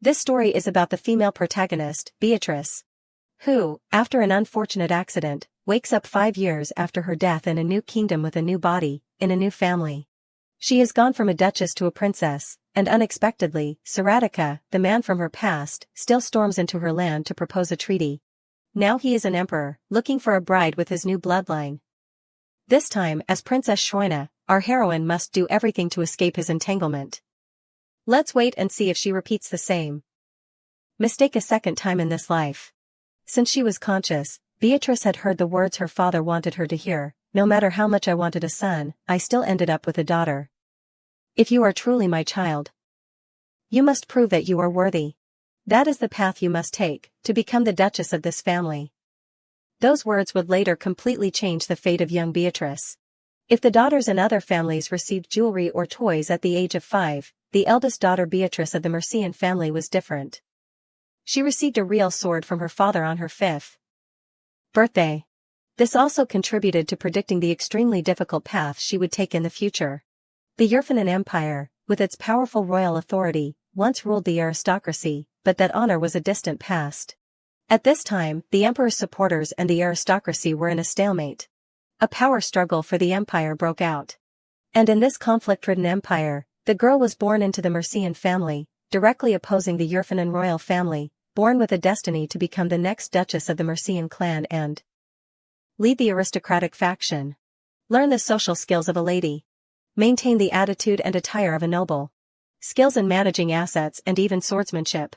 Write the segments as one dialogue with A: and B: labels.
A: This story is about the female protagonist, Beatrice, who, after an unfortunate accident, wakes up 5 years after her death in a new kingdom with a new body, in a new family. She has gone from a duchess to a princess, and unexpectedly, Saratica, the man from her past, still storms into her land to propose a treaty. Now he is an emperor, looking for a bride with his new bloodline. This time, as Princess Shoina, our heroine must do everything to escape his entanglement. Let's wait and see if she repeats the same mistake a second time in this life. Since she was conscious, Beatrice had heard the words her father wanted her to hear: no matter how much I wanted a son, I still ended up with a daughter. If you are truly my child, you must prove that you are worthy. That is the path you must take, to become the duchess of this family. Those words would later completely change the fate of young Beatrice. If the daughters in other families received jewelry or toys at the age of 5, the eldest daughter Beatrice of the Mercian family was different. She received a real sword from her father on her 5th birthday. This also contributed to predicting the extremely difficult path she would take in the future. The Yurfanan Empire, with its powerful royal authority, once ruled the aristocracy, but that honor was a distant past. At this time, the emperor's supporters and the aristocracy were in a stalemate. A power struggle for the empire broke out. And in this conflict-ridden empire, the girl was born into the Mercian family, directly opposing the Yurfanan royal family, born with a destiny to become the next duchess of the Mercian clan and lead the aristocratic faction. Learn the social skills of a lady. Maintain the attitude and attire of a noble. Skills in managing assets and even swordsmanship.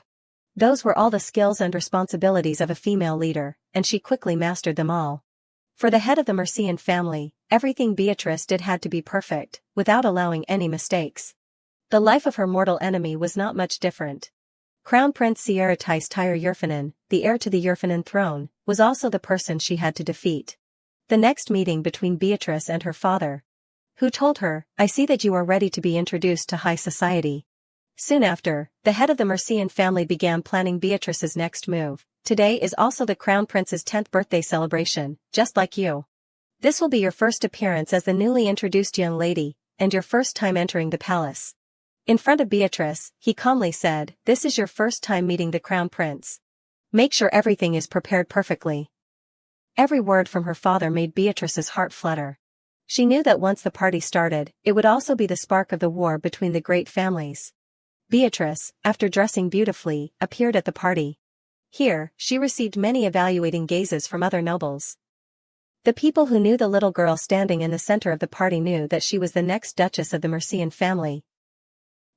A: Those were all the skills and responsibilities of a female leader, and she quickly mastered them all. For the head of the Mercian family, everything Beatrice did had to be perfect, without allowing any mistakes. The life of her mortal enemy was not much different. Crown Prince Sieratice Tyre Yurfanan, the heir to the Yurfanan throne, was also the person she had to defeat. The next meeting between Beatrice and her father, who told her, "I see that you are ready to be introduced to high society." Soon after, the head of the Mercian family began planning Beatrice's next move. Today is also the Crown Prince's 10th birthday celebration, just like you. This will be your first appearance as the newly introduced young lady, and your first time entering the palace. In front of Beatrice, he calmly said, "This is your first time meeting the Crown Prince. Make sure everything is prepared perfectly." Every word from her father made Beatrice's heart flutter. She knew that once the party started, it would also be the spark of the war between the great families. Beatrice, after dressing beautifully, appeared at the party. Here, she received many evaluating gazes from other nobles. The people who knew the little girl standing in the center of the party knew that she was the next duchess of the Mercian family.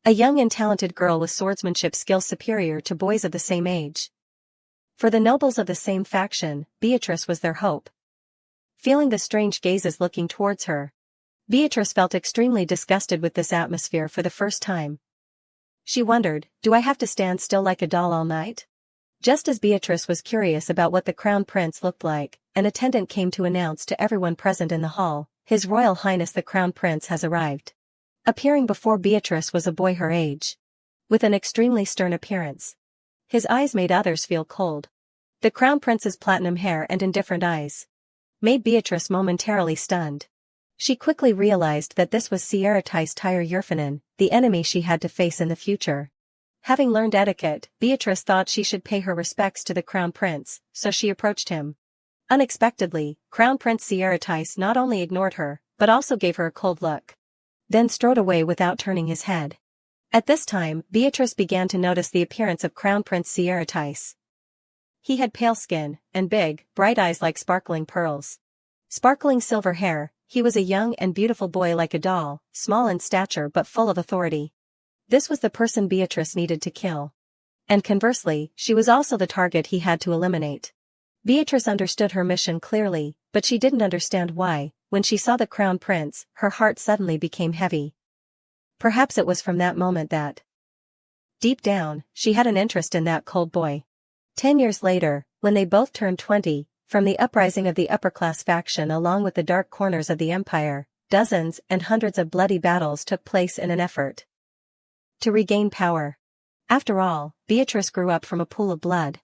A: A young and talented girl with swordsmanship skills superior to boys of the same age. For the nobles of the same faction, Beatrice was their hope. Feeling the strange gazes looking towards her, Beatrice felt extremely disgusted with this atmosphere for the first time. She wondered, do I have to stand still like a doll all night? Just as Beatrice was curious about what the Crown Prince looked like, an attendant came to announce to everyone present in the hall, His Royal Highness the Crown Prince has arrived. Appearing before Beatrice was a boy her age, with an extremely stern appearance. His eyes made others feel cold. The Crown Prince's platinum hair and indifferent eyes made Beatrice momentarily stunned. She quickly realized that this was Sieratice Tyre Yurfanan, the enemy she had to face in the future. Having learned etiquette, Beatrice thought she should pay her respects to the Crown Prince, so she approached him. Unexpectedly, Crown Prince Sieratice not only ignored her, but also gave her a cold look. Then strode away without turning his head. At this time, Beatrice began to notice the appearance of Crown Prince Sieratice. He had pale skin, and big, bright eyes like sparkling pearls. Sparkling silver hair, he was a young and beautiful boy like a doll, small in stature but full of authority. This was the person Beatrice needed to kill. And conversely, she was also the target he had to eliminate. Beatrice understood her mission clearly, but she didn't understand why. When she saw the Crown Prince, her heart suddenly became heavy. Perhaps it was from that moment that, deep down, she had an interest in that cold boy. 10 years later, when they both turned 20, from the uprising of the upper-class faction along with the dark corners of the empire, dozens and hundreds of bloody battles took place in an effort to regain power. After all, Beatrice grew up from a pool of blood.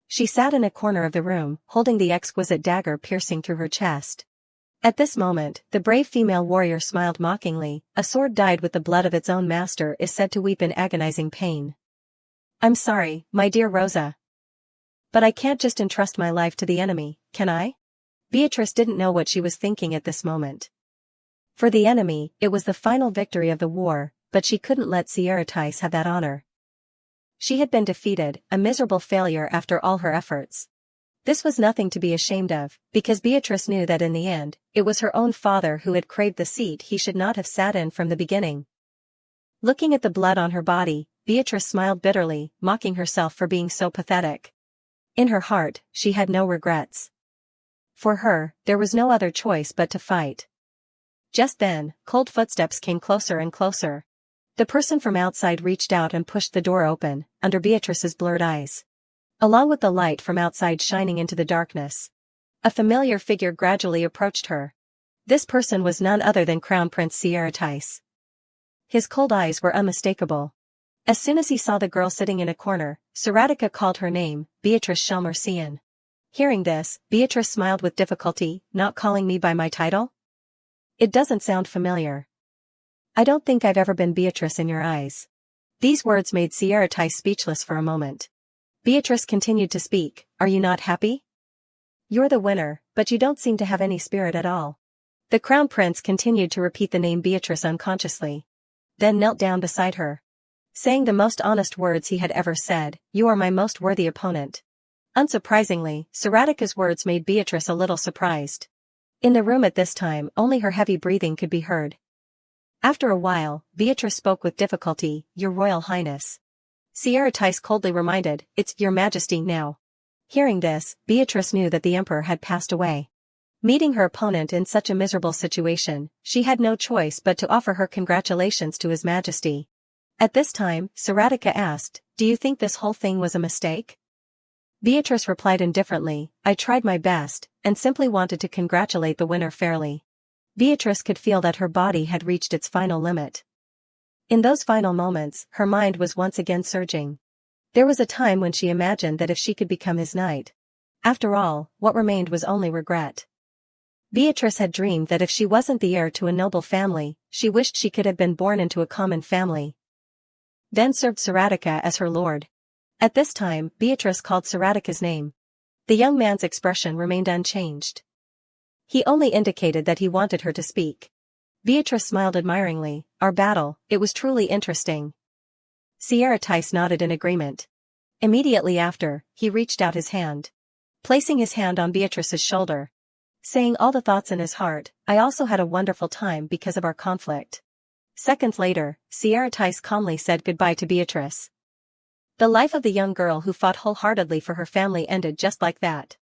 A: She sat in a corner of the room, holding the exquisite dagger piercing through her chest. At this moment, the brave female warrior smiled mockingly. A sword dyed with the blood of its own master is said to weep in agonizing pain. I'm sorry, my dear Rosa. But I can't just entrust my life to the enemy, can I? Beatrice didn't know what she was thinking at this moment. For the enemy, it was the final victory of the war, but she couldn't let Beatrice have that honor. She had been defeated, a miserable failure after all her efforts. This was nothing to be ashamed of, because Beatrice knew that in the end, it was her own father who had craved the seat he should not have sat in from the beginning. Looking at the blood on her body, Beatrice smiled bitterly, mocking herself for being so pathetic. In her heart, she had no regrets. For her, there was no other choice but to fight. Just then, cold footsteps came closer and closer. The person from outside reached out and pushed the door open, under Beatrice's blurred eyes. Along with the light from outside shining into the darkness, a familiar figure gradually approached her. This person was none other than Crown Prince Beatrice. His cold eyes were unmistakable. As soon as he saw the girl sitting in a corner, Seratica called her name, Beatrice Shelmercian. Hearing this, Beatrice smiled with difficulty, not calling me by my title? It doesn't sound familiar. I don't think I've ever been Beatrice in your eyes. These words made Beatrice speechless for a moment. Beatrice continued to speak, are you not happy? You're the winner, but you don't seem to have any spirit at all. The Crown Prince continued to repeat the name Beatrice unconsciously. Then knelt down beside her. Saying the most honest words he had ever said, you are my most worthy opponent. Unsurprisingly, Seratica's words made Beatrice a little surprised. In the room at this time, only her heavy breathing could be heard. After a while, Beatrice spoke with difficulty, Your Royal Highness. Beatrice coldly reminded, It's Your Majesty now. Hearing this, Beatrice knew that the Emperor had passed away. Meeting her opponent in such a miserable situation, she had no choice but to offer her congratulations to His Majesty. At this time, Seratica asked, Do you think this whole thing was a mistake? Beatrice replied indifferently, I tried my best, and simply wanted to congratulate the winner fairly. Beatrice could feel that her body had reached its final limit. In those final moments, her mind was once again surging. There was a time when she imagined that if she could become his knight. After all, what remained was only regret. Beatrice had dreamed that if she wasn't the heir to a noble family, she wished she could have been born into a common family. Then served Seratica as her lord. At this time, Beatrice called Seratica's name. The young man's expression remained unchanged. He only indicated that he wanted her to speak. Beatrice smiled admiringly, Our battle, it was truly interesting. Beatrice nodded in agreement. Immediately after, he reached out his hand. Placing his hand on Beatrice's shoulder. Saying all the thoughts in his heart, I also had a wonderful time because of our conflict. Seconds later, Beatrice calmly said goodbye to Beatrice. The life of the young girl who fought wholeheartedly for her family ended just like that.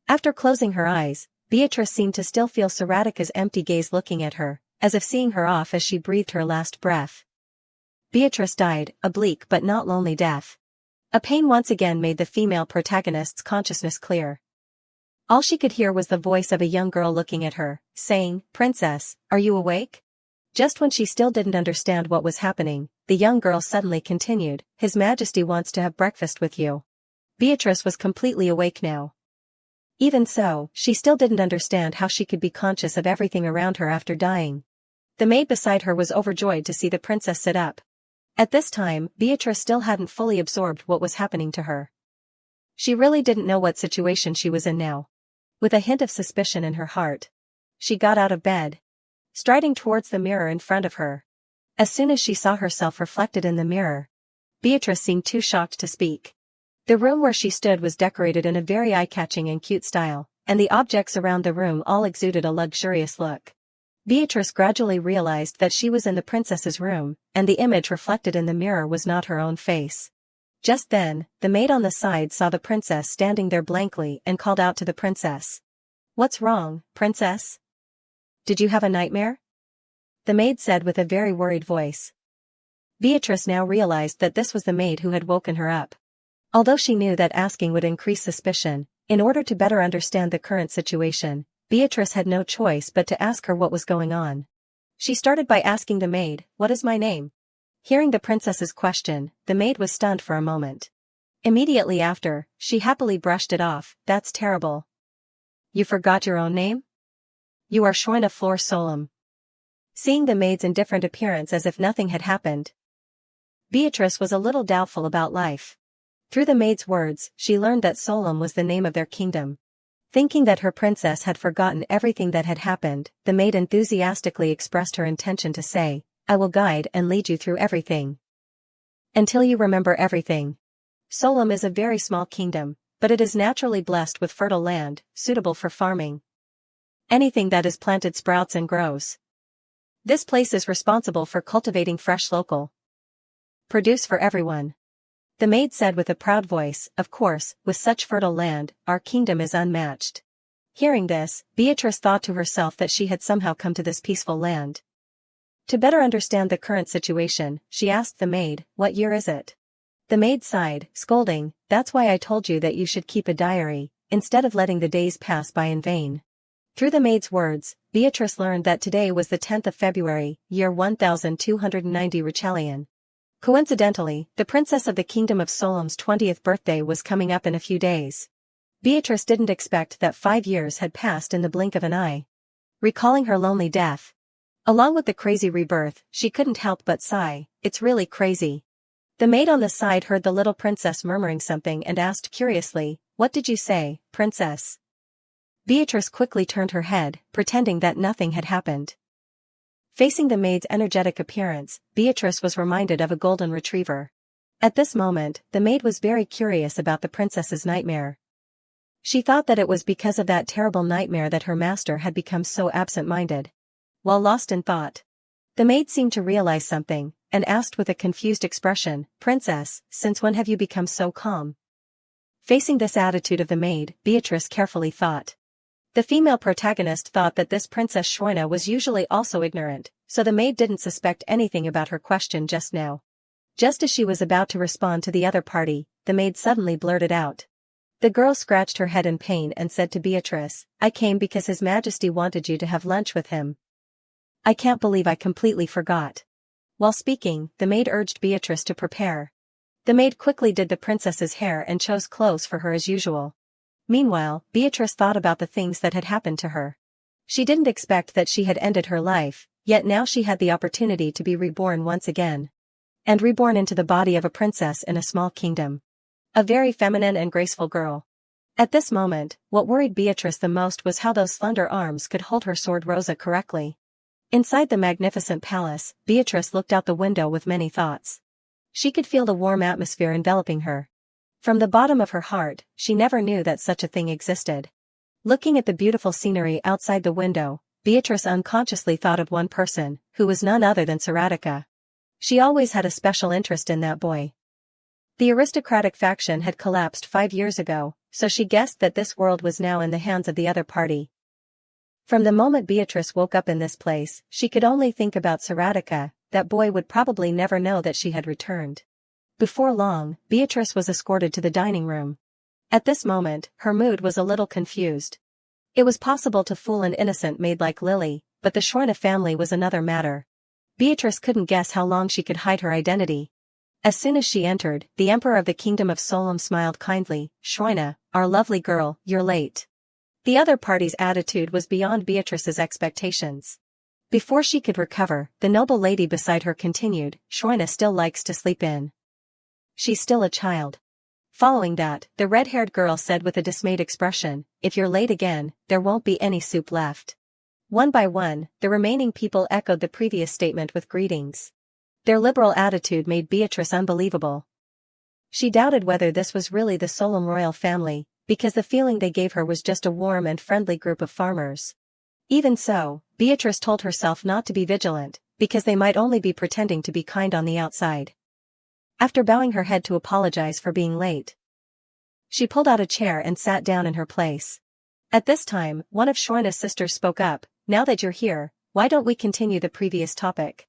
A: After closing her eyes, Beatrice seemed to still feel Seratica's empty gaze looking at her, as if seeing her off as she breathed her last breath. Beatrice died, a bleak but not lonely death. A pain once again made the female protagonist's consciousness clear. All she could hear was the voice of a young girl looking at her, saying, Princess, are you awake? Just when she still didn't understand what was happening, the young girl suddenly continued, His Majesty wants to have breakfast with you. Beatrice was completely awake now. Even so, she still didn't understand how she could be conscious of everything around her after dying. The maid beside her was overjoyed to see the princess sit up. At this time, Beatrice still hadn't fully absorbed what was happening to her. She really didn't know what situation she was in now. With a hint of suspicion in her heart, she got out of bed, striding towards the mirror in front of her. As soon as she saw herself reflected in the mirror, Beatrice seemed too shocked to speak. The room where she stood was decorated in a very eye-catching and cute style, and the objects around the room all exuded a luxurious look. Beatrice gradually realized that she was in the princess's room, and the image reflected in the mirror was not her own face. Just then, the maid on the side saw the princess standing there blankly and called out to the princess. What's wrong, princess? Did you have a nightmare? The maid said with a very worried voice. Beatrice now realized that this was the maid who had woken her up. Although she knew that asking would increase suspicion, in order to better understand the current situation, Beatrice had no choice but to ask her what was going on. She started by asking the maid, What is my name? Hearing the princess's question, the maid was stunned for a moment. Immediately after, she happily brushed it off, That's terrible. You forgot your own name? You are Schroina Flor Solem. Seeing the maid's indifferent appearance as if nothing had happened, Beatrice was a little doubtful about life. Through the maid's words, she learned that Solom was the name of their kingdom. Thinking that her princess had forgotten everything that had happened, the maid enthusiastically expressed her intention to say, I will guide and lead you through everything. Until you remember everything. Solom is a very small kingdom, but it is naturally blessed with fertile land, suitable for farming. Anything that is planted sprouts and grows. This place is responsible for cultivating fresh local produce for everyone. The maid said with a proud voice, of course, with such fertile land, our kingdom is unmatched. Hearing this, Beatrice thought to herself that she had somehow come to this peaceful land. To better understand the current situation, she asked the maid, what year is it? The maid sighed, scolding, that's why I told you that you should keep a diary, instead of letting the days pass by in vain. Through the maid's words, Beatrice learned that today was the 10th of February, year 1290 Richelian. Coincidentally, the princess of the kingdom of Solom's 20th birthday was coming up in a few days. Beatrice didn't expect that 5 years had passed in the blink of an eye. Recalling her lonely death, along with the crazy rebirth, she couldn't help but sigh, it's really crazy. The maid on the side heard the little princess murmuring something and asked curiously, what did you say, princess? Beatrice quickly turned her head, pretending that nothing had happened. Facing the maid's energetic appearance, Beatrice was reminded of a golden retriever. At this moment, the maid was very curious about the princess's nightmare. She thought that it was because of that terrible nightmare that her master had become so absent-minded. While lost in thought, the maid seemed to realize something, and asked with a confused expression, Princess, since when have you become so calm? Facing this attitude of the maid, Beatrice carefully thought. The female protagonist thought that this Princess Shoina was usually also ignorant, so the maid didn't suspect anything about her question just now. Just as she was about to respond to the other party, the maid suddenly blurted out. The girl scratched her head in pain and said to Beatrice, I came because His Majesty wanted you to have lunch with him. I can't believe I completely forgot. While speaking, the maid urged Beatrice to prepare. The maid quickly did the princess's hair and chose clothes for her as usual. Meanwhile, Beatrice thought about the things that had happened to her. She didn't expect that she had ended her life, yet now she had the opportunity to be reborn once again. And reborn into the body of a princess in a small kingdom. A very feminine and graceful girl. At this moment, what worried Beatrice the most was how those slender arms could hold her sword Rosa correctly. Inside the magnificent palace, Beatrice looked out the window with many thoughts. She could feel the warm atmosphere enveloping her. From the bottom of her heart, she never knew that such a thing existed. Looking at the beautiful scenery outside the window, Beatrice unconsciously thought of one person, who was none other than Stica. She always had a special interest in that boy. The aristocratic faction had collapsed 5 years ago, so she guessed that this world was now in the hands of the other party. From the moment Beatrice woke up in this place, she could only think about Stica. That boy would probably never know that she had returned. Before long, Beatrice was escorted to the dining room. At this moment, her mood was a little confused. It was possible to fool an innocent maid like Lily, but the Shoina family was another matter. Beatrice couldn't guess how long she could hide her identity. As soon as she entered, the emperor of the kingdom of Solom smiled kindly, Shoina, our lovely girl, you're late. The other party's attitude was beyond Beatrice's expectations. Before she could recover, the noble lady beside her continued, Shoina still likes to sleep in. She's still a child. Following that, the red-haired girl said with a dismayed expression, if you're late again, there won't be any soup left. One by one, the remaining people echoed the previous statement with greetings. Their liberal attitude made Beatrice unbelievable. She doubted whether this was really the Solom royal family, because the feeling they gave her was just a warm and friendly group of farmers. Even so, Beatrice told herself not to be vigilant, because they might only be pretending to be kind on the outside. After bowing her head to apologize for being late, she pulled out a chair and sat down in her place. At this time, one of Shoina's sisters spoke up, now that you're here, why don't we continue the previous topic?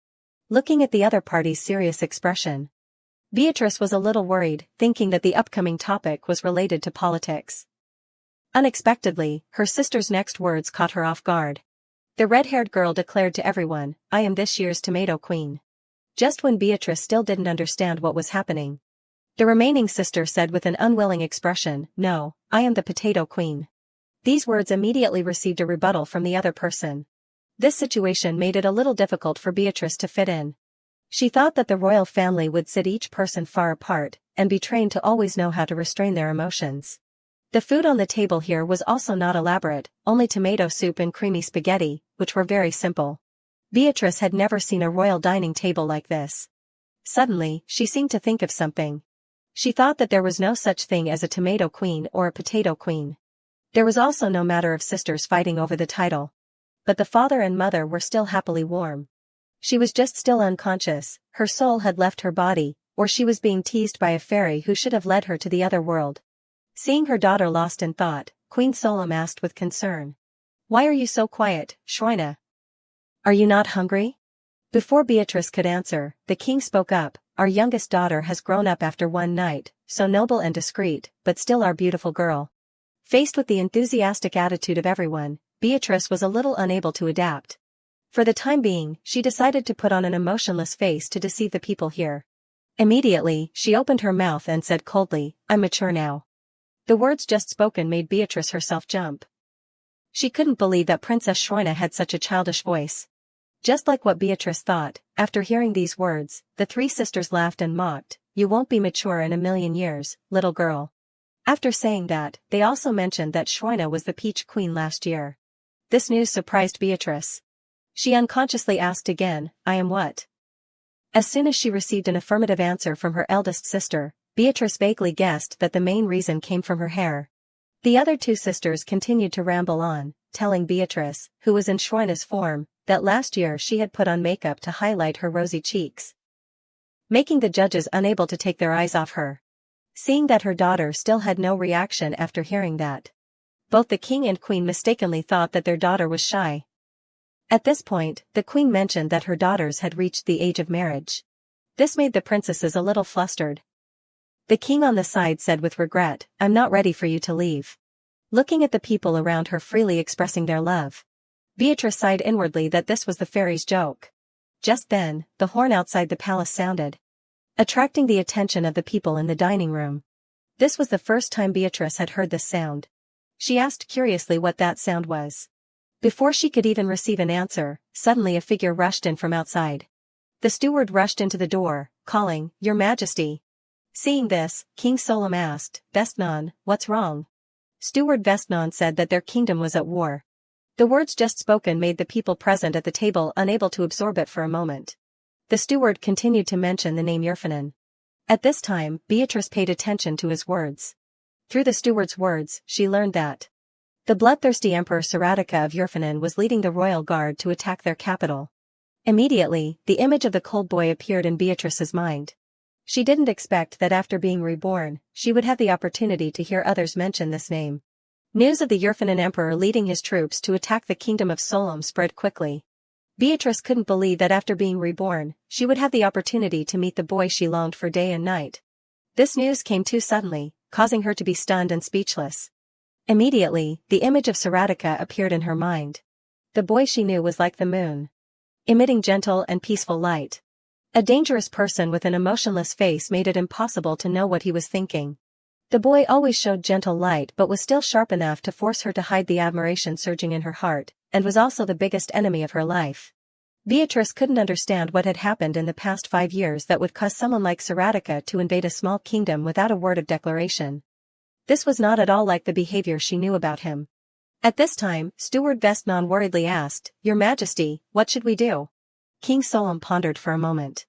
A: Looking at the other party's serious expression, Beatrice was a little worried, thinking that the upcoming topic was related to politics. Unexpectedly, her sister's next words caught her off guard. The red-haired girl declared to everyone, I am this year's tomato queen. Just when Beatrice still didn't understand what was happening. The remaining sister said with an unwilling expression, no, I am the potato queen. These words immediately received a rebuttal from the other person. This situation made it a little difficult for Beatrice to fit in. She thought that the royal family would sit each person far apart and be trained to always know how to restrain their emotions. The food on the table here was also not elaborate, only tomato soup and creamy spaghetti, which were very simple. Beatrice had never seen a royal dining table like this. Suddenly, she seemed to think of something. She thought that there was no such thing as a tomato queen or a potato queen. There was also no matter of sisters fighting over the title. But the father and mother were still happily warm. She was just still unconscious, her soul had left her body, or she was being teased by a fairy who should have led her to the other world. Seeing her daughter lost in thought, Queen Solom asked with concern. "Why are you so quiet, Shroina? Are you not hungry?" Before Beatrice could answer, the king spoke up. "Our youngest daughter has grown up after one night, so noble and discreet, but still our beautiful girl." Faced with the enthusiastic attitude of everyone, Beatrice was a little unable to adapt. For the time being, she decided to put on an emotionless face to deceive the people here. Immediately, she opened her mouth and said coldly, "I'm mature now." The words just spoken made Beatrice herself jump. She couldn't believe that Princess Shroina had such a childish voice. Just like what Beatrice thought, after hearing these words, the three sisters laughed and mocked. "You won't be mature in a million years, little girl." After saying that, they also mentioned that Shroina was the Peach Queen last year. This news surprised Beatrice. She unconsciously asked again, "I am what?" As soon as she received an affirmative answer from her eldest sister, Beatrice vaguely guessed that the main reason came from her hair. The other two sisters continued to ramble on, telling Beatrice, who was in Shroina's form, that last year she had put on makeup to highlight her rosy cheeks, making the judges unable to take their eyes off her. Seeing that her daughter still had no reaction after hearing that, both the king and queen mistakenly thought that their daughter was shy. At this point, the queen mentioned that her daughters had reached the age of marriage. This made the princesses a little flustered. The king on the side said with regret, "I'm not ready for you to leave." Looking at the people around her freely expressing their love, Beatrice sighed inwardly that this was the fairy's joke. Just then, the horn outside the palace sounded, attracting the attention of the people in the dining room. This was the first time Beatrice had heard this sound. She asked curiously what that sound was. Before she could even receive an answer, suddenly a figure rushed in from outside. The steward rushed into the door, calling, "Your Majesty." Seeing this, King Solom asked, "Vestnon, what's wrong?" Steward Vestnon said that their kingdom was at war. The words just spoken made the people present at the table unable to absorb it for a moment. The steward continued to mention the name Yerfanin. At this time, Beatrice paid attention to his words. Through the steward's words, she learned that the bloodthirsty Emperor Saratika of Yerfanin was leading the royal guard to attack their capital. Immediately, the image of the cold boy appeared in Beatrice's mind. She didn't expect that after being reborn, she would have the opportunity to hear others mention this name. News of the Yerfanin emperor leading his troops to attack the kingdom of Solom spread quickly. Beatrice couldn't believe that after being reborn, she would have the opportunity to meet the boy she longed for day and night. This news came too suddenly, causing her to be stunned and speechless. Immediately, the image of Saratika appeared in her mind. The boy she knew was like the moon, emitting gentle and peaceful light. A dangerous person with an emotionless face made it impossible to know what he was thinking. The boy always showed gentle light but was still sharp enough to force her to hide the admiration surging in her heart, and was also the biggest enemy of her life. Beatrice couldn't understand what had happened in the past 5 years that would cause someone like Saratika to invade a small kingdom without a word of declaration. This was not at all like the behavior she knew about him. At this time, Steward Vestnon worriedly asked, "Your Majesty, what should we do?" King Solom pondered for a moment,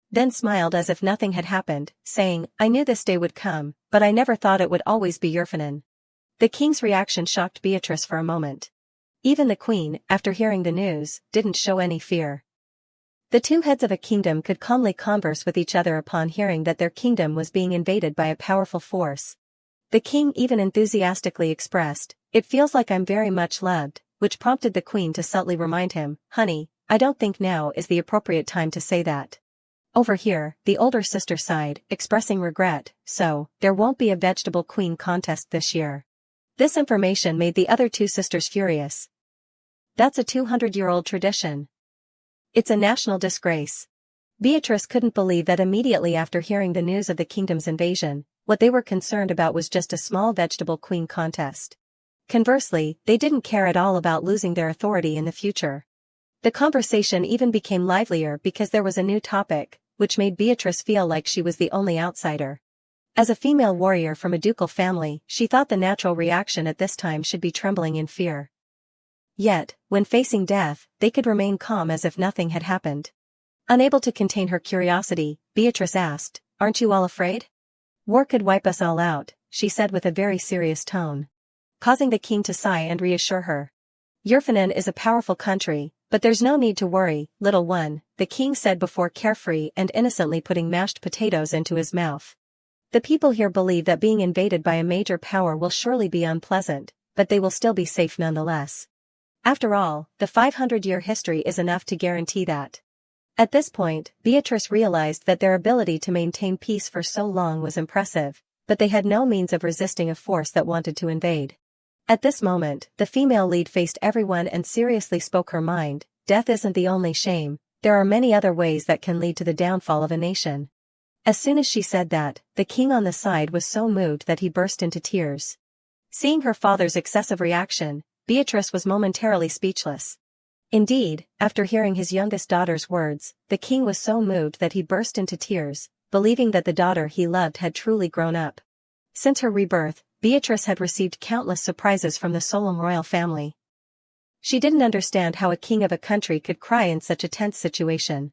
A: then smiled as if nothing had happened, saying, "I knew this day would come, but I never thought it would always be Yerfanin." The king's reaction shocked Beatrice for a moment. Even the queen, after hearing the news, didn't show any fear. The two heads of a kingdom could calmly converse with each other upon hearing that their kingdom was being invaded by a powerful force. The king even enthusiastically expressed, "It feels like I'm very much loved," which prompted the queen to subtly remind him, "Honey, I don't think now is the appropriate time to say that." Over here, the older sister sighed, expressing regret, "So, there won't be a vegetable queen contest this year." This information made the other two sisters furious. That's a 200-year-old tradition. It's a national disgrace. Beatrice couldn't believe that immediately after hearing the news of the kingdom's invasion, what they were concerned about was just a small vegetable queen contest. Conversely, they didn't care at all about losing their authority in the future. The conversation even became livelier because there was a new topic, which made Beatrice feel like she was the only outsider. As a female warrior from a ducal family, she thought the natural reaction at this time should be trembling in fear. Yet, when facing death, they could remain calm as if nothing had happened. Unable to contain her curiosity, Beatrice asked, "Aren't you all afraid? War could wipe us all out," she said with a very serious tone, causing the king to sigh and reassure her. "Yerfanen is a powerful country, but there's no need to worry, little one," the king said before carefree and innocently putting mashed potatoes into his mouth. "The people here believe that being invaded by a major power will surely be unpleasant, but they will still be safe nonetheless. After all, the 500-year history is enough to guarantee that." At this point, Beatrice realized that their ability to maintain peace for so long was impressive, but they had no means of resisting a force that wanted to invade. At this moment, the female lead faced everyone and seriously spoke her mind. "Death isn't the only shame, there are many other ways that can lead to the downfall of a nation." As soon as she said that, the king on the side was so moved that he burst into tears. Seeing her father's excessive reaction, Beatrice was momentarily speechless. Indeed, after hearing his youngest daughter's words, the king was so moved that he burst into tears, believing that the daughter he loved had truly grown up. Since her rebirth, Beatrice had received countless surprises from the Solom royal family. She didn't understand how a king of a country could cry in such a tense situation.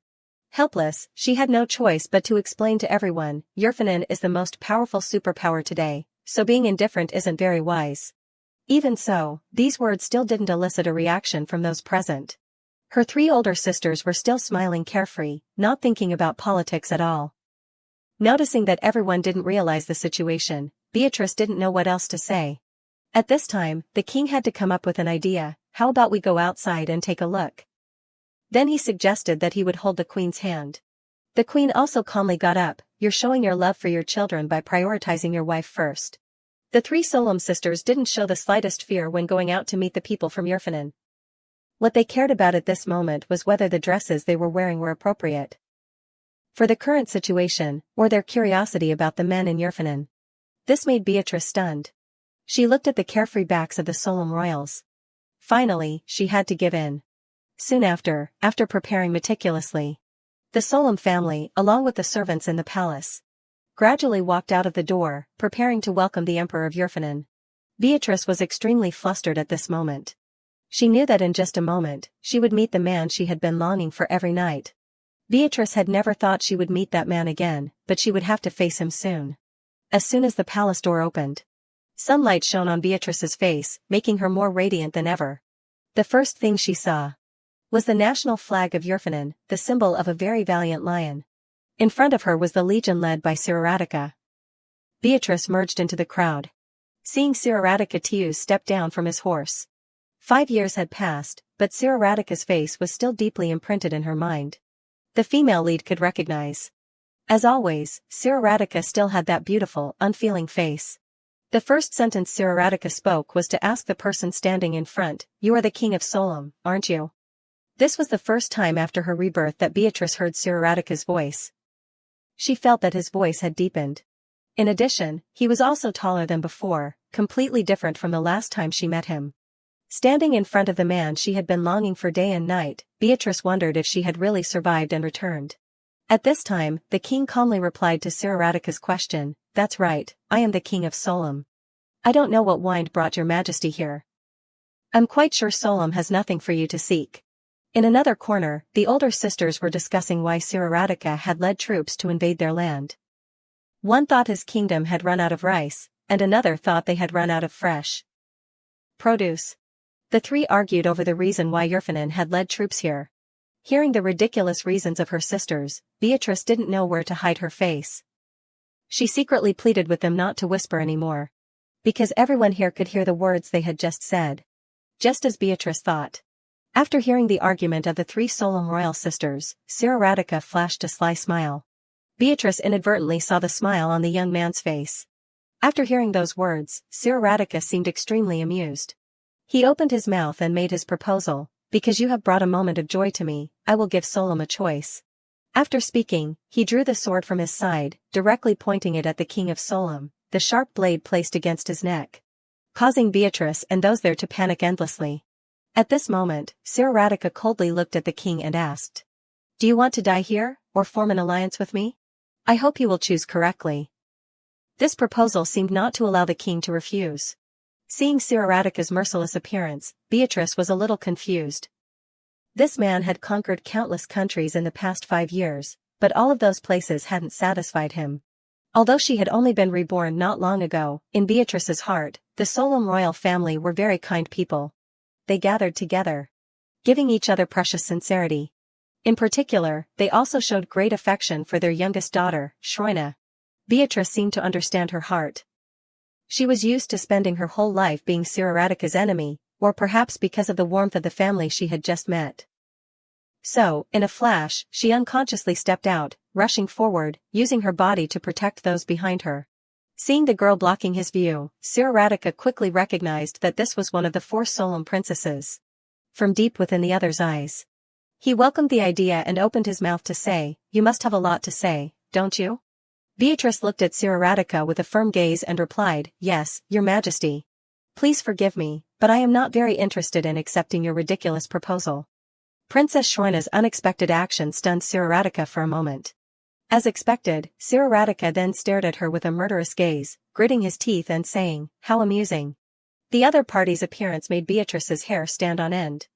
A: Helpless, she had no choice but to explain to everyone, "Yerfanen is the most powerful superpower today, so being indifferent isn't very wise." Even so, these words still didn't elicit a reaction from those present. Her three older sisters were still smiling carefree, not thinking about politics at all. Noticing that everyone didn't realize the situation, Beatrice didn't know what else to say. At this time, the king had to come up with an idea. "How about we go outside and take a look?" Then he suggested that he would hold the queen's hand. The queen also calmly got up. "You're showing your love for your children by prioritizing your wife first." The three Solom sisters didn't show the slightest fear when going out to meet the people from Yerfanen. What they cared about at this moment was whether the dresses they were wearing were appropriate for the current situation, or their curiosity about the men in Yerfanen. This made Beatrice stunned. She looked at the carefree backs of the Solom royals. Finally, she had to give in. Soon after preparing meticulously, the Solom family, along with the servants in the palace, gradually walked out of the door, preparing to welcome the Emperor of Yerfanen. Beatrice was extremely flustered at this moment. She knew that in just a moment, she would meet the man she had been longing for every night. Beatrice had never thought she would meet that man again, but she would have to face him soon. As soon as the palace door opened, sunlight shone on Beatrice's face, making her more radiant than ever. The first thing she saw was the national flag of Yerfanen, the symbol of a very valiant lion. In front of her was the legion led by Siraradika. Beatrice merged into the crowd. Seeing Siraradika Tiu step down from his horse. 5 years had passed, but Siraradika's face was still deeply imprinted in her mind. The female lead could recognize. As always, Siraradika still had that beautiful, unfeeling face. The first sentence Siraradika spoke was to ask the person standing in front, "You are the king of Solom, aren't you?" This was the first time after her rebirth that Beatrice heard Siraradika's voice. She felt that his voice had deepened. In addition, he was also taller than before, completely different from the last time she met him. Standing in front of the man she had been longing for day and night, Beatrice wondered if she had really survived and returned. At this time, the king calmly replied to Siraradika's question, "That's right, I am the king of Solom. I don't know what wind brought your majesty here. I'm quite sure Solom has nothing for you to seek." In another corner, the older sisters were discussing why Siraradika had led troops to invade their land. One thought his kingdom had run out of rice, and another thought they had run out of fresh produce. The three argued over the reason why Yerfanen had led troops here. Hearing the ridiculous reasons of her sisters, Beatrice didn't know where to hide her face. She secretly pleaded with them not to whisper anymore, because everyone here could hear the words they had just said. Just as Beatrice thought. After hearing the argument of the three Solom royal sisters, Siraradika flashed a sly smile. Beatrice inadvertently saw the smile on the young man's face. After hearing those words, Siraradika seemed extremely amused. He opened his mouth and made his proposal, "Because you have brought a moment of joy to me, I will give Solom a choice." After speaking, he drew the sword from his side, directly pointing it at the king of Solom, the sharp blade placed against his neck, causing Beatrice and those there to panic endlessly. At this moment, Siraradika coldly looked at the king and asked, "Do you want to die here, or form an alliance with me? I hope you will choose correctly. This proposal seemed not to allow the king to refuse. Seeing Siroratika's merciless appearance, Beatrice was a little confused. This man had conquered countless countries in the past 5 years, but all of those places hadn't satisfied him. Although she had only been reborn not long ago, in Beatrice's heart, the Solom royal family were very kind people. They gathered together, giving each other precious sincerity. In particular, they also showed great affection for their youngest daughter, Shroina. Beatrice seemed to understand her heart. She was used to spending her whole life being Siroratika's enemy, or perhaps because of the warmth of the family she had just met. So, in a flash, she unconsciously stepped out, rushing forward, using her body to protect those behind her. Seeing the girl blocking his view, Siroratika quickly recognized that this was one of the 4 Solom princesses. From deep within the other's eyes, he welcomed the idea and opened his mouth to say, "You must have a lot to say, don't you?" Beatrice looked at Siroratika with a firm gaze and replied, "Yes, Your Majesty. Please forgive me, but I am not very interested in accepting your ridiculous proposal." Princess Shroina's unexpected action stunned Siroratika for a moment. As expected, Siroratika then stared at her with a murderous gaze, gritting his teeth and saying, "How amusing." The other party's appearance made Beatrice's hair stand on end.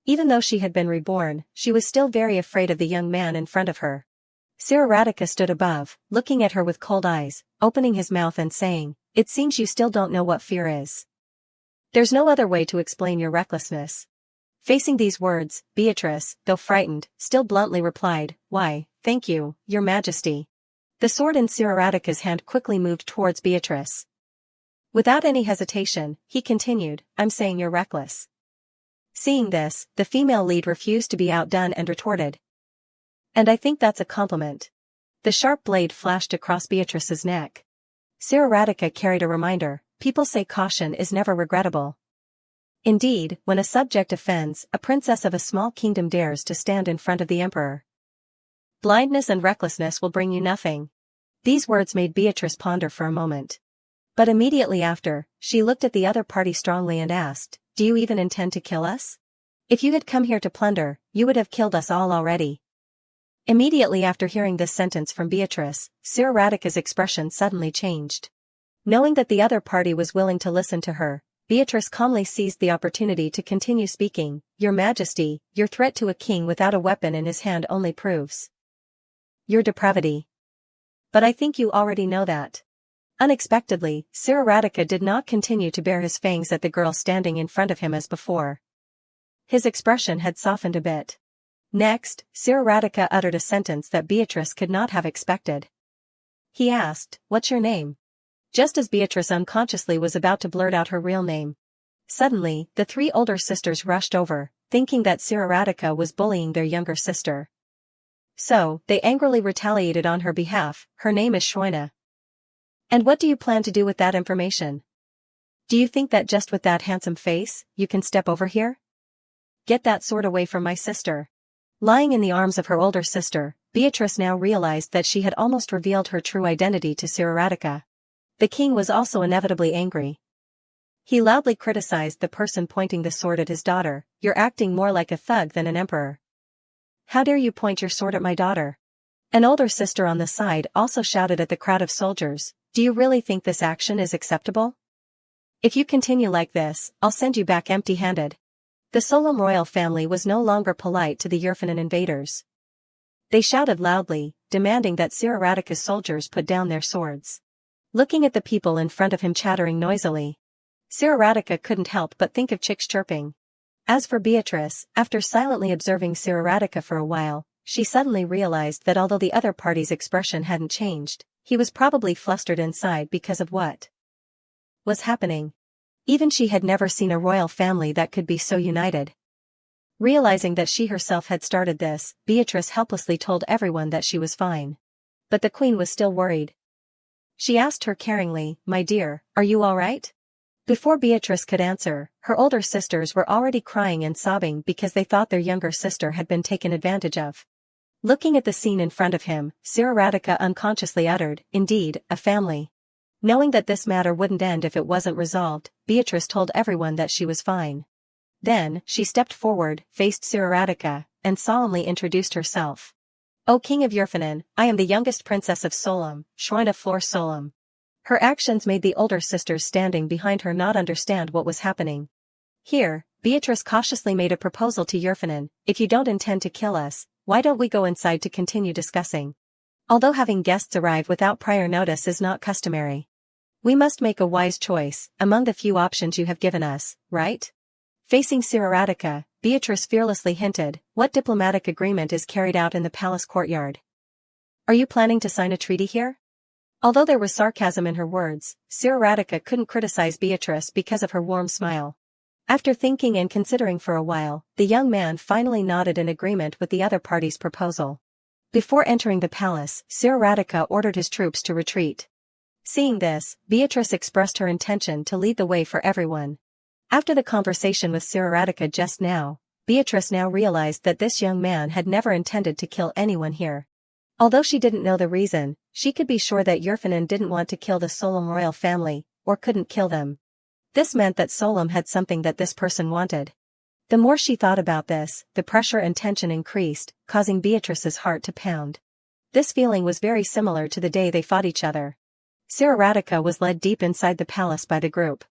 A: Even though she had been reborn, she was still very afraid of the young man in front of her. Siroratika stood above, looking at her with cold eyes, opening his mouth and saying, "It seems you still don't know what fear is. There's no other way to explain your recklessness." Facing these words, Beatrice, though frightened, still bluntly replied, "Why, thank you, Your Majesty." The sword in Siroratika's hand quickly moved towards Beatrice. Without any hesitation, he continued, "I'm saying you're reckless." Seeing this, the female lead refused to be outdone and retorted, "And I think that's a compliment." The sharp blade flashed across Beatrice's neck. Siroratika carried a reminder, people say caution is never regrettable. Indeed, when a subject offends, a princess of a small kingdom dares to stand in front of the emperor. Blindness and recklessness will bring you nothing. These words made Beatrice ponder for a moment. But immediately after, she looked at the other party strongly and asked, "Do you even intend to kill us? If you had come here to plunder, you would have killed us all already." Immediately after hearing this sentence from Beatrice, Siroratika's expression suddenly changed. Knowing that the other party was willing to listen to her, Beatrice calmly seized the opportunity to continue speaking, "Your Majesty, your threat to a king without a weapon in his hand only proves your depravity. But I think you already know that." Unexpectedly, Siroratika did not continue to bare his fangs at the girl standing in front of him as before. His expression had softened a bit. Next, Siroratika uttered a sentence that Beatrice could not have expected. He asked, "What's your name?" Just as Beatrice unconsciously was about to blurt out her real name. Suddenly, the 3 older sisters rushed over, thinking that Siroratika was bullying their younger sister. So, they angrily retaliated on her behalf, "Her name is Shroina. And what do you plan to do with that information? Do you think that just with that handsome face, you can step over here? Get that sword away from my sister." Lying in the arms of her older sister, Beatrice now realized that she had almost revealed her true identity to Siroratika. The king was also inevitably angry. He loudly criticized the person pointing the sword at his daughter, "You're acting more like a thug than an emperor. How dare you point your sword at my daughter?" An older sister on the side also shouted at the crowd of soldiers, "Do you really think this action is acceptable? If you continue like this, I'll send you back empty-handed." The Solom royal family was no longer polite to the Yerfanan invaders. They shouted loudly, demanding that Siroratika's soldiers put down their swords. Looking at the people in front of him chattering noisily, Siroratika couldn't help but think of chicks chirping. As for Beatrice, after silently observing Siroratika for a while, she suddenly realized that although the other party's expression hadn't changed, he was probably flustered inside because of what was happening. Even she had never seen a royal family that could be so united. Realizing that she herself had started this, Beatrice helplessly told everyone that she was fine. But the queen was still worried. She asked her caringly, "My dear, are you all right?" Before Beatrice could answer, her older sisters were already crying and sobbing because they thought their younger sister had been taken advantage of. Looking at the scene in front of him, Siroratika unconsciously uttered, "Indeed, a family." Knowing that this matter wouldn't end if it wasn't resolved, Beatrice told everyone that she was fine. Then, she stepped forward, faced Siroratika, and solemnly introduced herself. O king of Yerfanin, I am the youngest princess of Solom, Shroina Flor Solom. Her actions made the older sisters standing behind her not understand what was happening. Here, Beatrice cautiously made a proposal to Yerfanin, if you don't intend to kill us, why don't we go inside to continue discussing? Although having guests arrive without prior notice is not customary. We must make a wise choice, among the few options you have given us, right? Facing Siraratica, Beatrice fearlessly hinted, what diplomatic agreement is carried out in the palace courtyard? Are you planning to sign a treaty here? Although there was sarcasm in her words, Siraratica couldn't criticize Beatrice because of her warm smile. After thinking and considering for a while, the young man finally nodded in agreement with the other party's proposal. Before entering the palace, Siraratica ordered his troops to retreat. Seeing this, Beatrice expressed her intention to lead the way for everyone. After the conversation with Siraratica just now, Beatrice now realized that this young man had never intended to kill anyone here. Although she didn't know the reason, she could be sure that Yerfanin didn't want to kill the Solom royal family, or couldn't kill them. This meant that Solom had something that this person wanted. The more she thought about this, the pressure and tension increased, causing Beatrice's heart to pound. This feeling was very similar to the day they fought each other. Siraratica was led deep inside the palace by the group.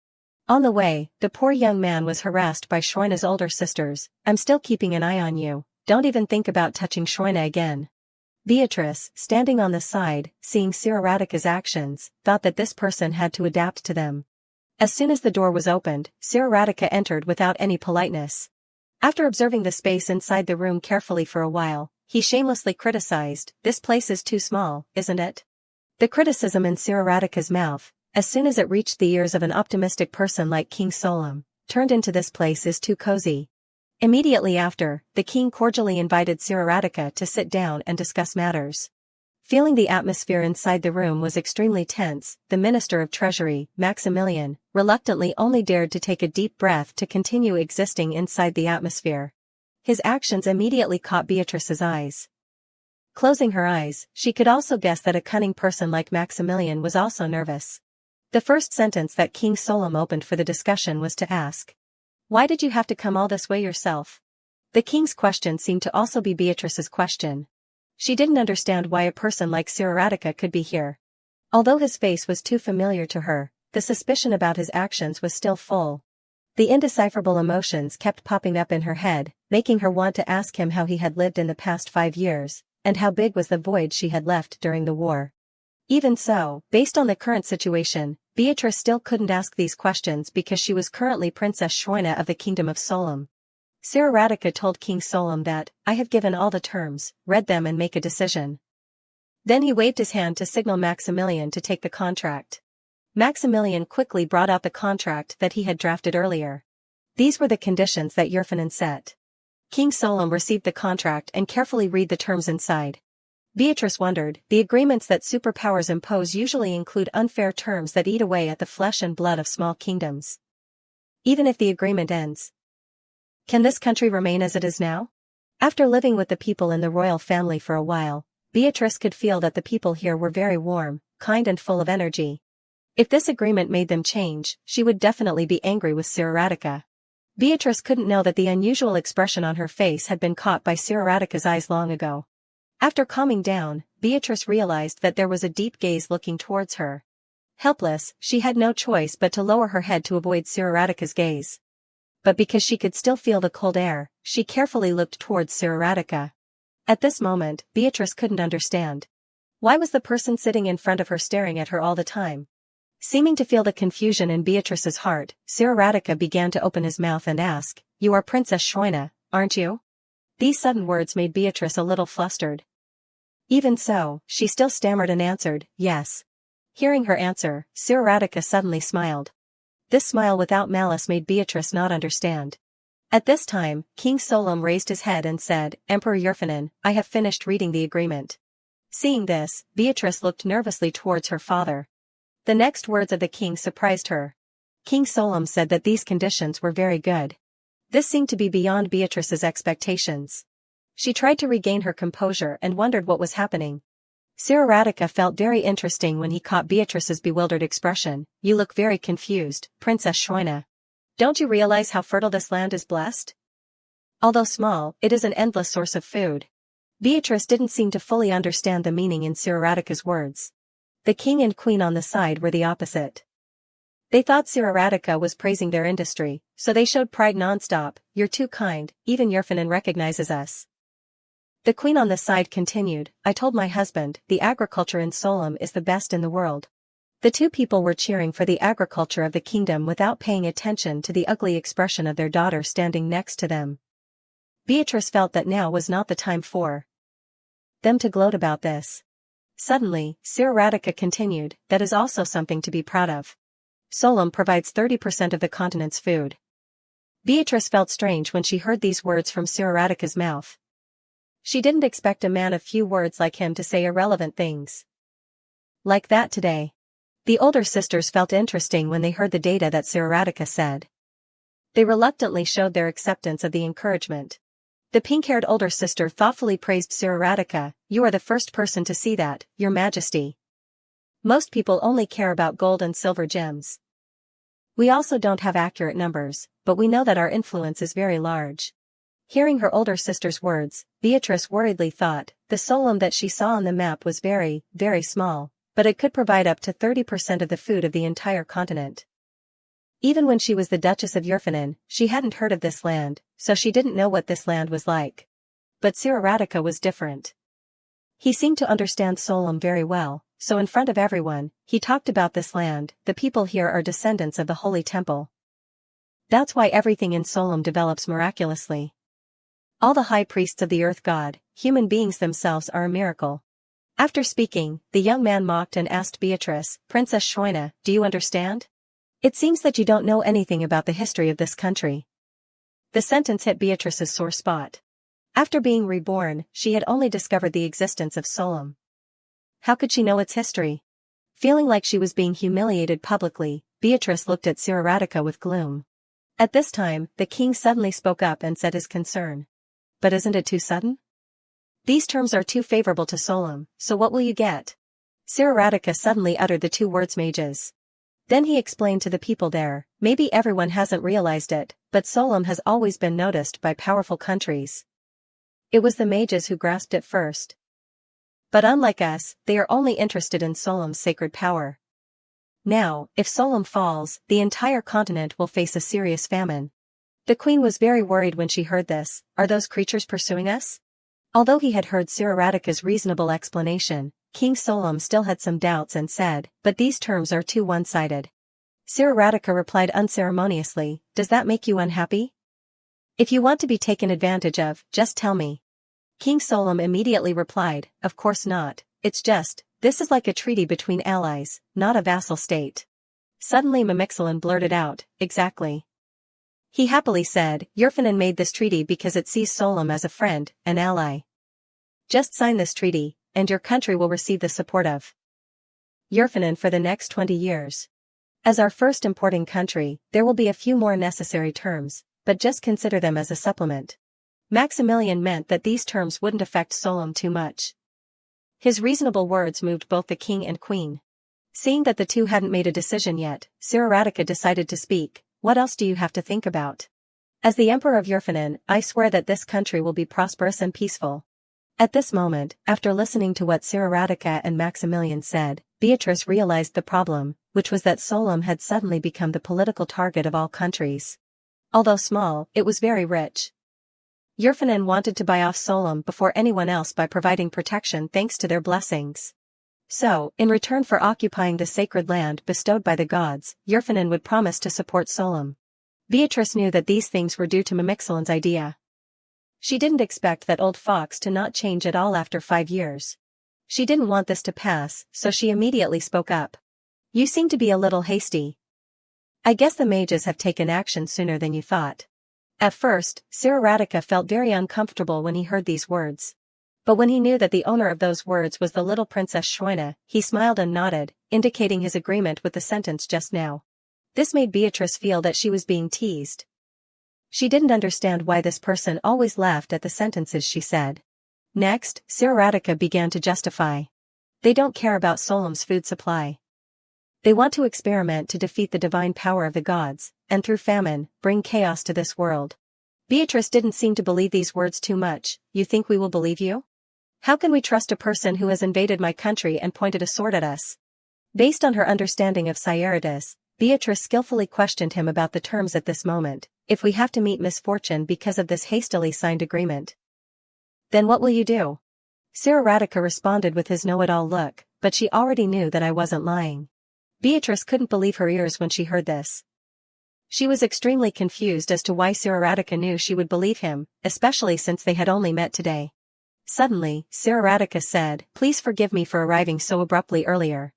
A: On the way, the poor young man was harassed by Shroina's older sisters. I'm still keeping an eye on you, don't even think about touching Shroina again. Beatrice, standing on the side, seeing Siraratica's actions, thought that this person had to adapt to them. As soon as the door was opened, Siraratica entered without any politeness. After observing the space inside the room carefully for a while, he shamelessly criticized, this place is too small, isn't it? The criticism in Siraratica's mouth, as soon as it reached the ears of an optimistic person like King Solom, turned into this place is too cozy. Immediately after, the king cordially invited Siraratica to sit down and discuss matters. Feeling the atmosphere inside the room was extremely tense, the Minister of Treasury, Maximilian, reluctantly only dared to take a deep breath to continue existing inside the atmosphere. His actions immediately caught Beatrice's eyes. Closing her eyes, she could also guess that a cunning person like Maximilian was also nervous. The first sentence that King Solom opened for the discussion was to ask, why did you have to come all this way yourself? The king's question seemed to also be Beatrice's question. She didn't understand why a person like Siraratica could be here. Although his face was too familiar to her, the suspicion about his actions was still full. The indecipherable emotions kept popping up in her head, making her want to ask him how he had lived in the past 5 years, and how big was the void she had left during the war. Even so, based on the current situation, Beatrice still couldn't ask these questions because she was currently Princess Shroina of the Kingdom of Solom. Siraratica told King Solom that, I have given all the terms, read them and make a decision. Then he waved his hand to signal Maximilian to take the contract. Maximilian quickly brought out the contract that he had drafted earlier. These were the conditions that Yerfanin set. King Solom received the contract and carefully read the terms inside. Beatrice wondered, the agreements that superpowers impose usually include unfair terms that eat away at the flesh and blood of small kingdoms. Even if the agreement ends, can this country remain as it is now? After living with the people in the royal family for a while, Beatrice could feel that the people here were very warm, kind and full of energy. If this agreement made them change, she would definitely be angry with Siraratica. Beatrice couldn't know that the unusual expression on her face had been caught by Siraratica's eyes long ago. After calming down, Beatrice realized that there was a deep gaze looking towards her. Helpless, she had no choice but to lower her head to avoid Siraratica's gaze. But because she could still feel the cold air, she carefully looked towards Siraratica. At this moment, Beatrice couldn't understand. Why was the person sitting in front of her staring at her all the time? Seeming to feel the confusion in Beatrice's heart, Siraratica began to open his mouth and ask, you are Princess Shroina, aren't you? These sudden words made Beatrice a little flustered. Even so, she still stammered and answered, yes. Hearing her answer, Siraratica suddenly smiled. This smile without malice made Beatrice not understand. At this time, King Solom raised his head and said, Emperor Yerfanin, I have finished reading the agreement. Seeing this, Beatrice looked nervously towards her father. The next words of the king surprised her. King Solom said that these conditions were very good. This seemed to be beyond Beatrice's expectations. She tried to regain her composure and wondered what was happening. Siraratica felt very interesting when he caught Beatrice's bewildered expression. You look very confused, Princess Shroina. Don't you realize how fertile this land is blessed? Although small, it is an endless source of food. Beatrice didn't seem to fully understand the meaning in Siroradika's words. The king and queen on the side were the opposite. They thought Siroradika was praising their industry, so they showed pride nonstop. "You're too kind, even Yerfanin recognizes us." The queen on the side continued, "I told my husband, the agriculture in Solom is the best in the world." The two people were cheering for the agriculture of the kingdom without paying attention to the ugly expression of their daughter standing next to them. Beatrice felt that now was not the time for them to gloat about this. Suddenly, Siroradika continued, "That is also something to be proud of. Solom provides 30% of the continent's food." Beatrice felt strange when she heard these words from Siroradika's mouth. She didn't expect a man of few words like him to say irrelevant things like that today. The older sisters felt interesting when they heard the data that Siroradika said. They reluctantly showed their acceptance of the encouragement. The pink-haired older sister thoughtfully praised Siroradika, "You are the first person to see that, Your Majesty. Most people only care about gold and silver gems. We also don't have accurate numbers, but we know that our influence is very large." Hearing her older sister's words, Beatrice worriedly thought, the Solom that she saw on the map was very, very small, but it could provide up to 30% of the food of the entire continent. Even when she was the Duchess of Yerfanin, she hadn't heard of this land, so she didn't know what this land was like. But Siroradika was different. He seemed to understand Solom very well, so in front of everyone, he talked about this land. "The people here are descendants of the Holy Temple. That's why everything in Solom develops miraculously. All the high priests of the earth god, human beings themselves are a miracle." After speaking, the young man mocked and asked Beatrice, "Princess Shoina, do you understand? It seems that you don't know anything about the history of this country." The sentence hit Beatrice's sore spot. After being reborn, she had only discovered the existence of Solom. How could she know its history? Feeling like she was being humiliated publicly, Beatrice looked at Siroradika with gloom. At this time, the king suddenly spoke up and said his concern. "But isn't it too sudden? These terms are too favorable to Solom, so what will you get?" Siroradika suddenly uttered the two words mages. Then he explained to the people there, "Maybe everyone hasn't realized it, but Solom has always been noticed by powerful countries. It was the mages who grasped it first. But unlike us, they are only interested in Solom's sacred power. Now, if Solom falls, the entire continent will face a serious famine." The queen was very worried when she heard this. "Are those creatures pursuing us?" Although he had heard Siroradika's reasonable explanation, King Solom still had some doubts and said, "But these terms are too one-sided." Siroradika replied unceremoniously, "Does that make you unhappy? If you want to be taken advantage of, just tell me." King Solom immediately replied, "Of course not, it's just, this is like a treaty between allies, not a vassal state." Suddenly Mimixalan blurted out, "Exactly." He happily said, "Yerfanin made this treaty because it sees Solom as a friend, an ally. Just sign this treaty, and your country will receive the support of Yerfanin for the next 20 years. As our first importing country, there will be a few more necessary terms, but just consider them as a supplement." Maximilian meant that these terms wouldn't affect Solom too much. His reasonable words moved both the king and queen. Seeing that the two hadn't made a decision yet, Siroradika decided to speak. "What else do you have to think about? As the Emperor of Yerfanin, I swear that this country will be prosperous and peaceful." At this moment, after listening to what Siroradika and Maximilian said, Beatrice realized the problem, which was that Solom had suddenly become the political target of all countries. Although small, it was very rich. Yerfanin wanted to buy off Solom before anyone else by providing protection thanks to their blessings. So, in return for occupying the sacred land bestowed by the gods, Yerfanin would promise to support Solom. Beatrice knew that these things were due to Mimixalan's idea. She didn't expect that old fox to not change at all after 5 years. She didn't want this to pass, so she immediately spoke up. "You seem to be a little hasty. I guess the mages have taken action sooner than you thought." At first, Siroradika felt very uncomfortable when he heard these words. But when he knew that the owner of those words was the little Princess Shoina, he smiled and nodded, indicating his agreement with the sentence just now. This made Beatrice feel that she was being teased. She didn't understand why this person always laughed at the sentences she said. Next, Siroradika began to justify. They don't care about Solom's food supply. They want to experiment to defeat the divine power of the gods, and through famine, bring chaos to this world. Beatrice didn't seem to believe these words too much. "You think we will believe you?" How can we trust a person who has invaded my country and pointed a sword at us? Based on her understanding of Cyaritas, Beatrice skillfully questioned him about the terms at this moment. If we have to meet misfortune because of this hastily signed agreement, then what will you do? Cyaritas responded with his know-it-all look, but she already knew that I wasn't lying. Beatrice couldn't believe her ears when she heard this. She was extremely confused as to why Cyaritas knew she would believe him, especially since they had only met today. Suddenly, Cyaritas said, "Please forgive me for arriving so abruptly earlier.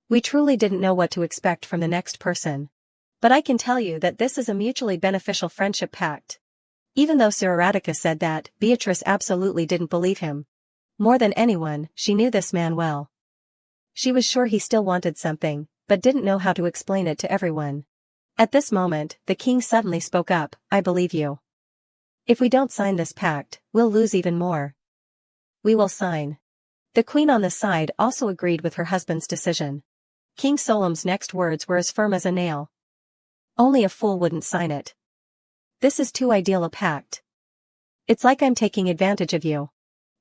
A: We truly didn't know what to expect from the next person. But I can tell you that this is a mutually beneficial friendship pact." Even though Cyaritas said that, Beatrice absolutely didn't believe him. More than anyone, she knew this man well. She was sure he still wanted something, but didn't know how to explain it to everyone. At this moment, the king suddenly spoke up, "I believe you. If we don't sign this pact, we'll lose even more." "We will sign." The queen on the side also agreed with her husband's decision. King Solem's next words were as firm as a nail. "Only a fool wouldn't sign it. This is too ideal a pact. It's like I'm taking advantage of you."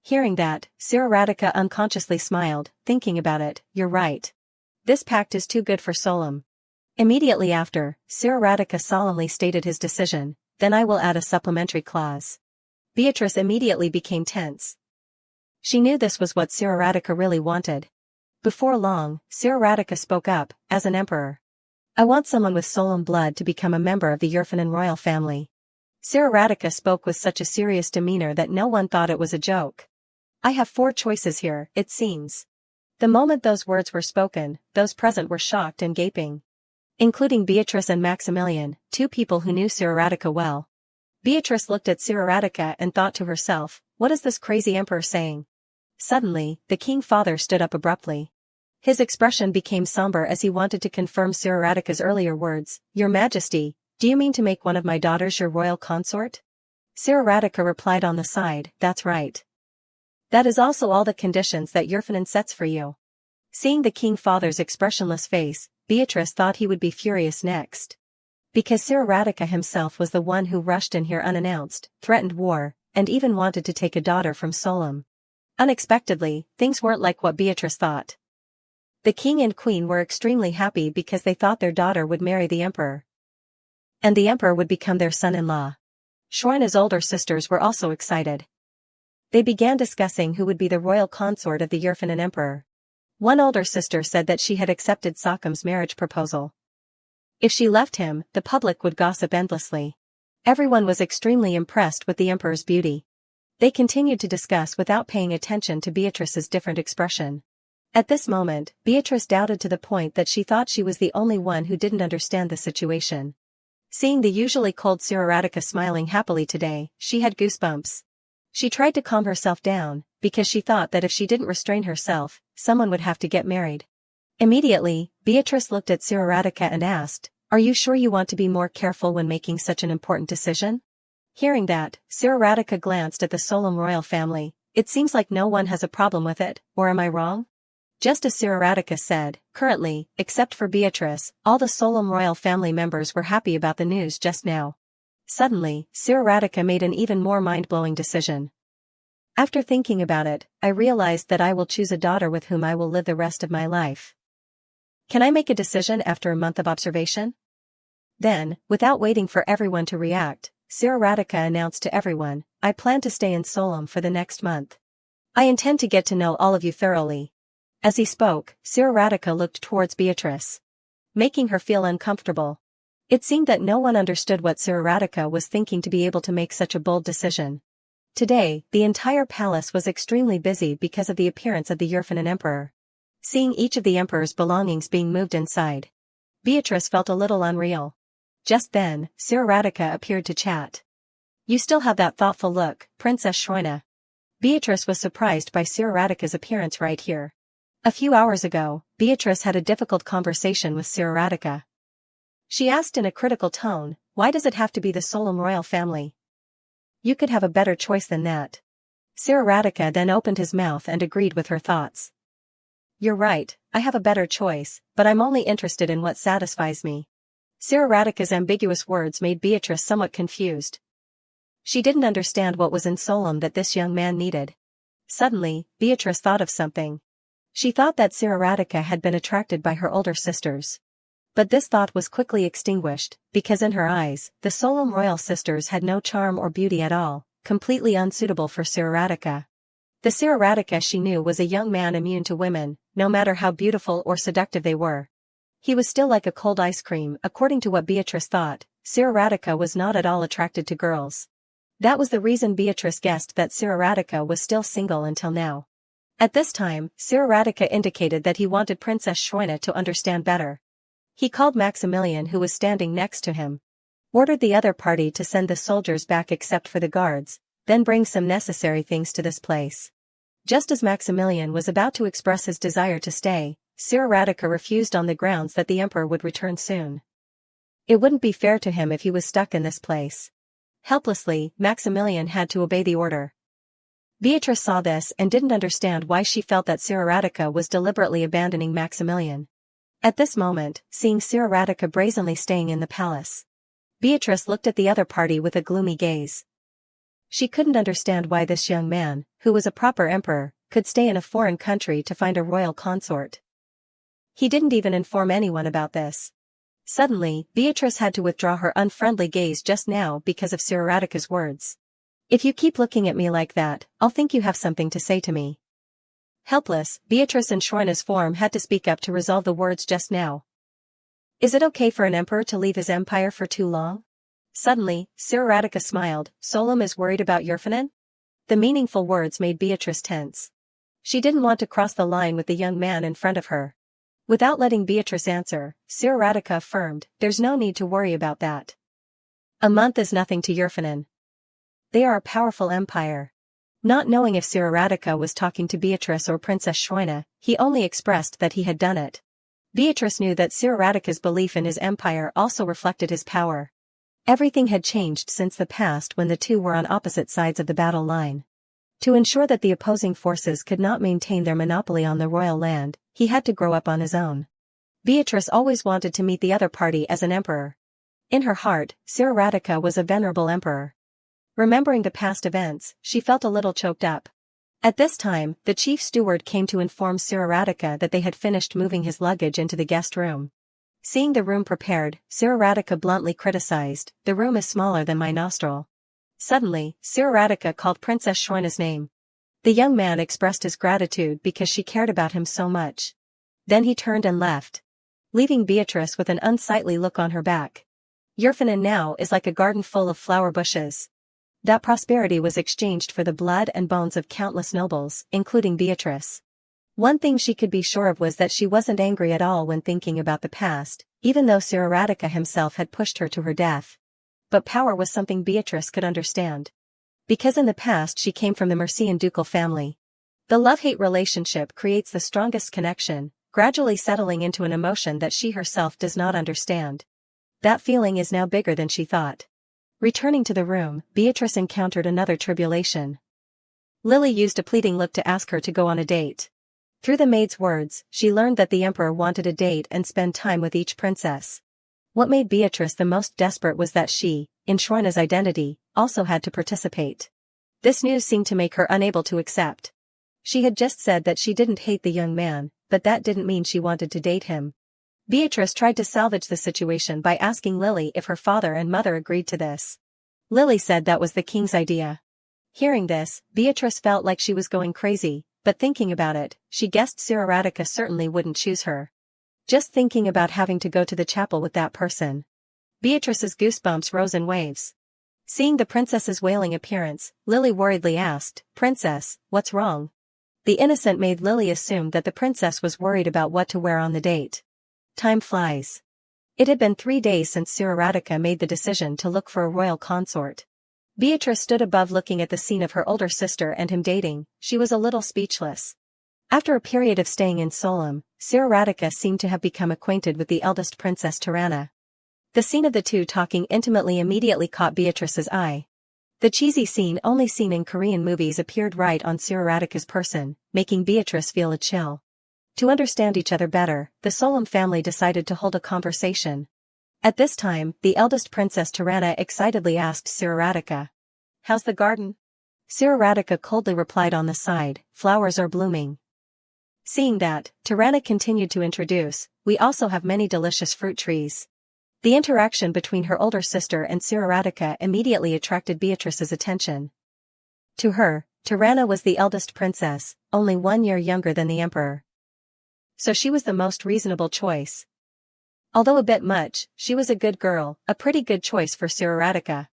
A: Hearing that, Cyaritas unconsciously smiled, thinking about it, "You're right. This pact is too good for Solem." Immediately after, Cyaritas solemnly stated his decision, "Then I will add a supplementary clause." Beatrice immediately became tense. She knew this was what Cyaritas really wanted. Before long, Cyaritas spoke up, "As an emperor, I want someone with Solem blood to become a member of the Yerfanin royal family." Cyaritas spoke with such a serious demeanor that no one thought it was a joke. "I have 4 choices here, it seems." The moment those words were spoken, those present were shocked and gaping. Including Beatrice and Maximilian, 2 people who knew Cyaritas well. Beatrice looked at Cyaritas and thought to herself, "What is this crazy emperor saying?" Suddenly, the king-father stood up abruptly. His expression became somber as he wanted to confirm Cyaritas' earlier words, "Your Majesty, do you mean to make one of my daughters your royal consort?" Cyaritas replied on the side, "That's right. That is also all the conditions that Yerfanin sets for you." Seeing the king-father's expressionless face, Beatrice thought he would be furious next. Because Cyaritas himself was the one who rushed in here unannounced, threatened war, and even wanted to take a daughter from Solem. Unexpectedly, things weren't like what Beatrice thought. The king and queen were extremely happy because they thought their daughter would marry the emperor. And the emperor would become their son-in-law. Schroina's older sisters were also excited. They began discussing who would be the royal consort of the Yerfanin emperor. One older sister said that she had accepted Sokum's marriage proposal. If she left him, the public would gossip endlessly. Everyone was extremely impressed with the emperor's beauty. They continued to discuss without paying attention to Beatrice's different expression. At this moment, Beatrice doubted to the point that she thought she was the only one who didn't understand the situation. Seeing the usually cold Cyaritas smiling happily today, she had goosebumps. She tried to calm herself down, because she thought that if she didn't restrain herself, someone would have to get married. Immediately, Beatrice looked at Cyaritas and asked, "Are you sure you want to be more careful when making such an important decision?" Hearing that, Cyaritas glanced at the Solem royal family. "It seems like no one has a problem with it, or am I wrong?" Just as Cyaritas said, currently, except for Beatrice, all the Solem royal family members were happy about the news just now. Suddenly, Cyaritas made an even more mind-blowing decision. "After thinking about it, I realized that I will choose a daughter with whom I will live the rest of my life. Can I make a decision after a month of observation?" Then, without waiting for everyone to react, Cyaritas announced to everyone, "I plan to stay in Solem for the next month. I intend to get to know all of you thoroughly." As he spoke, Cyaritas looked towards Beatrice, making her feel uncomfortable. It seemed that no one understood what Cyaritas was thinking to be able to make such a bold decision. Today, the entire palace was extremely busy because of the appearance of the Yerfanin emperor. Seeing each of the emperor's belongings being moved inside, Beatrice felt a little unreal. Just then, Cyaritas appeared to chat. "You still have that thoughtful look, Princess Schroina." Beatrice was surprised by Cyaritas' appearance right here. A few hours ago, Beatrice had a difficult conversation with Cyaritas. She asked in a critical tone, "Why does it have to be the Solem royal family? You could have a better choice than that." Cyaritas then opened his mouth and agreed with her thoughts. "You're right, I have a better choice, but I'm only interested in what satisfies me." Cyaritas' ambiguous words made Beatrice somewhat confused. She didn't understand what was in Solem that this young man needed. Suddenly, Beatrice thought of something. She thought that Siraradika had been attracted by her older sisters. But this thought was quickly extinguished, because in her eyes, the solemn royal sisters had no charm or beauty at all, completely unsuitable for Siraradika. The Siraradika she knew was a young man immune to women, no matter how beautiful or seductive they were. He was still like a cold ice cream. According to what Beatrice thought, Siraradika was not at all attracted to girls. That was the reason Beatrice guessed that Siraradika was still single until now. At this time, Siraradika indicated that he wanted Princess Shoina to understand better. He called Maximilian, who was standing next to him. Ordered the other party to send the soldiers back except for the guards, then bring some necessary things to this place. Just as Maximilian was about to express his desire to stay, Siraradika refused on the grounds that the emperor would return soon. It wouldn't be fair to him if he was stuck in this place. Helplessly, Maximilian had to obey the order. Beatrice saw this and didn't understand why she felt that Siraradika was deliberately abandoning Maximilian. At this moment, seeing Siraradika brazenly staying in the palace, Beatrice looked at the other party with a gloomy gaze. She couldn't understand why this young man, who was a proper emperor, could stay in a foreign country to find a royal consort. He didn't even inform anyone about this. Suddenly, Beatrice had to withdraw her unfriendly gaze just now because of Siraradika's words. If you keep looking at me like that, I'll think you have something to say to me. Helpless, Beatrice in Shoina's form had to speak up to resolve the words just now. Is it okay for an emperor to leave his empire for too long? Suddenly, Siraradika smiled. Solom is worried about Yerfanin? The meaningful words made Beatrice tense. She didn't want to cross the line with the young man in front of her. Without letting Beatrice answer, Siraradika affirmed, there's no need to worry about that. A month is nothing to Yerfanin. They are a powerful empire. Not knowing if Siraradika was talking to Beatrice or Princess Shoina, he only expressed that he had done it. Beatrice knew that Siraradika's belief in his empire also reflected his power. Everything had changed since the past when the two were on opposite sides of the battle line. To ensure that the opposing forces could not maintain their monopoly on the royal land, he had to grow up on his own. Beatrice always wanted to meet the other party as an emperor. In her heart, Siraradika was a venerable emperor. Remembering the past events, she felt a little choked up. At this time, the chief steward came to inform Siraradika that they had finished moving his luggage into the guest room. Seeing the room prepared, Siraradika bluntly criticized, the room is smaller than my nostril. Suddenly, Siraradika called Princess Shoina's name. The young man expressed his gratitude because she cared about him so much. Then he turned and left, leaving Beatrice with an unsightly look on her back. Yerfanin now is like a garden full of flower bushes. That prosperity was exchanged for the blood and bones of countless nobles, including Beatrice. One thing she could be sure of was that she wasn't angry at all when thinking about the past, even though Siraradika himself had pushed her to her death. But power was something Beatrice could understand. Because in the past she came from the Mercian ducal family. The love-hate relationship creates the strongest connection, gradually settling into an emotion that she herself does not understand. That feeling is now bigger than she thought. Returning to the room, Beatrice encountered another tribulation. Lily used a pleading look to ask her to go on a date. Through the maid's words, she learned that the emperor wanted a date and spend time with each princess. What made Beatrice the most desperate was that she, in Shoina's identity, also had to participate. This news seemed to make her unable to accept. She had just said that she didn't hate the young man, but that didn't mean she wanted to date him. Beatrice tried to salvage the situation by asking Lily if her father and mother agreed to this. Lily said that was the king's idea. Hearing this, Beatrice felt like she was going crazy, but thinking about it, she guessed Siraradika certainly wouldn't choose her. Just thinking about having to go to the chapel with that person. Beatrice's goosebumps rose in waves. Seeing the princess's wailing appearance, Lily worriedly asked, "Princess, what's wrong?" The innocent made Lily assume that the princess was worried about what to wear on the date. Time flies. It had been 3 days since Siraradika made the decision to look for a royal consort. Beatrice stood above looking at the scene of her older sister and him dating. She was a little speechless. After a period of staying in Solom, Siraradika seemed to have become acquainted with the eldest princess Tirana. The scene of the two talking intimately immediately caught Beatrice's eye. The cheesy scene only seen in Korean movies appeared right on Siraradika's person, making Beatrice feel a chill. To understand each other better, the Solom family decided to hold a conversation. At this time, the eldest princess Tirana excitedly asked Siraradika, "How's the garden?" Siraradika coldly replied on the side, flowers are blooming. Seeing that, Tirana continued to introduce, we also have many delicious fruit trees. The interaction between her older sister and Siraradika immediately attracted Beatrice's attention. To her, Tirana was the eldest princess, only 1 year younger than the emperor. So she was the most reasonable choice. Although a bit much, she was a good girl, a pretty good choice for Siraradika.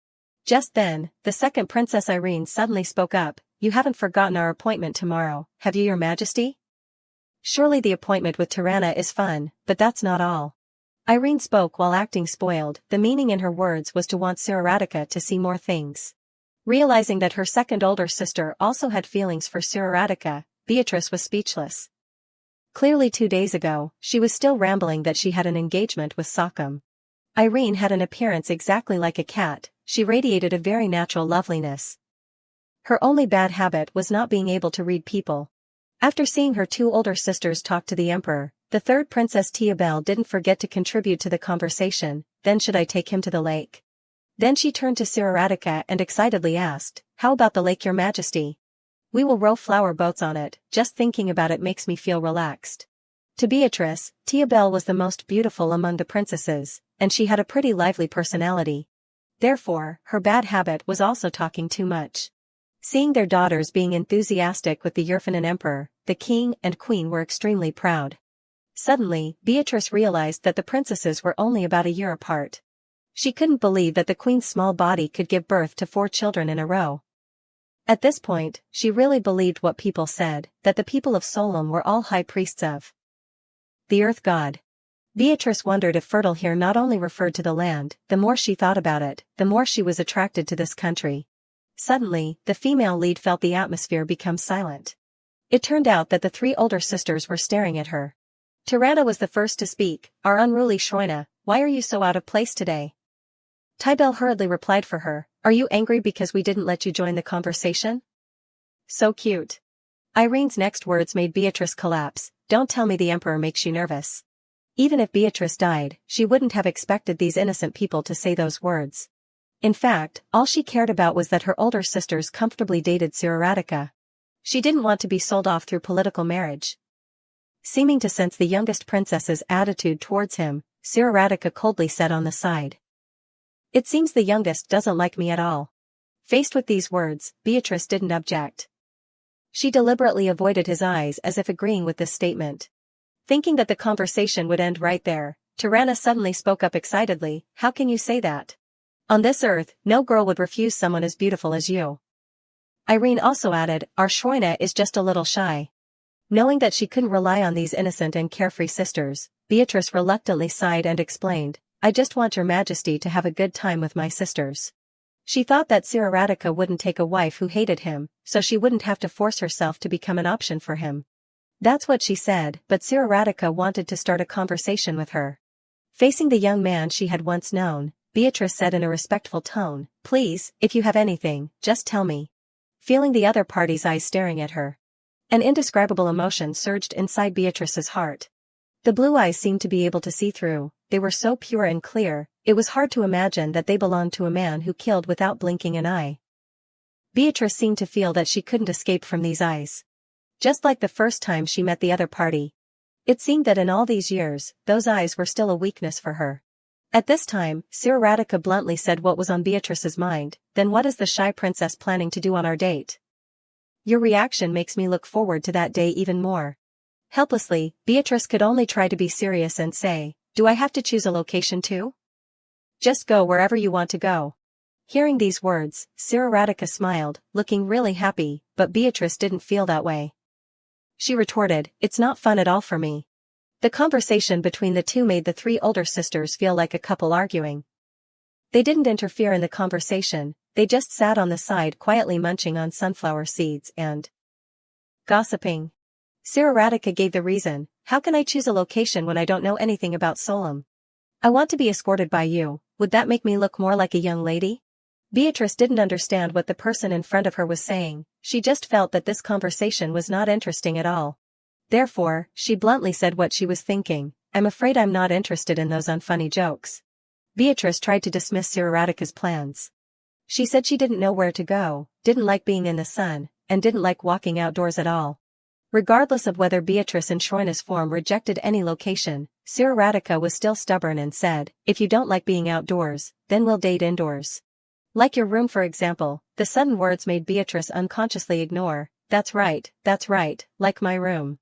A: Just then, the second Princess Irene suddenly spoke up, you haven't forgotten our appointment tomorrow, have you, Your Majesty? Surely the appointment with Tirana is fun, but that's not all. Irene spoke while acting spoiled, the meaning in her words was to want Siraradika to see more things. Realizing that her second older sister also had feelings for Siraradika, Beatrice was speechless. Clearly 2 days ago, she was still rambling that she had an engagement with Sakam. Irene had an appearance exactly like a cat, she radiated a very natural loveliness. Her only bad habit was not being able to read people. After seeing her 2 older sisters talk to the emperor, the third Princess Tiabel didn't forget to contribute to the conversation, then should I take him to the lake? Then she turned to Siraradika and excitedly asked, how about the lake, Your Majesty? We will row flower boats on it, just thinking about it makes me feel relaxed. To Beatrice, Tiabel was the most beautiful among the princesses, and she had a pretty lively personality. Therefore, her bad habit was also talking too much. Seeing their daughters being enthusiastic with the Yerfanan emperor, the king and queen were extremely proud. Suddenly, Beatrice realized that the princesses were only about a year apart. She couldn't believe that the queen's small body could give birth to 4 children in a row. At this point, she really believed what people said, that the people of Solom were all high priests of the earth god. Beatrice wondered if fertile here not only referred to the land, the more she thought about it, the more she was attracted to this country. Suddenly, the female lead felt the atmosphere become silent. It turned out that the 3 older sisters were staring at her. Tirana was the first to speak, our unruly Shroina, why are you so out of place today? Tybel hurriedly replied for her, are you angry because we didn't let you join the conversation? So cute. Irene's next words made Beatrice collapse, don't tell me the emperor makes you nervous. Even if Beatrice died, she wouldn't have expected these innocent people to say those words. In fact, all she cared about was that her older sisters comfortably dated Siraradika. She didn't want to be sold off through political marriage. Seeming to sense the youngest princess's attitude towards him, Siraradika coldly said on the side. It seems the youngest doesn't like me at all. Faced with these words, Beatrice didn't object. She deliberately avoided his eyes as if agreeing with this statement. Thinking that the conversation would end right there, Tirana suddenly spoke up excitedly, how can you say that? On this earth, no girl would refuse someone as beautiful as you. Irene also added, our Shroina is just a little shy. Knowing that she couldn't rely on these innocent and carefree sisters, Beatrice reluctantly sighed and explained, I just want Your Majesty to have a good time with my sisters. She thought that Siraradika wouldn't take a wife who hated him, so she wouldn't have to force herself to become an option for him. That's what she said, but Siraradika wanted to start a conversation with her. Facing the young man she had once known, Beatrice said in a respectful tone, please, if you have anything, just tell me. Feeling the other party's eyes staring at her, an indescribable emotion surged inside Beatrice's heart. The blue eyes seemed to be able to see through, they were so pure and clear, it was hard to imagine that they belonged to a man who killed without blinking an eye. Beatrice seemed to feel that she couldn't escape from these eyes. Just like the first time she met the other party. It seemed that in all these years, those eyes were still a weakness for her. At this time, Siraradika bluntly said what was on Beatrice's mind, then what is the shy princess planning to do on our date? Your reaction makes me look forward to that day even more. Helplessly, Beatrice could only try to be serious and say, do I have to choose a location too? Just go wherever you want to go. Hearing these words, Siraradika smiled, looking really happy, but Beatrice didn't feel that way. She retorted, it's not fun at all for me. The conversation between the two made the 3 older sisters feel like a couple arguing. They didn't interfere in the conversation, they just sat on the side quietly munching on sunflower seeds and gossiping. Siraradika gave the reason, how can I choose a location when I don't know anything about Solom? I want to be escorted by you, would that make me look more like a young lady? Beatrice didn't understand what the person in front of her was saying, she just felt that this conversation was not interesting at all. Therefore, she bluntly said what she was thinking, I'm afraid I'm not interested in those unfunny jokes. Beatrice tried to dismiss Siraradika's plans. She said she didn't know where to go, didn't like being in the sun, and didn't like walking outdoors at all. Regardless of whether Beatrice in Schroener's form rejected any location, Siraradika was still stubborn and said, if you don't like being outdoors, then we'll date indoors. Like your room for example. The sudden words made Beatrice unconsciously ignore, that's right, like my room.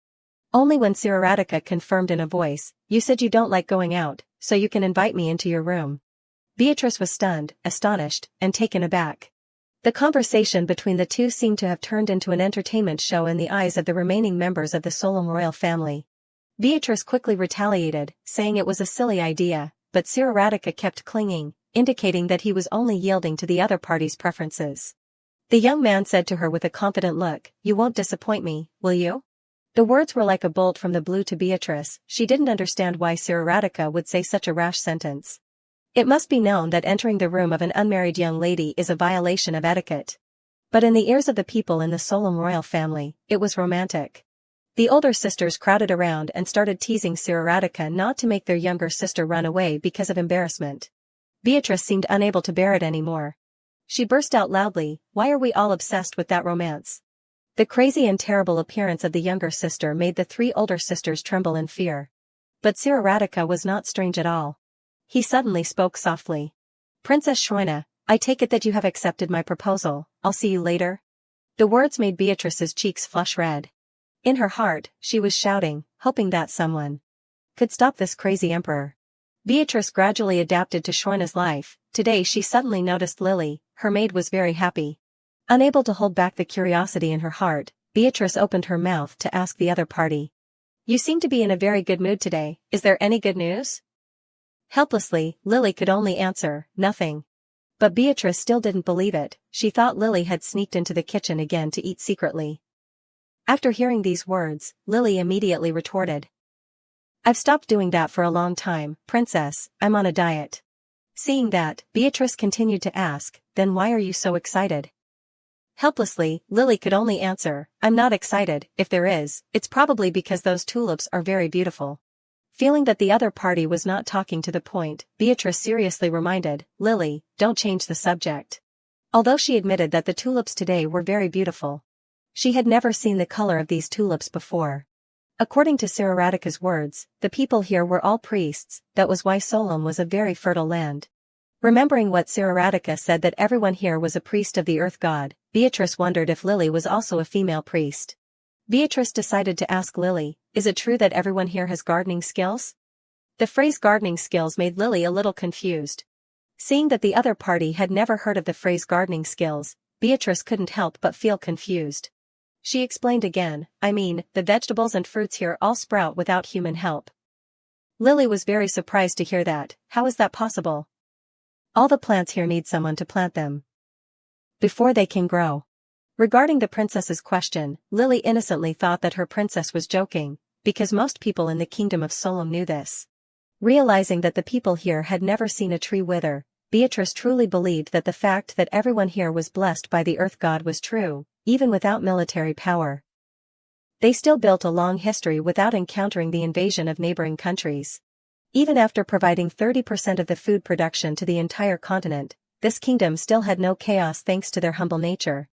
A: Only when Siraradika confirmed in a voice, you said you don't like going out, so you can invite me into your room. Beatrice was stunned, astonished, and taken aback. The conversation between the two seemed to have turned into an entertainment show in the eyes of the remaining members of the Solom royal family. Beatrice quickly retaliated, saying it was a silly idea, but Siraradika kept clinging, indicating that he was only yielding to the other party's preferences. The young man said to her with a confident look, you won't disappoint me, will you? The words were like a bolt from the blue to Beatrice. She didn't understand why Siraradika would say such a rash sentence. It must be known that entering the room of an unmarried young lady is a violation of etiquette. But in the ears of the people in the Solom royal family, it was romantic. The older sisters crowded around and started teasing Siraradika not to make their younger sister run away because of embarrassment. Beatrice seemed unable to bear it anymore. She burst out loudly, why are we all obsessed with that romance? The crazy and terrible appearance of the younger sister made the three older sisters tremble in fear. But Siraradika was not strange at all. He suddenly spoke softly. Princess Schroena, I take it that you have accepted my proposal, I'll see you later. The words made Beatrice's cheeks flush red. In her heart, she was shouting, hoping that someone could stop this crazy emperor. Beatrice gradually adapted to Schroena's life. Today she suddenly noticed Lily, her maid was very happy. Unable to hold back the curiosity in her heart, Beatrice opened her mouth to ask the other party. You seem to be in a very good mood today, is there any good news? Helplessly, Lily could only answer, nothing. But Beatrice still didn't believe it, she thought Lily had sneaked into the kitchen again to eat secretly. After hearing these words, Lily immediately retorted. I've stopped doing that for a long time, princess, I'm on a diet. Seeing that, Beatrice continued to ask, then why are you so excited? Helplessly, Lily could only answer, I'm not excited, if there is, it's probably because those tulips are very beautiful. Feeling that the other party was not talking to the point, Beatrice seriously reminded, Lily, don't change the subject. Although she admitted that the tulips today were very beautiful, she had never seen the color of these tulips before. According to Siraradika's words, the people here were all priests, that was why Solom was a very fertile land. Remembering what Siraradika said that everyone here was a priest of the earth god, Beatrice wondered if Lily was also a female priest. Beatrice decided to ask Lily, is it true that everyone here has gardening skills? The phrase gardening skills made Lily a little confused. Seeing that the other party had never heard of the phrase gardening skills, Beatrice couldn't help but feel confused. She explained again, I mean, the vegetables and fruits here all sprout without human help. Lily was very surprised to hear that. How is that possible? All the plants here need someone to plant them before they can grow. Regarding the princess's question, Lily innocently thought that her princess was joking, because most people in the kingdom of Solom knew this. Realizing that the people here had never seen a tree wither, Beatrice truly believed that the fact that everyone here was blessed by the earth god was true, even without military power. They still built a long history without encountering the invasion of neighboring countries. Even after providing 30% of the food production to the entire continent, this kingdom still had no chaos thanks to their humble nature.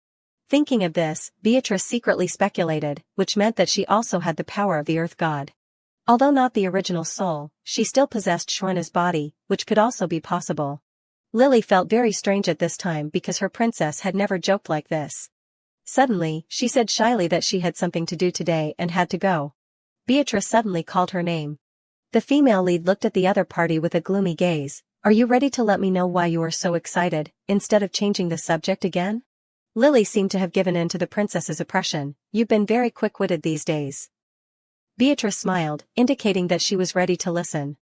A: Thinking of this, Beatrice secretly speculated, which meant that she also had the power of the earth god. Although not the original soul, she still possessed Schroena's body, which could also be possible. Lily felt very strange at this time because her princess had never joked like this. Suddenly, she said shyly that she had something to do today and had to go. Beatrice suddenly called her name. The female lead looked at the other party with a gloomy gaze. Are you ready to let me know why you are so excited, instead of changing the subject again? Lily seemed to have given in to the princess's oppression. You've been very quick-witted these days. Beatrice smiled, indicating that she was ready to listen.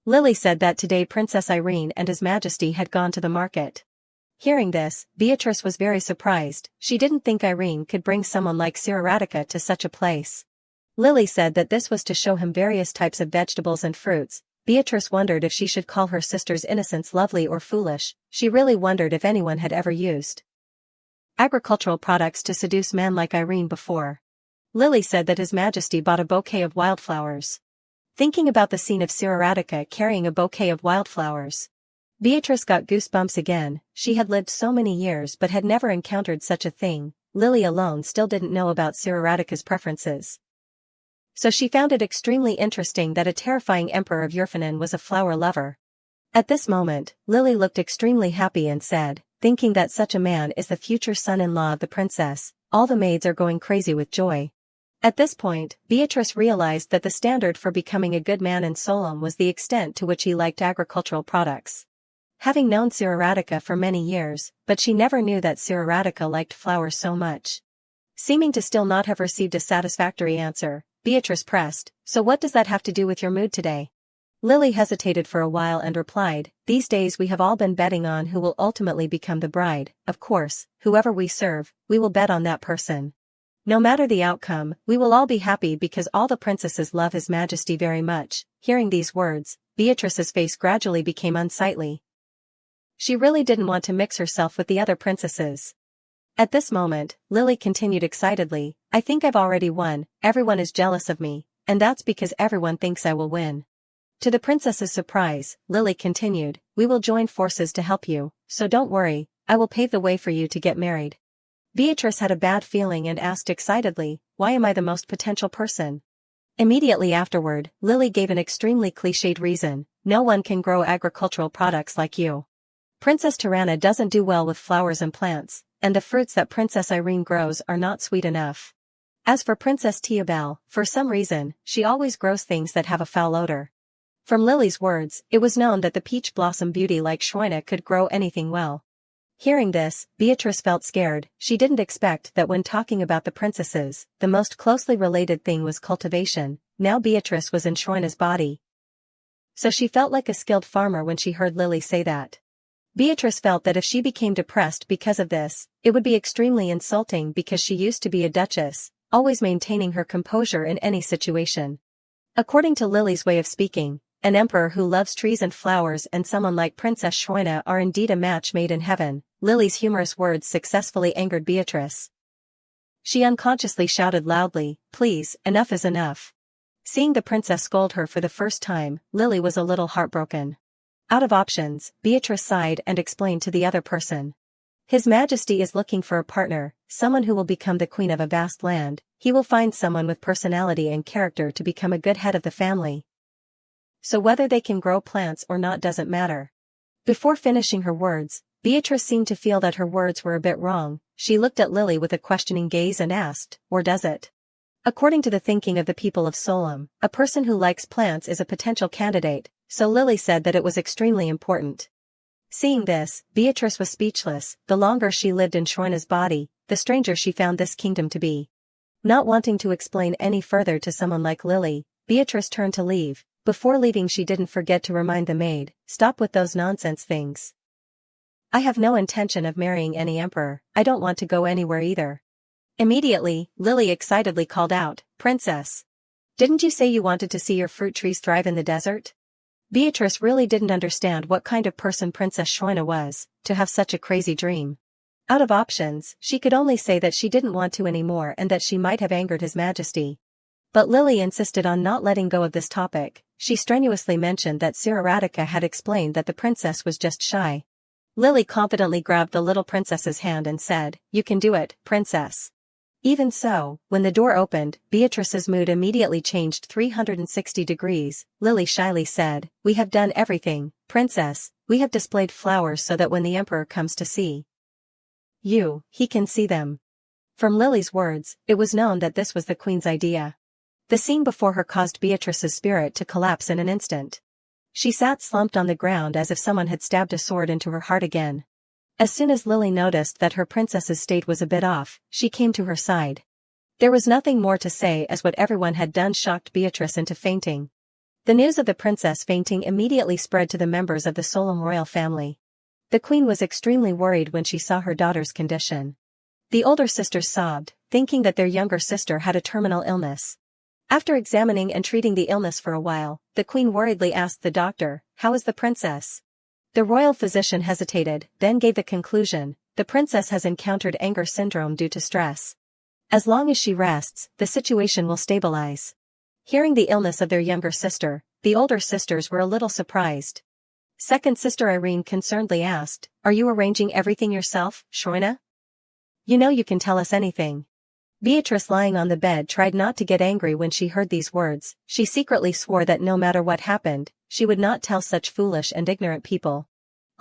A: Lily said that today Princess Irene and His Majesty had gone to the market. Hearing this, Beatrice was very surprised. She didn't think Irene could bring someone like Siraradika to such a place. Lily said that this was to show him various types of vegetables and fruits. Beatrice wondered if she should call her sister's innocence lovely or foolish. She really wondered if anyone had ever used agricultural products to seduce men like Irene before. Lily said that His Majesty bought a bouquet of wildflowers. Thinking about the scene of Siraradika carrying a bouquet of wildflowers, Beatrice got goosebumps again. She had lived so many years but had never encountered such a thing. Lily alone still didn't know about Siroradika's preferences. So she found it extremely interesting that a terrifying emperor of Yurfanan was a flower lover. At this moment, Lily looked extremely happy and said, thinking that such a man is the future son-in-law of the princess, all the maids are going crazy with joy. At this point, Beatrice realized that the standard for becoming a good man in Solom was the extent to which he liked agricultural products. Having known Siroradika for many years, but she never knew that Siroradika liked flowers so much. Seeming to still not have received a satisfactory answer, Beatrice pressed, so what does that have to do with your mood today? Lily hesitated for a while and replied, these days we have all been betting on who will ultimately become the bride. Of course, whoever we serve, we will bet on that person. No matter the outcome, we will all be happy because all the princesses love His Majesty very much. Hearing these words, Beatrice's face gradually became unsightly. She really didn't want to mix herself with the other princesses. At this moment, Lily continued excitedly, I think I've already won, everyone is jealous of me, and that's because everyone thinks I will win. To the princess's surprise, Lily continued, we will join forces to help you, so don't worry, I will pave the way for you to get married. Beatrice had a bad feeling and asked excitedly, why am I the most potential person? Immediately afterward, Lily gave an extremely cliched reason, no one can grow agricultural products like you. Princess Tirana doesn't do well with flowers and plants, and the fruits that Princess Irene grows are not sweet enough. As for Princess Teobel, for some reason, she always grows things that have a foul odor. From Lily's words, it was known that the peach blossom beauty like Schweina could grow anything well. Hearing this, Beatrice felt scared. She didn't expect that when talking about the princesses, the most closely related thing was cultivation. Now Beatrice was in Schweina's body. So she felt like a skilled farmer when she heard Lily say that. Beatrice felt that if she became depressed because of this, it would be extremely insulting because she used to be a duchess, always maintaining her composure in any situation. According to Lily's way of speaking, an emperor who loves trees and flowers and someone like Princess Schweina are indeed a match made in heaven. Lily's humorous words successfully angered Beatrice. She unconsciously shouted loudly, please, enough is enough. Seeing the princess scold her for the first time, Lily was a little heartbroken. Out of options, Beatrice sighed and explained to the other person. His Majesty is looking for a partner, someone who will become the queen of a vast land. He will find someone with personality and character to become a good head of the family. So whether they can grow plants or not doesn't matter. Before finishing her words, Beatrice seemed to feel that her words were a bit wrong. She looked at Lily with a questioning gaze and asked, or does it? According to the thinking of the people of Solom, a person who likes plants is a potential candidate, so Lily said that it was extremely important. Seeing this, Beatrice was speechless. The longer she lived in Schweina's body, the stranger she found this kingdom to be. Not wanting to explain any further to someone like Lily, Beatrice turned to leave. Before leaving she didn't forget to remind the maid, stop with those nonsense things. I have no intention of marrying any emperor, I don't want to go anywhere either. Immediately, Lily excitedly called out, Princess! Didn't you say you wanted to see your fruit trees thrive in the desert? Beatrice really didn't understand what kind of person Princess Schweina was, to have such a crazy dream. Out of options, she could only say that she didn't want to anymore and that she might have angered His Majesty. But Lily insisted on not letting go of this topic. She strenuously mentioned that Siroradika had explained that the princess was just shy. Lily confidently grabbed the little princess's hand and said, you can do it, princess. Even so, when the door opened, Beatrice's mood immediately changed 360 degrees. Lily shyly said, we have done everything, princess, we have displayed flowers so that when the emperor comes to see you, he can see them. From Lily's words, it was known that this was the queen's idea. The scene before her caused Beatrice's spirit to collapse in an instant. She sat slumped on the ground as if someone had stabbed a sword into her heart again. As soon as Lily noticed that her princess's state was a bit off, she came to her side. There was nothing more to say as what everyone had done shocked Beatrice into fainting. The news of the princess fainting immediately spread to the members of the Solom royal family. The queen was extremely worried when she saw her daughter's condition. The older sisters sobbed, thinking that their younger sister had a terminal illness. After examining and treating the illness for a while, the queen worriedly asked the doctor, how is the princess? The royal physician hesitated, then gave the conclusion, the princess has encountered anger syndrome due to stress. As long as she rests, the situation will stabilize. Hearing the illness of their younger sister, the older sisters were a little surprised. Second sister Irene concernedly asked, "Are you arranging everything yourself, Shoina? You know you can tell us anything." Beatrice, lying on the bed, tried not to get angry when she heard these words. She secretly swore that no matter what happened, she would not tell such foolish and ignorant people.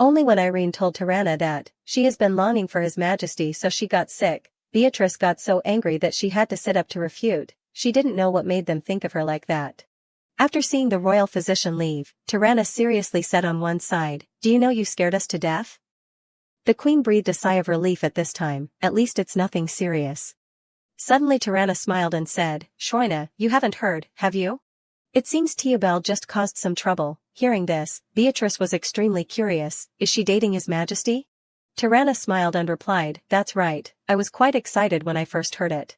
A: Only when Irene told Tirana that she has been longing for His Majesty so she got sick, Beatrice got so angry that she had to sit up to refute. She didn't know what made them think of her like that. After seeing the royal physician leave, Tirana seriously said on one side, "Do you know you scared us to death?" The queen breathed a sigh of relief at this time. At least it's nothing serious. Suddenly Tirana smiled and said, "Shoina, you haven't heard, have you? It seems Teobel just caused some trouble." Hearing this, Beatrice was extremely curious. "Is she dating His Majesty?" Tirana smiled and replied, "That's right, I was quite excited when I first heard it."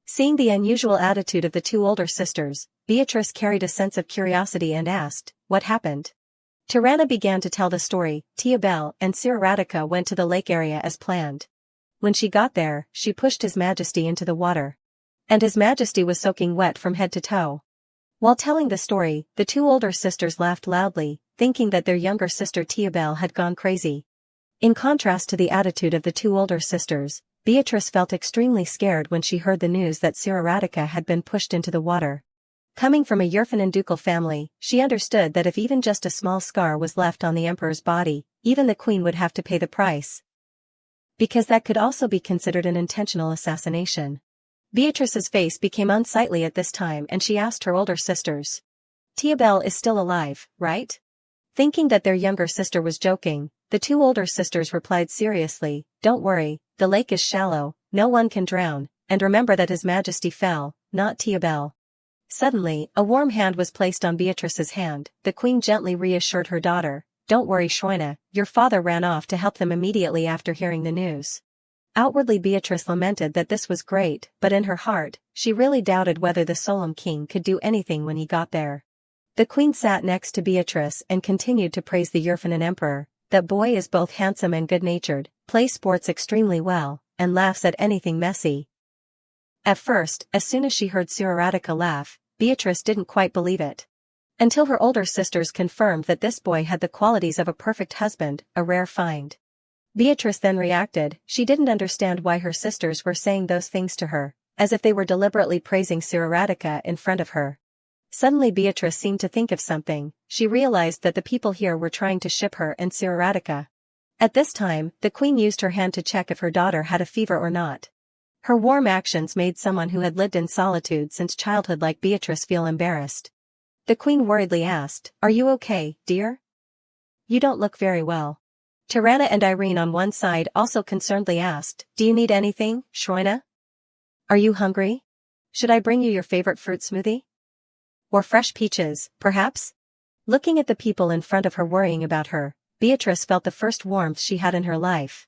A: Seeing the unusual attitude of the two older sisters, Beatrice carried a sense of curiosity and asked, "What happened?" Tirana began to tell the story. Teobel and Siraradika went to the lake area as planned. When she got there, she pushed His Majesty into the water. And His Majesty was soaking wet from head to toe. While telling the story, the two older sisters laughed loudly, thinking that their younger sister Teobel had gone crazy. In contrast to the attitude of the two older sisters, Beatrice felt extremely scared when she heard the news that Siraradika had been pushed into the water. Coming from a Yerfan and ducal family, she understood that if even just a small scar was left on the emperor's body, even the queen would have to pay the price. Because that could also be considered an intentional assassination. Beatrice's face became unsightly at this time and she asked her older sisters, "Teobel is still alive, right?" Thinking that their younger sister was joking, the two older sisters replied seriously, "Don't worry, the lake is shallow, no one can drown, and remember that His Majesty fell, not Teobel." Suddenly, a warm hand was placed on Beatrice's hand. The queen gently reassured her daughter, "Don't worry, Shoina, your father ran off to help them immediately after hearing the news." Outwardly Beatrice lamented that this was great, but in her heart, she really doubted whether the Solemn King could do anything when he got there. The queen sat next to Beatrice and continued to praise the Yerfanen emperor. "That boy is both handsome and good-natured, plays sports extremely well, and laughs at anything messy." At first, as soon as she heard Siraradika laugh, Beatrice didn't quite believe it. Until her older sisters confirmed that this boy had the qualities of a perfect husband, a rare find. Beatrice then reacted. She didn't understand why her sisters were saying those things to her, as if they were deliberately praising Siraradika in front of her. Suddenly Beatrice seemed to think of something. She realized that the people here were trying to ship her and Siraradika. At this time, the queen used her hand to check if her daughter had a fever or not. Her warm actions made someone who had lived in solitude since childhood like Beatrice feel embarrassed. The queen worriedly asked, "Are you okay, dear? You don't look very well." Tirana and Irene on one side also concernedly asked, "Do you need anything, Shoina? Are you hungry? Should I bring you your favorite fruit smoothie? Or fresh peaches, perhaps?" Looking at the people in front of her worrying about her, Beatrice felt the first warmth she had in her life.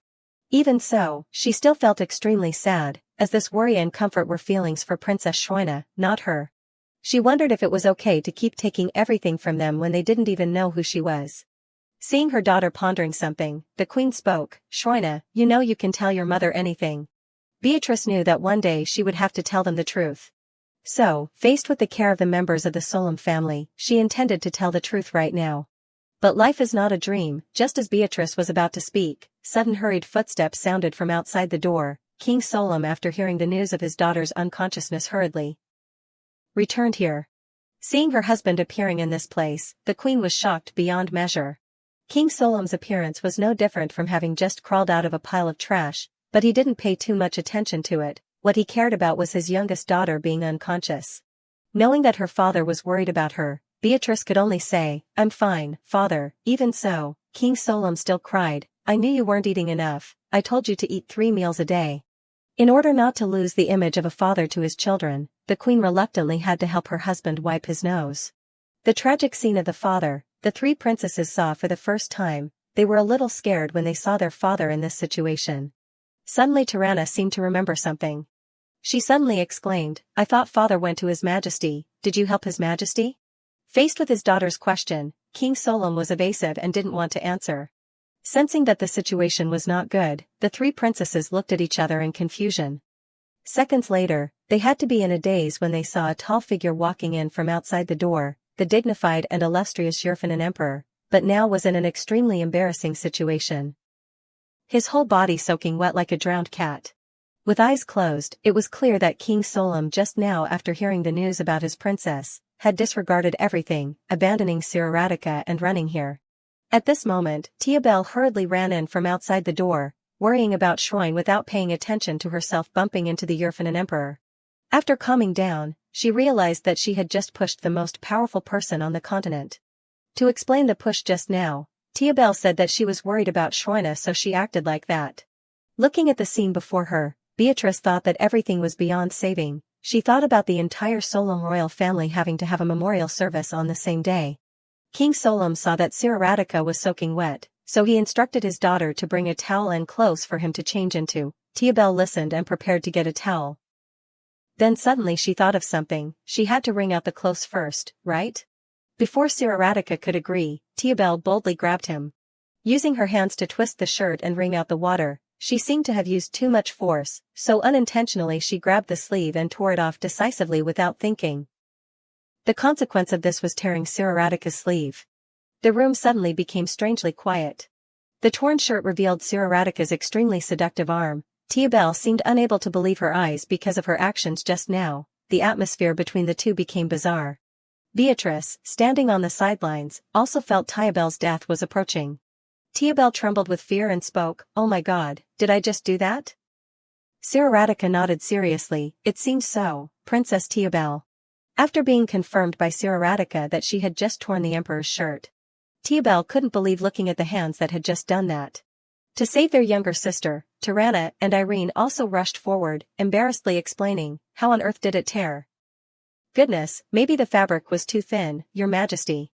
A: Even so, she still felt extremely sad, as this worry and comfort were feelings for Princess Shoina, not her. She wondered if it was okay to keep taking everything from them when they didn't even know who she was. Seeing her daughter pondering something, the queen spoke, "Shoina, you know you can tell your mother anything." Beatrice knew that one day she would have to tell them the truth. So, faced with the care of the members of the Solemn family, she intended to tell the truth right now. But life is not a dream. Just as Beatrice was about to speak, sudden hurried footsteps sounded from outside the door. King Solemn, after hearing the news of his daughter's unconsciousness, hurriedly returned here. Seeing her husband appearing in this place, the queen was shocked beyond measure. King Solemn's appearance was no different from having just crawled out of a pile of trash, but he didn't pay too much attention to it. What he cared about was his youngest daughter being unconscious. Knowing that her father was worried about her, Beatrice could only say, "I'm fine, father." Even so, King Solemn still cried, "I knew you weren't eating enough. I told you to eat 3 meals a day." In order not to lose the image of a father to his children, the queen reluctantly had to help her husband wipe his nose. The tragic scene of the father, the 3 princesses saw for the first time. They were a little scared when they saw their father in this situation. Suddenly Tirana seemed to remember something. She suddenly exclaimed, "I thought father went to His Majesty. Did you help His Majesty?" Faced with his daughter's question, King Solemn was evasive and didn't want to answer. Sensing that the situation was not good, the 3 princesses looked at each other in confusion. Seconds later, they had to be in a daze when they saw a tall figure walking in from outside the door, the dignified and illustrious Yerfanen emperor. but now was in an extremely embarrassing situation. His whole body soaking wet like a drowned cat. With eyes closed, it was clear that King Solom just now, after hearing the news about his princess, had disregarded everything, abandoning Siraradika and running here. At this moment, Tiabel hurriedly ran in from outside the door, worrying about Shrine without paying attention to herself bumping into the Yerfanan Emperor. After calming down, she realized that she had just pushed the most powerful person on the continent. To explain the push just now, Tiabel said that she was worried about Shrine, so she acted like that. Looking at the scene before her, Beatrice thought that everything was beyond saving. She thought about the entire Solom royal family having to have a memorial service on the same day. King Solom saw that Siraradika was soaking wet, so he instructed his daughter to bring a towel and clothes for him to change into. Tiabel listened and prepared to get a towel. Then suddenly she thought of something. She had to wring out the clothes first, right? Before Siraradika could agree, Tiabel boldly grabbed him. Using her hands to twist the shirt and wring out the water, she seemed to have used too much force, so unintentionally she grabbed the sleeve and tore it off decisively without thinking. The consequence of this was tearing Siraradika's sleeve. The room suddenly became strangely quiet. The torn shirt revealed Siraradika's extremely seductive arm. Tiabel seemed unable to believe her eyes because of her actions just now. The atmosphere between the two became bizarre. Beatrice, standing on the sidelines, also felt Tiabel's death was approaching. Tiabel trembled with fear and spoke, "Oh my God, did I just do that?" Siraradika nodded seriously. "It seems so, Princess Tiabel." After being confirmed by Siraradika that she had just torn the Emperor's shirt, Tiabel couldn't believe looking at the hands that had just done that. To save their younger sister, Tirana and Irene also rushed forward, embarrassedly explaining, "How on earth did it tear?" "Goodness, maybe the fabric was too thin, Your Majesty."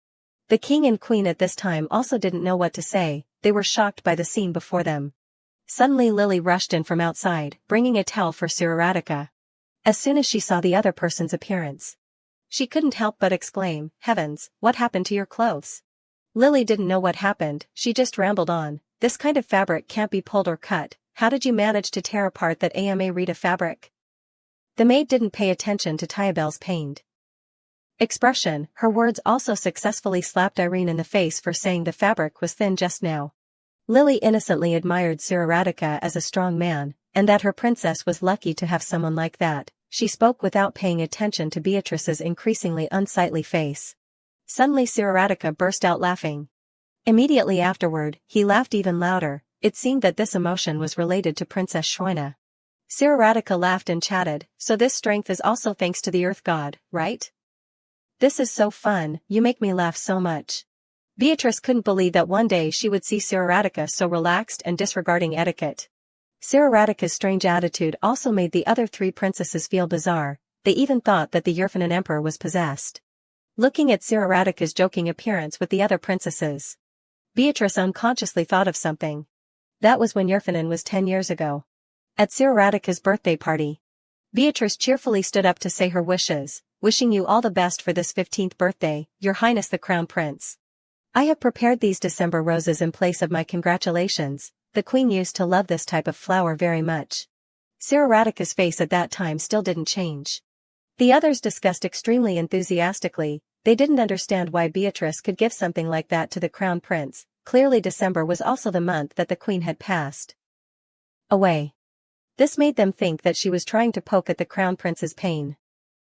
A: The king and queen at this time also didn't know what to say. They were shocked by the scene before them. Suddenly Lily rushed in from outside, bringing a towel for Siraradika. As soon as she saw the other person's appearance, she couldn't help but exclaim, "Heavens, what happened to your clothes?" Lily didn't know what happened. She just rambled on, "This kind of fabric can't be pulled or cut. How did you manage to tear apart that Rita fabric?" The maid didn't pay attention to Tiabel's pained expression. Her words also successfully slapped Irene in the face for saying the fabric was thin just now. Lily innocently admired Siraradika as a strong man, and that her princess was lucky to have someone like that. She spoke without paying attention to Beatrice's increasingly unsightly face. Suddenly Siraradika burst out laughing. Immediately afterward, he laughed even louder. It seemed that this emotion was related to Princess Shoina. Siraradika laughed and chatted, "So this strength is also thanks to the earth god, right? This is so fun, you make me laugh so much." Beatrice couldn't believe that one day she would see Siraradika so relaxed and disregarding etiquette. Siraradika's strange attitude also made the other three princesses feel bizarre. They even thought that the Yerfanan Emperor was possessed. Looking at Siraradika's joking appearance with the other princesses, Beatrice unconsciously thought of something. That was when Yerfanan was 10 years ago. At Siraradika's birthday party, Beatrice cheerfully stood up to say her wishes, "Wishing you all the best for this 15th birthday, Your Highness the Crown Prince. I have prepared these December roses in place of my congratulations." The queen used to love this type of flower very much. Siraradika's face at that time still didn't change. The others discussed extremely enthusiastically. They didn't understand why Beatrice could give something like that to the crown prince. Clearly December was also the month that the queen had passed away. This made them think that she was trying to poke at the crown prince's pain.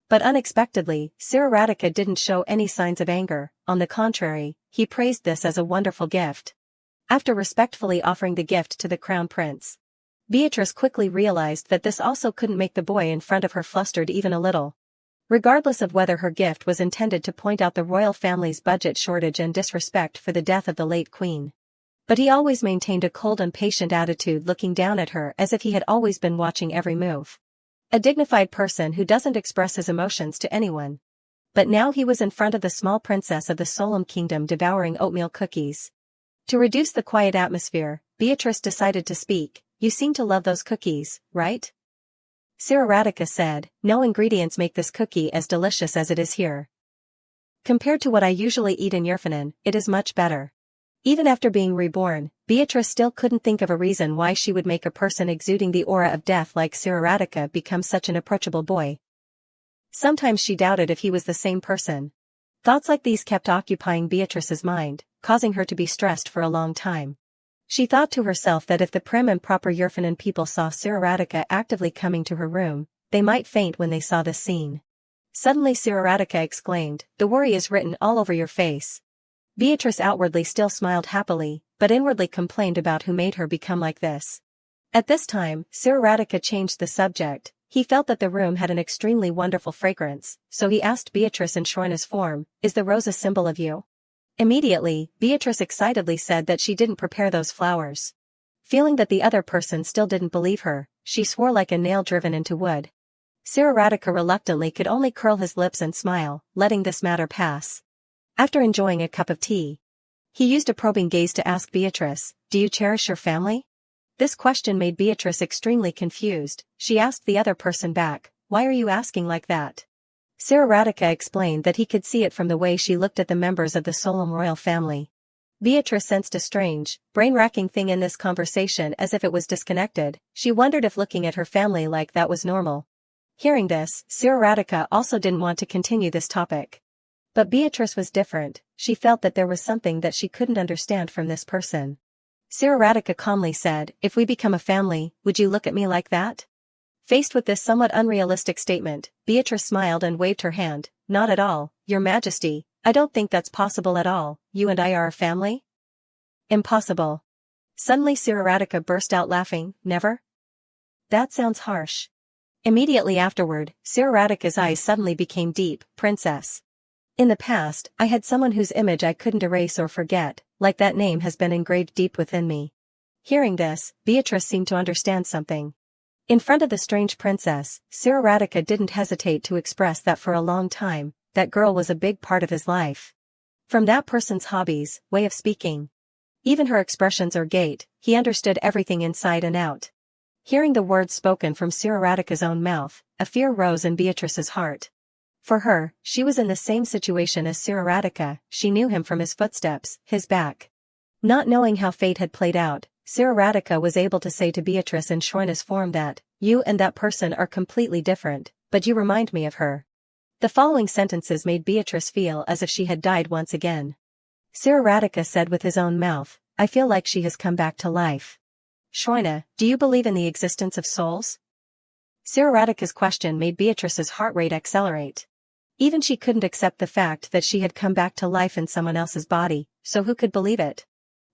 A: But unexpectedly, Siraradika didn't show any signs of anger. On the contrary, he praised this as a wonderful gift. After respectfully offering the gift to the crown prince, Beatrice quickly realized that this also couldn't make the boy in front of her flustered even a little. Regardless of whether her gift was intended to point out the royal family's budget shortage and disrespect for the death of the late queen. But he always maintained a cold and patient attitude, looking down at her as if he had always been watching every move. A dignified person who doesn't express his emotions to anyone. But now he was in front of the small princess of the Solom kingdom devouring oatmeal cookies. To reduce the quiet atmosphere, Beatrice decided to speak. "You seem to love those cookies, right?" Siraradika said, "No ingredients make this cookie as delicious as it is here. Compared to what I usually eat in Yerfanan, it is much better." Even after being reborn, Beatrice still couldn't think of a reason why she would make a person exuding the aura of death like Siraradika become such an approachable boy. Sometimes she doubted if he was the same person. Thoughts like these kept occupying Beatrice's mind, causing her to be stressed for a long time. She thought to herself that if the prim and proper Yurfanan people saw Siraradika actively coming to her room, they might faint when they saw this scene. Suddenly Siraradika exclaimed, "The worry is written all over your face." Beatrice outwardly still smiled happily, but inwardly complained about who made her become like this. At this time, Siraradika changed the subject. He felt that the room had an extremely wonderful fragrance, so he asked Beatrice in Schroina's form, "Is the rose a symbol of you?" Immediately, Beatrice excitedly said that she didn't prepare those flowers. Feeling that the other person still didn't believe her, she swore like a nail driven into wood. Siraradika reluctantly could only curl his lips and smile, letting this matter pass. After enjoying a cup of tea, he used a probing gaze to ask Beatrice, "Do you cherish your family?" This question made Beatrice extremely confused. She asked the other person back, "Why are you asking like that?" Siraradika explained that he could see it from the way she looked at the members of the Solom royal family. Beatrice sensed a strange, brain-racking thing in this conversation as if it was disconnected. She wondered if looking at her family like that was normal. Hearing this, Siraradika also didn't want to continue this topic. But Beatrice was different. She felt that there was something that she couldn't understand from this person. Siraradika calmly said, "If we become a family, would you look at me like that?" Faced with this somewhat unrealistic statement, Beatrice smiled and waved her hand, "Not at all, Your Majesty, I don't think that's possible at all. You and I are a family?" "Impossible." Suddenly Siraradika burst out laughing, "Never? That sounds harsh." Immediately afterward, Siraradika's eyes suddenly became deep. "Princess. In the past, I had someone whose image I couldn't erase or forget, like that name has been engraved deep within me." Hearing this, Beatrice seemed to understand something. In front of the strange princess, Siraradika didn't hesitate to express that for a long time, that girl was a big part of his life. From that person's hobbies, way of speaking, even her expressions or gait, he understood everything inside and out. Hearing the words spoken from Siraradika's own mouth, a fear rose in Beatrice's heart. For her, she was in the same situation as Siraradika. She knew him from his footsteps, his back. Not knowing how fate had played out, Siraradika was able to say to Beatrice in Schroina's form that, "You and that person are completely different, but you remind me of her." The following sentences made Beatrice feel as if she had died once again. Siraradika said with his own mouth, "I feel like she has come back to life." "Schroina, do you believe in the existence of souls?" Siraradika's question made Beatrice's heart rate accelerate. Even she couldn't accept the fact that she had come back to life in someone else's body, so who could believe it?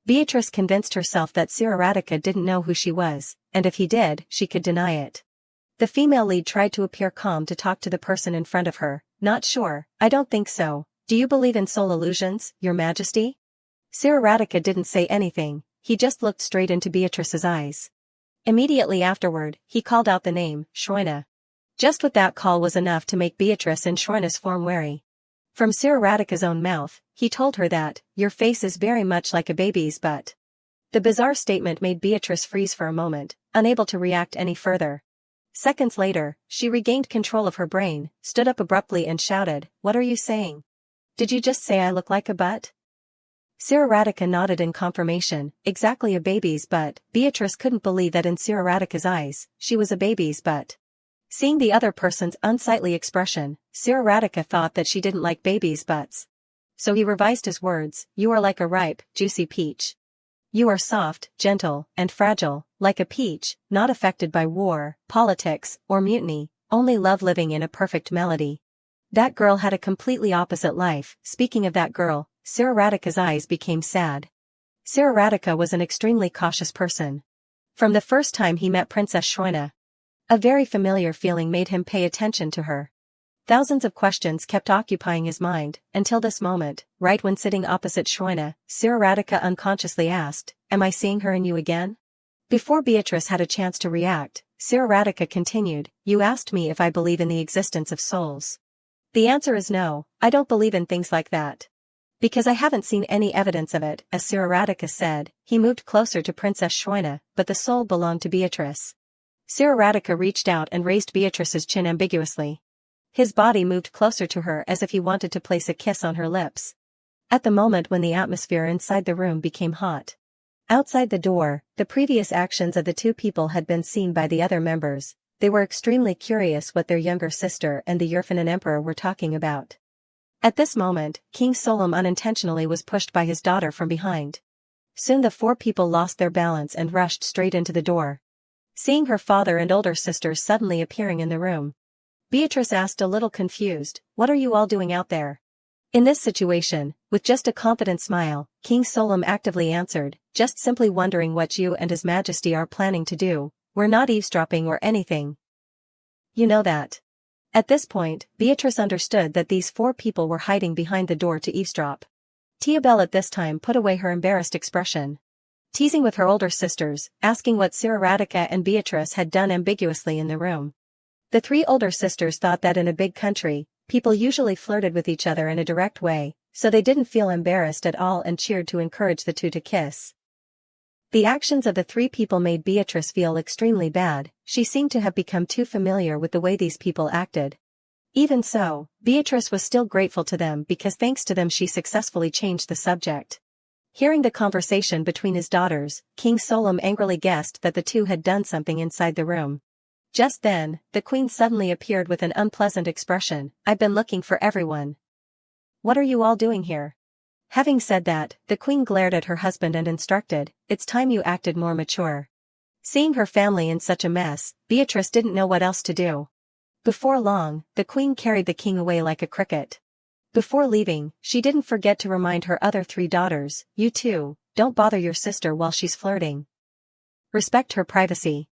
A: Beatrice convinced herself that Siraradika didn't know who she was, and if he did, she could deny it. The female lead tried to appear calm to talk to the person in front of her. "Not sure, I don't think so. Do you believe in soul illusions, Your Majesty?" Siraradika didn't say anything, he just looked straight into Beatrice's eyes. Immediately afterward, he called out the name, "Schroina." Just with that call was enough to make Beatrice in Schroina's form wary. From Siraradika's own mouth, he told her that, "Your face is very much like a baby's butt." The bizarre statement made Beatrice freeze for a moment, unable to react any further. Seconds later, she regained control of her brain, stood up abruptly and shouted, "What are you saying? Did you just say I look like a butt?" Siraradika nodded in confirmation, "Exactly a baby's butt." Beatrice couldn't believe that in Siraradika's eyes, she was a baby's butt. Seeing the other person's unsightly expression, Siraradika thought that she didn't like babies' butts. So he revised his words, "You are like a ripe, juicy peach. You are soft, gentle, and fragile, like a peach, not affected by war, politics, or mutiny, only love living in a perfect melody." That girl had a completely opposite life. Speaking of that girl, Siraradika's eyes became sad. Siraradika was an extremely cautious person. From the first time he met Princess Schroina, a very familiar feeling made him pay attention to her. Thousands of questions kept occupying his mind, until this moment, right when sitting opposite Schroina, Siraradika unconsciously asked, "Am I seeing her in you again?" Before Beatrice had a chance to react, Siraradika continued, "You asked me if I believe in the existence of souls. The answer is no, I don't believe in things like that. Because I haven't seen any evidence of it." As Siraradika said, he moved closer to Princess Schroina, but the soul belonged to Beatrice. Siraradika reached out and raised Beatrice's chin ambiguously. His body moved closer to her as if he wanted to place a kiss on her lips. At the moment when the atmosphere inside the room became hot. Outside the door, the previous actions of the two people had been seen by the other members. They were extremely curious what their younger sister and the Yurfanan emperor were talking about. At this moment, King Solom unintentionally was pushed by his daughter from behind. Soon the four people lost their balance and rushed straight into the door. Seeing her father and older sisters suddenly appearing in the room, Beatrice asked a little confused, "What are you all doing out there?" In this situation, with just a confident smile, King Solom actively answered, "Just simply wondering what you and His Majesty are planning to do. We're not eavesdropping or anything. You know that." At this point, Beatrice understood that these four people were hiding behind the door to eavesdrop. Tiabel at this time put away her embarrassed expression, teasing with her older sisters, asking what Siraradika and Beatrice had done ambiguously in the room. The three older sisters thought that in a big country, people usually flirted with each other in a direct way, so they didn't feel embarrassed at all and cheered to encourage the two to kiss. The actions of the three people made Beatrice feel extremely bad. She seemed to have become too familiar with the way these people acted. Even so, Beatrice was still grateful to them because thanks to them she successfully changed the subject. Hearing the conversation between his daughters, King Solom angrily guessed that the two had done something inside the room. Just then, the queen suddenly appeared with an unpleasant expression. "I've been looking for everyone. What are you all doing here?" Having said that, the queen glared at her husband and instructed, "It's time you acted more mature." Seeing her family in such a mess, Beatrice didn't know what else to do. Before long, the queen carried the king away like a cricket. Before leaving, she didn't forget to remind her other three daughters, "You too, don't bother your sister while she's flirting. Respect her privacy."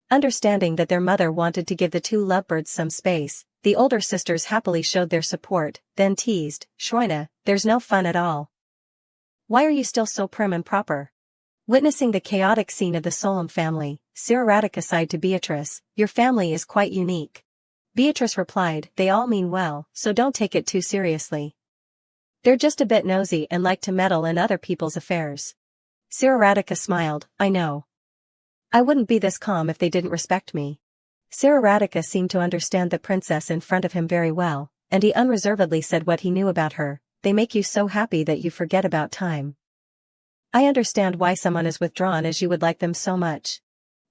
A: Understanding that their mother wanted to give the two lovebirds some space, the older sisters happily showed their support, then teased, "Shroina, there's no fun at all. Why are you still so prim and proper?" Witnessing the chaotic scene of the Solom family, Siraradika sighed to Beatrice, "Your family is quite unique." Beatrice replied, "They all mean well, so don't take it too seriously. They're just a bit nosy and like to meddle in other people's affairs." Siraradika smiled, "I know. I wouldn't be this calm if they didn't respect me." Siraradika seemed to understand the princess in front of him very well, and he unreservedly said what he knew about her. "They make you so happy that you forget about time. I understand why someone is withdrawn as you would like them so much."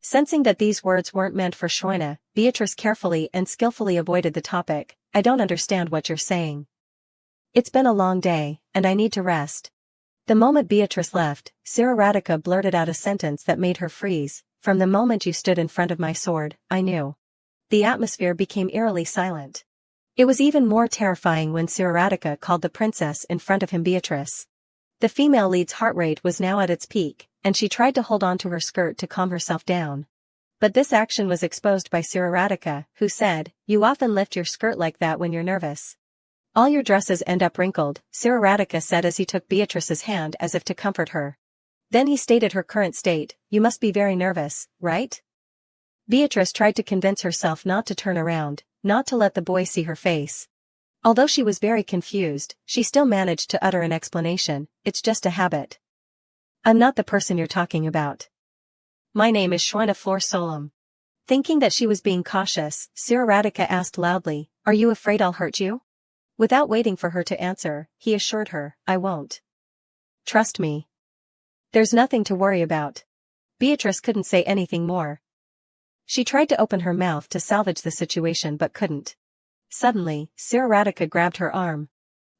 A: Sensing that these words weren't meant for Shroina, Beatrice carefully and skillfully avoided the topic. "I don't understand what you're saying. It's been a long day, and I need to rest." The moment Beatrice left, Siraradika blurted out a sentence that made her freeze. "From the moment you stood in front of my sword, I knew." The atmosphere became eerily silent. It was even more terrifying when Siraradika called the princess in front of him Beatrice. The female lead's heart rate was now at its peak, and she tried to hold on to her skirt to calm herself down. But this action was exposed by Siraradika, who said, "You often lift your skirt like that when you're nervous. All your dresses end up wrinkled," Siraradika said as he took Beatrice's hand as if to comfort her. Then he stated her current state, "You must be very nervous, right?" Beatrice tried to convince herself not to turn around, not to let the boy see her face. Although she was very confused, she still managed to utter an explanation, "It's just a habit. I'm not the person you're talking about. My name is Shroina Flor Solom." Thinking that she was being cautious, Siraradika asked loudly, "Are you afraid I'll hurt you?" Without waiting for her to answer, he assured her, "I won't. Trust me. There's nothing to worry about." Beatrice couldn't say anything more. She tried to open her mouth to salvage the situation but couldn't. Suddenly, Siraradika grabbed her arm,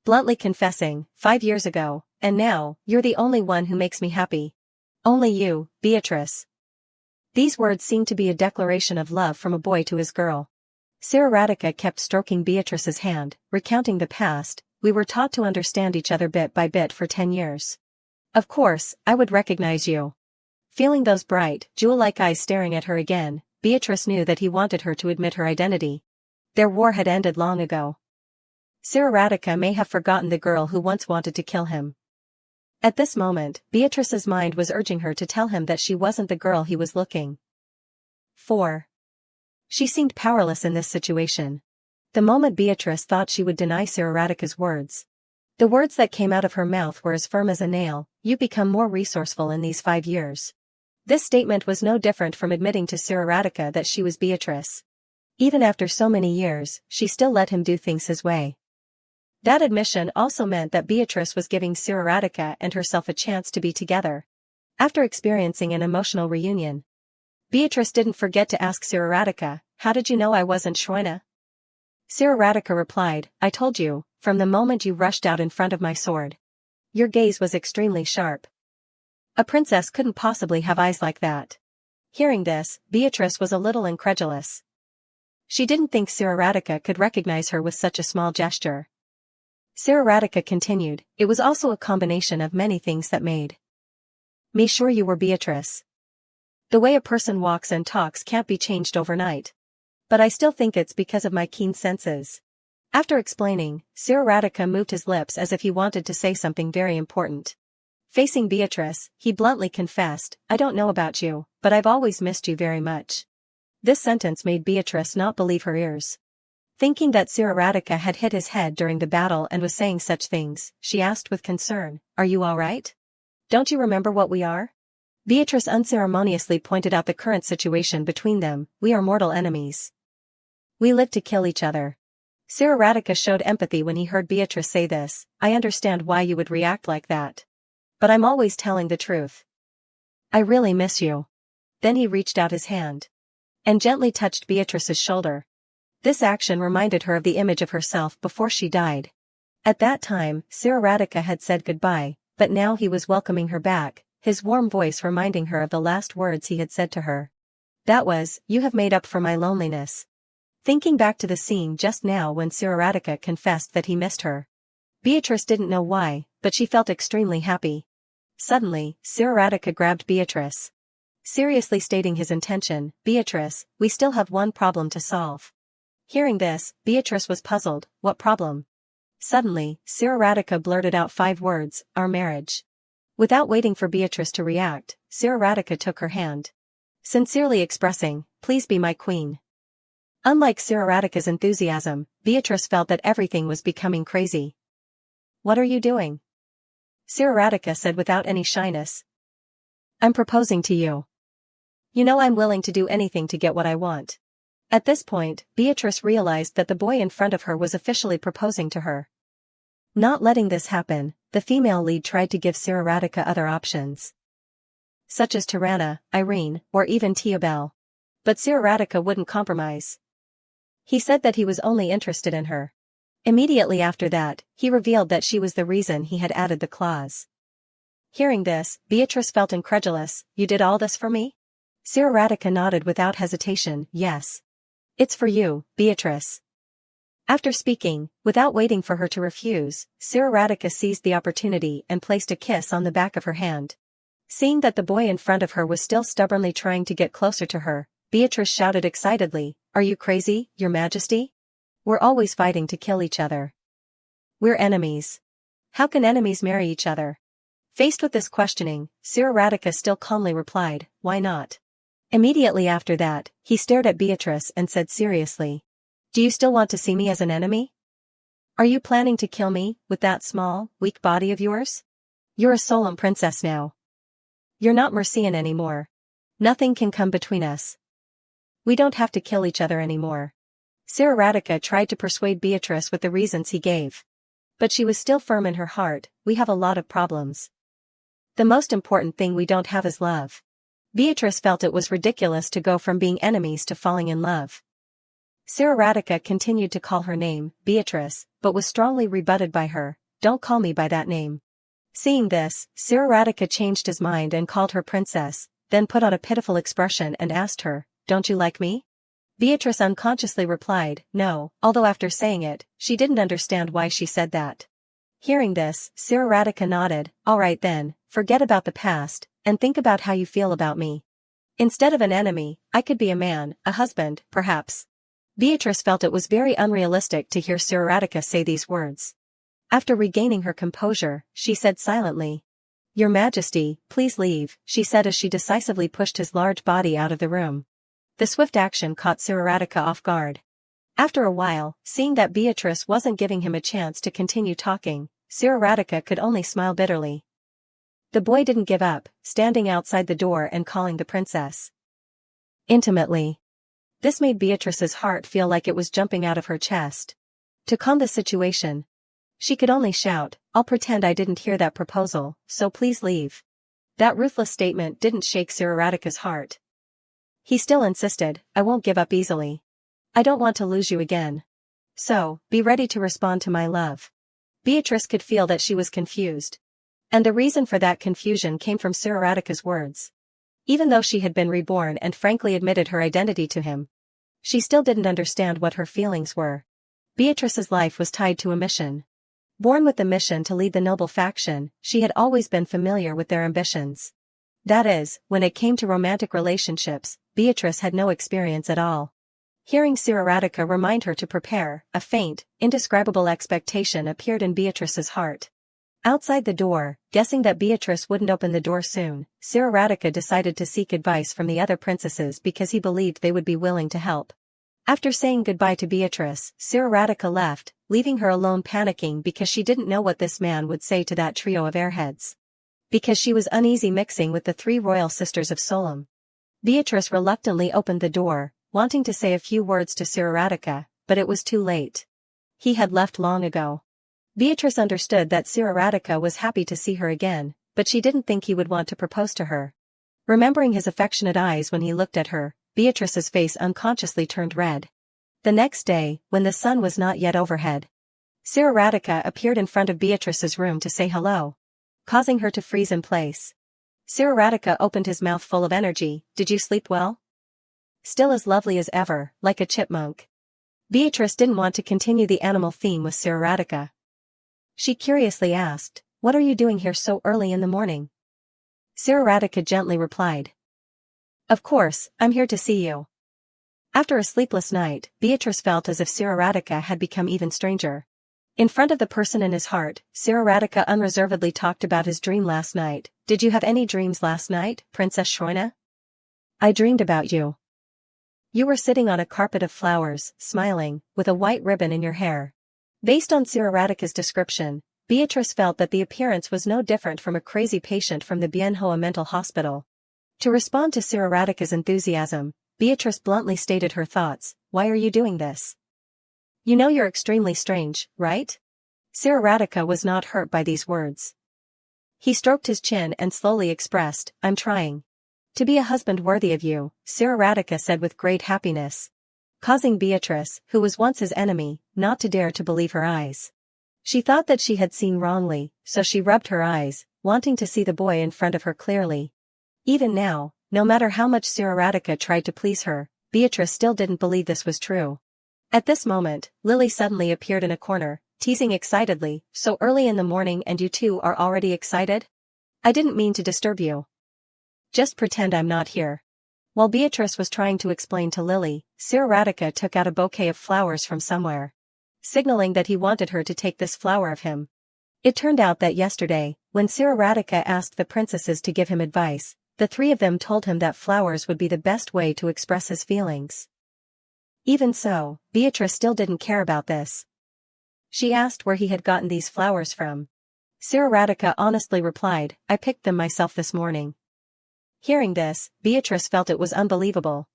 A: bluntly confessing, 5 years ago, and now, you're the only one who makes me happy. Only you, Beatrice." These words seemed to be a declaration of love from a boy to his girl. Siraradika kept stroking Beatrice's hand, recounting the past. "We were taught to understand each other bit by bit for 10 years. Of course, I would recognize you." Feeling those bright, jewel-like eyes staring at her again, Beatrice knew that he wanted her to admit her identity. Their war had ended long ago. Siraradika may have forgotten the girl who once wanted to kill him. At this moment, Beatrice's mind was urging her to tell him that she wasn't the girl he was looking for. She seemed powerless in this situation. The moment Beatrice thought she would deny Siraradika's words, the words that came out of her mouth were as firm as a nail. "You become more resourceful in these 5 years. This statement was no different from admitting to Siraradika that she was Beatrice. Even after so many years, she still let him do things his way. That admission also meant that Beatrice was giving Siraradika and herself a chance to be together. After experiencing an emotional reunion, Beatrice didn't forget to ask Siraradika, "How did you know I wasn't Shroina?" Siraradika replied, "I told you, from the moment you rushed out in front of my sword. Your gaze was extremely sharp. A princess couldn't possibly have eyes like that. Hearing this, Beatrice was a little incredulous. She didn't think Siraradika could recognize her with such a small gesture. Siraradika continued, it was also a combination of many things that made me sure you were Beatrice. The way a person walks and talks can't be changed overnight. But I still think it's because of my keen senses. After explaining, Siraradika moved his lips as if he wanted to say something very important. Facing Beatrice, he bluntly confessed, I don't know about you, but I've always missed you very much. This sentence made Beatrice not believe her ears. Thinking that Siraradika had hit his head during the battle and was saying such things, she asked with concern, are you all right? Don't you remember what we are? Beatrice unceremoniously pointed out the current situation between them, we are mortal enemies. We live to kill each other. Siraradika showed empathy when he heard Beatrice say this, I understand why you would react like that. But I'm always telling the truth. I really miss you. Then he reached out his hand and gently touched Beatrice's shoulder. This action reminded her of the image of herself before she died. At that time, Siraradika had said goodbye, but now he was welcoming her back, his warm voice reminding her of the last words he had said to her. That was, you have made up for my loneliness. Thinking back to the scene just now when Siraradika confessed that he missed her. Beatrice didn't know why, but she felt extremely happy. Suddenly, Siraradika grabbed Beatrice. Seriously stating his intention, Beatrice, we still have one problem to solve. Hearing this, Beatrice was puzzled, what problem? Suddenly, Siraradika blurted out 5 words, our marriage. Without waiting for Beatrice to react, Siraradika took her hand. Sincerely expressing, please be my queen. Unlike Siraradika's enthusiasm, Beatrice felt that everything was becoming crazy. What are you doing? Siraradika said without any shyness. I'm proposing to you. You know I'm willing to do anything to get what I want. At this point, Beatrice realized that the boy in front of her was officially proposing to her. Not letting this happen, the female lead tried to give Siraradika other options, such as Tirana, Irene, or even Teobel. But Siraradika wouldn't compromise. He said that he was only interested in her. Immediately after that, he revealed that she was the reason he had added the clause. Hearing this, Beatrice felt incredulous, you did all this for me? Siraradika nodded without hesitation, yes. It's for you, Beatrice. After speaking, without waiting for her to refuse, Siraradika seized the opportunity and placed a kiss on the back of her hand. Seeing that the boy in front of her was still stubbornly trying to get closer to her, Beatrice shouted excitedly, are you crazy, your majesty? We're always fighting to kill each other. We're enemies. How can enemies marry each other? Faced with this questioning, Siraradika still calmly replied, why not? Immediately after that, he stared at Beatrice and said seriously, do you still want to see me as an enemy? Are you planning to kill me, with that small, weak body of yours? You're a solemn princess now. You're not Mercian anymore. Nothing can come between us. We don't have to kill each other anymore. Siraradika tried to persuade Beatrice with the reasons he gave. But she was still firm in her heart, we have a lot of problems. The most important thing we don't have is love. Beatrice felt it was ridiculous to go from being enemies to falling in love. Siraradika continued to call her name, Beatrice, but was strongly rebutted by her, don't call me by that name. Seeing this, Siraradika changed his mind and called her princess, then put on a pitiful expression and asked her, don't you like me? Beatrice unconsciously replied, no, although after saying it, she didn't understand why she said that. Hearing this, Siraradika nodded, all right then, forget about the past, and think about how you feel about me. Instead of an enemy, I could be a man, a husband, perhaps. Beatrice felt it was very unrealistic to hear Siraradika say these words. After regaining her composure, she said silently, your majesty, please leave, she said as she decisively pushed his large body out of the room. The swift action caught Siraradika off guard. After a while, seeing that Beatrice wasn't giving him a chance to continue talking, Siraradika could only smile bitterly. The boy didn't give up, standing outside the door and calling the princess intimately. This made Beatrice's heart feel like it was jumping out of her chest. To calm the situation, she could only shout, I'll pretend I didn't hear that proposal, so please leave. That ruthless statement didn't shake Siraradika's heart. He still insisted, I won't give up easily. I don't want to lose you again. So, be ready to respond to my love. Beatrice could feel that she was confused. And the reason for that confusion came from Siroratika's words. Even though she had been reborn and frankly admitted her identity to him, she still didn't understand what her feelings were. Beatrice's life was tied to a mission. Born with the mission to lead the noble faction, she had always been familiar with their ambitions. That is, when it came to romantic relationships, Beatrice had no experience at all. Hearing Siroratika remind her to prepare, a faint, indescribable expectation appeared in Beatrice's heart. Outside the door, guessing that Beatrice wouldn't open the door soon, Siroratika decided to seek advice from the other princesses because he believed they would be willing to help. After saying goodbye to Beatrice, Siroratika left, leaving her alone panicking because she didn't know what this man would say to that trio of airheads. Because she was uneasy mixing with the three royal sisters of Solom. Beatrice reluctantly opened the door, wanting to say a few words to Siroratika, but it was too late. He had left long ago. Beatrice understood that Siroratika was happy to see her again, but she didn't think he would want to propose to her. Remembering his affectionate eyes when he looked at her, Beatrice's face unconsciously turned red. The next day, when the sun was not yet overhead, Siroratika appeared in front of Beatrice's room to say hello, causing her to freeze in place. Siroratika opened his mouth full of energy. Did you sleep well? Still as lovely as ever, like a chipmunk. Beatrice didn't want to continue the animal theme with Siroratika. She curiously asked, what are you doing here so early in the morning? Siroratika gently replied. Of course, I'm here to see you. After a sleepless night, Beatrice felt as if Siroratika had become even stranger. In front of the person in his heart, Siroratika unreservedly talked about his dream last night. Did you have any dreams last night, Princess Shroina? I dreamed about you. You were sitting on a carpet of flowers, smiling, with a white ribbon in your hair. Based on Siroratika's description, Beatrice felt that the appearance was no different from a crazy patient from the Bienhoa mental hospital. To respond to Siroratika's enthusiasm, Beatrice bluntly stated her thoughts. Why are you doing this? You know you're extremely strange, right? Siroratika was not hurt by these words. He stroked his chin and slowly expressed, I'm trying to be a husband worthy of you, Siroratika said with great happiness, causing Beatrice, who was once his enemy, not to dare to believe her eyes. She thought that she had seen wrongly, so she rubbed her eyes, wanting to see the boy in front of her clearly. Even now, no matter how much Siroratika tried to please her, Beatrice still didn't believe this was true. At this moment, Lily suddenly appeared in a corner, teasing excitedly, so early in the morning and you two are already excited? I didn't mean to disturb you. Just pretend I'm not here. While Beatrice was trying to explain to Lily, Siroratika took out a bouquet of flowers from somewhere, signaling that he wanted her to take this flower of him. It turned out that yesterday, when Siroratika asked the princesses to give him advice, the three of them told him that flowers would be the best way to express his feelings. Even so, Beatrice still didn't care about this. She asked where he had gotten these flowers from. Siroratika honestly replied, I picked them myself this morning. Hearing this, Beatrice felt it was unbelievable.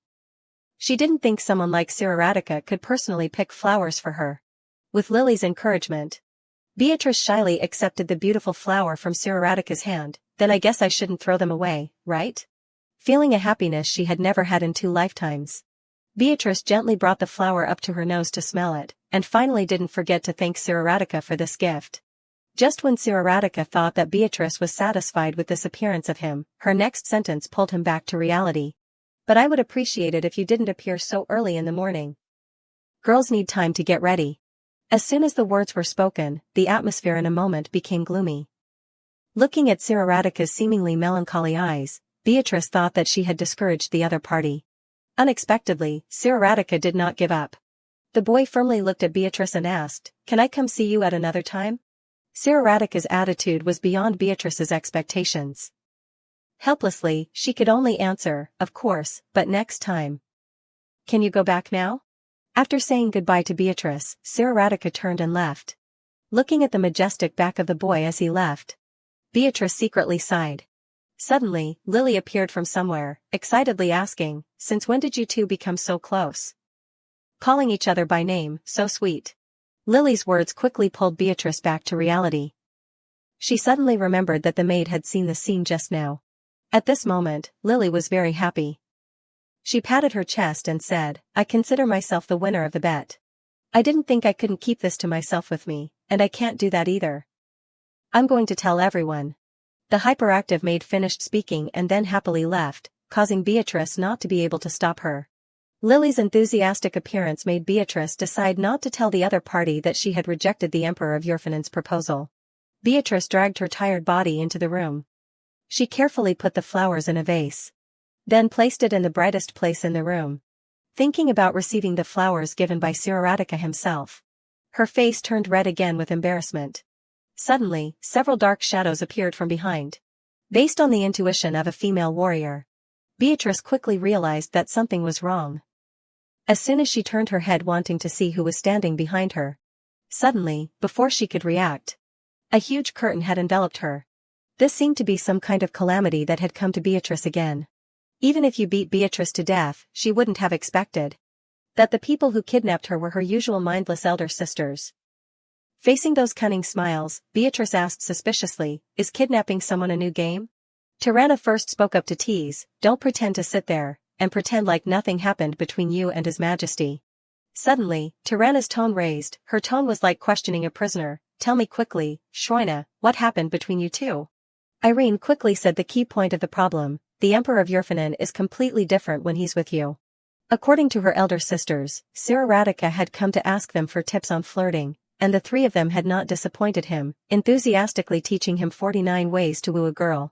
A: She didn't think someone like Siroratika could personally pick flowers for her. With Lily's encouragement, Beatrice shyly accepted the beautiful flower from Siroratika's hand. Then I guess I shouldn't throw them away, right? Feeling a happiness she had never had in 2 lifetimes. Beatrice gently brought the flower up to her nose to smell it, and finally didn't forget to thank Siroratika for this gift. Just when Siroratika thought that Beatrice was satisfied with this appearance of him, her next sentence pulled him back to reality. But I would appreciate it if you didn't appear so early in the morning. Girls need time to get ready. As soon as the words were spoken, the atmosphere in a moment became gloomy. Looking at Siroratika's seemingly melancholy eyes, Beatrice thought that she had discouraged the other party. Unexpectedly, Siroratika did not give up. The boy firmly looked at Beatrice and asked, Can I come see you at another time? Siroratika's attitude was beyond Beatrice's expectations. Helplessly, she could only answer, of course, but next time. Can you go back now? After saying goodbye to Beatrice, Siroratika turned and left. Looking at the majestic back of the boy as he left, Beatrice secretly sighed. Suddenly, Lily appeared from somewhere, excitedly asking, Since when did you two become so close? Calling each other by name, so sweet. Lily's words quickly pulled Beatrice back to reality. She suddenly remembered that the maid had seen the scene just now. At this moment, Lily was very happy. She patted her chest and said, I consider myself the winner of the bet. I didn't think I couldn't keep this to myself with me, and I can't do that either. I'm going to tell everyone. The hyperactive maid finished speaking and then happily left, causing Beatrice not to be able to stop her. Lily's enthusiastic appearance made Beatrice decide not to tell the other party that she had rejected the Emperor of Yurfanen's proposal. Beatrice dragged her tired body into the room. She carefully put the flowers in a vase. Then placed it in the brightest place in the room. Thinking about receiving the flowers given by Siraradika himself. Her face turned red again with embarrassment. Suddenly, several dark shadows appeared from behind. Based on the intuition of a female warrior, Beatrice quickly realized that something was wrong. As soon as she turned her head wanting to see who was standing behind her. Suddenly, before she could react, a huge curtain had enveloped her. This seemed to be some kind of calamity that had come to Beatrice again. Even if you beat Beatrice to death, she wouldn't have expected that the people who kidnapped her were her usual mindless elder sisters. Facing those cunning smiles, Beatrice asked suspiciously, "Is kidnapping someone a new game?" Tirana first spoke up to tease, "Don't pretend to sit there, and pretend like nothing happened between you and His Majesty." Suddenly, Tirana's tone raised, her tone was like questioning a prisoner, "Tell me quickly, Shroina, what happened between you two?" Irene quickly said the key point of the problem, the Emperor of Yurfanen is completely different when he's with you. According to her elder sisters, Siraradika had come to ask them for tips on flirting, and the three of them had not disappointed him, enthusiastically teaching him 49 ways to woo a girl.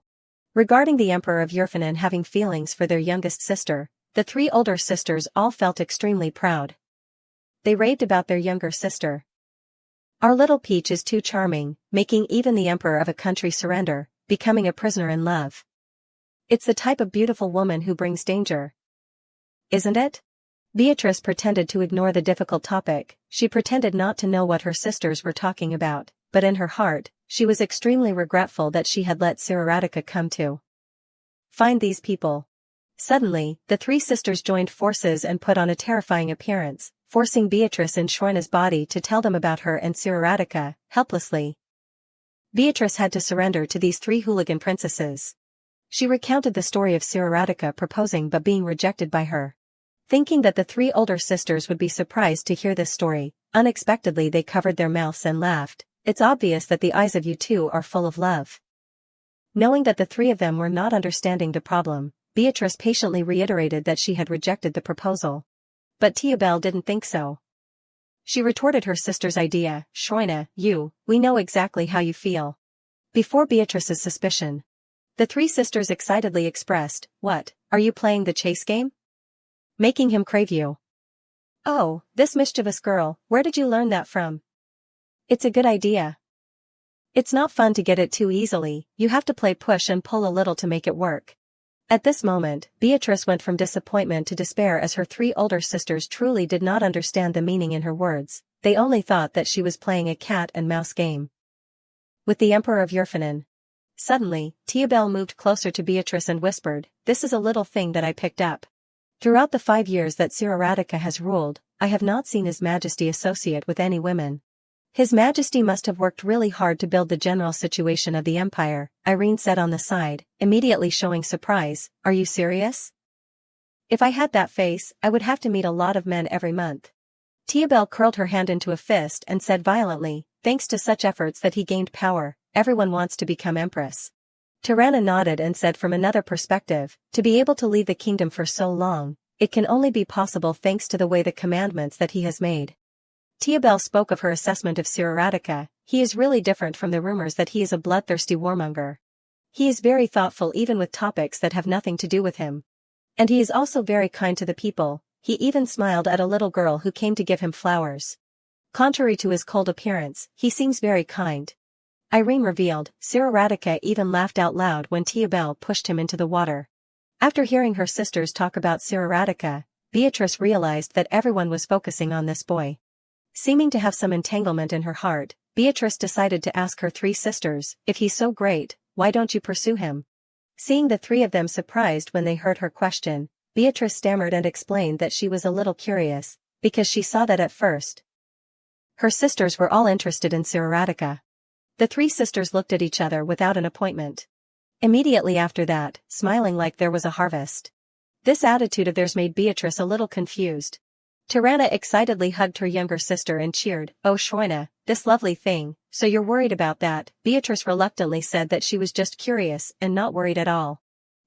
A: Regarding the Emperor of Yurfanen having feelings for their youngest sister, the three older sisters all felt extremely proud. They raved about their younger sister. "Our little peach is too charming, making even the emperor of a country surrender, becoming a prisoner in love. It's the type of beautiful woman who brings danger. Isn't it?" Beatrice pretended to ignore the difficult topic, she pretended not to know what her sisters were talking about, but in her heart, she was extremely regretful that she had let Siraradika come to find these people. Suddenly, the three sisters joined forces and put on a terrifying appearance, forcing Beatrice in Shroina's body to tell them about her and Siraradika, helplessly. Beatrice had to surrender to these three hooligan princesses. She recounted the story of Siraradika proposing but being rejected by her. Thinking that the three older sisters would be surprised to hear this story, unexpectedly they covered their mouths and laughed. "It's obvious that the eyes of you two are full of love." Knowing that the three of them were not understanding the problem, Beatrice patiently reiterated that she had rejected the proposal. But Teobel didn't think so. She retorted her sister's idea, "Shroina, we know exactly how you feel." Before Beatrice's suspicion, the three sisters excitedly expressed, "What, are you playing the chase game? Making him crave you? Oh, this mischievous girl, where did you learn that from? It's a good idea. It's not fun to get it too easily, you have to play push and pull a little to make it work." At this moment, Beatrice went from disappointment to despair as her three older sisters truly did not understand the meaning in her words, they only thought that she was playing a cat and mouse game with the Emperor of Yurfanen. Suddenly, Teobel moved closer to Beatrice and whispered, "This is a little thing that I picked up. Throughout the 5 years that Siraradika has ruled, I have not seen His Majesty associate with any women. His Majesty must have worked really hard to build the general situation of the empire," Irene said on the side, immediately showing surprise. "Are you serious? If I had that face, I would have to meet a lot of men every month." Teobel curled her hand into a fist and said violently, "Thanks to such efforts that he gained power, everyone wants to become empress." Tirana nodded and said from another perspective, "To be able to lead the kingdom for so long, it can only be possible thanks to the way the commandments that he has made." Teobel spoke of her assessment of Siraradika, "He is really different from the rumors that he is a bloodthirsty warmonger. He is very thoughtful even with topics that have nothing to do with him. And he is also very kind to the people, he even smiled at a little girl who came to give him flowers. Contrary to his cold appearance, he seems very kind." Irene revealed, Siraradika even laughed out loud when Teobel pushed him into the water. After hearing her sisters talk about Siraradika, Beatrice realized that everyone was focusing on this boy. Seeming to have some entanglement in her heart, Beatrice decided to ask her three sisters, "If he's so great, why don't you pursue him?" Seeing the three of them surprised when they heard her question, Beatrice stammered and explained that she was a little curious, because she saw that at first her sisters were all interested in Siraradika. The three sisters looked at each other without an appointment. Immediately after that, smiling like there was a harvest. This attitude of theirs made Beatrice a little confused. Tirana excitedly hugged her younger sister and cheered, "Oh Shroina, this lovely thing, so you're worried about that." Beatrice reluctantly said that she was just curious and not worried at all.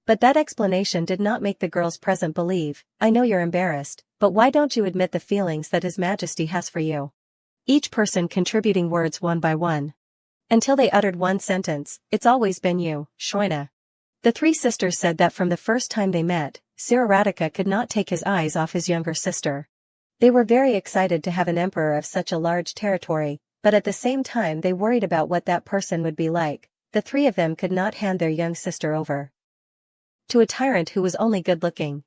A: But that explanation did not make the girls present believe. "I know you're embarrassed, but why don't you admit the feelings that His Majesty has for you?" Each person contributing words one by one. Until they uttered one sentence, "It's always been you, Shroina." The three sisters said that from the first time they met, Siraradika could not take his eyes off his younger sister. They were very excited to have an emperor of such a large territory, but at the same time they worried about what that person would be like. The three of them could not hand their young sister over to a tyrant who was only good-looking.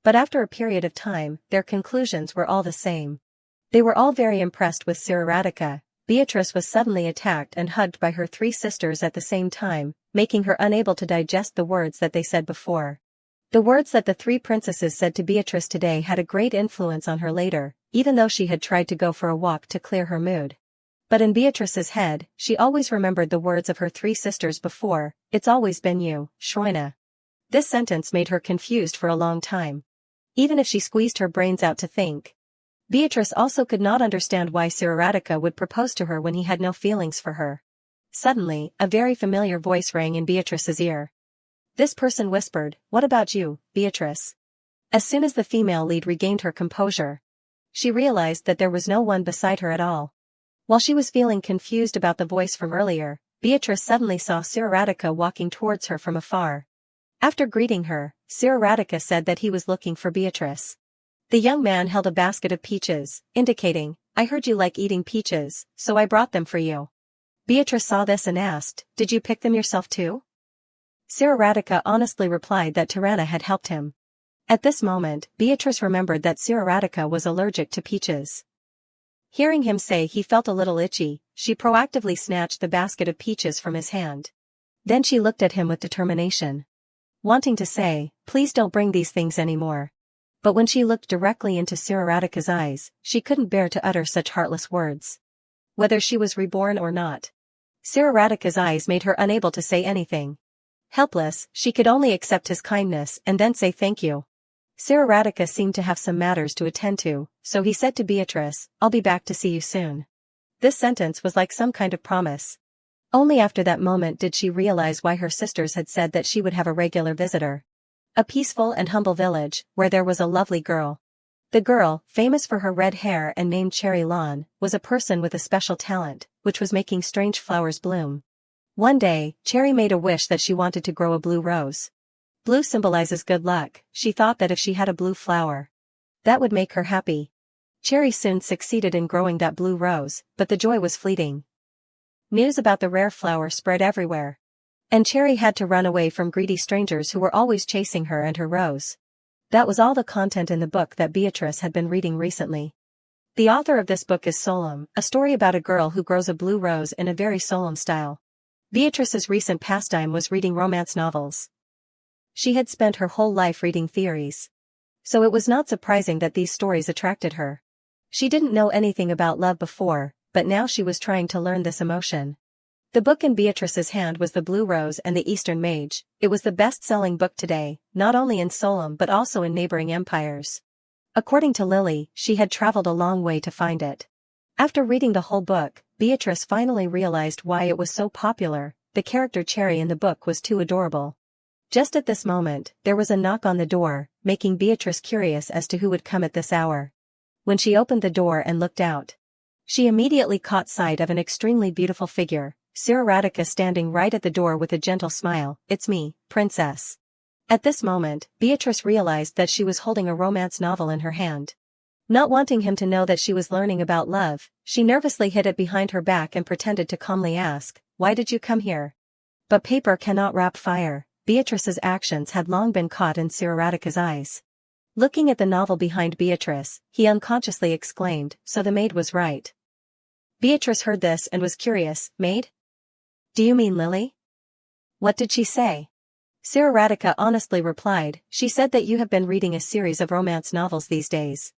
A: But after a period of time, their conclusions were all the same. They were all very impressed with Siraradika. Beatrice was suddenly attacked and hugged by her three sisters at the same time, making her unable to digest the words that they said before. The words that the three princesses said to Beatrice today had a great influence on her later, even though she had tried to go for a walk to clear her mood. But in Beatrice's head, she always remembered the words of her three sisters before, "It's always been you, Shroina." This sentence made her confused for a long time. Even if she squeezed her brains out to think. Beatrice also could not understand why Siraradika would propose to her when he had no feelings for her. Suddenly, a very familiar voice rang in Beatrice's ear. This person whispered, "What about you, Beatrice?" As soon as the female lead regained her composure, she realized that there was no one beside her at all. While she was feeling confused about the voice from earlier, Beatrice suddenly saw Siraradika walking towards her from afar. After greeting her, Siraradika said that he was looking for Beatrice. The young man held a basket of peaches, indicating, "I heard you like eating peaches, so I brought them for you." Beatrice saw this and asked, "Did you pick them yourself too?" Siraradika honestly replied that Tirana had helped him. At this moment, Beatrice remembered that Siraradika was allergic to peaches. Hearing him say he felt a little itchy, she proactively snatched the basket of peaches from his hand. Then she looked at him with determination, wanting to say, "Please don't bring these things anymore." But when she looked directly into Siraradika's eyes, she couldn't bear to utter such heartless words. Whether she was reborn or not, Siraradika's eyes made her unable to say anything. Helpless, she could only accept his kindness and then say thank you. Siraradika seemed to have some matters to attend to, so he said to Beatrice, "I'll be back to see you soon." This sentence was like some kind of promise. Only after that moment did she realize why her sisters had said that she would have a regular visitor. A peaceful and humble village, where there was a lovely girl. The girl, famous for her red hair and named Cherry Lawn, was a person with a special talent, which was making strange flowers bloom. One day, Cherry made a wish that she wanted to grow a blue rose. Blue symbolizes good luck. She thought that if she had a blue flower, that would make her happy. Cherry soon succeeded in growing that blue rose, but the joy was fleeting. News about the rare flower spread everywhere. And Cherry had to run away from greedy strangers who were always chasing her and her rose. That was all the content in the book that Beatrice had been reading recently. The author of this book is solemn, a story about a girl who grows a blue rose in a very solemn style. Beatrice's recent pastime was reading romance novels. She had spent her whole life reading theories. So it was not surprising that these stories attracted her. She didn't know anything about love before, but now she was trying to learn this emotion. The book in Beatrice's hand was The Blue Rose and the Eastern Mage. It was the best-selling book today, not only in Solem but also in neighboring empires. According to Lily, she had traveled a long way to find it. After reading the whole book, Beatrice finally realized why it was so popular. The character Cherry in the book was too adorable. Just at this moment, there was a knock on the door, making Beatrice curious as to who would come at this hour. When she opened the door and looked out, she immediately caught sight of an extremely beautiful figure, Siraradika standing right at the door with a gentle smile. "It's me, Princess." At this moment, Beatrice realized that she was holding a romance novel in her hand. Not wanting him to know that she was learning about love, she nervously hid it behind her back and pretended to calmly ask, "Why did you come here?" But paper cannot wrap fire. Beatrice's actions had long been caught in Siraradika's eyes. Looking at the novel behind Beatrice, he unconsciously exclaimed, "So the maid was right." Beatrice heard this and was curious. "Maid? Do you mean Lily? What did she say?" Siraradika honestly replied, "She said that you have been reading a series of romance novels these days."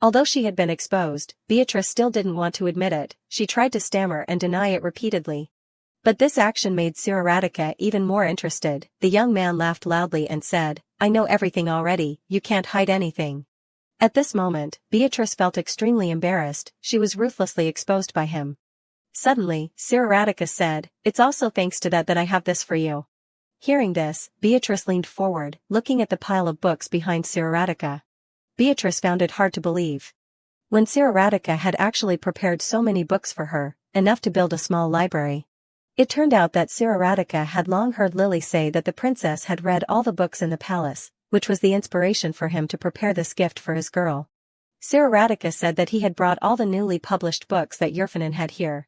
A: Although she had been exposed, Beatrice still didn't want to admit it. She tried to stammer and deny it repeatedly. But this action made Siraradika even more interested. The young man laughed loudly and said, "I know everything already, you can't hide anything." At this moment, Beatrice felt extremely embarrassed. She was ruthlessly exposed by him. Suddenly, Siraradika said, "It's also thanks to that I have this for you." Hearing this, Beatrice leaned forward, looking at the pile of books behind Siraradika. Beatrice found it hard to believe. When Siraradika had actually prepared so many books for her, enough to build a small library. It turned out that Siraradika had long heard Lily say that the princess had read all the books in the palace, which was the inspiration for him to prepare this gift for his girl. Siraradika said that he had brought all the newly published books that Yerfanin had here.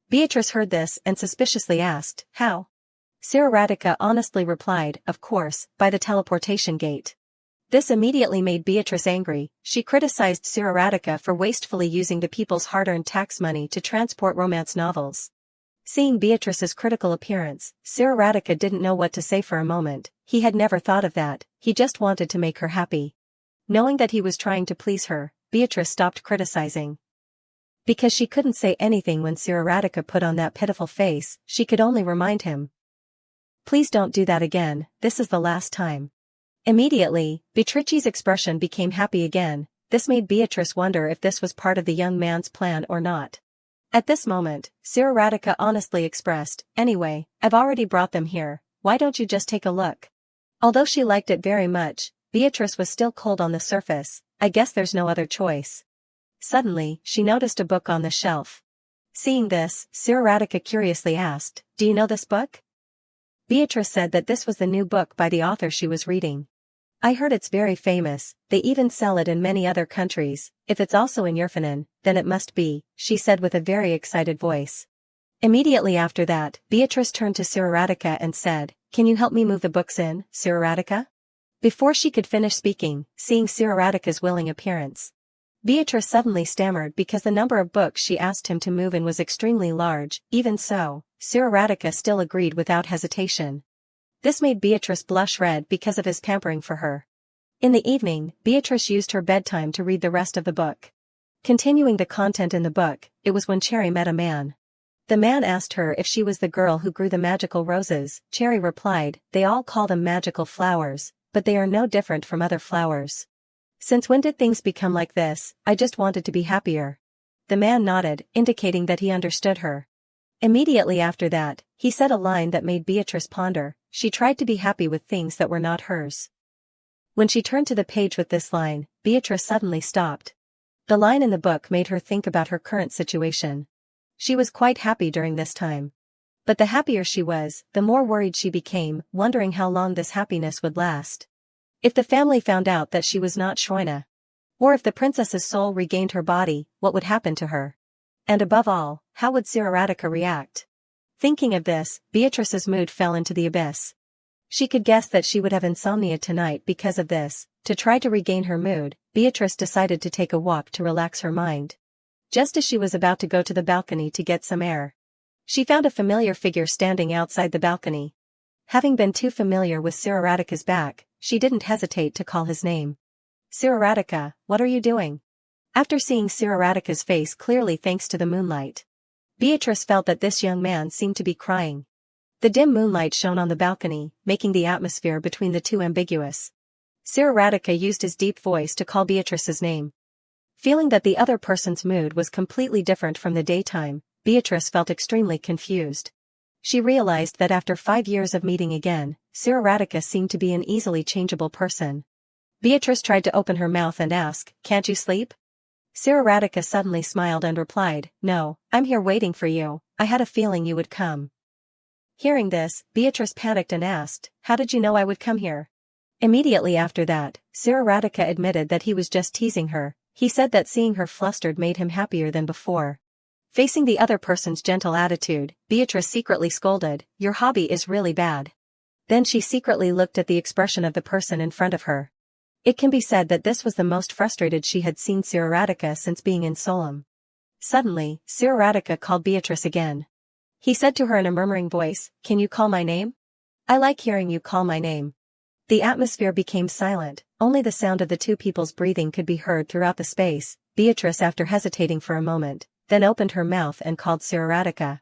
A: Beatrice heard this and suspiciously asked, "How?" Siraradika honestly replied, "Of course, by the teleportation gate." This immediately made Beatrice angry. She criticized Siraradika for wastefully using the people's hard-earned tax money to transport romance novels. Seeing Beatrice's critical appearance, Siraradika didn't know what to say for a moment. He had never thought of that, he just wanted to make her happy. Knowing that he was trying to please her, Beatrice stopped criticizing. Because she couldn't say anything when Siraradika put on that pitiful face, she could only remind him. "Please don't do that again, this is the last time." Immediately, Beatrice's expression became happy again. This made Beatrice wonder if this was part of the young man's plan or not. At this moment, Siraradika honestly expressed, "Anyway, I've already brought them here, why don't you just take a look?" Although she liked it very much, Beatrice was still cold on the surface. "I guess there's no other choice." Suddenly, she noticed a book on the shelf. Seeing this, Siraradika curiously asked, "Do you know this book?" Beatrice said that this was the new book by the author she was reading. "I heard it's very famous, they even sell it in many other countries. If it's also in Yerfanin, then it must be," she said with a very excited voice. Immediately after that, Beatrice turned to Siraradika and said, "Can you help me move the books in, Siraradika?" Before she could finish speaking, seeing Siraradika's willing appearance, Beatrice suddenly stammered because the number of books she asked him to move in was extremely large. Even so, Siraradika still agreed without hesitation. This made Beatrice blush red because of his pampering for her. In the evening, Beatrice used her bedtime to read the rest of the book. Continuing the content in the book, it was when Cherry met a man. The man asked her if she was the girl who grew the magical roses. Cherry replied, "They all call them magical flowers, but they are no different from other flowers. Since when did things become like this? I just wanted to be happier." The man nodded, indicating that he understood her. Immediately after that, he said a line that made Beatrice ponder. She tried to be happy with things that were not hers. When she turned to the page with this line, Beatrice suddenly stopped. The line in the book made her think about her current situation. She was quite happy during this time. But the happier she was, the more worried she became, wondering how long this happiness would last. If the family found out that she was not Shroina, or if the princess's soul regained her body, what would happen to her? And above all, how would Siraradika react? Thinking of this, Beatrice's mood fell into the abyss. She could guess that she would have insomnia tonight because of this. To try to regain her mood, Beatrice decided to take a walk to relax her mind. Just as she was about to go to the balcony to get some air, she found a familiar figure standing outside the balcony. Having been too familiar with Siraradika's back, she didn't hesitate to call his name. "Siraradika, what are you doing?" After seeing Siraradika's face clearly thanks to the moonlight, Beatrice felt that this young man seemed to be crying. The dim moonlight shone on the balcony, making the atmosphere between the two ambiguous. Siraradika used his deep voice to call Beatrice's name. Feeling that the other person's mood was completely different from the daytime, Beatrice felt extremely confused. She realized that after 5 years of meeting again, Siraradika seemed to be an easily changeable person. Beatrice tried to open her mouth and ask, "Can't you sleep?" Siraradika suddenly smiled and replied, "No, I'm here waiting for you, I had a feeling you would come." Hearing this, Beatrice panicked and asked, "How did you know I would come here?" Immediately after that, Siraradika admitted that he was just teasing her. He said that seeing her flustered made him happier than before. Facing the other person's gentle attitude, Beatrice secretly scolded, "Your hobby is really bad." Then she secretly looked at the expression of the person in front of her. It can be said that this was the most frustrated she had seen Siraradika since being in Solom. Suddenly, Siraradika called Beatrice again. He said to her in a murmuring voice, "Can you call my name? I like hearing you call my name." The atmosphere became silent, only the sound of the two people's breathing could be heard throughout the space. Beatrice, after hesitating for a moment, then opened her mouth and called Siraradika.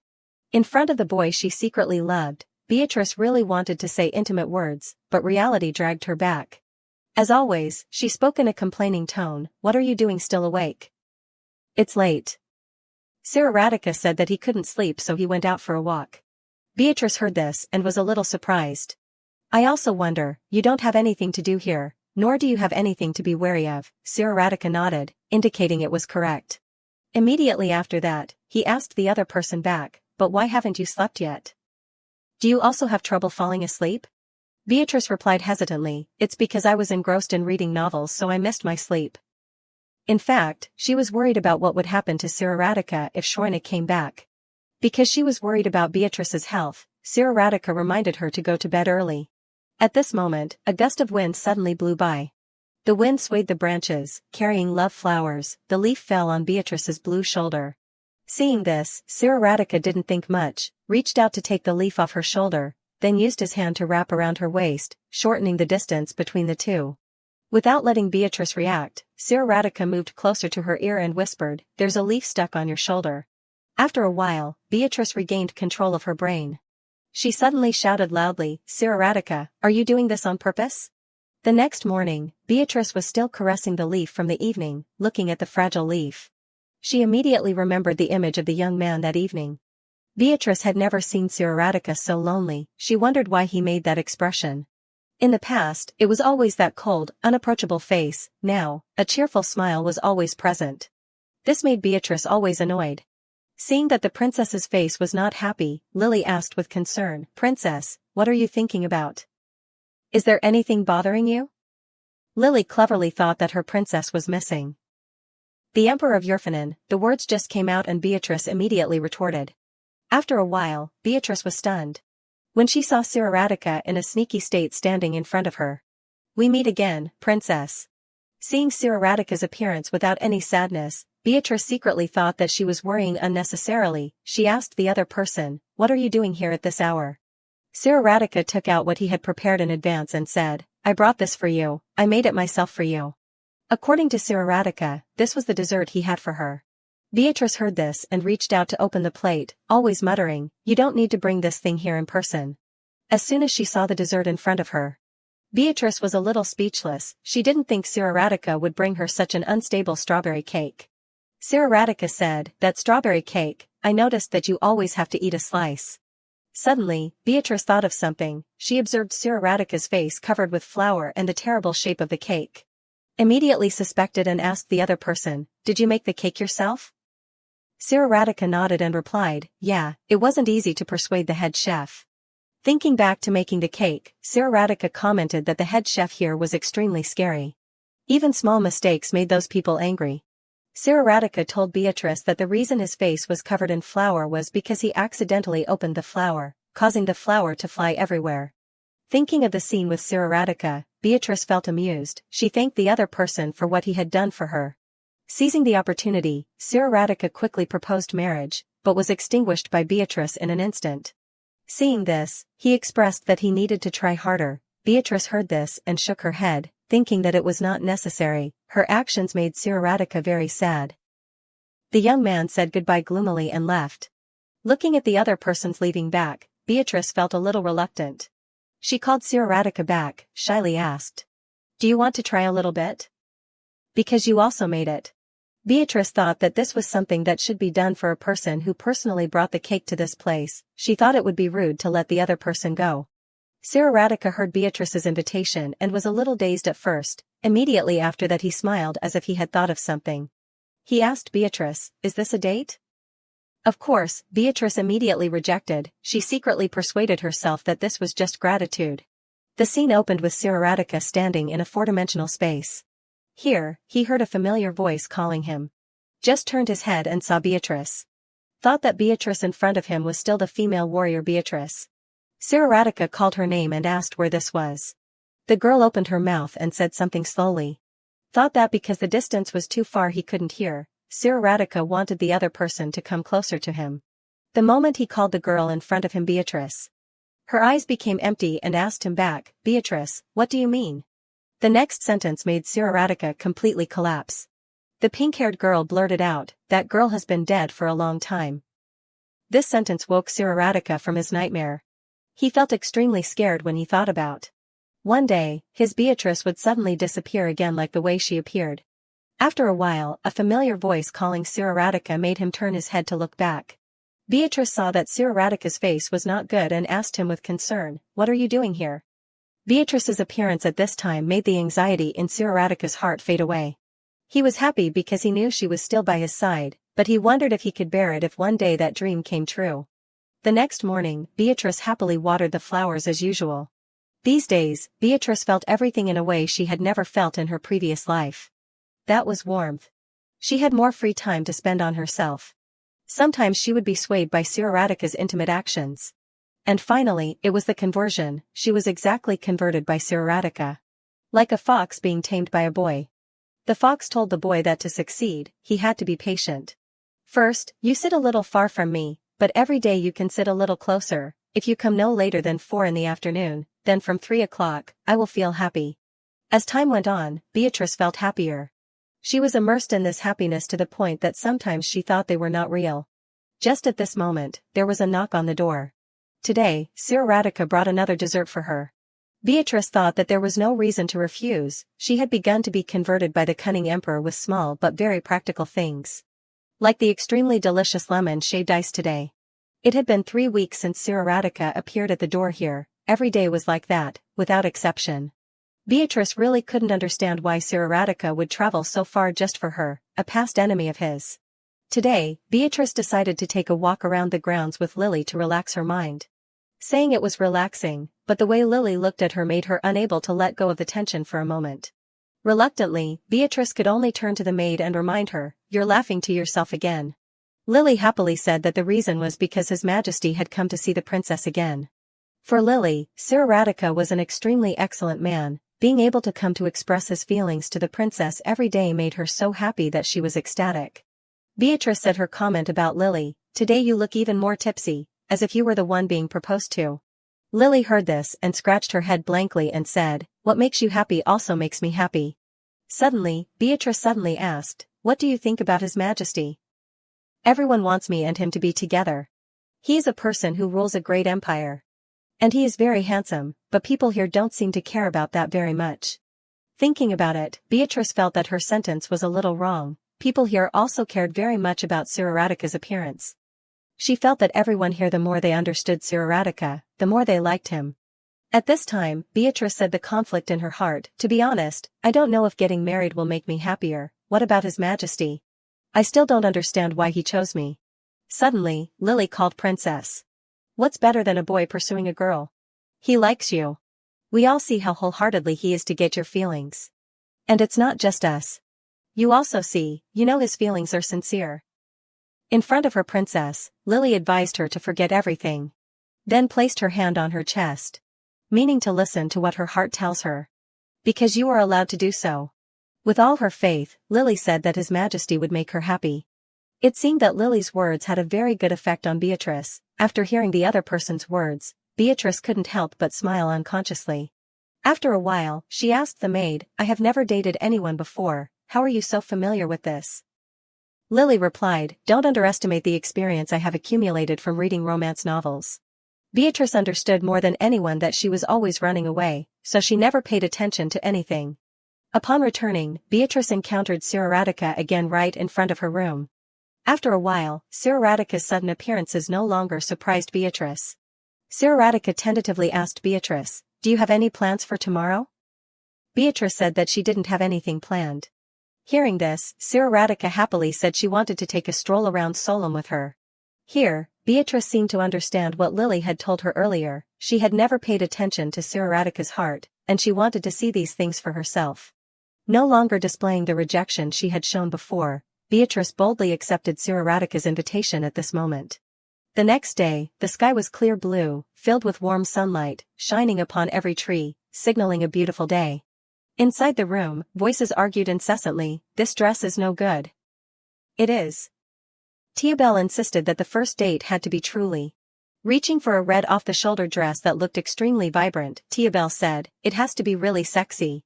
A: In front of the boy she secretly loved, Beatrice really wanted to say intimate words, but reality dragged her back. As always, she spoke in a complaining tone, "What are you doing still awake? It's late." Radica said that he couldn't sleep so he went out for a walk. Beatrice heard this and was a little surprised. "I also wonder, you don't have anything to do here, nor do you have anything to be wary of." Radica nodded, indicating it was correct. Immediately after that, he asked the other person back, "But why haven't you slept yet? Do you also have trouble falling asleep?" Beatrice replied hesitantly, "It's because I was engrossed in reading novels so I missed my sleep." In fact, she was worried about what would happen to Radica if Shoina came back. Because she was worried about Beatrice's health, Radica reminded her to go to bed early. At this moment, a gust of wind suddenly blew by. The wind swayed the branches, carrying love flowers. The leaf fell on Beatrice's blue shoulder. Seeing this, Radica didn't think much, reached out to take the leaf off her shoulder, then used his hand to wrap around her waist, shortening the distance between the two. Without letting Beatrice react, Radica moved closer to her ear and whispered, "There's a leaf stuck on your shoulder." After a while, Beatrice regained control of her brain. She suddenly shouted loudly, "Radica, are you doing this on purpose?" The next morning, Beatrice was still caressing the leaf from the evening, looking at the fragile leaf. She immediately remembered the image of the young man that evening. Beatrice had never seen Radica so lonely. She wondered why he made that expression. In the past, it was always that cold, unapproachable face. Now, a cheerful smile was always present. This made Beatrice always annoyed. Seeing that the princess's face was not happy, Lily asked with concern, "Princess, what are you thinking about? Is there anything bothering you?" Lily cleverly thought that her princess was missing. "The Emperor of Yurfanen," the words just came out and Beatrice immediately retorted. After a while, Beatrice was stunned when she saw Radica in a sneaky state standing in front of her. "We meet again, princess." Seeing Radica's appearance without any sadness, Beatrice secretly thought that she was worrying unnecessarily. She asked the other person, "What are you doing here at this hour?" Radica took out what he had prepared in advance and said, "I brought this for you, I made it myself for you." According to Radica, this was the dessert he had for her. Beatrice heard this and reached out to open the plate, always muttering, "You don't need to bring this thing here in person." As soon as she saw the dessert in front of her, Beatrice was a little speechless. She didn't think Radica would bring her such an unstable strawberry cake. Radica said, "That strawberry cake, I noticed that you always have to eat a slice." Suddenly, Beatrice thought of something. She observed Radica's face covered with flour and the terrible shape of the cake. Immediately suspected and asked the other person, "Did you make the cake yourself?" Radica nodded and replied, "Yeah, it wasn't easy to persuade the head chef." Thinking back to making the cake, Radica commented that the head chef here was extremely scary. Even small mistakes made those people angry. Radica told Beatrice that the reason his face was covered in flour was because he accidentally opened the flour, causing the flour to fly everywhere. Thinking of the scene with Radica, Beatrice felt amused. She thanked the other person for what he had done for her. Seizing the opportunity, Radica quickly proposed marriage, but was extinguished by Beatrice in an instant. Seeing this, he expressed that he needed to try harder. Beatrice heard this and shook her head, thinking that it was not necessary. Her actions made Radica very sad. The young man said goodbye gloomily and left. Looking at the other person's leaving back, Beatrice felt a little reluctant. She called Radica back, shyly asked, "Do you want to try a little bit? Because you also made it." Beatrice thought that this was something that should be done for a person who personally brought the cake to this place. She thought it would be rude to let the other person go. Radica heard Beatrice's invitation and was a little dazed at first. Immediately after that he smiled as if he had thought of something. He asked Beatrice, "Is this a date?" Of course, Beatrice immediately rejected. She secretly persuaded herself that this was just gratitude. The scene opened with Radica standing in a four-dimensional space. Here, he heard a familiar voice calling him. Just turned his head and saw Beatrice. Thought that Beatrice in front of him was still the female warrior Beatrice. Radica called her name and asked where this was. The girl opened her mouth and said something slowly. Thought that because the distance was too far he couldn't hear, Radica wanted the other person to come closer to him. The moment he called the girl in front of him Beatrice, her eyes became empty and asked him back, "Beatrice, what do you mean?" The next sentence made Radica completely collapse. The pink-haired girl blurted out, "That girl has been dead for a long time." This sentence woke Radica from his nightmare. He felt extremely scared when he thought about One day, his Beatrice would suddenly disappear again like the way she appeared. After a while, a familiar voice calling Siraratica made him turn his head to look back. Beatrice saw that Siraratica's face was not good and asked him with concern, "What are you doing here?" Beatrice's appearance at this time made the anxiety in Siraratica's heart fade away. He was happy because he knew she was still by his side, but he wondered if he could bear it if one day that dream came true. The next morning, Beatrice happily watered the flowers as usual. These days, Beatrice felt everything in a way she had never felt in her previous life. That was warmth. She had more free time to spend on herself. Sometimes she would be swayed by Siraratica's intimate actions. And finally, it was the conversion. She was exactly converted by Siraratica. Like a fox being tamed by a boy. The fox told the boy that to succeed, he had to be patient. "First, you sit a little far from me, but every day you can sit a little closer. If you come no later than 4 in the afternoon, then from 3 o'clock, I will feel happy." As time went on, Beatrice felt happier. She was immersed in this happiness to the point that sometimes she thought they were not real. Just at this moment, there was a knock on the door. Today, Siraratica brought another dessert for her. Beatrice thought that there was no reason to refuse. She had begun to be converted by the cunning emperor with small but very practical things. Like the extremely delicious lemon shaved ice today. It had been 3 weeks since Siraratica appeared at the door here. Every day was like that, without exception. Beatrice really couldn't understand why Siraratica would travel so far just for her, a past enemy of his. Today, Beatrice decided to take a walk around the grounds with Lily to relax her mind. Saying it was relaxing, but the way Lily looked at her made her unable to let go of the tension for a moment. Reluctantly, Beatrice could only turn to the maid and remind her, "You're laughing to yourself again." Lily happily said that the reason was because His Majesty had come to see the princess again. For Lily, Siraratica was an extremely excellent man. Being able to come to express his feelings to the princess every day made her so happy that she was ecstatic. Beatrice said her comment about Lily, "Today you look even more tipsy, as if you were the one being proposed to." Lily heard this and scratched her head blankly and said, "What makes you happy also makes me happy." Beatrice suddenly asked, "What do you think about His Majesty?" "Everyone wants me and him to be together. He is a person who rules a great empire. And he is very handsome, but people here don't seem to care about that very much." Thinking about it, Beatrice felt that her sentence was a little wrong. People here also cared very much about Siraratica's appearance. She felt that everyone here, the more they understood Siraratica, the more they liked him. At this time, Beatrice said the conflict in her heart, "To be honest, I don't know if getting married will make me happier. What about His Majesty? I still don't understand why he chose me." Suddenly, Lily called Princess. "What's better than a boy pursuing a girl? He likes you. We all see how wholeheartedly he is to get your feelings. And it's not just us. You also see, you know his feelings are sincere." In front of her princess, Lily advised her to forget everything. Then placed her hand on her chest. Meaning to listen to what her heart tells her. "Because you are allowed to do so." With all her faith, Lily said that His Majesty would make her happy. It seemed that Lily's words had a very good effect on Beatrice. After hearing the other person's words, Beatrice couldn't help but smile unconsciously. After a while, she asked the maid, "I have never dated anyone before, how are you so familiar with this?" Lily replied, "Don't underestimate the experience I have accumulated from reading romance novels." Beatrice understood more than anyone that she was always running away, so she never paid attention to anything. Upon returning, Beatrice encountered Siraratica again right in front of her room. After a while, Siraratica's sudden appearances no longer surprised Beatrice. Siraratica tentatively asked Beatrice, "Do you have any plans for tomorrow?" Beatrice said that she didn't have anything planned. Hearing this, Siraratica happily said she wanted to take a stroll around Solem with her. Here, Beatrice seemed to understand what Lily had told her earlier. She had never paid attention to Siraratica's heart, and she wanted to see these things for herself. No longer displaying the rejection she had shown before, Beatrice boldly accepted Siraratica's invitation at this moment. The next day, the sky was clear blue, filled with warm sunlight, shining upon every tree, signaling a beautiful day. Inside the room, voices argued incessantly, "This dress is no good." "It is." Tiabel insisted that the first date had to be truly. Reaching for a red off-the-shoulder dress that looked extremely vibrant, Tiabel said, "It has to be really sexy."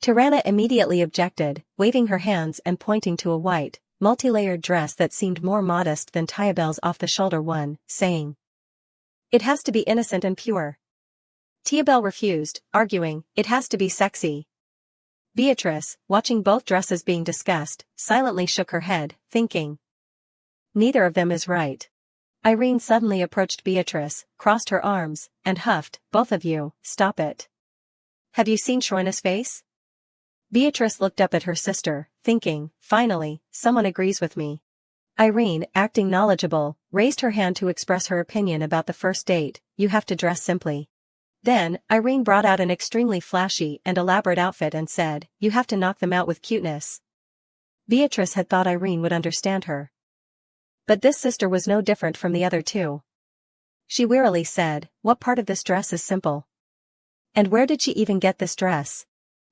A: Tirana immediately objected, waving her hands and pointing to a white, multi-layered dress that seemed more modest than Tiabel's off-the-shoulder one, saying, "It has to be innocent and pure." Tiabel refused, arguing, it has to be sexy. Beatrice, watching both dresses being discussed, silently shook her head, thinking, neither of them is right. Irene suddenly approached Beatrice, crossed her arms, and huffed, both of you, stop it. Have you seen Schroina's face? Beatrice looked up at her sister, thinking, finally, someone agrees with me. Irene, acting knowledgeable, raised her hand to express her opinion about the first date, you have to dress simply. Then, Irene brought out an extremely flashy and elaborate outfit and said, you have to knock them out with cuteness. Beatrice had thought Irene would understand her. But this sister was no different from the other two. She wearily said, what part of this dress is simple? And where did she even get this dress?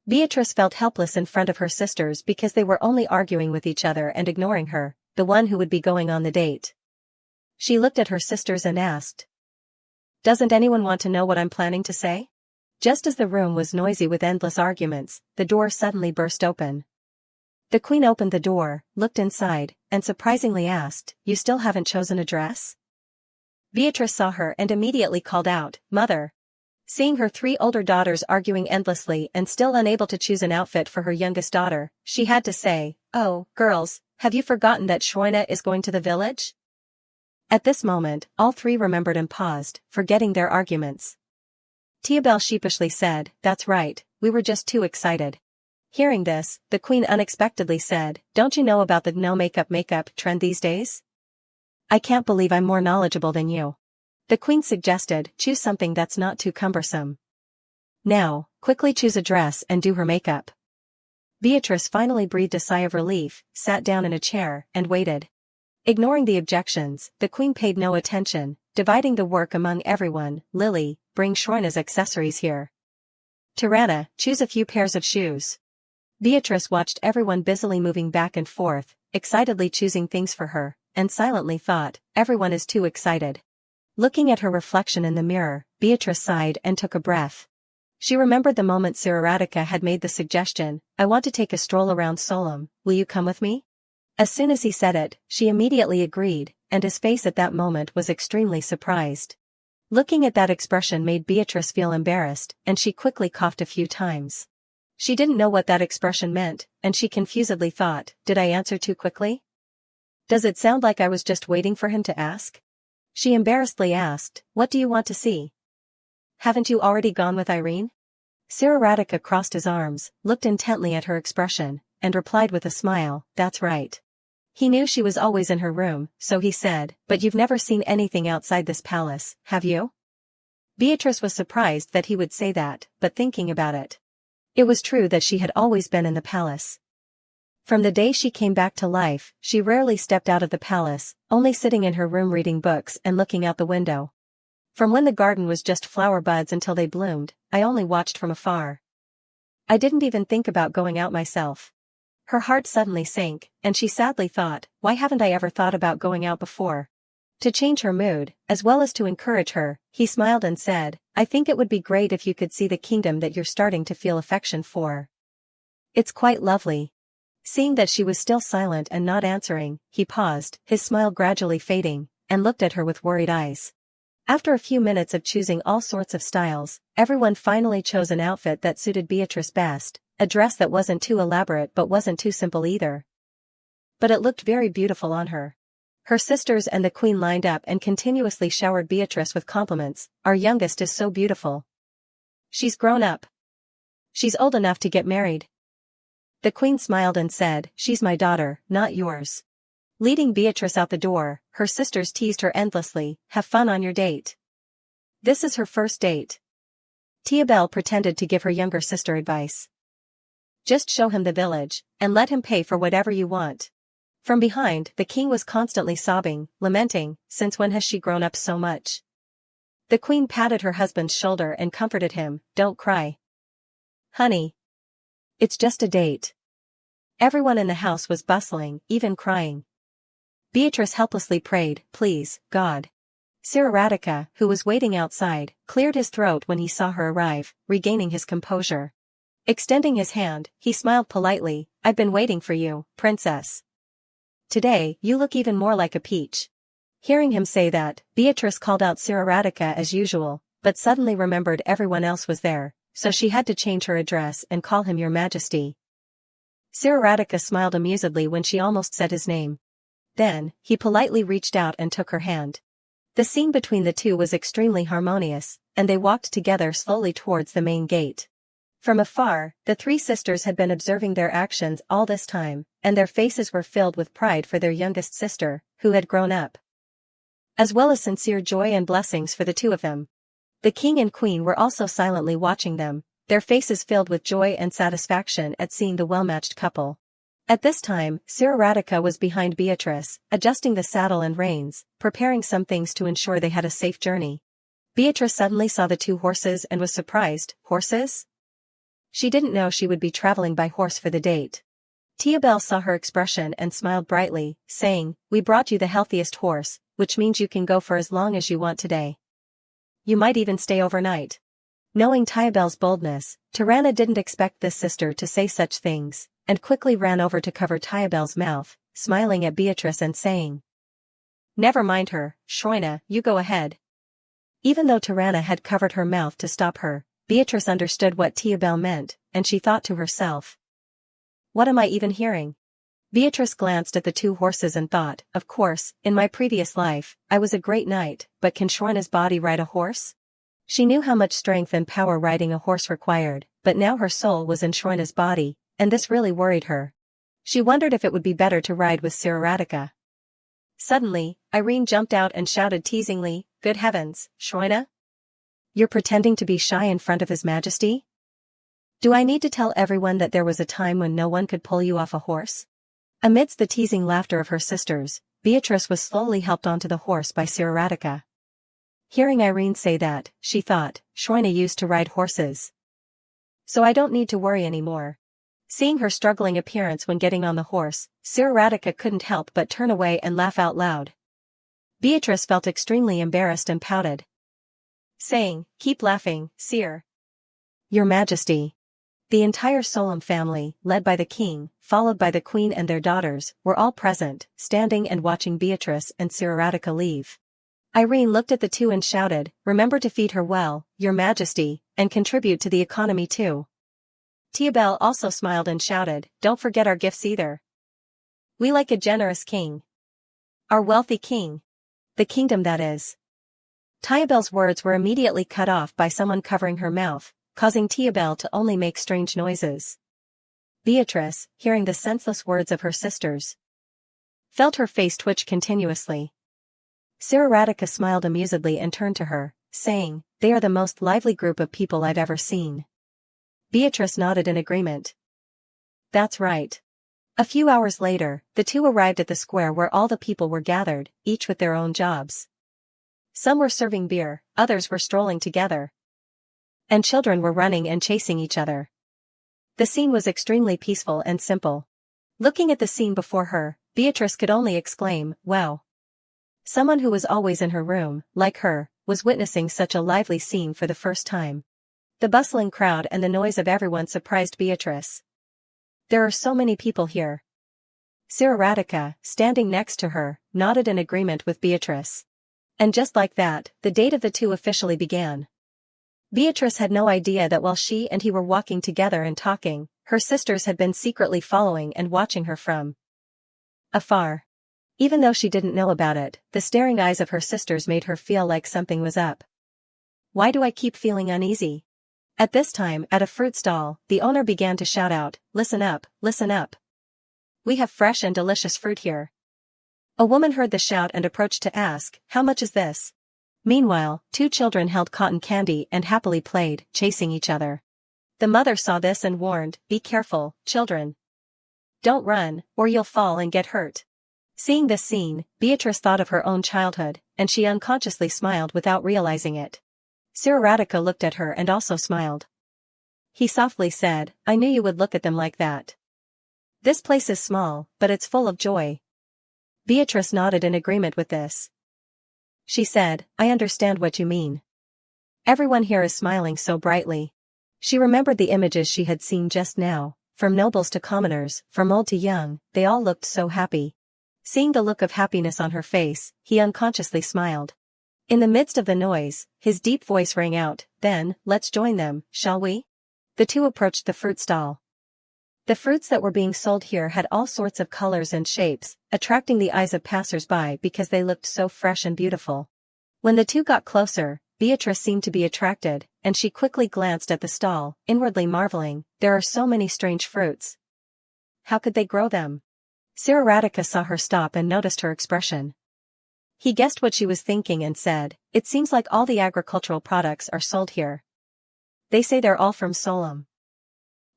A: Beatrice felt helpless in front of her sisters because they were only arguing with each other and ignoring her, the one who would be going on the date. She looked at her sisters and asked, doesn't anyone want to know what I'm planning to say? Just as the room was noisy with endless arguments, the door suddenly burst open. The queen opened the door, looked inside, and surprisingly asked, you still haven't chosen a dress? Beatrice saw her and immediately called out, Mother. Seeing her three older daughters arguing endlessly and still unable to choose an outfit for her youngest daughter, she had to say, oh, girls, have you forgotten that Schroina is going to the village? At this moment, all three remembered and paused, forgetting their arguments. Tiabel sheepishly said, that's right, we were just too excited. Hearing this, the queen unexpectedly said, don't you know about the no makeup trend these days? I can't believe I'm more knowledgeable than you. The queen suggested, choose something that's not too cumbersome. Now, quickly choose a dress and do her makeup. Beatrice finally breathed a sigh of relief, sat down in a chair, and waited. Ignoring the objections, the queen paid no attention, dividing the work among everyone. Lily, bring Schroina's accessories here. Tirana, choose a few pairs of shoes. Beatrice watched everyone busily moving back and forth, excitedly choosing things for her, and silently thought, everyone is too excited. Looking at her reflection in the mirror, Beatrice sighed and took a breath. She remembered the moment Siraradika had made the suggestion, I want to take a stroll around Solom, will you come with me? As soon as he said it, she immediately agreed, and his face at that moment was extremely surprised. Looking at that expression made Beatrice feel embarrassed, and she quickly coughed a few times. She didn't know what that expression meant, and she confusedly thought, did I answer too quickly? Does it sound like I was just waiting for him to ask? She embarrassedly asked, what do you want to see? Haven't you already gone with Irene? Siraradika crossed his arms, looked intently at her expression, and replied with a smile, that's right. He knew she was always in her room, so he said, but you've never seen anything outside this palace, have you? Beatrice was surprised that he would say that, but thinking about it. It was true that she had always been in the palace. From the day she came back to life, she rarely stepped out of the palace, only sitting in her room reading books and looking out the window. From when the garden was just flower buds until they bloomed, I only watched from afar. I didn't even think about going out myself. Her heart suddenly sank, and she sadly thought, why haven't I ever thought about going out before? To change her mood, as well as to encourage her, he smiled and said, I think it would be great if you could see the kingdom that you're starting to feel affection for. It's quite lovely. Seeing that she was still silent and not answering, he paused, his smile gradually fading, and looked at her with worried eyes. After a few minutes of choosing all sorts of styles, everyone finally chose an outfit that suited Beatrice best, a dress that wasn't too elaborate but wasn't too simple either. But it looked very beautiful on her. Her sisters and the queen lined up and continuously showered Beatrice with compliments, our youngest is so beautiful. She's grown up. She's old enough to get married. The queen smiled and said, she's my daughter, not yours. Leading Beatrice out the door, her sisters teased her endlessly, have fun on your date. This is her first date. Tiabel pretended to give her younger sister advice. Just show him the village, and let him pay for whatever you want. From behind, the king was constantly sobbing, lamenting, since when has she grown up so much? The queen patted her husband's shoulder and comforted him, don't cry. Honey. It's just a date. Everyone in the house was bustling, even crying. Beatrice helplessly prayed, please, God. Siraradika, who was waiting outside, cleared his throat when he saw her arrive, regaining his composure. Extending his hand, he smiled politely, I've been waiting for you, princess. Today, you look even more like a peach. Hearing him say that, Beatrice called out Siraradika as usual, but suddenly remembered everyone else was there, so she had to change her address and call him Your Majesty. Siraradika smiled amusedly when she almost said his name. Then, he politely reached out and took her hand. The scene between the two was extremely harmonious, and they walked together slowly towards the main gate. From afar, the three sisters had been observing their actions all this time, and their faces were filled with pride for their youngest sister, who had grown up, as well as sincere joy and blessings for the two of them. The king and queen were also silently watching them, their faces filled with joy and satisfaction at seeing the well-matched couple. At this time, Siraradika was behind Beatrice, adjusting the saddle and reins, preparing some things to ensure they had a safe journey. Beatrice suddenly saw the two horses and was surprised. Horses? She didn't know she would be traveling by horse for the date. Tiabel saw her expression and smiled brightly, saying, "We brought you the healthiest horse, which means you can go for as long as you want today. You might even stay overnight." Knowing Tiabel's boldness, Tirana didn't expect this sister to say such things, and quickly ran over to cover Tiabel's mouth, smiling at Beatrice and saying, "Never mind her, Shroina, you go ahead." Even though Tirana had covered her mouth to stop her, Beatrice understood what Tiabel meant, and she thought to herself, "What am I even hearing?" Beatrice glanced at the two horses and thought, of course, in my previous life, I was a great knight, but can Shroina's body ride a horse? She knew how much strength and power riding a horse required, but now her soul was in Shroina's body, and this really worried her. She wondered if it would be better to ride with Siraradika. Suddenly, Irene jumped out and shouted teasingly, "Good heavens, Shroina? You're pretending to be shy in front of His Majesty? Do I need to tell everyone that there was a time when no one could pull you off a horse?" Amidst the teasing laughter of her sisters, Beatrice was slowly helped onto the horse by Siraradika. Hearing Irene say that, she thought, Shroina used to ride horses, so I don't need to worry anymore. Seeing her struggling appearance when getting on the horse, Siraradika couldn't help but turn away and laugh out loud. Beatrice felt extremely embarrassed and pouted, saying, "Keep laughing, Sir. Your Majesty." The entire Solem family, led by the king, followed by the queen and their daughters, were all present, standing and watching Beatrice and Siraradika leave. Irene looked at the two and shouted, "Remember to feed her well, Your Majesty, and contribute to the economy too." Tiabel also smiled and shouted, "Don't forget our gifts either. We like a generous king. Our wealthy king. The kingdom that is." Tiabel's words were immediately cut off by someone covering her mouth, causing Tiabel to only make strange noises. Beatrice, hearing the senseless words of her sisters, felt her face twitch continuously. Siraradika smiled amusedly and turned to her, saying, "They are the most lively group of people I've ever seen." Beatrice nodded in agreement. "That's right." A few hours later, the two arrived at the square where all the people were gathered, each with their own jobs. Some were serving beer, others were strolling together, and children were running and chasing each other. The scene was extremely peaceful and simple. Looking at the scene before her, Beatrice could only exclaim, "Wow." Someone who was always in her room, like her, was witnessing such a lively scene for the first time. The bustling crowd and the noise of everyone surprised Beatrice. "There are so many people here." Siraradika, standing next to her, nodded in agreement with Beatrice. And just like that, the date of the two officially began. Beatrice had no idea that while she and he were walking together and talking, her sisters had been secretly following and watching her from afar. Even though she didn't know about it, the staring eyes of her sisters made her feel like something was up. "Why do I keep feeling uneasy?" At this time, at a fruit stall, the owner began to shout out, listen up, listen up. We have fresh and delicious fruit here." A woman heard the shout and approached to ask, "How much is this?" Meanwhile, two children held cotton candy and happily played, chasing each other. The mother saw this and warned, "Be careful, children. Don't run, or you'll fall and get hurt." Seeing this scene, Beatrice thought of her own childhood, and she unconsciously smiled without realizing it. Siraradika looked at her and also smiled. He softly said, "I knew you would look at them like that. This place is small, but it's full of joy." Beatrice nodded in agreement with this. She said, "I understand what you mean. Everyone here is smiling so brightly." She remembered the images she had seen just now, from nobles to commoners, from old to young, they all looked so happy. Seeing the look of happiness on her face, he unconsciously smiled. In the midst of the noise, his deep voice rang out, "Then, let's join them, shall we?" The two approached the fruit stall. The fruits that were being sold here had all sorts of colors and shapes, attracting the eyes of passers-by because they looked so fresh and beautiful. When the two got closer, Beatrice seemed to be attracted, and she quickly glanced at the stall, inwardly marveling, "There are so many strange fruits. How could they grow them?" Siraradika saw her stop and noticed her expression. He guessed what she was thinking and said, "It seems like all the agricultural products are sold here. They say they're all from Solom."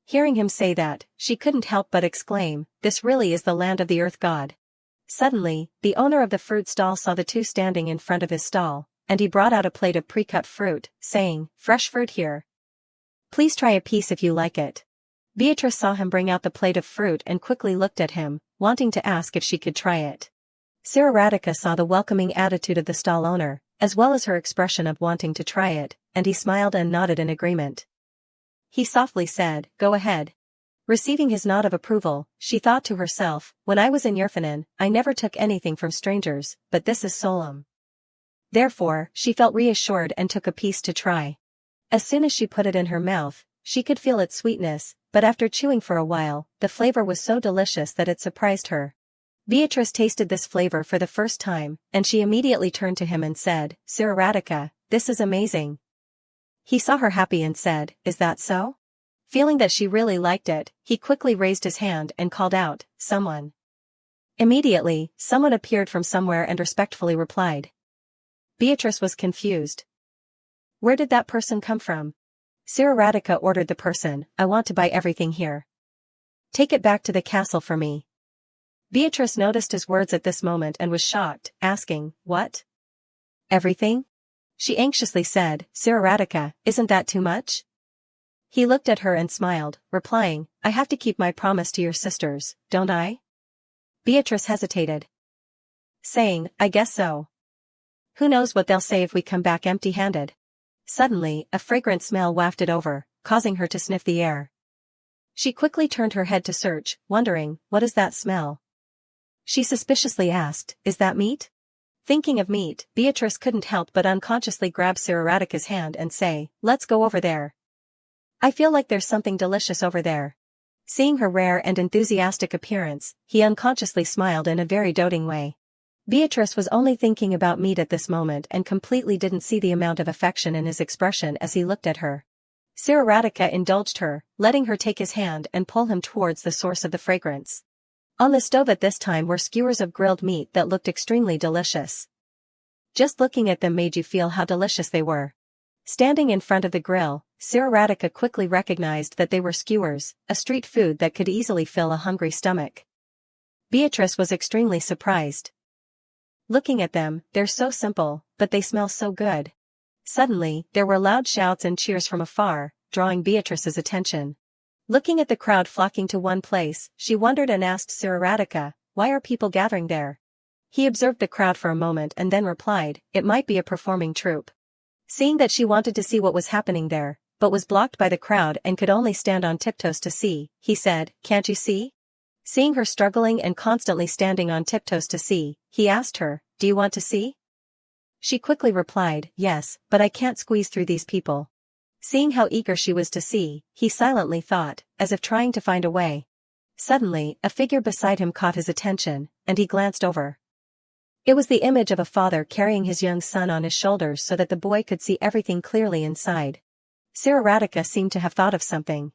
A: Hearing him say that, she couldn't help but exclaim, "This really is the land of the earth god." Suddenly, the owner of the fruit stall saw the two standing in front of his stall, and he brought out a plate of pre-cut fruit, saying, "Fresh fruit here. Please try a piece if you like it." Beatrice saw him bring out the plate of fruit and quickly looked at him, wanting to ask if she could try it. Siraradika saw the welcoming attitude of the stall owner, as well as her expression of wanting to try it, and he smiled and nodded in agreement. He softly said, "Go ahead." Receiving his nod of approval, she thought to herself, "When I was in Yerfanin, I never took anything from strangers, but this is Solom." Therefore, she felt reassured and took a piece to try. As soon as she put it in her mouth, she could feel its sweetness, but after chewing for a while, the flavor was so delicious that it surprised her. Beatrice tasted this flavor for the first time, and she immediately turned to him and said, "Siraradika, this is amazing." He saw her happy and said, "Is that so?" Feeling that she really liked it, he quickly raised his hand and called out, "Someone." Immediately, someone appeared from somewhere and respectfully replied. Beatrice was confused. Where did that person come from? Siraradika ordered the person, "I want to buy everything here. Take it back to the castle for me." Beatrice noticed his words at this moment and was shocked, asking, "What? Everything?" She anxiously said, "Siraradika, isn't that too much?" He looked at her and smiled, replying, "I have to keep my promise to your sisters, don't I?" Beatrice hesitated, saying, "I guess so. Who knows what they'll say if we come back empty-handed." Suddenly, a fragrant smell wafted over, causing her to sniff the air. She quickly turned her head to search, wondering, "What is that smell?" She suspiciously asked, "Is that meat?" Thinking of meat, Beatrice couldn't help but unconsciously grab Siraradika's hand and say, "Let's go over there. I feel like there's something delicious over there." Seeing her rare and enthusiastic appearance, he unconsciously smiled in a very doting way. Beatrice was only thinking about meat at this moment and completely didn't see the amount of affection in his expression as he looked at her. Siraradika indulged her, letting her take his hand and pull him towards the source of the fragrance. On the stove at this time were skewers of grilled meat that looked extremely delicious. Just looking at them made you feel how delicious they were. Standing in front of the grill, Siraradika quickly recognized that they were skewers, a street food that could easily fill a hungry stomach. Beatrice was extremely surprised. Looking at them, they're so simple, but they smell so good. Suddenly, there were loud shouts and cheers from afar, drawing Beatrice's attention. Looking at the crowd flocking to one place, she wondered and asked Siraradika, "Why are people gathering there?" He observed the crowd for a moment and then replied, "It might be a performing troupe." Seeing that she wanted to see what was happening there, but was blocked by the crowd and could only stand on tiptoes to see, he said, "Can't you see?" Seeing her struggling and constantly standing on tiptoes to see, he asked her, "Do you want to see?" She quickly replied, "Yes, but I can't squeeze through these people." Seeing how eager she was to see, he silently thought, as if trying to find a way. Suddenly, a figure beside him caught his attention, and he glanced over. It was the image of a father carrying his young son on his shoulders so that the boy could see everything clearly inside. Siraradika seemed to have thought of something.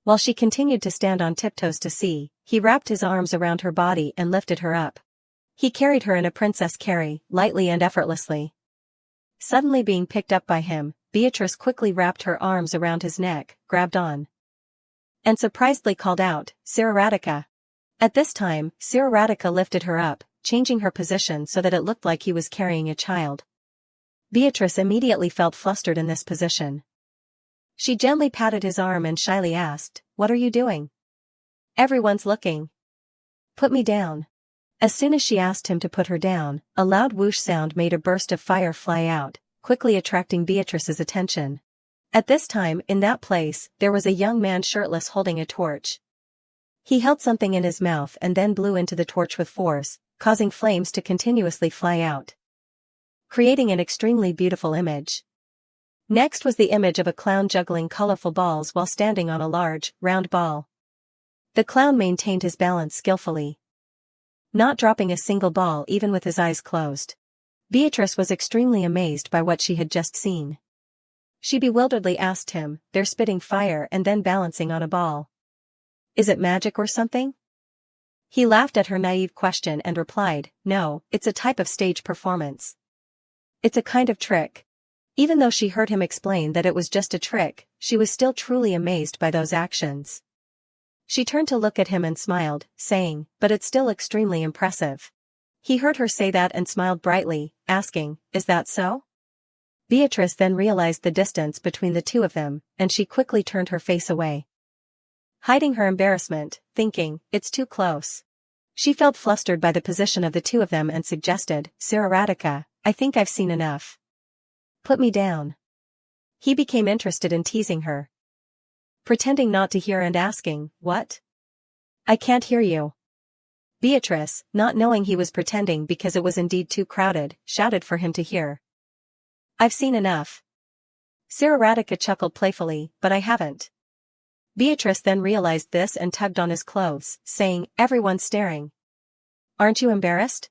A: While she continued to stand on tiptoes to see, he wrapped his arms around her body and lifted her up. He carried her in a princess carry, lightly and effortlessly. Suddenly being picked up by him, Beatrice quickly wrapped her arms around his neck, grabbed on, and surprisedly called out, "Siraradika." At this time, Siraradika lifted her up, changing her position so that it looked like he was carrying a child. Beatrice immediately felt flustered in this position. She gently patted his arm and shyly asked, "What are you doing? Everyone's looking. Put me down." As soon as she asked him to put her down, a loud whoosh sound made a burst of fire fly out, quickly attracting Beatrice's attention. At this time, in that place, there was a young man shirtless holding a torch. He held something in his mouth and then blew into the torch with force, causing flames to continuously fly out. creating an extremely beautiful image. Next was the image of a clown juggling colorful balls while standing on a large, round ball. The clown maintained his balance skillfully, not dropping a single ball even with his eyes closed. Beatrice was extremely amazed by what she had just seen. She bewilderedly asked him, "They're spitting fire and then balancing on a ball. Is it magic or something?" He laughed at her naive question and replied, "No, it's a type of stage performance. It's a kind of trick." Even though she heard him explain that it was just a trick, she was still truly amazed by those actions. She turned to look at him and smiled, saying, "But it's still extremely impressive." He heard her say that and smiled brightly, asking, "Is that so?" Beatrice then realized the distance between the two of them, and she quickly turned her face away, hiding her embarrassment, thinking, "It's too close." She felt flustered by the position of the two of them and suggested, "Siraradika, I think I've seen enough. Put me down." He became interested in teasing her, pretending not to hear and asking, "What? I can't hear you." Beatrice, not knowing he was pretending because it was indeed too crowded, shouted for him to hear. "I've seen enough." Siraradika chuckled playfully, "But I haven't." Beatrice then realized this and tugged on his clothes, saying, "Everyone's staring. Aren't you embarrassed?"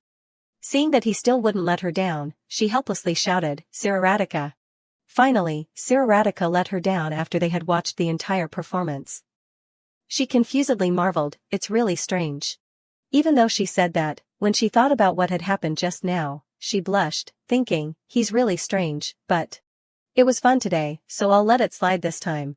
A: Seeing that he still wouldn't let her down, she helplessly shouted, "Siraradika." Finally, Siraradika let her down after they had watched the entire performance. She confusedly marveled, "It's really strange." Even though she said that, when she thought about what had happened just now, she blushed, thinking, "He's really strange, but it was fun today, so I'll let it slide this time."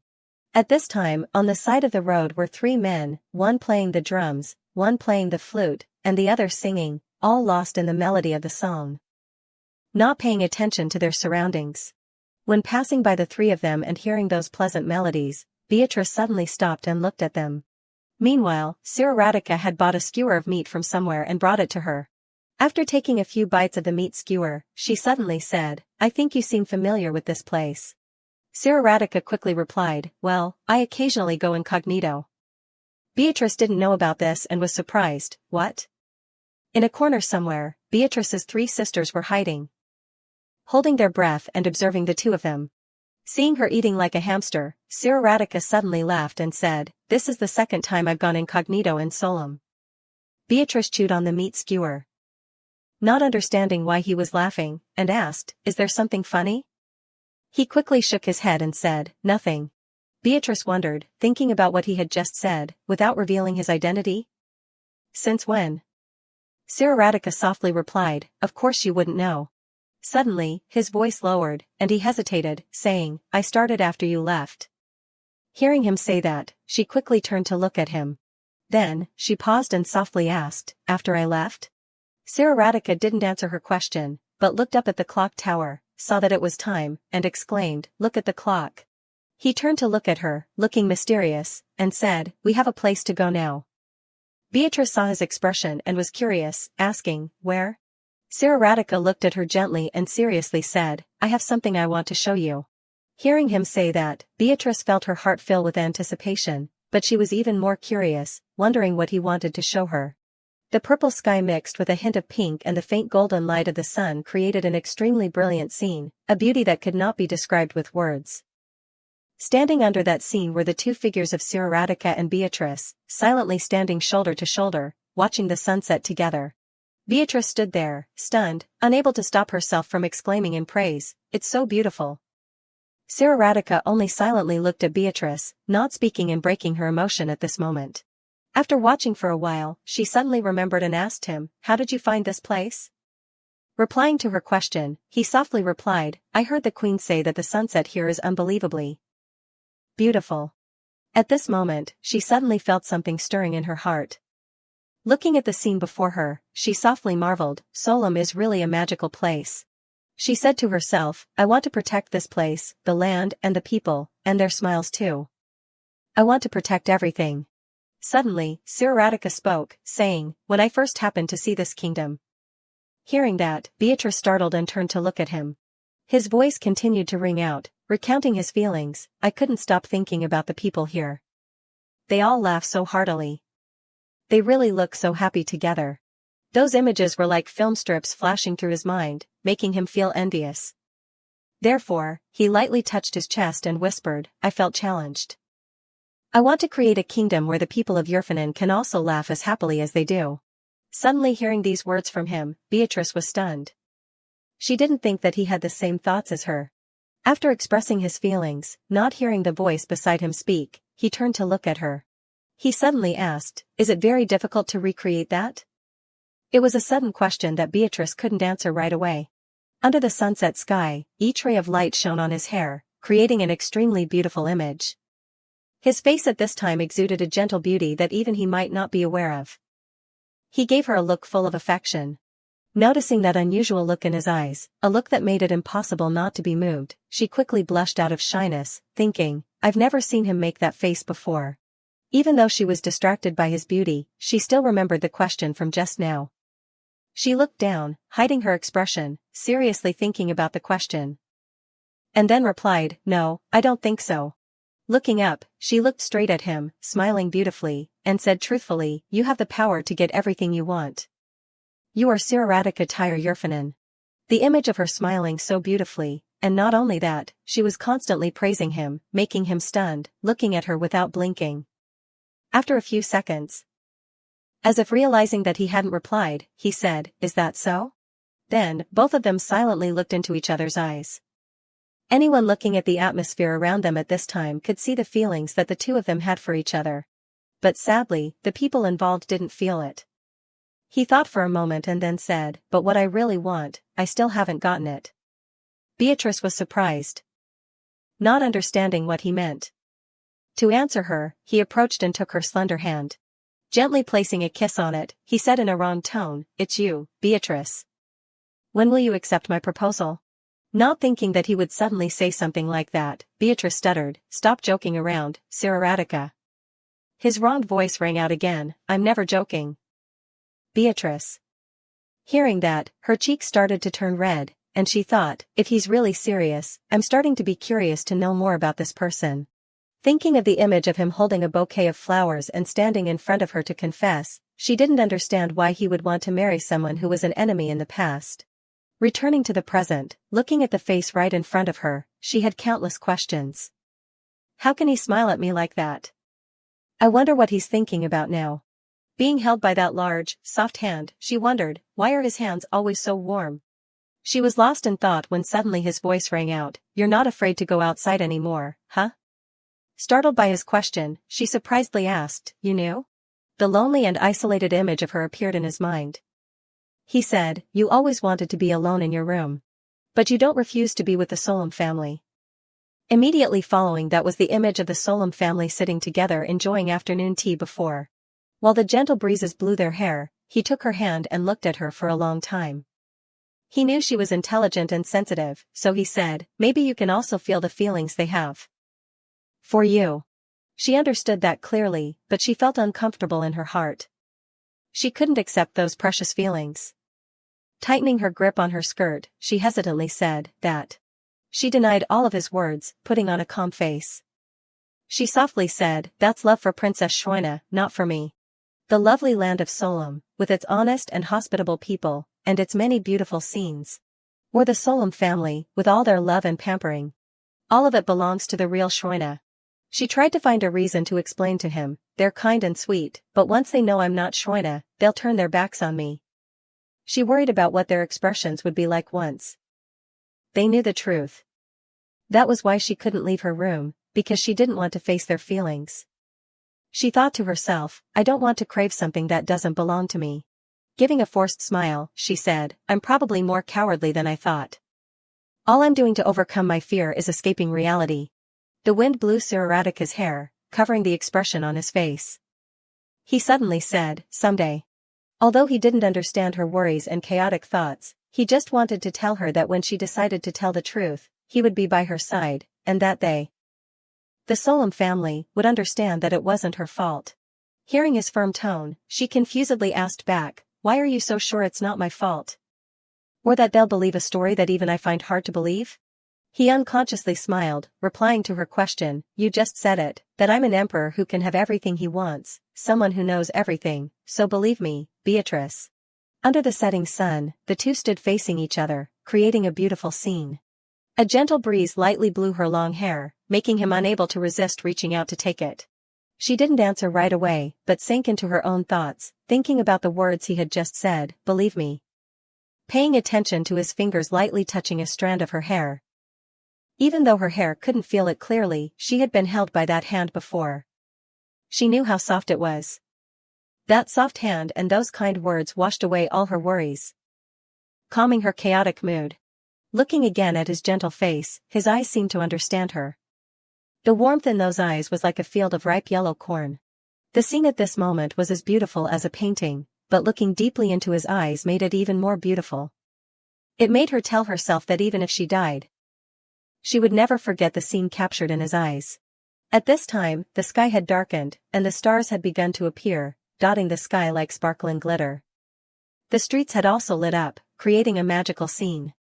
A: At this time, on the side of the road were three men, one playing the drums, one playing the flute, and the other singing, all lost in the melody of the song, not paying attention to their surroundings. When passing by the three of them and hearing those pleasant melodies, Beatrice suddenly stopped and looked at them. Meanwhile, Siraradika had bought a skewer of meat from somewhere and brought it to her. After taking a few bites of the meat skewer, she suddenly said, "I think you seem familiar with this place." Siraradika quickly replied, "Well, I occasionally go incognito." Beatrice didn't know about this and was surprised. "What?" In a corner somewhere, Beatrice's three sisters were hiding, holding their breath and observing the two of them. Seeing her eating like a hamster, Siraradika suddenly laughed and said, "This is the second time I've gone incognito in Solemn." Beatrice chewed on the meat skewer, not understanding why he was laughing, and asked, "Is there something funny?" He quickly shook his head and said, "Nothing." Beatrice wondered, thinking about what he had just said, without revealing his identity. "Since when?" Siraradika softly replied, "Of course you wouldn't know." Suddenly, his voice lowered, and he hesitated, saying, "I started after you left." Hearing him say that, she quickly turned to look at him. Then, she paused and softly asked, "After I left?" Siraradika didn't answer her question, but looked up at the clock tower, saw that it was time, and exclaimed, "Look at the clock." He turned to look at her, looking mysterious, and said, "We have a place to go now." Beatrice saw his expression and was curious, asking, "Where?" Siraradika looked at her gently and seriously said, "I have something I want to show you." Hearing him say that, Beatrice felt her heart fill with anticipation, but she was even more curious, wondering what he wanted to show her. The purple sky mixed with a hint of pink and the faint golden light of the sun created an extremely brilliant scene, a beauty that could not be described with words. Standing under that scene were the two figures of Siraradika and Beatrice, silently standing shoulder to shoulder, watching the sunset together. Beatrice stood there, stunned, unable to stop herself from exclaiming in praise, "It's so beautiful." Siraradika only silently looked at Beatrice, not speaking and breaking her emotion at this moment. After watching for a while, she suddenly remembered and asked him, "How did you find this place?" Replying to her question, he softly replied, "I heard the queen say that the sunset here is unbelievably beautiful." At this moment, she suddenly felt something stirring in her heart. Looking at the scene before her, she softly marveled, "Solemn is really a magical place." She said to herself, "I want to protect this place, the land and the people, and their smiles too. I want to protect everything." Suddenly, Siraradika spoke, saying, "When I first happened to see this kingdom." Hearing that, Beatrice startled and turned to look at him. His voice continued to ring out, recounting his feelings, "I couldn't stop thinking about the people here. They all laugh so heartily. They really look so happy together. Those images were like film strips flashing through his mind, making him feel envious. Therefore, he lightly touched his chest and whispered, I felt challenged. I want to create a kingdom where the people of Yerfanin can also laugh as happily as they do. Suddenly hearing these words from him, Beatrice was stunned. She didn't think that he had the same thoughts as her. After expressing his feelings, not hearing the voice beside him speak, he turned to look at her. He suddenly asked, is it very difficult to recreate that? It was a sudden question that Beatrice couldn't answer right away. Under the sunset sky, each ray of light shone on his hair, creating an extremely beautiful image. His face at this time exuded a gentle beauty that even he might not be aware of. He gave her a look full of affection. Noticing that unusual look in his eyes, a look that made it impossible not to be moved, she quickly blushed out of shyness, thinking, I've never seen him make that face before. Even though she was distracted by his beauty, she still remembered the question from just now. She looked down, hiding her expression, seriously thinking about the question. And then replied, no, I don't think so. Looking up, she looked straight at him, smiling beautifully, and said truthfully, you have the power to get everything you want. You are Siraradika Tyre Yerfanin. The image of her smiling so beautifully, and not only that, she was constantly praising him, making him stunned, looking at her without blinking. After a few seconds, as if realizing that he hadn't replied, he said, is that so? Then, both of them silently looked into each other's eyes. Anyone looking at the atmosphere around them at this time could see the feelings that the two of them had for each other. But sadly, the people involved didn't feel it. He thought for a moment and then said, but what I really want, I still haven't gotten it. Beatrice was surprised, not understanding what he meant. To answer her, he approached and took her slender hand. Gently placing a kiss on it, he said in a wrong tone, it's you, Beatrice. When will you accept my proposal? Not thinking that he would suddenly say something like that, Beatrice stuttered, stop joking around, Siraradika. His wronged voice rang out again, I'm never joking. Beatrice. Hearing that, her cheeks started to turn red, and she thought, if he's really serious, I'm starting to be curious to know more about this person. Thinking of the image of him holding a bouquet of flowers and standing in front of her to confess, she didn't understand why he would want to marry someone who was an enemy in the past. Returning to the present, looking at the face right in front of her, she had countless questions. How can he smile at me like that? I wonder what he's thinking about now. Being held by that large, soft hand, she wondered, why are his hands always so warm? She was lost in thought when suddenly his voice rang out, you're not afraid to go outside anymore, huh? Startled by his question, she surprisedly asked, you knew? The lonely and isolated image of her appeared in his mind. He said, you always wanted to be alone in your room. But you don't refuse to be with the Solom family. Immediately following that was the image of the Solom family sitting together enjoying afternoon tea before. While the gentle breezes blew their hair, he took her hand and looked at her for a long time. He knew she was intelligent and sensitive, so he said, maybe you can also feel the feelings they have. For you. She understood that clearly, but she felt uncomfortable in her heart. She couldn't accept those precious feelings. Tightening her grip on her skirt, she hesitantly said, that. She denied all of his words, putting on a calm face. She softly said, that's love for Princess Shoina, not for me. The lovely land of Solom, with its honest and hospitable people, and its many beautiful scenes. Or the Solom family, with all their love and pampering. All of it belongs to the real Shoina. She tried to find a reason to explain to him, they're kind and sweet, but once they know I'm not Shoina, they'll turn their backs on me. She worried about what their expressions would be like once they knew the truth. That was why she couldn't leave her room, because she didn't want to face their feelings. She thought to herself, I don't want to crave something that doesn't belong to me. Giving a forced smile, she said, I'm probably more cowardly than I thought. All I'm doing to overcome my fear is escaping reality. The wind blew Siraradika's hair, covering the expression on his face. He suddenly said, someday. Although he didn't understand her worries and chaotic thoughts, he just wanted to tell her that when she decided to tell the truth, he would be by her side, and that they, the Solom family, would understand that it wasn't her fault. Hearing his firm tone, she confusedly asked back, why are you so sure it's not my fault? Or that they'll believe a story that even I find hard to believe? He unconsciously smiled, replying to her question, you just said it, that I'm an emperor who can have everything he wants, someone who knows everything, so believe me, Beatrice. Under the setting sun, the two stood facing each other, creating a beautiful scene. A gentle breeze lightly blew her long hair, making him unable to resist reaching out to take it. She didn't answer right away, but sank into her own thoughts, thinking about the words he had just said, believe me. Paying attention to his fingers lightly touching a strand of her hair. Even though her hair couldn't feel it clearly, she had been held by that hand before. She knew how soft it was. That soft hand and those kind words washed away all her worries, calming her chaotic mood. Looking again at his gentle face, his eyes seemed to understand her. The warmth in those eyes was like a field of ripe yellow corn. The scene at this moment was as beautiful as a painting, but looking deeply into his eyes made it even more beautiful. It made her tell herself that even if she died, she would never forget the scene captured in his eyes. At this time, the sky had darkened, and the stars had begun to appear, dotting the sky like sparkling glitter. The streets had also lit up, creating a magical scene.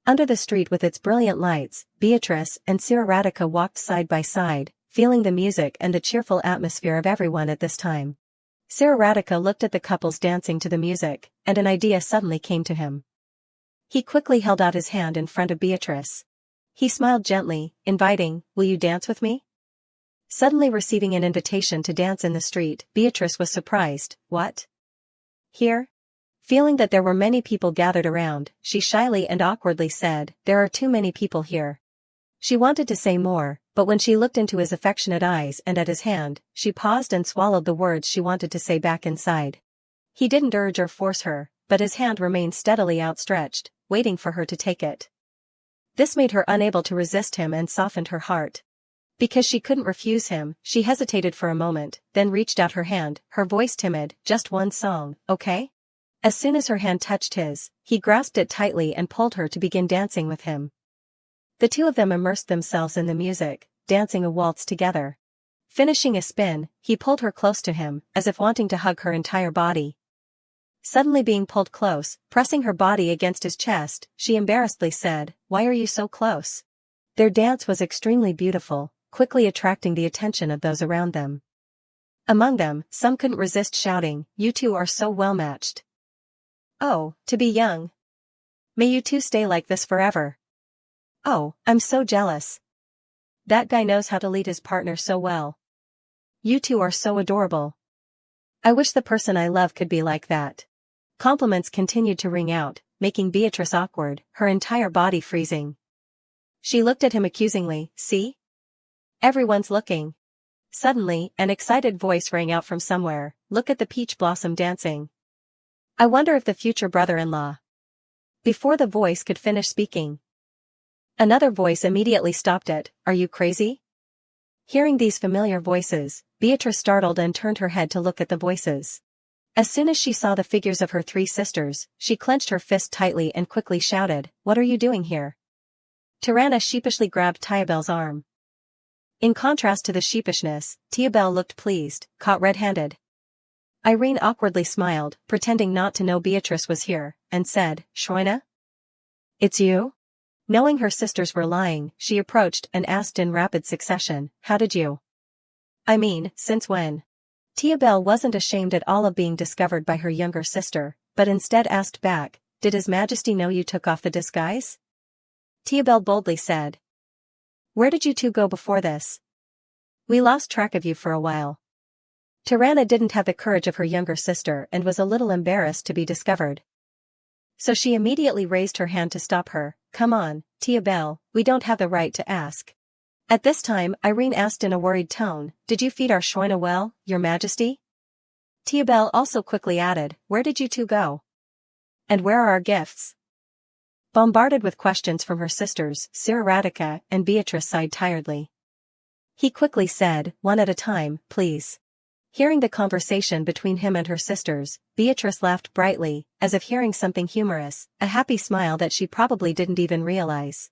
A: Under the street with its brilliant lights, Beatrice and Radica walked side by side, feeling the music and the cheerful atmosphere of everyone at this time. Radica looked at the couples dancing to the music, and an idea suddenly came to him. He quickly held out his hand in front of Beatrice. He smiled gently, inviting, "Will you dance with me?" Suddenly receiving an invitation to dance in the street, Beatrice was surprised. What? Here? Feeling that there were many people gathered around, she shyly and awkwardly said, "There are too many people here." She wanted to say more, but when she looked into his affectionate eyes and at his hand, she paused and swallowed the words she wanted to say back inside. He didn't urge or force her, but his hand remained steadily outstretched, waiting for her to take it. This made her unable to resist him and softened her heart. Because she couldn't refuse him, she hesitated for a moment, then reached out her hand, her voice timid, "Just one song, okay?" As soon as her hand touched his, he grasped it tightly and pulled her to begin dancing with him. The two of them immersed themselves in the music, dancing a waltz together. Finishing a spin, he pulled her close to him, as if wanting to hug her entire body. Suddenly being pulled close, pressing her body against his chest, she embarrassedly said, "Why are you so close?" Their dance was extremely beautiful, quickly attracting the attention of those around them. Among them, some couldn't resist shouting, "You two are so well matched. Oh, to be young. May you two stay like this forever. Oh, I'm so jealous. That guy knows how to lead his partner so well. You two are so adorable. I wish the person I love could be like that." Compliments continued to ring out, making Beatrice awkward, her entire body freezing. She looked at him accusingly, "See? Everyone's looking." Suddenly, an excited voice rang out from somewhere, "Look at the peach blossom dancing. I wonder if the future brother-in-law." Before the voice could finish speaking, another voice immediately stopped it, "Are you crazy?" Hearing these familiar voices, Beatrice startled and turned her head to look at the voices. As soon as she saw the figures of her three sisters, she clenched her fist tightly and quickly shouted, "What are you doing here?" Tirana sheepishly grabbed Tiabel's arm. In contrast to the sheepishness, Tiabel looked pleased, caught red-handed. Irene awkwardly smiled, pretending not to know Beatrice was here, and said, "Shroina? It's you?" Knowing her sisters were lying, she approached and asked in rapid succession, "How did you? I mean, since when?" Tiabel wasn't ashamed at all of being discovered by her younger sister, but instead asked back, "Did His Majesty know you took off the disguise?" Tiabel boldly said, "Where did you two go before this? We lost track of you for a while." Tirana didn't have the courage of her younger sister and was a little embarrassed to be discovered. So she immediately raised her hand to stop her. "Come on, Tiabel, we don't have the right to ask." At this time, Irene asked in a worried tone, "Did you feed our Shroina well, Your Majesty?" Tiabel also quickly added, "Where did you two go? And where are our gifts?" Bombarded with questions from her sisters, Radica and Beatrice sighed tiredly. He quickly said, "One at a time, please." Hearing the conversation between him and her sisters, Beatrice laughed brightly, as if hearing something humorous, a happy smile that she probably didn't even realize.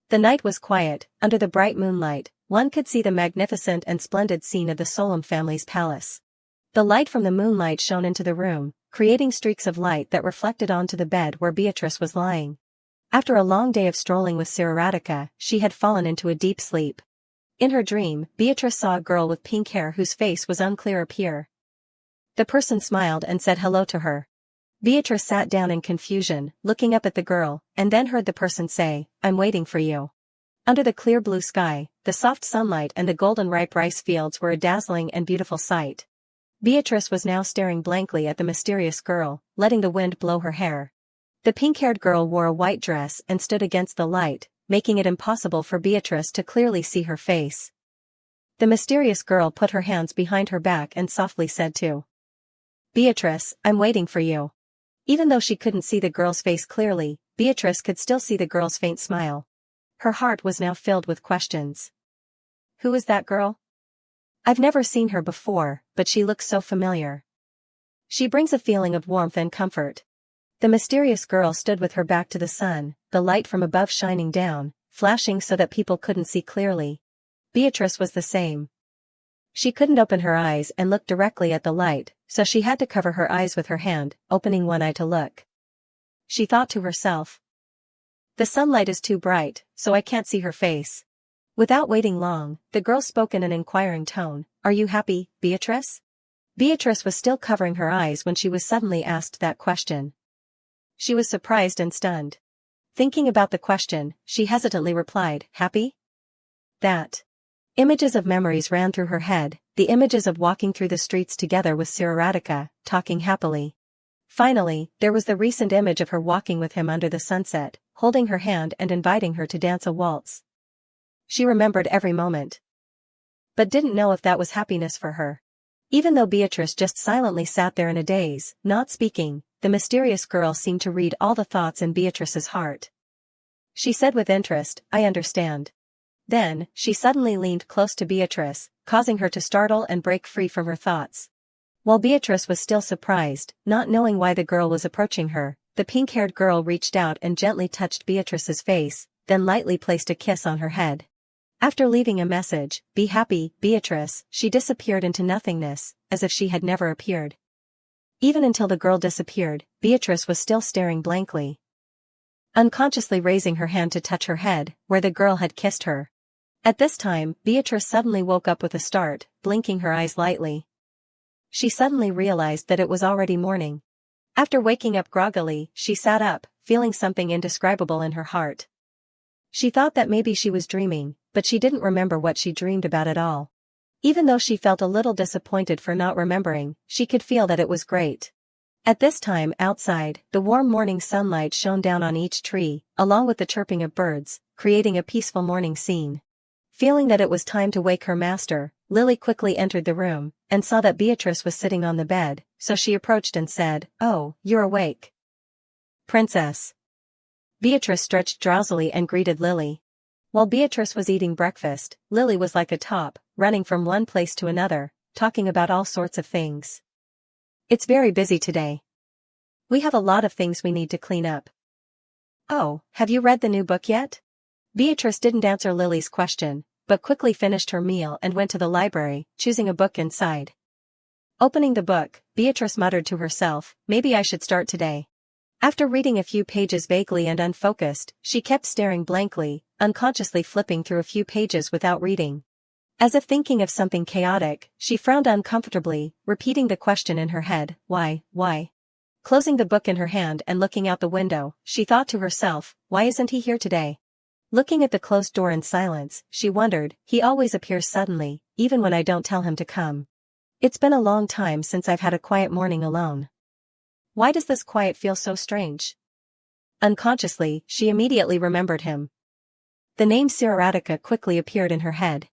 A: The night was quiet. Under the bright moonlight, one could see the magnificent and splendid scene of the Solom family's palace. The light from the moonlight shone into the room, creating streaks of light that reflected onto the bed where Beatrice was lying. After a long day of strolling with Radica, she had fallen into a deep sleep. In her dream, Beatrice saw a girl with pink hair whose face was unclear appear. The person smiled and said hello to her. Beatrice sat down in confusion, looking up at the girl, and then heard the person say, "I'm waiting for you." Under the clear blue sky, the soft sunlight and the golden ripe rice fields were a dazzling and beautiful sight. Beatrice was now staring blankly at the mysterious girl, letting the wind blow her hair. The pink-haired girl wore a white dress and stood against the light, making it impossible for Beatrice to clearly see her face. The mysterious girl put her hands behind her back and softly said to Beatrice, "I'm waiting for you." Even though she couldn't see the girl's face clearly, Beatrice could still see the girl's faint smile. Her heart was now filled with questions. Who is that girl? I've never seen her before, but she looks so familiar. She brings a feeling of warmth and comfort. The mysterious girl stood with her back to the sun, the light from above shining down, flashing so that people couldn't see clearly. Beatrice was the same. She couldn't open her eyes and look directly at the light, so she had to cover her eyes with her hand, opening one eye to look. She thought to herself, "The sunlight is too bright, so I can't see her face." Without waiting long, the girl spoke in an inquiring tone, "Are you happy, Beatrice?" Beatrice was still covering her eyes when she was suddenly asked that question. She was surprised and stunned. Thinking about the question, she hesitantly replied, "Happy?" That. Images of memories ran through her head, the images of walking through the streets together with Siraradika, talking happily. Finally, there was the recent image of her walking with him under the sunset, holding her hand and inviting her to dance a waltz. She remembered every moment, but didn't know if that was happiness for her. Even though Beatrice just silently sat there in a daze, not speaking, the mysterious girl seemed to read all the thoughts in Beatrice's heart. She said with interest, "I understand." Then, she suddenly leaned close to Beatrice, causing her to startle and break free from her thoughts. While Beatrice was still surprised, not knowing why the girl was approaching her, the pink-haired girl reached out and gently touched Beatrice's face, then lightly placed a kiss on her head. After leaving a message, "Be happy, Beatrice," she disappeared into nothingness, as if she had never appeared. Even until the girl disappeared, Beatrice was still staring blankly, unconsciously raising her hand to touch her head, where the girl had kissed her. At this time, Beatrice suddenly woke up with a start, blinking her eyes lightly. She suddenly realized that it was already morning. After waking up groggily, she sat up, feeling something indescribable in her heart. She thought that maybe she was dreaming, but she didn't remember what she dreamed about at all. Even though she felt a little disappointed for not remembering, she could feel that it was great. At this time outside, the warm morning sunlight shone down on each tree, along with the chirping of birds, creating a peaceful morning scene. Feeling that it was time to wake her master, Lily quickly entered the room, and saw that Beatrice was sitting on the bed, so she approached and said, "Oh, you're awake, Princess." Beatrice stretched drowsily and greeted Lily. While Beatrice was eating breakfast, Lily was like a top, running from one place to another, talking about all sorts of things. "It's very busy today. We have a lot of things we need to clean up." "Oh, have you read the new book yet?" Beatrice didn't answer Lily's question, but quickly finished her meal and went to the library, choosing a book inside. Opening the book, Beatrice muttered to herself, "Maybe I should start today." After reading a few pages vaguely and unfocused, she kept staring blankly, unconsciously flipping through a few pages without reading. As if thinking of something chaotic, she frowned uncomfortably, repeating the question in her head, Why? Closing the book in her hand and looking out the window, she thought to herself, "Why isn't he here today?" Looking at the closed door in silence, she wondered, "He always appears suddenly, even when I don't tell him to come. It's been a long time since I've had a quiet morning alone. Why does this quiet feel so strange?" Unconsciously, she immediately remembered him. The name Siraradika quickly appeared in her head.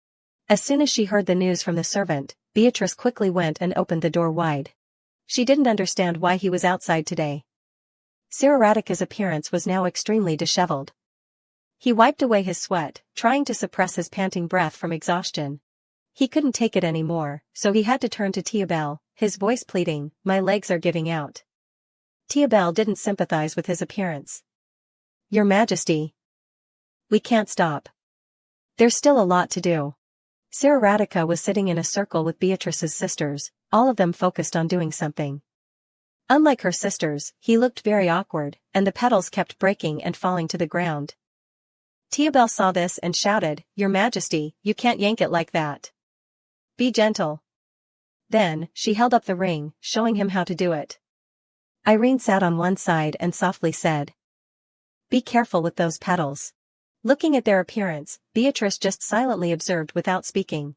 A: As soon as she heard the news from the servant, Beatrice quickly went and opened the door wide. She didn't understand why he was outside today. Siraradika's appearance was now extremely disheveled. He wiped away his sweat, trying to suppress his panting breath from exhaustion. He couldn't take it anymore, so he had to turn to Tiabel, his voice pleading, "My legs are giving out." Tiabel didn't sympathize with his appearance. "Your Majesty, we can't stop. There's still a lot to do." Siraradika was sitting in a circle with Beatrice's sisters, all of them focused on doing something. Unlike her sisters, he looked very awkward, and the petals kept breaking and falling to the ground. Tiabel saw this and shouted, "Your Majesty, you can't yank it like that. Be gentle." Then, she held up the ring, showing him how to do it. Irene sat on one side and softly said, "Be careful with those petals." Looking at their appearance, Beatrice just silently observed without speaking.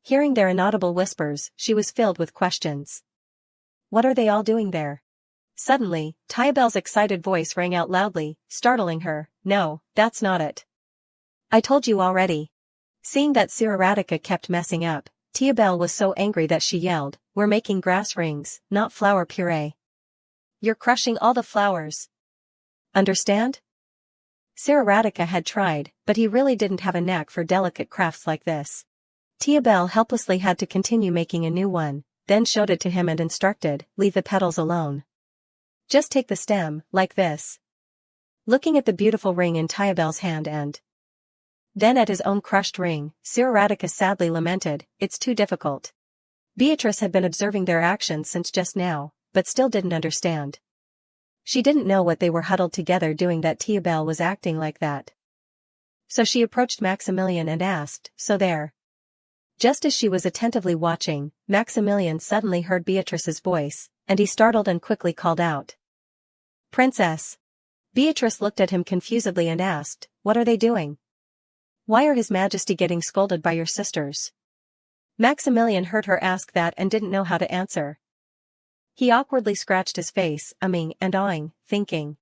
A: Hearing their inaudible whispers, she was filled with questions. What are they all doing there? Suddenly, Tiabel's excited voice rang out loudly, startling her. "No, that's not it. I told you already." Seeing that Siraradika kept messing up, Tiabel was so angry that she yelled, "We're making grass rings, not flower puree. You're crushing all the flowers. Understand?" Siraradika had tried, but he really didn't have a knack for delicate crafts like this. Tiabel helplessly had to continue making a new one, then showed it to him and instructed, "Leave the petals alone. Just take the stem, like this." Looking at the beautiful ring in Tiabel's hand and then at his own crushed ring, Siraradika sadly lamented, "It's too difficult." Beatrice had been observing their actions since just now, but still didn't understand. She didn't know what they were huddled together doing that Tiabel was acting like that. So she approached Maximilian and asked, "So there?" Just as she was attentively watching, Maximilian suddenly heard Beatrice's voice, and he startled and quickly called out, "Princess." Beatrice looked at him confusedly and asked, "What are they doing? Why are His Majesty getting scolded by your sisters?" Maximilian heard her ask that and didn't know how to answer. He awkwardly scratched his face, umming and ahhing, thinking.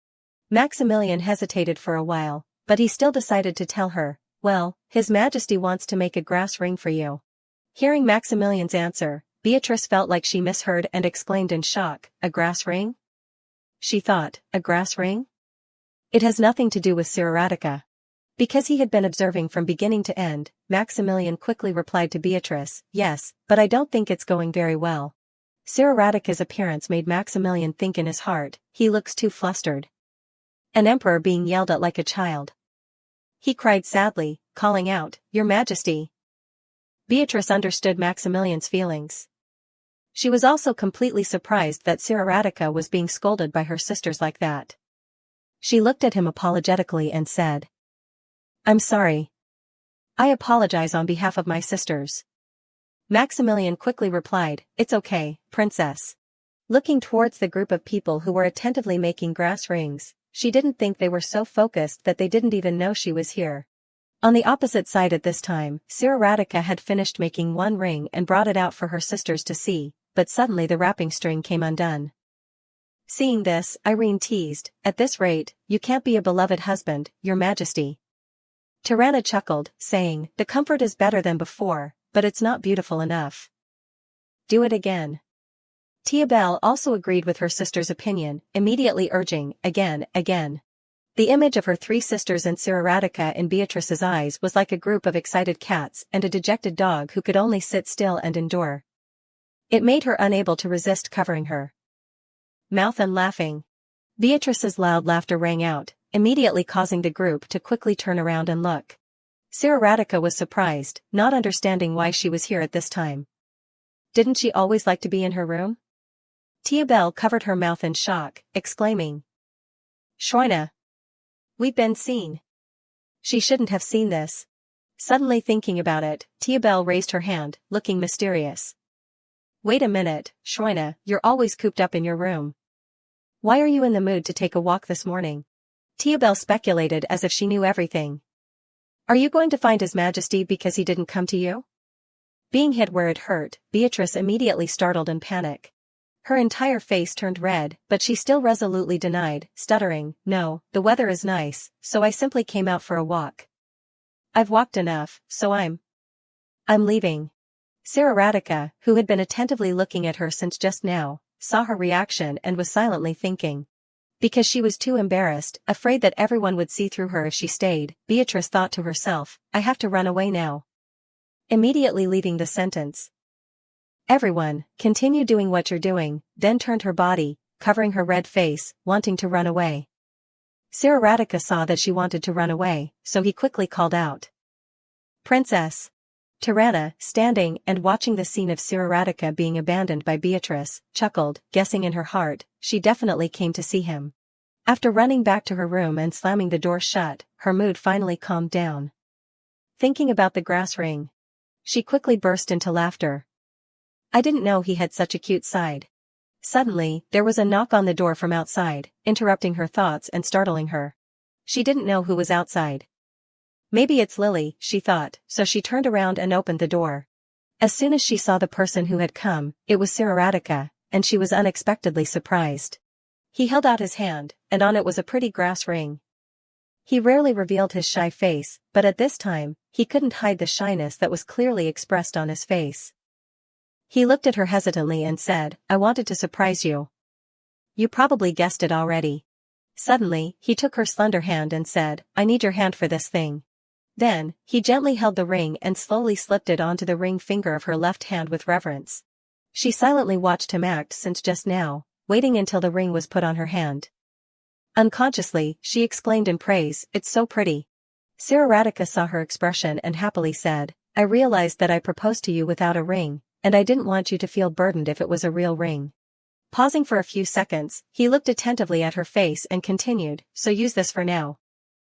A: Maximilian hesitated for a while, but he still decided to tell her, "Well, His Majesty wants to make a grass ring for you." Hearing Maximilian's answer, Beatrice felt like she misheard and exclaimed in shock, "A grass ring?" She thought, "A grass ring? It has nothing to do with Siraradika." Because he had been observing from beginning to end, Maximilian quickly replied to Beatrice, "Yes, but I don't think it's going very well." Siraradika's appearance made Maximilian think in his heart, "He looks too flustered. An emperor being yelled at like a child." He cried sadly, calling out, "Your Majesty." Beatrice understood Maximilian's feelings. She was also completely surprised that Siraradika was being scolded by her sisters like that. She looked at him apologetically and said, "I'm sorry. I apologize on behalf of my sisters." Maximilian quickly replied, "It's okay, Princess." Looking towards the group of people who were attentively making grass rings, she didn't think they were so focused that they didn't even know she was here. On the opposite side at this time, Siraradika had finished making one ring and brought it out for her sisters to see, but suddenly the wrapping string came undone. Seeing this, Irene teased, "At this rate, you can't be a beloved husband, Your Majesty." Tirana chuckled, saying, "The comfort is better than before, but it's not beautiful enough. Do it again." Tiabel also agreed with her sister's opinion, immediately urging, "Again, again." The image of her three sisters and Siraradika in Beatrice's eyes was like a group of excited cats and a dejected dog who could only sit still and endure. It made her unable to resist covering her mouth and laughing. Beatrice's loud laughter rang out, immediately causing the group to quickly turn around and look. Siraradika was surprised, not understanding why she was here at this time. Didn't she always like to be in her room? Tiabel covered her mouth in shock, exclaiming, "Shroina! We've been seen." She shouldn't have seen this. Suddenly thinking about it, Tiabel raised her hand, looking mysterious. "Wait a minute, Shroina, you're always cooped up in your room. Why are you in the mood to take a walk this morning?" Tiabel speculated as if she knew everything. "Are you going to find His Majesty because he didn't come to you?" Being hit where it hurt, Beatrice immediately startled in panic. Her entire face turned red, but she still resolutely denied, stuttering, "No, the weather is nice, so I simply came out for a walk. I've walked enough, so I'm leaving." Siraradika, who had been attentively looking at her since just now, saw her reaction and was silently thinking. Because she was too embarrassed, afraid that everyone would see through her if she stayed, Beatrice thought to herself, "I have to run away now." Immediately leaving the sentence, "Everyone, continue doing what you're doing," then turned her body, covering her red face, wanting to run away. Siraradika saw that she wanted to run away, so he quickly called out, "Princess." Tirana, standing and watching the scene of Siraradika being abandoned by Beatrice, chuckled, guessing in her heart, she definitely came to see him. After running back to her room and slamming the door shut, her mood finally calmed down. Thinking about the grass ring, she quickly burst into laughter. "I didn't know he had such a cute side." Suddenly, there was a knock on the door from outside, interrupting her thoughts and startling her. She didn't know who was outside. Maybe it's Lily, she thought, so she turned around and opened the door. As soon as she saw the person who had come, it was Siraratika, and she was unexpectedly surprised. He held out his hand, and on it was a pretty grass ring. He rarely revealed his shy face, but at this time, he couldn't hide the shyness that was clearly expressed on his face. He looked at her hesitantly and said, "I wanted to surprise you." "You probably guessed it already." Suddenly, he took her slender hand and said, "I need your hand for this thing." Then, he gently held the ring and slowly slipped it onto the ring finger of her left hand with reverence. She silently watched him act since just now, waiting until the ring was put on her hand. Unconsciously, she exclaimed in praise, "It's so pretty." Siraratika saw her expression and happily said, "I realized that I proposed to you without a ring, and I didn't want you to feel burdened if it was a real ring." Pausing for a few seconds, he looked attentively at her face and continued, "So use this for now."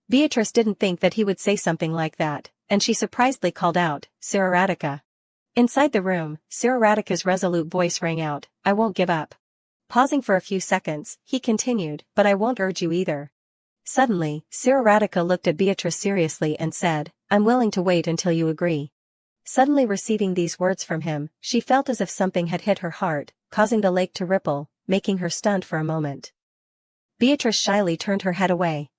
A: Beatrice didn't think that he would say something like that, and she surprisedly called out, "Siraratika." Inside the room, Siraratika's resolute voice rang out, "I won't give up." Pausing for a few seconds, he continued, "But I won't urge you either." Suddenly, Siraratika looked at Beatrice seriously and said, "I'm willing to wait until you agree." Suddenly receiving these words from him, she felt as if something had hit her heart, causing the lake to ripple, making her stunned for a moment. Beatrice shyly turned her head away,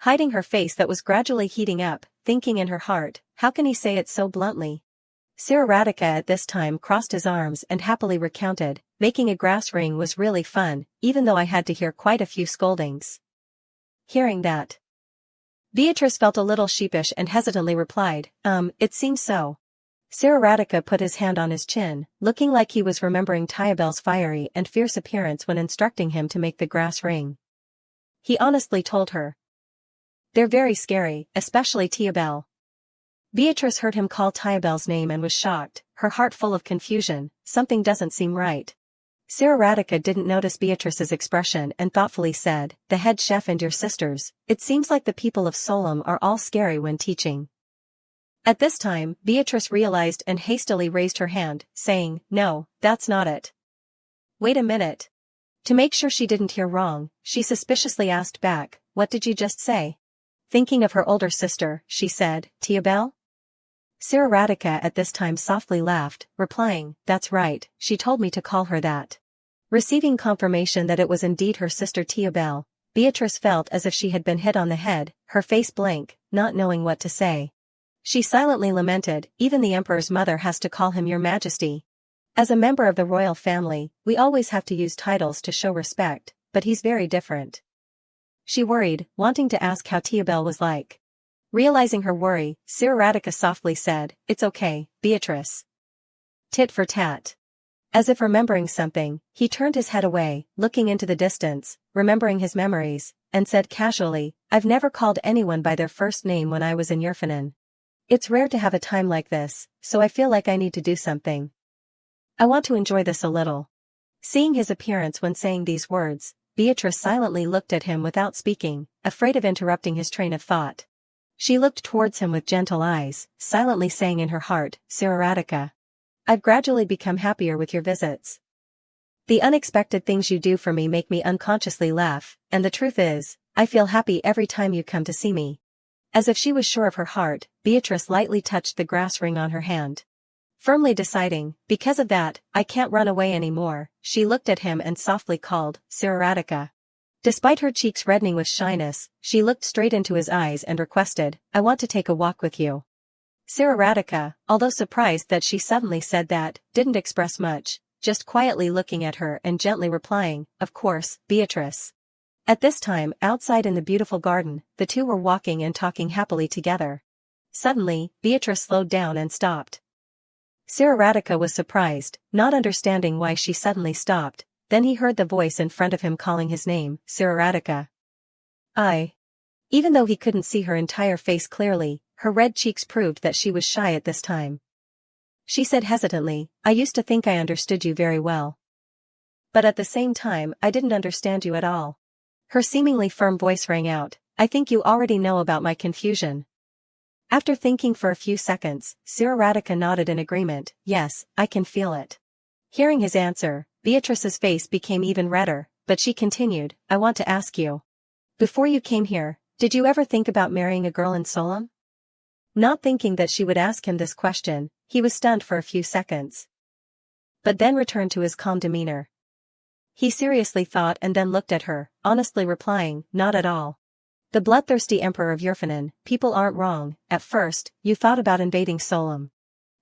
A: hiding her face that was gradually heating up, thinking in her heart, how can he say it so bluntly? Siraratika at this time crossed his arms and happily recounted, "Making a grass ring was really fun, even though I had to hear quite a few scoldings." Hearing that, Beatrice felt a little sheepish and hesitantly replied, It seems so." Siraratika put his hand on his chin, looking like he was remembering Tiabel's fiery and fierce appearance when instructing him to make the grass ring. He honestly told her, "They're very scary, especially Tiabel." Beatrice heard him call Tiabel's name and was shocked, her heart full of confusion. Something doesn't seem right. Siraratika didn't notice Beatrice's expression and thoughtfully said, "The head chef and your sisters, it seems like the people of Solom are all scary when teaching." At this time, Beatrice realized and hastily raised her hand, saying, "No, that's not it." "Wait a minute." To make sure she didn't hear wrong, she suspiciously asked back, "What did you just say?" Thinking of her older sister, she said, "Tiabel?" Siraratika at this time softly laughed, replying, "That's right, she told me to call her that." Receiving confirmation that it was indeed her sister Tiabel, Beatrice felt as if she had been hit on the head, her face blank, not knowing what to say. She silently lamented, "Even the emperor's mother has to call him Your Majesty. As a member of the royal family, we always have to use titles to show respect, but he's very different." She worried, wanting to ask how Tiabel was like. Realizing her worry, Siraratika softly said, "It's okay, Beatrice." Tit for tat. As if remembering something, he turned his head away, looking into the distance, remembering his memories, and said casually, "I've never called anyone by their first name when I was in Yurfanan. It's rare to have a time like this, so I feel like I need to do something. I want to enjoy this a little." Seeing his appearance when saying these words, Beatrice silently looked at him without speaking, afraid of interrupting his train of thought. She looked towards him with gentle eyes, silently saying in her heart, "Siraratika, I've gradually become happier with your visits. The unexpected things you do for me make me unconsciously laugh, and the truth is, I feel happy every time you come to see me." As if she was sure of her heart, Beatrice lightly touched the grass ring on her hand. Firmly deciding, "Because of that, I can't run away anymore," she looked at him and softly called, "Siraratika." Despite her cheeks reddening with shyness, she looked straight into his eyes and requested, "I want to take a walk with you." Siraratika, although surprised that she suddenly said that, didn't express much, just quietly looking at her and gently replying, "Of course, Beatrice." At this time, outside in the beautiful garden, the two were walking and talking happily together. Suddenly, Beatrice slowed down and stopped. Siraratika was surprised, not understanding why she suddenly stopped. Then he heard the voice in front of him calling his name, "Siraratika." Even though he couldn't see her entire face clearly, her red cheeks proved that she was shy at this time. She said hesitantly, "I used to think I understood you very well. But at the same time, I didn't understand you at all." Her seemingly firm voice rang out, "I think you already know about my confusion." After thinking for a few seconds, Siraratika nodded in agreement, "Yes, I can feel it." Hearing his answer, Beatrice's face became even redder, but she continued, I want to ask you. Before you came here, did you ever think about marrying a girl in Solom? Not thinking that she would ask him this question, he was stunned for a few seconds. But then returned to his calm demeanor. He seriously thought and then looked at her, honestly replying, not at all. The bloodthirsty emperor of Yurfanan, people aren't wrong, at first, you thought about invading Solom.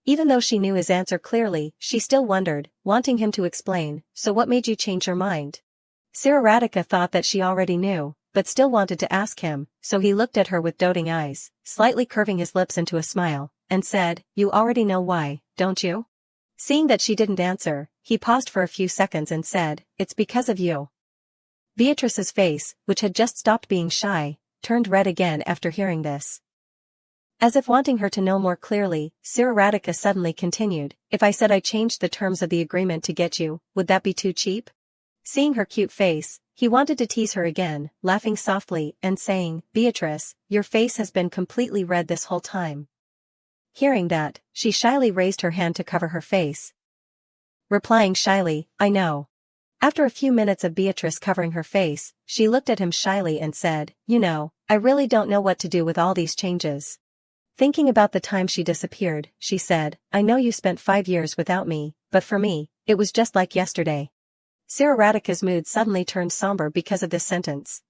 A: Even though she knew his answer clearly, she still wondered, wanting him to explain, so what made you change your mind? Siraradika thought that she already knew, but still wanted to ask him, so he looked at her with doting eyes, slightly curving his lips into a smile, and said, you already know why, don't you? Seeing that she didn't answer, he paused for a few seconds and said, it's because of you. Beatrice's face, which had just stopped being shy, turned red again after hearing this. As if wanting her to know more clearly, Siraradika suddenly continued, if I said I changed the terms of the agreement to get you, would that be too cheap? Seeing her cute face, he wanted to tease her again, laughing softly and saying, Beatrice, your face has been completely red this whole time. Hearing that, she shyly raised her hand to cover her face. Replying shyly, I know. After a few minutes of Beatrice covering her face, she looked at him shyly and said, you know, I really don't know what to do with all these changes. Thinking about the time she disappeared, she said, I know you spent 5 years without me, but for me, it was just like yesterday. Siraradika's mood suddenly turned somber because of this sentence.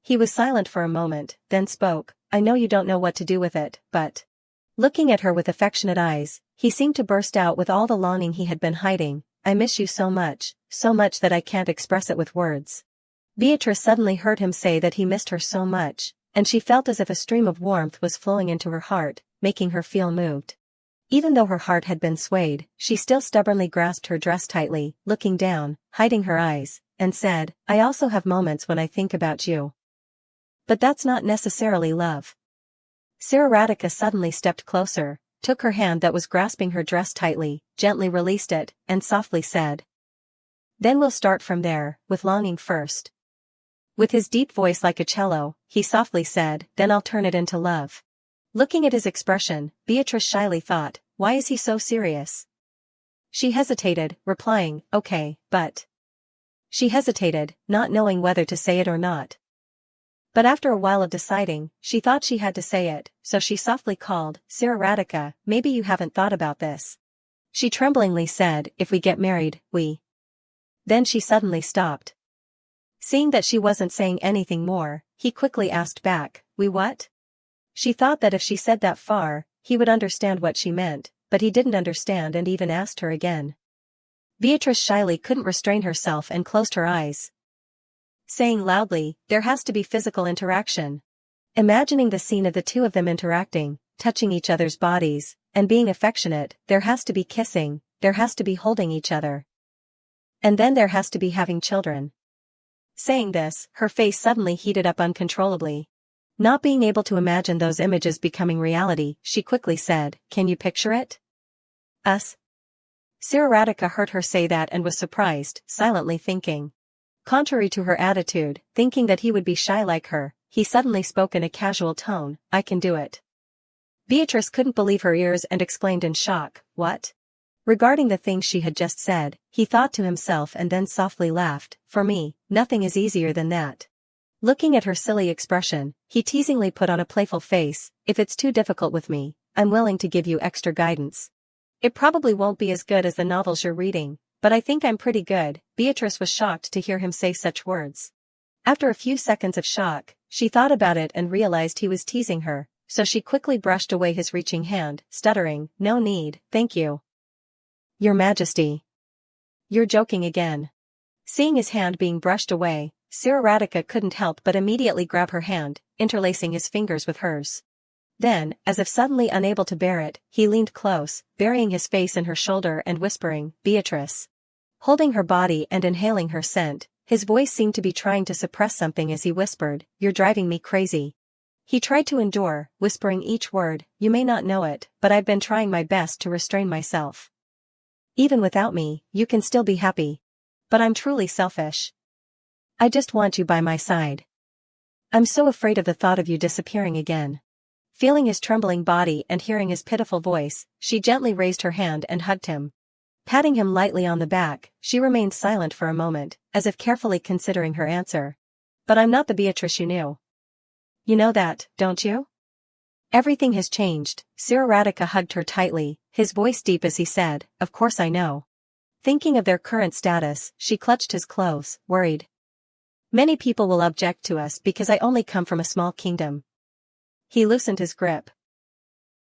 A: He was silent for a moment, then spoke, I know you don't know what to do with it, but... Looking at her with affectionate eyes, he seemed to burst out with all the longing he had been hiding, I miss you so much that I can't express it with words. Beatrice suddenly heard him say that he missed her so much, and she felt as if a stream of warmth was flowing into her heart, making her feel moved. Even though her heart had been swayed, she still stubbornly grasped her dress tightly, looking down, hiding her eyes, and said, I also have moments when I think about you. But that's not necessarily love. Siraradika suddenly stepped closer, took her hand that was grasping her dress tightly, gently released it, and softly said, then we'll start from there, with longing first. With his deep voice like a cello, he softly said, then I'll turn it into love. Looking at his expression, Beatrice shyly thought, why is he so serious? She hesitated, replying, okay, but... She hesitated, not knowing whether to say it or not. But after a while of deciding, she thought she had to say it, so she softly called, Siraradika, maybe you haven't thought about this. She tremblingly said, if we get married, we... Then she suddenly stopped. Seeing that she wasn't saying anything more, he quickly asked back, we what? She thought that if she said that far, he would understand what she meant, but he didn't understand and even asked her again. Beatrice shyly couldn't restrain herself and closed her eyes. Saying loudly, there has to be physical interaction. Imagining the scene of the two of them interacting, touching each other's bodies, and being affectionate, there has to be kissing, there has to be holding each other. And then there has to be having children. Saying this, her face suddenly heated up uncontrollably. Not being able to imagine those images becoming reality, she quickly said, can you picture it? Us? Siraradika heard her say that and was surprised, silently thinking. Contrary to her attitude, thinking that he would be shy like her, he suddenly spoke in a casual tone, I can do it. Beatrice couldn't believe her ears and exclaimed in shock, what? Regarding the things she had just said, he thought to himself and then softly laughed, for me, nothing is easier than that. Looking at her silly expression, he teasingly put on a playful face, if it's too difficult with me, I'm willing to give you extra guidance. It probably won't be as good as the novels you're reading, but I think I'm pretty good. Beatrice was shocked to hear him say such words. After a few seconds of shock, she thought about it and realized he was teasing her, so she quickly brushed away his reaching hand, stuttering, no need, thank you. Your Majesty. You're joking again. Seeing his hand being brushed away, Siraradika couldn't help but immediately grab her hand, interlacing his fingers with hers. Then, as if suddenly unable to bear it, he leaned close, burying his face in her shoulder and whispering, Beatrice. Holding her body and inhaling her scent, his voice seemed to be trying to suppress something as he whispered, you're driving me crazy. He tried to endure, whispering each word, you may not know it, but I've been trying my best to restrain myself. Even without me, you can still be happy. But I'm truly selfish. I just want you by my side. I'm so afraid of the thought of you disappearing again. Feeling his trembling body and hearing his pitiful voice, she gently raised her hand and hugged him. Patting him lightly on the back, she remained silent for a moment, as if carefully considering her answer. But I'm not the Beatrice you knew. You know that, don't you? Everything has changed. Siraradika hugged her tightly, his voice deep as he said, of course I know. Thinking of their current status, she clutched his clothes, worried. Many people will object to us because I only come from a small kingdom. He loosened his grip,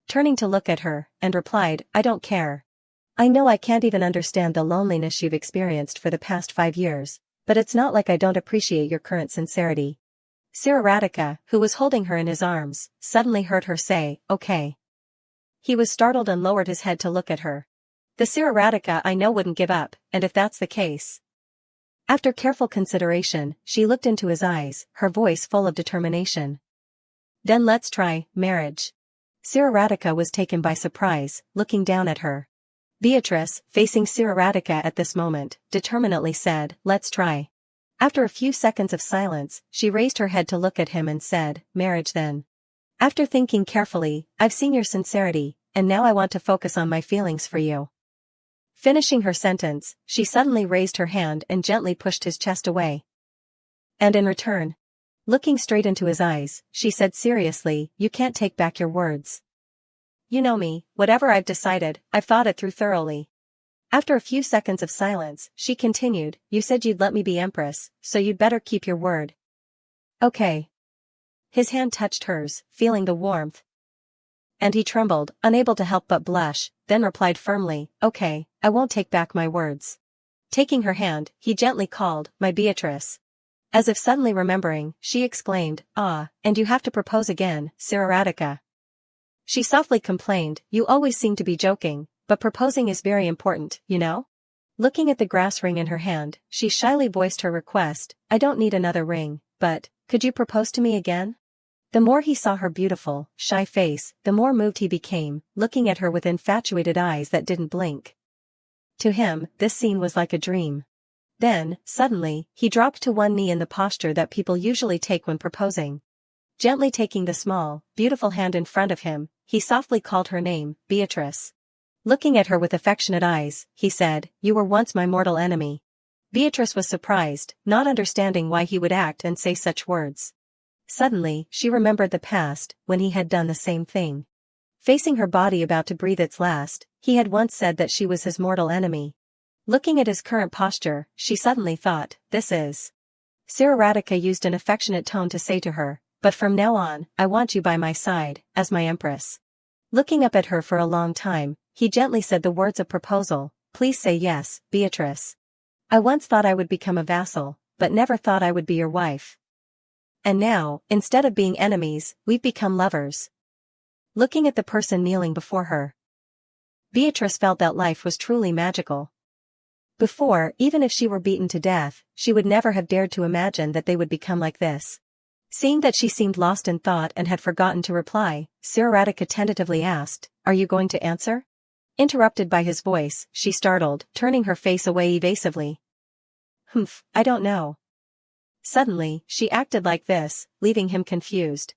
A: turning to look at her, and replied, I don't care. I know I can't even understand the loneliness you've experienced for the past 5 years, but it's not like I don't appreciate your current sincerity. Siraradika, who was holding her in his arms, suddenly heard her say, okay. He was startled and lowered his head to look at her. The Siraradika I know wouldn't give up, and if that's the case. After careful consideration, she looked into his eyes, her voice full of determination. Then let's try marriage. Siraradika was taken by surprise, looking down at her. Beatrice, facing Siraradika at this moment, determinedly said, let's try. After a few seconds of silence, she raised her head to look at him and said, marriage then. After thinking carefully, I've seen your sincerity, and now I want to focus on my feelings for you. Finishing her sentence, she suddenly raised her hand and gently pushed his chest away. And in return, looking straight into his eyes, she said seriously, you can't take back your words. You know me, whatever I've decided, I've thought it through thoroughly. After a few seconds of silence, she continued, you said you'd let me be empress, so you'd better keep your word. Okay. His hand touched hers, feeling the warmth. And he trembled, unable to help but blush, then replied firmly, okay, I won't take back my words. Taking her hand, he gently called, my Beatrice. As if suddenly remembering, she exclaimed, ah, and you have to propose again, Siraradika. She softly complained, you always seem to be joking, but proposing is very important, you know? Looking at the grass ring in her hand, she shyly voiced her request, I don't need another ring, but, could you propose to me again? The more he saw her beautiful, shy face, the more moved he became, looking at her with infatuated eyes that didn't blink. To him, this scene was like a dream. Then, suddenly, he dropped to one knee in the posture that people usually take when proposing. Gently taking the small, beautiful hand in front of him, he softly called her name, Beatrice. Looking at her with affectionate eyes, he said, you were once my mortal enemy. Beatrice was surprised, not understanding why he would act and say such words. Suddenly, she remembered the past, when he had done the same thing. Facing her body about to breathe its last, he had once said that she was his mortal enemy. Looking at his current posture, she suddenly thought, this is. Siraradika used an affectionate tone to say to her, but from now on, I want you by my side, as my empress. Looking up at her for a long time, he gently said the words of proposal, please say yes, Beatrice. I once thought I would become a vassal, but never thought I would be your wife. And now, instead of being enemies, we've become lovers. Looking at the person kneeling before her, Beatrice felt that life was truly magical. Before, even if she were beaten to death, she would never have dared to imagine that they would become like this. Seeing that she seemed lost in thought and had forgotten to reply, Siraradika tentatively asked, are you going to answer? Interrupted by his voice, she startled, turning her face away evasively. I don't know. Suddenly, she acted like this, leaving him confused.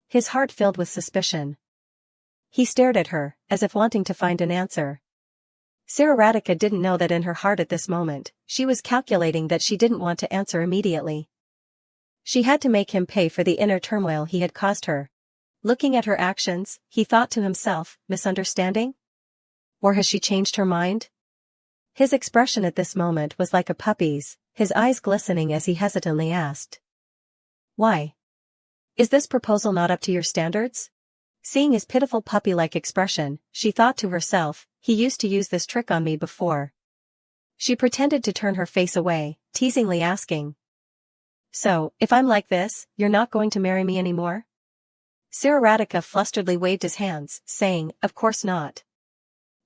A: His heart filled with suspicion. He stared at her, as if wanting to find an answer. Siraradika didn't know that in her heart at this moment, she was calculating that she didn't want to answer immediately. She had to make him pay for the inner turmoil he had caused her. Looking at her actions, he thought to himself, misunderstanding? Or has she changed her mind? His expression at this moment was like a puppy's, his eyes glistening as he hesitantly asked. Why? Is this proposal not up to your standards? Seeing his pitiful puppy-like expression, she thought to herself, he used to use this trick on me before. She pretended to turn her face away, teasingly asking. So, if I'm like this, you're not going to marry me anymore? Siraradika flusteredly waved his hands, saying, of course not.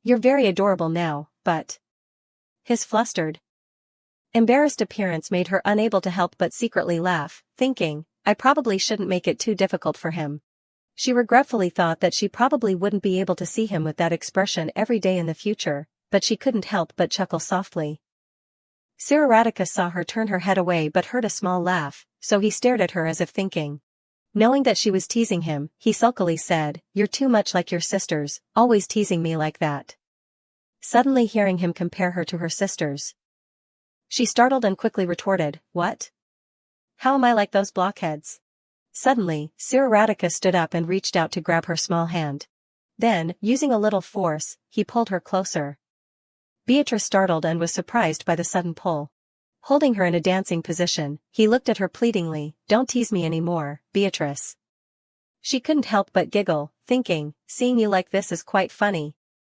A: You're very adorable now, but... His flustered, embarrassed appearance made her unable to help but secretly laugh, thinking, I probably shouldn't make it too difficult for him. She regretfully thought that she probably wouldn't be able to see him with that expression every day in the future, but she couldn't help but chuckle softly. Siraradika saw her turn her head away but heard a small laugh, so he stared at her as if thinking. Knowing that she was teasing him, he sulkily said, you're too much like your sisters, always teasing me like that. suddenly hearing him compare her to her sisters. She startled and quickly retorted, "What? How am I like those blockheads?" Suddenly, Siraradika stood up and reached out to grab her small hand. Then, using a little force, he pulled her closer. Beatrice startled and was surprised by the sudden pull. Holding her in a dancing position, he looked at her pleadingly, "Don't tease me anymore, Beatrice." She couldn't help but giggle, thinking, "Seeing you like this is quite funny."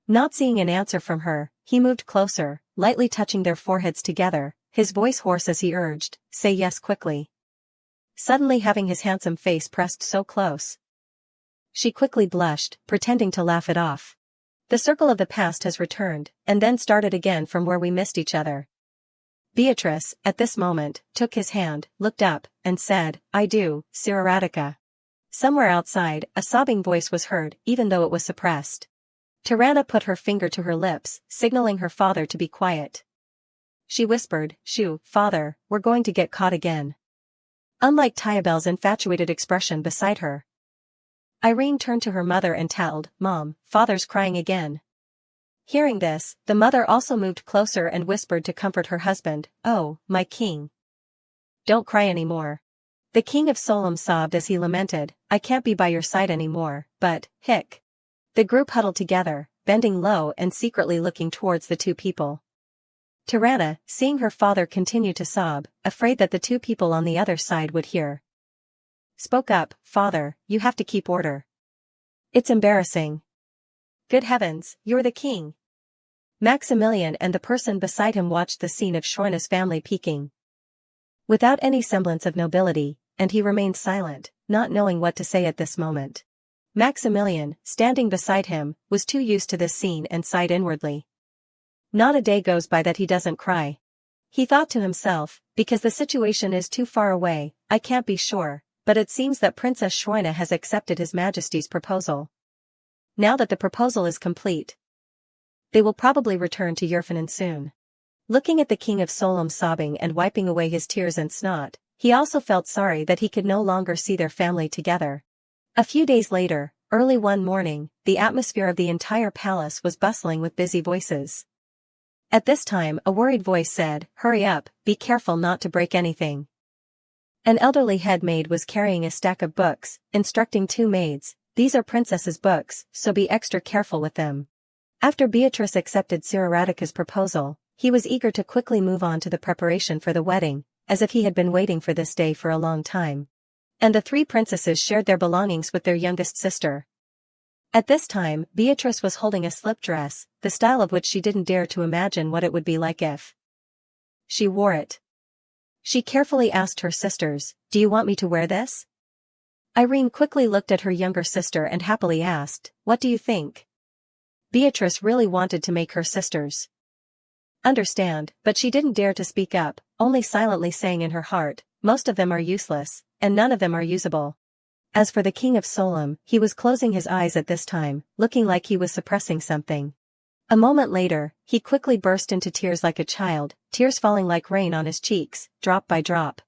A: Not seeing an answer from her, he moved closer, lightly touching their foreheads together, his voice hoarse as he urged, "Say yes quickly." Suddenly having his handsome face pressed so close. She quickly blushed, pretending to laugh it off. "The circle of the past has returned, and then started again from where we missed each other." Beatrice, at this moment, took his hand, looked up, and said, "I do, Siraradika." Somewhere outside, a sobbing voice was heard, even though it was suppressed. Tirana put her finger to her lips, signaling her father to be quiet. She whispered, "Shoo, father, we're going to get caught again." Unlike Tyabel's infatuated expression beside her, Irene turned to her mother and tattled, "Mom, father's crying again." Hearing this, the mother also moved closer and whispered to comfort her husband, "Oh, my king. Don't cry anymore." The king of Solom sobbed as he lamented, "I can't be by your side anymore, but, hick." The group huddled together, bending low and secretly looking towards the two people. Tirana, seeing her father continue to sob, afraid that the two people on the other side would hear, spoke up, "Father, you have to keep order. It's embarrassing." "Good heavens, you're the king." Maximilian and the person beside him watched the scene of Schweine's family peeking without any semblance of nobility, and he remained silent, not knowing what to say at this moment. Maximilian, standing beside him, was too used to this scene and sighed inwardly. Not a day goes by that he doesn't cry. He thought to himself, because the situation is too far away, I can't be sure, but it seems that Princess Schweine has accepted His Majesty's proposal. Now that the proposal is complete, they will probably return to Yerfinen soon. Looking at the king of Solom sobbing and wiping away his tears and snot, he also felt sorry that he could no longer see their family together. A few days later, early one morning, the atmosphere of the entire palace was bustling with busy voices. At this time a worried voice said, "Hurry up, be careful not to break anything." An elderly head maid was carrying a stack of books, instructing two maids, "These are princesses' books, so be extra careful with them." After Beatrice accepted Siraradika's proposal, he was eager to quickly move on to the preparation for the wedding, as if he had been waiting for this day for a long time. And the three princesses shared their belongings with their youngest sister. At this time, Beatrice was holding a slip dress, the style of which she didn't dare to imagine what it would be like if she wore it. She carefully asked her sisters, "Do you want me to wear this?" Irene quickly looked at her younger sister and happily asked, "What do you think?" Beatrice really wanted to make her sisters understand, but she didn't dare to speak up, only silently saying in her heart, "Most of them are useless, and none of them are usable." As for the king of Solom, he was closing his eyes at this time, looking like he was suppressing something. A moment later, he quickly burst into tears like a child, tears falling like rain on his cheeks, drop by drop.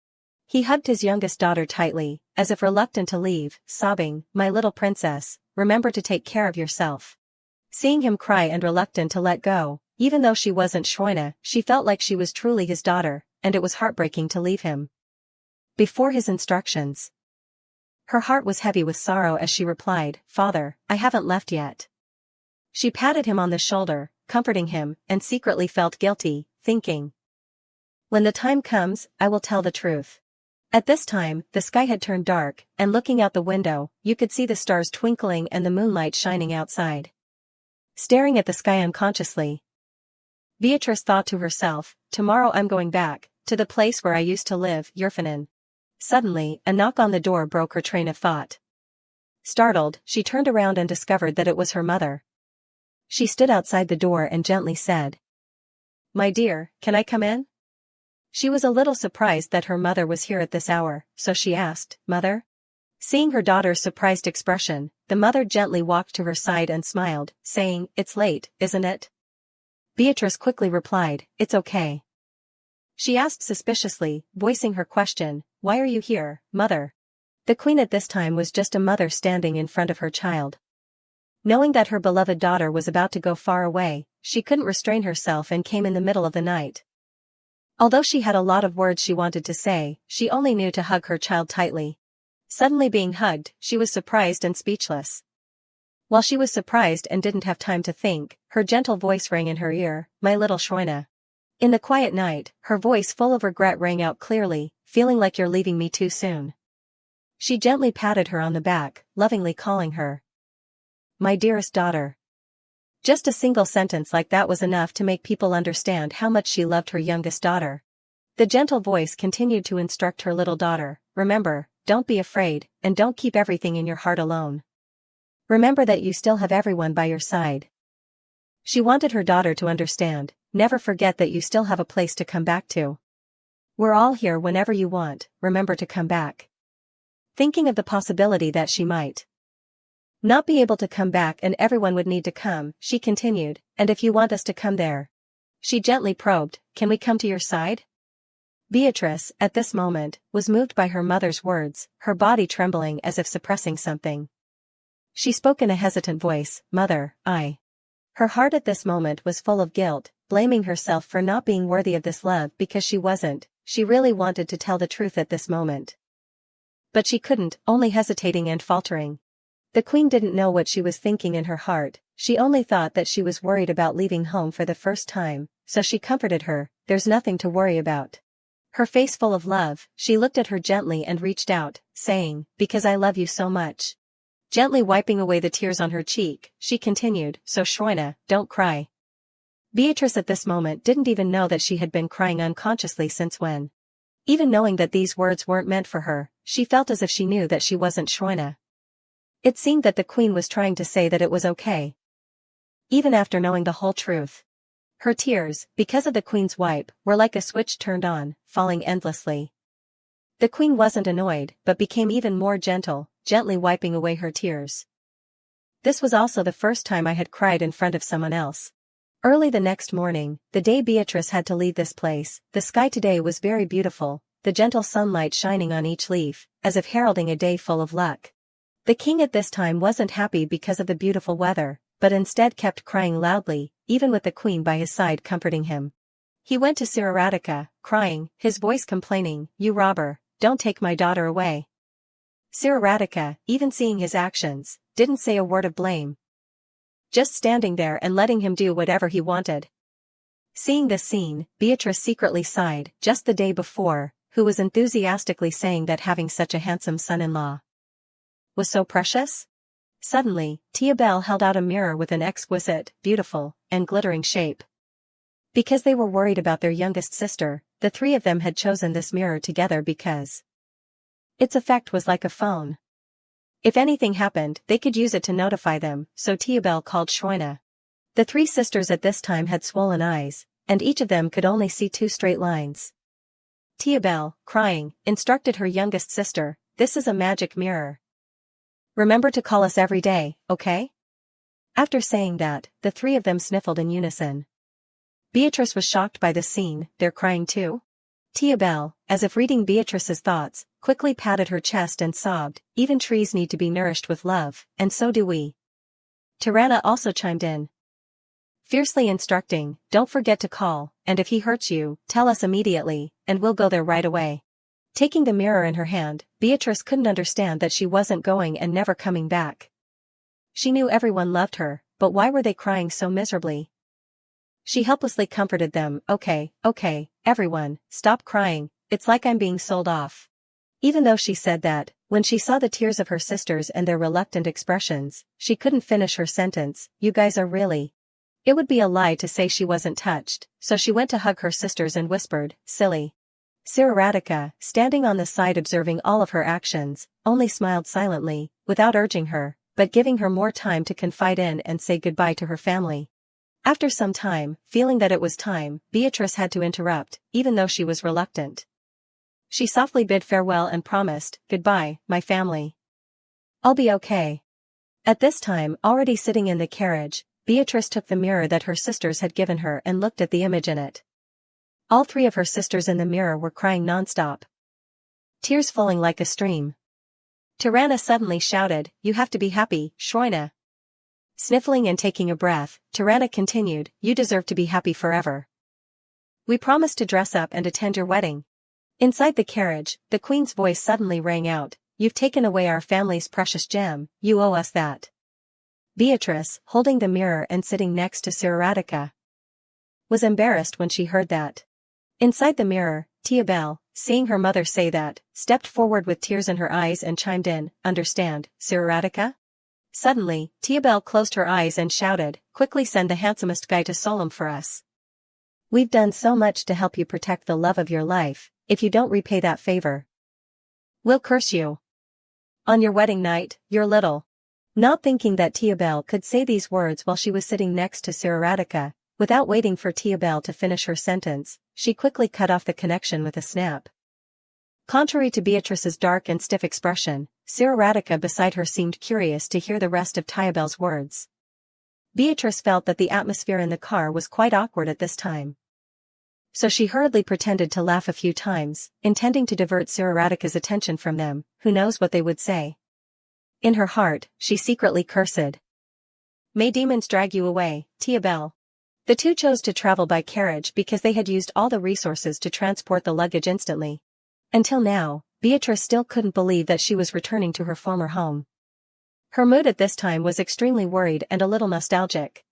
A: He hugged his youngest daughter tightly, as if reluctant to leave, sobbing, "My little princess, remember to take care of yourself." Seeing him cry and reluctant to let go, even though she wasn't Schweine, she felt like she was truly his daughter, and it was heartbreaking to leave him before his instructions. Her heart was heavy with sorrow as she replied, "Father, I haven't left yet." She patted him on the shoulder, comforting him, and secretly felt guilty, thinking, "When the time comes, I will tell the truth." At this time, the sky had turned dark, and looking out the window, you could see the stars twinkling and the moonlight shining outside. Staring at the sky unconsciously, Beatrice thought to herself, "Tomorrow I'm going back, to the place where I used to live, Yerfinen." Suddenly, a knock on the door broke her train of thought. Startled, she turned around and discovered that it was her mother. She stood outside the door and gently said, "My dear, can I come in?" She was a little surprised that her mother was here at this hour, so she asked, "Mother?" Seeing her daughter's surprised expression, the mother gently walked to her side and smiled, saying, "It's late, isn't it?" Beatrice quickly replied, "It's okay." She asked suspiciously, voicing her question, "Why are you here, mother?" The queen at this time was just a mother standing in front of her child. Knowing that her beloved daughter was about to go far away, she couldn't restrain herself and came in the middle of the night. Although she had a lot of words she wanted to say, she only knew to hug her child tightly. Suddenly being hugged, she was surprised and speechless. While she was surprised and didn't have time to think, her gentle voice rang in her ear, "My little Shroina." In the quiet night, her voice full of regret rang out clearly, "Feeling like you're leaving me too soon." She gently patted her on the back, lovingly calling her, "My dearest daughter." Just a single sentence like that was enough to make people understand how much she loved her youngest daughter. The gentle voice continued to instruct her little daughter, "Remember, don't be afraid, and don't keep everything in your heart alone. Remember that you still have everyone by your side." She wanted her daughter to understand, never forget that you still have a place to come back to. We're all here whenever you want, remember to come back. Thinking of the possibility that she might not be able to come back and everyone would need to come, she continued, "And if you want us to come there?" She gently probed, "Can we come to your side?" Beatrice, at this moment, was moved by her mother's words, her body trembling as if suppressing something. She spoke in a hesitant voice, "Mother, I..." Her heart at this moment was full of guilt, blaming herself for not being worthy of this love because she wasn't. She really wanted to tell the truth at this moment. But she couldn't, only hesitating and faltering. The queen didn't know what she was thinking in her heart, she only thought that she was worried about leaving home for the first time, so she comforted her, "There's nothing to worry about." Her face full of love, she looked at her gently and reached out, saying, "Because I love you so much." Gently wiping away the tears on her cheek, she continued, "So Shroina, don't cry." Beatrice at this moment didn't even know that she had been crying unconsciously since when. Even knowing that these words weren't meant for her, she felt as if she knew that she wasn't Shroina. It seemed that the queen was trying to say that it was okay. Even after knowing the whole truth. Her tears, because of the queen's wipe, were like a switch turned on, falling endlessly. The queen wasn't annoyed, but became even more gentle, gently wiping away her tears. This was also the first time I had cried in front of someone else. Early the next morning, the day Beatrice had to leave this place, the sky today was very beautiful, the gentle sunlight shining on each leaf, as if heralding a day full of luck. The king at this time wasn't happy because of the beautiful weather, but instead kept crying loudly, even with the queen by his side comforting him. He went to Siraradika, crying, his voice complaining, "You robber, don't take my daughter away." Siraradika, even seeing his actions, didn't say a word of blame. Just standing there and letting him do whatever he wanted. Seeing this scene, Beatrice secretly sighed, just the day before, who was enthusiastically saying that having such a handsome son-in-law was so precious? Suddenly, Tia Belle held out a mirror with an exquisite, beautiful, and glittering shape. Because they were worried about their youngest sister, the three of them had chosen this mirror together because its effect was like a phone. If anything happened, they could use it to notify them, so Tia Belle called Shroina. The three sisters at this time had swollen eyes, and each of them could only see two straight lines. Tia Belle, crying, instructed her youngest sister, "This is a magic mirror. Remember to call us every day, okay?" After saying that, the three of them sniffled in unison. Beatrice was shocked by this scene, "They're crying too?" Tia Belle, as if reading Beatrice's thoughts, quickly patted her chest and sobbed, "Even trees need to be nourished with love, and so do we." Tirana also chimed in, fiercely instructing, "Don't forget to call, and if he hurts you, tell us immediately, and we'll go there right away." Taking the mirror in her hand, Beatrice couldn't understand that she wasn't going and never coming back. She knew everyone loved her, but why were they crying so miserably? She helplessly comforted them, okay, everyone, stop crying, it's like I'm being sold off." Even though she said that, when she saw the tears of her sisters and their reluctant expressions, she couldn't finish her sentence, "You guys are really..." It would be a lie to say she wasn't touched, so she went to hug her sisters and whispered, "Silly." Siraradika, standing on the side observing all of her actions, only smiled silently, without urging her, but giving her more time to confide in and say goodbye to her family. After some time, feeling that it was time, Beatrice had to interrupt, even though she was reluctant. She softly bid farewell and promised, "Goodbye, my family. I'll be okay." At this time, already sitting in the carriage, Beatrice took the mirror that her sisters had given her and looked at the image in it. All three of her sisters in the mirror were crying nonstop. Tears falling like a stream. Tirana suddenly shouted, "You have to be happy, Shroina." Sniffling and taking a breath, Tirana continued, you deserve to be happy forever. We promised to dress up and attend your wedding. Inside the carriage, the queen's voice suddenly rang out, you've taken away our family's precious gem, you owe us that. Beatrice, holding the mirror and sitting next to Siratica, was embarrassed when she heard that. Inside the mirror, Tiabel, seeing her mother say that, stepped forward with tears in her eyes and chimed in, understand, Siratica? Suddenly, Tiabel closed her eyes and shouted, quickly send the handsomest guy to Solom for us. We've done so much to help you protect the love of your life, if you don't repay that favor, we'll curse you. On your wedding night, you're little. Not thinking that Tiabel could say these words while she was sitting next to Siratica, without waiting for Tiabel to finish her sentence, she quickly cut off the connection with a snap. Contrary to Beatrice's dark and stiff expression, Siratica beside her seemed curious to hear the rest of Tiabel's words. Beatrice felt that the atmosphere in the car was quite awkward at this time. So she hurriedly pretended to laugh a few times, intending to divert Siratica's attention from them, who knows what they would say. In her heart, she secretly cursed. May demons drag you away, Tiabel. The two chose to travel by carriage because they had used all the resources to transport the luggage instantly. Until now, Beatrice still couldn't believe that she was returning to her former home. Her mood at this time was extremely worried and a little nostalgic.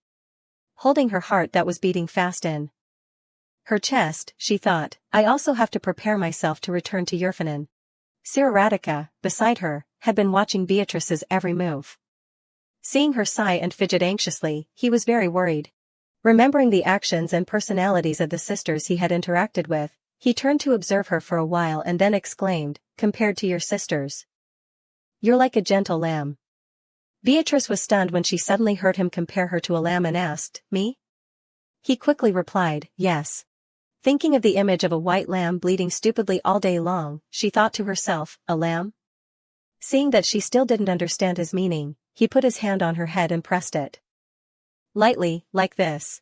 A: Holding her heart that was beating fast in her chest, she thought, I also have to prepare myself to return to Yerfanin. Siratica, beside her, had been watching Beatrice's every move. Seeing her sigh and fidget anxiously, he was very worried. Remembering the actions and personalities of the sisters he had interacted with, he turned to observe her for a while and then exclaimed, compared to your sisters, you're like a gentle lamb. Beatrice was stunned when she suddenly heard him compare her to a lamb and asked, me? He quickly replied, yes. Thinking of the image of a white lamb bleating stupidly all day long, she thought to herself, a lamb? Seeing that she still didn't understand his meaning, he put his hand on her head and pressed it lightly, like this.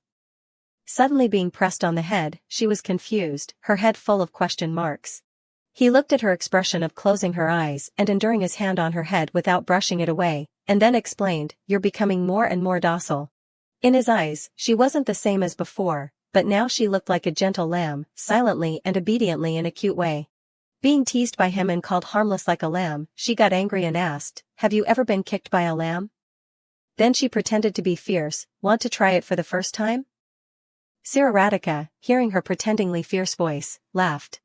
A: Suddenly being pressed on the head, she was confused, her head full of question marks. He looked at her expression of closing her eyes and enduring his hand on her head without brushing it away, and then explained, you're becoming more and more docile. In his eyes, she wasn't the same as before, but now she looked like a gentle lamb, silently and obediently in a cute way. Being teased by him and called harmless like a lamb, she got angry and asked, have you ever been kicked by a lamb? Then she pretended to be fierce, want to try it for the first time? Siratica, hearing her pretendingly fierce voice, laughed.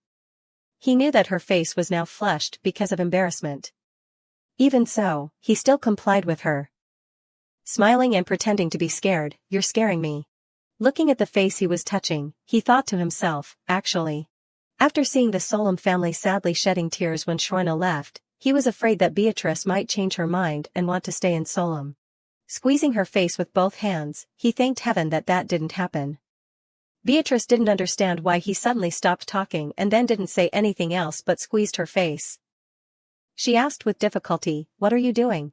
A: He knew that her face was now flushed because of embarrassment. Even so, he still complied with her. Smiling and pretending to be scared, you're scaring me. Looking at the face he was touching, he thought to himself, actually. After seeing the Solom family sadly shedding tears when Shroina left, he was afraid that Beatrice might change her mind and want to stay in Solom. Squeezing her face with both hands, he thanked heaven that that didn't happen. Beatrice didn't understand why he suddenly stopped talking and then didn't say anything else but squeezed her face. She asked with difficulty, what are you doing?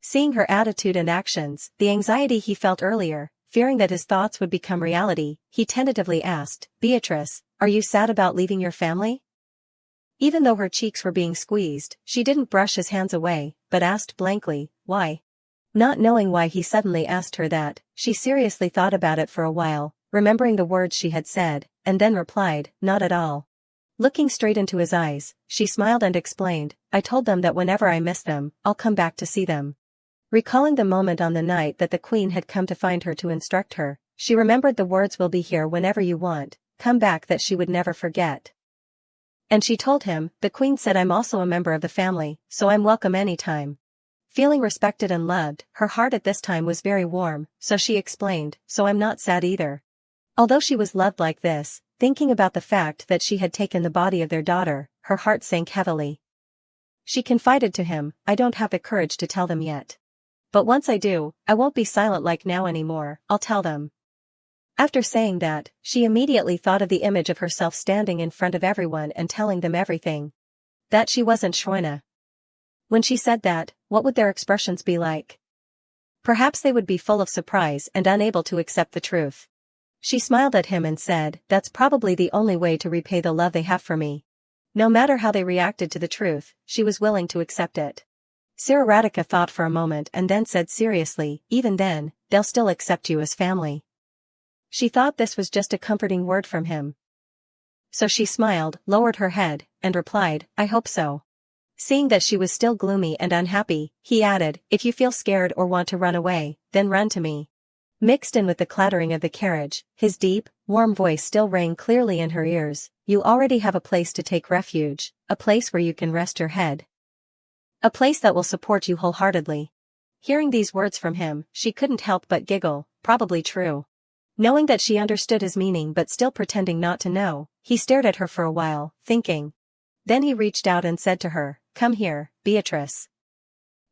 A: Seeing her attitude and actions, the anxiety he felt earlier, fearing that his thoughts would become reality, he tentatively asked, Beatrice, are you sad about leaving your family? Even though her cheeks were being squeezed, she didn't brush his hands away, but asked blankly, why? Not knowing why he suddenly asked her that, she seriously thought about it for a while, remembering the words she had said, and then replied, not at all. Looking straight into his eyes, she smiled and explained, I told them that whenever I miss them, I'll come back to see them. Recalling the moment on the night that the queen had come to find her to instruct her, she remembered the words will be here whenever you want, come back that she would never forget. And she told him, the queen said I'm also a member of the family, so I'm welcome anytime. Feeling respected and loved, her heart at this time was very warm, so she explained, so I'm not sad either. Although she was loved like this, thinking about the fact that she had taken the body of their daughter, her heart sank heavily. She confided to him, I don't have the courage to tell them yet. But once I do, I won't be silent like now anymore, I'll tell them. After saying that, she immediately thought of the image of herself standing in front of everyone and telling them everything. That she wasn't Shroina. When she said that, what would their expressions be like? Perhaps they would be full of surprise and unable to accept the truth. She smiled at him and said, that's probably the only way to repay the love they have for me. No matter how they reacted to the truth, she was willing to accept it. Siraradika thought for a moment and then said seriously, even then, they'll still accept you as family. She thought this was just a comforting word from him. So she smiled, lowered her head, and replied, I hope so. Seeing that she was still gloomy and unhappy, he added, if you feel scared or want to run away, then run to me. Mixed in with the clattering of the carriage, his deep, warm voice still rang clearly in her ears, you already have a place to take refuge, a place where you can rest your head. A place that will support you wholeheartedly. Hearing these words from him, she couldn't help but giggle, probably true. Knowing that she understood his meaning but still pretending not to know, he stared at her for a while, thinking. Then he reached out and said to her, come here, Beatrice.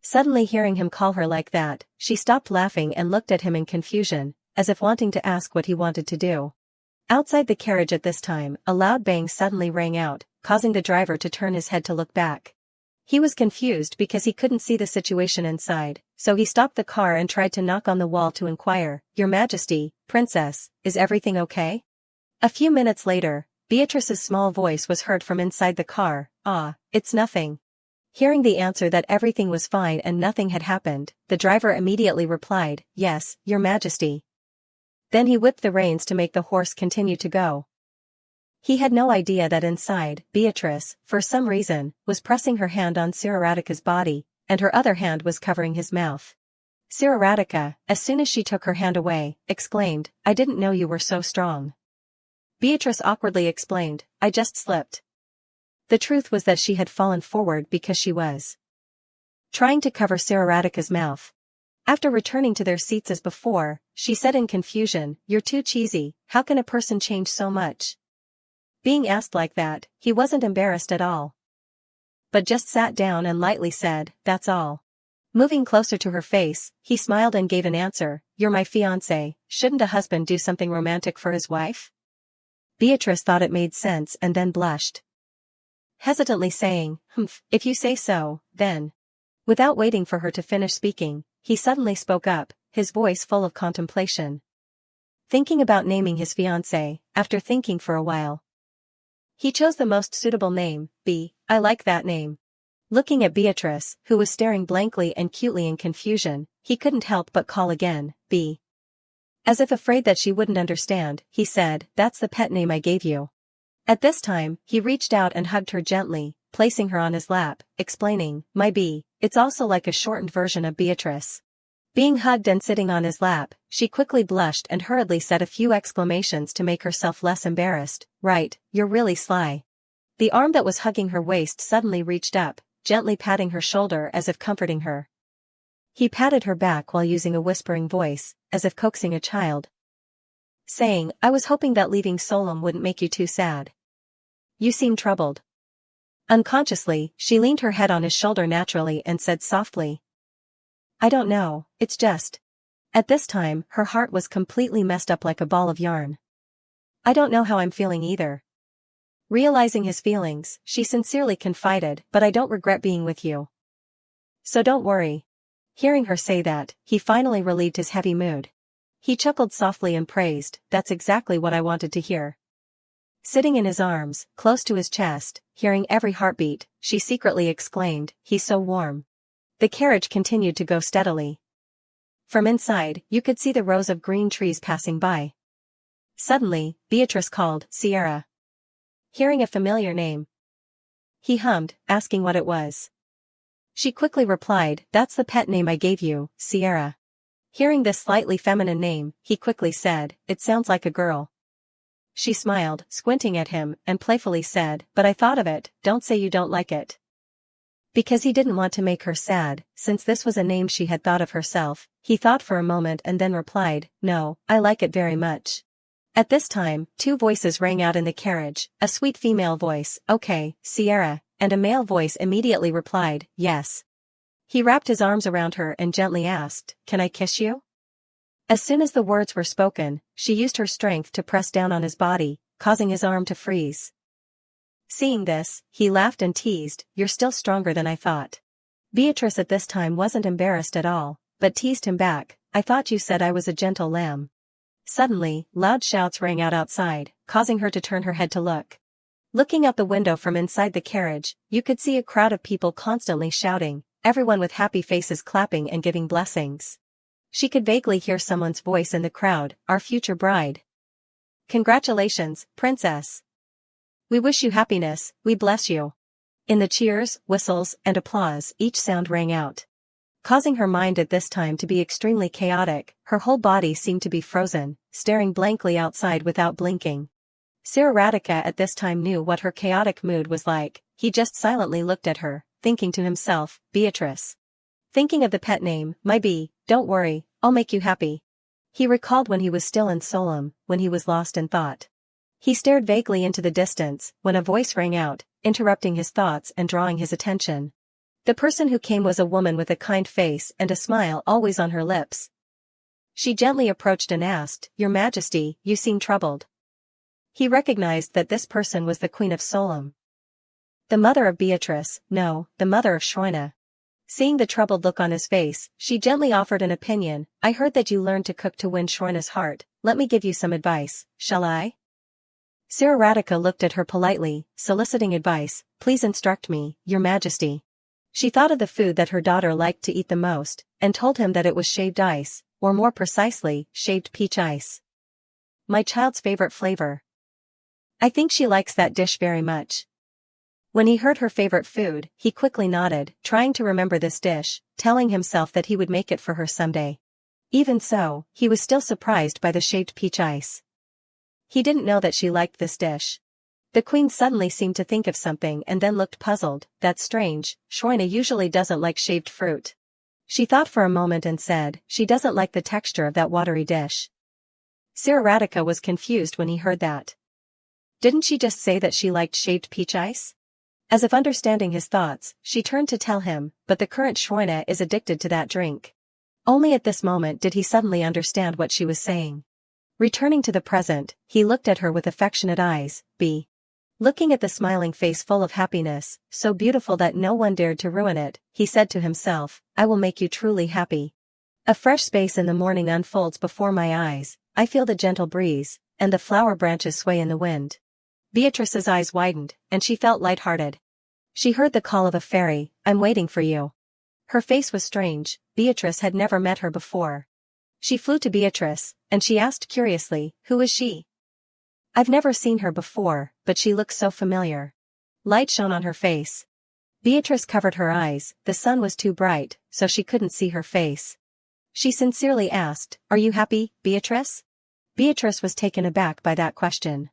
A: Suddenly hearing him call her like that, she stopped laughing and looked at him in confusion, as if wanting to ask what he wanted to do. Outside the carriage at this time, a loud bang suddenly rang out, causing the driver to turn his head to look back. He was confused because he couldn't see the situation inside, so he stopped the car and tried to knock on the wall to inquire, Your Majesty, Princess, is everything okay? A few minutes later, Beatrice's small voice was heard from inside the car, it's nothing. Hearing the answer that everything was fine and nothing had happened, the driver immediately replied, Yes, Your Majesty. Then he whipped the reins to make the horse continue to go. He had no idea that inside, Beatrice, for some reason, was pressing her hand on Siraradika's body, and her other hand was covering his mouth. Siraradika, as soon as she took her hand away, exclaimed, I didn't know you were so strong. Beatrice awkwardly explained, I just slipped. The truth was that she had fallen forward because she was trying to cover Siraradika's mouth. After returning to their seats as before, she said in confusion, You're too cheesy, how can a person change so much? Being asked like that, he wasn't embarrassed at all. But just sat down and lightly said, That's all. Moving closer to her face, he smiled and gave an answer, You're my fiancé, shouldn't a husband do something romantic for his wife? Beatrice thought it made sense and then blushed. Hesitantly saying, if you say so, then. Without waiting for her to finish speaking, he suddenly spoke up, his voice full of contemplation. Thinking about naming his fiancée, after thinking for a while. He chose the most suitable name, B. I like that name. Looking at Beatrice, who was staring blankly and cutely in confusion, he couldn't help but call again, B. As if afraid that she wouldn't understand, he said, That's the pet name I gave you. At this time, he reached out and hugged her gently, placing her on his lap, explaining, My B, it's also like a shortened version of Beatrice. Being hugged and sitting on his lap, she quickly blushed and hurriedly said a few exclamations to make herself less embarrassed, Right, you're really sly. The arm that was hugging her waist suddenly reached up, gently patting her shoulder as if comforting her. He patted her back while using a whispering voice, as if coaxing a child. Saying, I was hoping that leaving Solom wouldn't make you too sad. You seem troubled. Unconsciously, she leaned her head on his shoulder naturally and said softly, I don't know, it's just. At this time, her heart was completely messed up like a ball of yarn. I don't know how I'm feeling either. Realizing his feelings, she sincerely confided, But I don't regret being with you. So don't worry. Hearing her say that, he finally relieved his heavy mood. He chuckled softly and praised, That's exactly what I wanted to hear. Sitting in his arms, close to his chest, hearing every heartbeat, she secretly exclaimed, He's so warm. The carriage continued to go steadily. From inside, you could see the rows of green trees passing by. Suddenly, Beatrice called, Sierra. Hearing a familiar name, he hummed, asking what it was. She quickly replied, That's the pet name I gave you, Sierra. Hearing this slightly feminine name, he quickly said, It sounds like a girl. She smiled, squinting at him, and playfully said, But I thought of it, don't say you don't like it. Because he didn't want to make her sad, since this was a name she had thought of herself, he thought for a moment and then replied, No, I like it very much. At this time, two voices rang out in the carriage, a sweet female voice, Okay, Sierra, and a male voice immediately replied, Yes. He wrapped his arms around her and gently asked, Can I kiss you? As soon as the words were spoken, she used her strength to press down on his body, causing his arm to freeze. Seeing this, he laughed and teased, You're still stronger than I thought. Beatrice at this time wasn't embarrassed at all, but teased him back, I thought you said I was a gentle lamb. Suddenly, loud shouts rang out outside, causing her to turn her head to look. Looking out the window from inside the carriage, you could see a crowd of people constantly shouting, everyone with happy faces clapping and giving blessings. She could vaguely hear someone's voice in the crowd, our future bride. Congratulations, princess. We wish you happiness, we bless you. In the cheers, whistles, and applause, each sound rang out, causing her mind at this time to be extremely chaotic. Her whole body seemed to be frozen, staring blankly outside without blinking. Sir Radhika at this time knew what her chaotic mood was like. He just silently looked at her, thinking to himself, Beatrice. Thinking of the pet name, my bee, don't worry, I'll make you happy. He recalled when he was still in Solem, when he was lost in thought. He stared vaguely into the distance, when a voice rang out, interrupting his thoughts and drawing his attention. The person who came was a woman with a kind face and a smile always on her lips. She gently approached and asked, Your Majesty, you seem troubled. He recognized that this person was the Queen of Solem. The mother of Beatrice, no, the mother of Shroina. Seeing the troubled look on his face, she gently offered an opinion. I heard that you learned to cook to win Shroina's heart. Let me give you some advice, shall I? Sir Radhika looked at her politely, soliciting advice. Please instruct me, Your Majesty. She thought of the food that her daughter liked to eat the most, and told him that it was shaved ice, or more precisely, shaved peach ice. My child's favorite flavor. I think she likes that dish very much. When he heard her favorite food, he quickly nodded, trying to remember this dish, telling himself that he would make it for her someday. Even so, he was still surprised by the shaved peach ice. He didn't know that she liked this dish. The queen suddenly seemed to think of something and then looked puzzled. That's strange, Shroina usually doesn't like shaved fruit. She thought for a moment and said, she doesn't like the texture of that watery dish. Sir Radhika was confused when he heard that. Didn't she just say that she liked shaved peach ice? As if understanding his thoughts, she turned to tell him, but the current Shroina is addicted to that drink. Only at this moment did he suddenly understand what she was saying. Returning to the present, he looked at her with affectionate eyes, looking at the smiling face full of happiness, so beautiful that no one dared to ruin it, he said to himself, I will make you truly happy. A fresh space in the morning unfolds before my eyes, I feel the gentle breeze, and the flower branches sway in the wind. Beatrice's eyes widened, and she felt light-hearted. She heard the call of a fairy, I'm waiting for you. Her face was strange, Beatrice had never met her before. She flew to Beatrice, and she asked curiously, who is she? I've never seen her before, but she looks so familiar. Light shone on her face. Beatrice covered her eyes, the sun was too bright, so she couldn't see her face. She sincerely asked, Are you happy, Beatrice? Beatrice was taken aback by that question.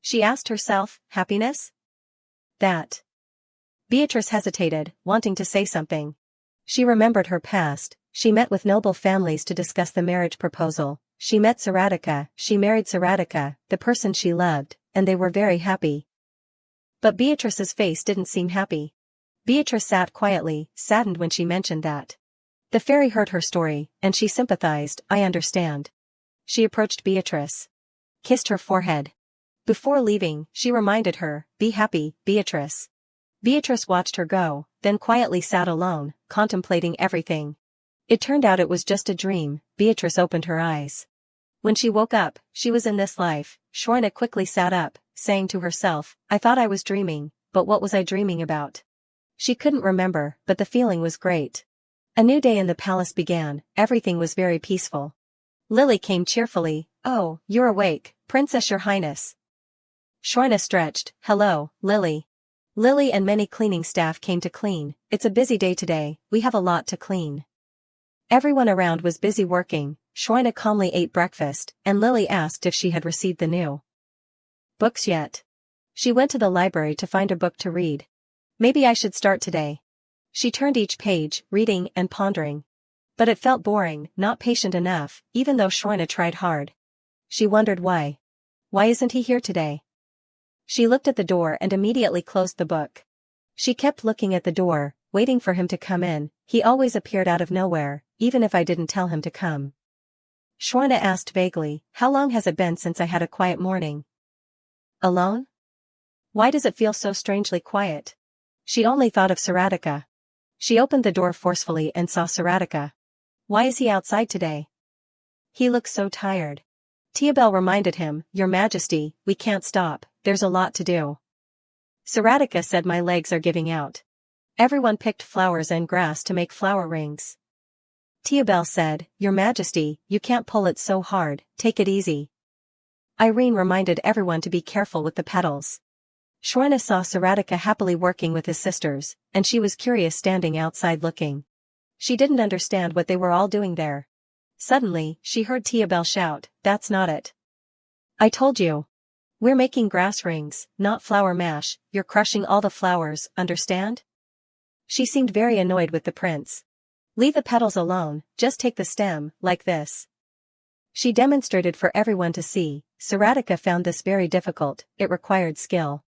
A: She asked herself, happiness? That. Beatrice hesitated, wanting to say something. She remembered her past. She met with noble families to discuss the marriage proposal. She met Saradika, she married Saradika, the person she loved, and they were very happy. But Beatrice's face didn't seem happy. Beatrice sat quietly, saddened when she mentioned that. The fairy heard her story, and she sympathized, I understand. She approached Beatrice. Kissed her forehead. Before leaving, she reminded her, be happy, Beatrice. Beatrice watched her go, then quietly sat alone, contemplating everything. It turned out it was just a dream. Beatrice opened her eyes. When she woke up, she was in this life. Shroina quickly sat up, saying to herself, I thought I was dreaming, but what was I dreaming about? She couldn't remember, but the feeling was great. A new day in the palace began, everything was very peaceful. Lily came cheerfully, Oh, you're awake, Princess Your Highness. Shroina stretched, Hello, Lily. Lily and many cleaning staff came to clean. It's a busy day today, we have a lot to clean. Everyone around was busy working. Shroina calmly ate breakfast, and Lily asked if she had received the new books yet. She went to the library to find a book to read. Maybe I should start today. She turned each page, reading and pondering. But it felt boring, not patient enough, even though Shroina tried hard. She wondered why. Why isn't he here today? She looked at the door and immediately closed the book. She kept looking at the door, waiting for him to come in. He always appeared out of nowhere, even if I didn't tell him to come. Shroina asked vaguely, How long has it been since I had a quiet morning? Alone? Why does it feel so strangely quiet? She only thought of Saradika. She opened the door forcefully and saw Saradika. Why is he outside today? He looks so tired. Tiabel reminded him, Your Majesty, we can't stop, there's a lot to do. Saradika said my legs are giving out. Everyone picked flowers and grass to make flower rings. Tiabel said, "Your Majesty, you can't pull it so hard, take it easy." Irene reminded everyone to be careful with the petals. Shwena saw Saratika happily working with his sisters, and she was curious standing outside looking. She didn't understand what they were all doing there. Suddenly, she heard Tiabel shout, "That's not it. I told you. We're making grass rings, not flower mash, you're crushing all the flowers, understand?" She seemed very annoyed with the prince. "Leave the petals alone, just take the stem, like this." She demonstrated for everyone to see. Saratika found this very difficult, it required skill.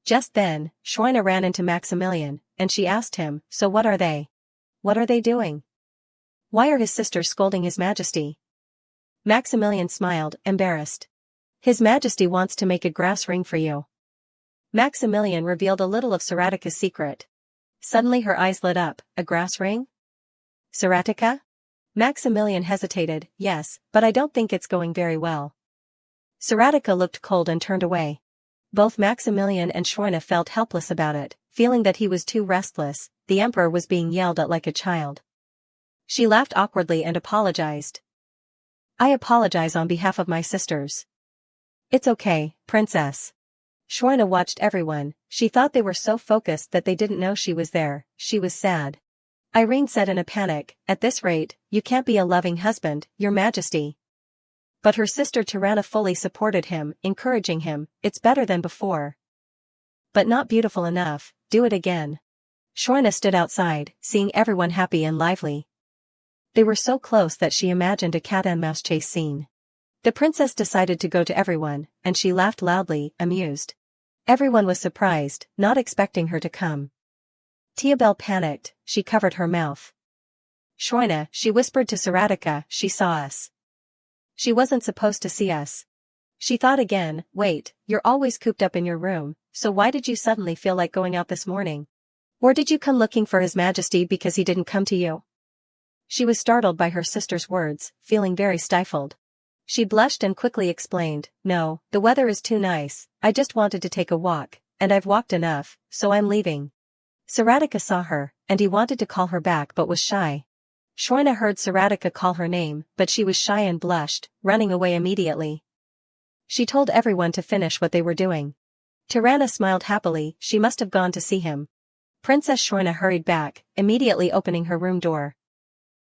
A: Just then, Shwena ran into Maximilian, and she asked him, "So what are they? What are they doing? Why are his sisters scolding His Majesty?" Maximilian smiled, embarrassed. "His Majesty wants to make a grass ring for you." Maximilian revealed a little of Saratika's secret. Suddenly her eyes lit up, "A grass ring? Saratika?" Maximilian hesitated, "Yes, but I don't think it's going very well." Saratika looked cold and turned away. Both Maximilian and Shwena felt helpless about it, feeling that he was too restless. The emperor was being yelled at like a child. She laughed awkwardly and apologized. "I apologize on behalf of my sisters." "It's okay, princess." Shwena watched everyone. She thought they were so focused that they didn't know she was there. She was sad. Irene said in a panic, "At this rate, you can't be a loving husband, Your Majesty." But her sister Tirana fully supported him, encouraging him, "It's better than before. But not beautiful enough, do it again." Shwena stood outside, seeing everyone happy and lively. They were so close that she imagined a cat and mouse chase scene. The princess decided to go to everyone, and she laughed loudly, amused. Everyone was surprised, not expecting her to come. Tiabel panicked, she covered her mouth. "Shwena," she whispered to Saratika, "she saw us. She wasn't supposed to see us." She thought again, "Wait, you're always cooped up in your room, so why did you suddenly feel like going out this morning? Or did you come looking for His Majesty because he didn't come to you?" She was startled by her sister's words, feeling very stifled. She blushed and quickly explained, "No, the weather is too nice, I just wanted to take a walk, and I've walked enough, so I'm leaving." Saratika saw her, and he wanted to call her back but was shy. Shwena heard Saratika call her name, but she was shy and blushed, running away immediately. She told everyone to finish what they were doing. Tirana smiled happily, she must have gone to see him. Princess Shwena hurried back, immediately opening her room door.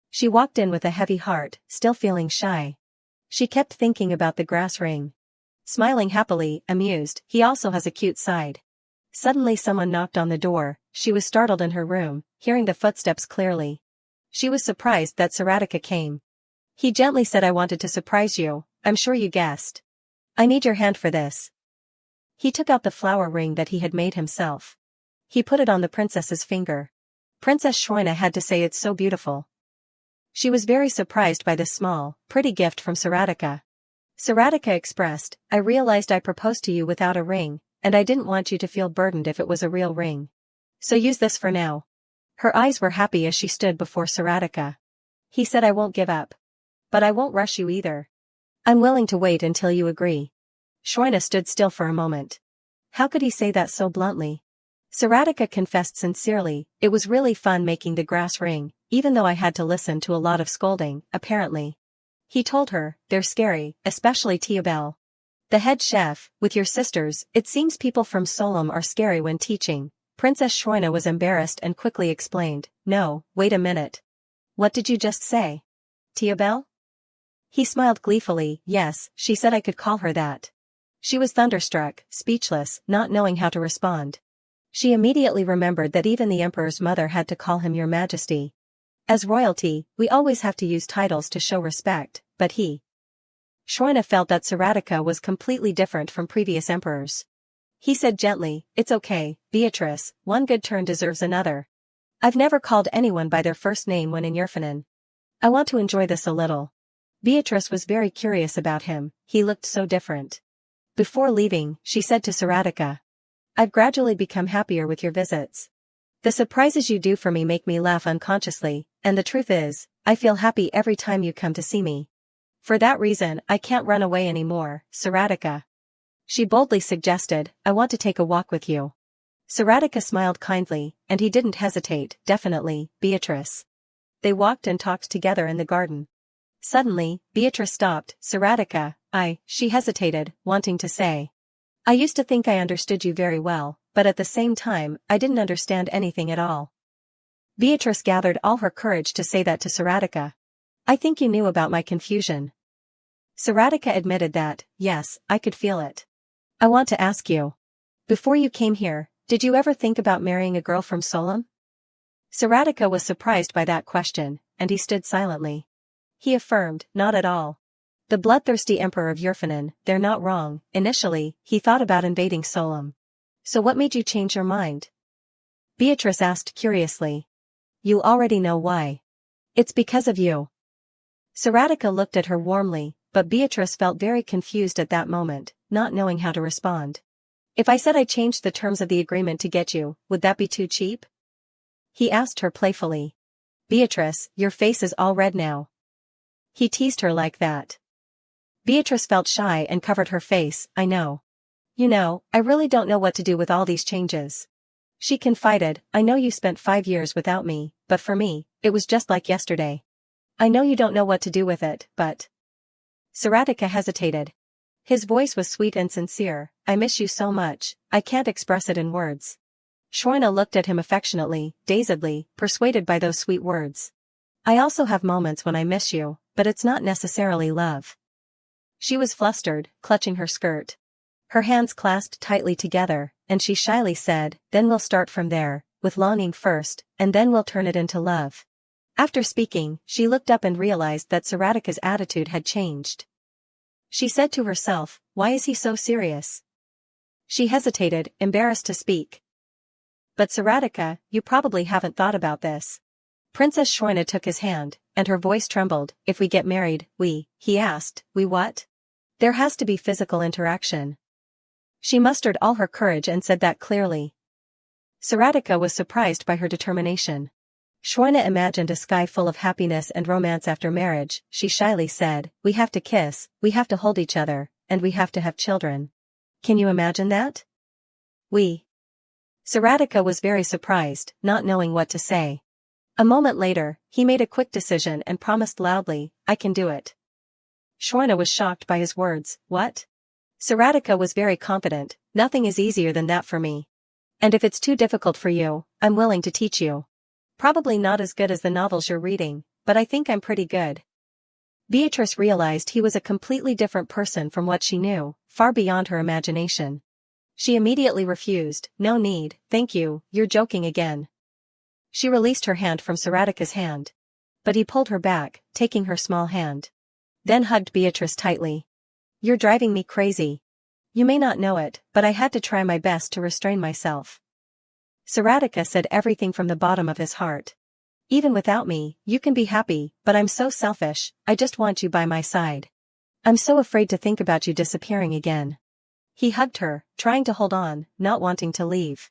A: She walked in with a heavy heart, still feeling shy. She kept thinking about the grass ring. Smiling happily, amused, he also has a cute side. Suddenly someone knocked on the door. She was startled in her room, hearing the footsteps clearly. She was surprised that Saratika came. He gently said, "I wanted to surprise you, I'm sure you guessed. I need your hand for this." He took out the flower ring that he had made himself. He put it on the princess's finger. Princess Shwena had to say, "It's so beautiful." She was very surprised by this small, pretty gift from Saratika. Saratika expressed, "I realized I proposed to you without a ring, and I didn't want you to feel burdened if it was a real ring. So use this for now." Her eyes were happy as she stood before Saratika. He said, "I won't give up. But I won't rush you either. I'm willing to wait until you agree." Shwena stood still for a moment. How could he say that so bluntly? Saratika confessed sincerely, "It was really fun making the grass ring, even though I had to listen to a lot of scolding, apparently." He told her, "They're scary, especially Tiabel. The head chef, with your sisters, it seems people from Solom are scary when teaching." Princess Shwena was embarrassed and quickly explained, "No, wait a minute. What did you just say? Tiabel?" He smiled gleefully, "Yes, she said I could call her that." She was thunderstruck, speechless, not knowing how to respond. She immediately remembered that even the emperor's mother had to call him Your Majesty. As royalty, we always have to use titles to show respect, but Shwena felt that Saratika was completely different from previous emperors. He said gently, "It's okay, Beatrice, one good turn deserves another. I've never called anyone by their first name when in Yerfanin. I want to enjoy this a little." Beatrice was very curious about him, he looked so different. Before leaving, she said to Saratika, "I've gradually become happier with your visits. The surprises you do for me make me laugh unconsciously, and the truth is, I feel happy every time you come to see me. For that reason, I can't run away anymore, Saratika." She boldly suggested, "I want to take a walk with you." Saratica smiled kindly, and he didn't hesitate, definitely, Beatrice. They walked and talked together in the garden. Suddenly, Beatrice stopped. Saratica, she hesitated, wanting to say. I used to think I understood you very well, but at the same time, I didn't understand anything at all. Beatrice gathered all her courage to say that to Saratica. I think you knew about my confusion. Saratica admitted that, yes, I could feel it. I want to ask you. Before you came here, did you ever think about marrying a girl from Solem? Saratica was surprised by that question, and he stood silently. He affirmed, not at all. The bloodthirsty emperor of Yurfanen, they're not wrong. Initially, he thought about invading Solem. So what made you change your mind? Beatrice asked curiously. You already know why. It's because of you. Saratica looked at her warmly, but Beatrice felt very confused at that moment, not knowing how to respond. If I said I changed the terms of the agreement to get you, would that be too cheap? He asked her playfully. Beatrice, your face is all red now. He teased her like that. Beatrice felt shy and covered her face. I know. You know, I really don't know what to do with all these changes. She confided, I know you spent 5 years without me, but for me, it was just like yesterday. I know you don't know what to do with it, but... Saratica hesitated. His voice was sweet and sincere. I miss you so much, I can't express it in words. Schwerna looked at him affectionately, dazedly, persuaded by those sweet words. I also have moments when I miss you, but it's not necessarily love. She was flustered, clutching her skirt. Her hands clasped tightly together, and she shyly said, then we'll start from there, with longing first, and then we'll turn it into love. After speaking, she looked up and realized that Saratica's attitude had changed. She said to herself, why is he so serious? She hesitated, embarrassed to speak. But Saratica, you probably haven't thought about this. Princess Schwerna took his hand, and her voice trembled. If we get married, he asked, we what? There has to be physical interaction. She mustered all her courage and said that clearly. Saratica was surprised by her determination. Schwerna imagined a sky full of happiness and romance after marriage. She shyly said, we have to kiss, we have to hold each other, and we have to have children. Can you imagine that? Saratica was very surprised, not knowing what to say. A moment later, he made a quick decision and promised loudly, I can do it. Schwerna was shocked by his words. What? Saratica was very confident, nothing is easier than that for me. And if it's too difficult for you, I'm willing to teach you. Probably not as good as the novels you're reading, but I think I'm pretty good. Beatrice realized he was a completely different person from what she knew, far beyond her imagination. She immediately refused, no need, thank you, you're joking again. She released her hand from Saratica's hand. But he pulled her back, taking her small hand. Then hugged Beatrice tightly. You're driving me crazy. You may not know it, but I had to try my best to restrain myself. Saratica said everything from the bottom of his heart. Even without me, you can be happy, but I'm so selfish, I just want you by my side. I'm so afraid to think about you disappearing again. He hugged her, trying to hold on, not wanting to leave.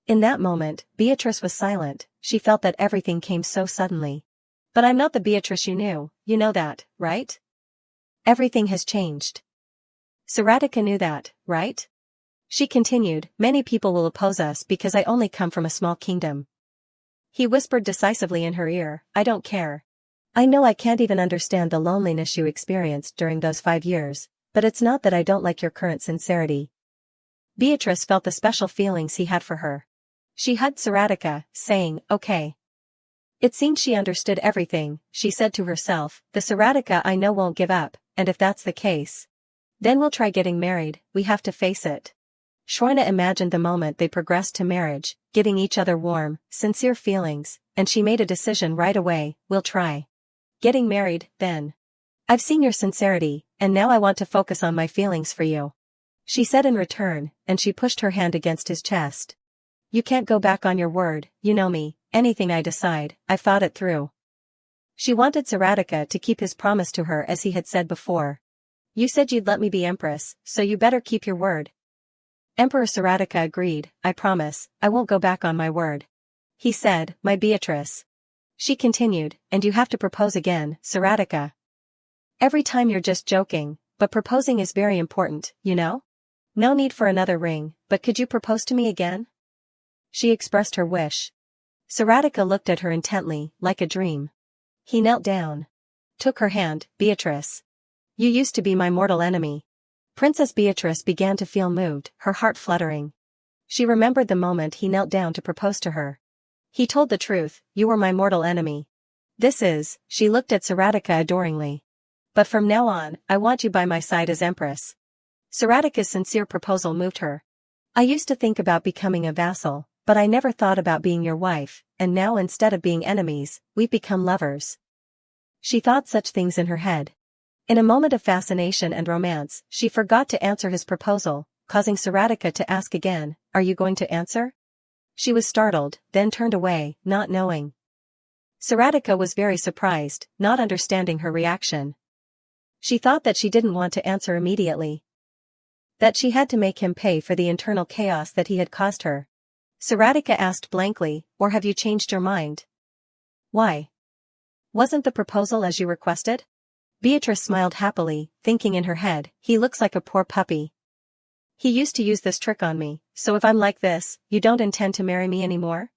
A: In that moment, Beatrice was silent. She felt that everything came so suddenly. But I'm not the Beatrice you knew, you know that, right? Everything has changed. Saratica knew that, right? She continued, many people will oppose us because I only come from a small kingdom. He whispered decisively in her ear, I don't care. I know I can't even understand the loneliness you experienced during those 5 years, but it's not that I don't like your current sincerity. Beatrice felt the special feelings he had for her. She hugged Saratica, saying, okay. It seemed she understood everything. She said to herself, the Saratica I know won't give up, and if that's the case, then we'll try getting married, we have to face it. Schwerna imagined the moment they progressed to marriage, giving each other warm, sincere feelings, and she made a decision right away, we'll try getting married, then. I've seen your sincerity, and now I want to focus on my feelings for you. She said in return, and she pushed her hand against his chest. You can't go back on your word, you know me, anything I decide, I've thought it through. She wanted Saratica to keep his promise to her as he had said before. You said you'd let me be empress, so you better keep your word. Emperor Saratica agreed, I promise, I won't go back on my word. He said, my Beatrice. She continued, and you have to propose again, Saratica. Every time you're just joking, but proposing is very important, you know? No need for another ring, but could you propose to me again? She expressed her wish. Saratica looked at her intently, like a dream. He knelt down. Took her hand, Beatrice. You used to be my mortal enemy. Princess Beatrice began to feel moved, her heart fluttering. She remembered the moment he knelt down to propose to her. He told the truth, you were my mortal enemy. She looked at Saratica adoringly. But from now on, I want you by my side as empress. Saratica's sincere proposal moved her. I used to think about becoming a vassal, but I never thought about being your wife, and now instead of being enemies, we've become lovers. She thought such things in her head. In a moment of fascination and romance, she forgot to answer his proposal, causing Saratica to ask again, are you going to answer? She was startled, then turned away, not knowing. Saratica was very surprised, not understanding her reaction. She thought that she didn't want to answer immediately. That she had to make him pay for the internal chaos that he had caused her. Saratica asked blankly, or have you changed your mind? Why? Wasn't the proposal as you requested? Beatrice smiled happily, thinking in her head, he looks like a poor puppy. He used to use this trick on me, so if I'm like this, you don't intend to marry me anymore?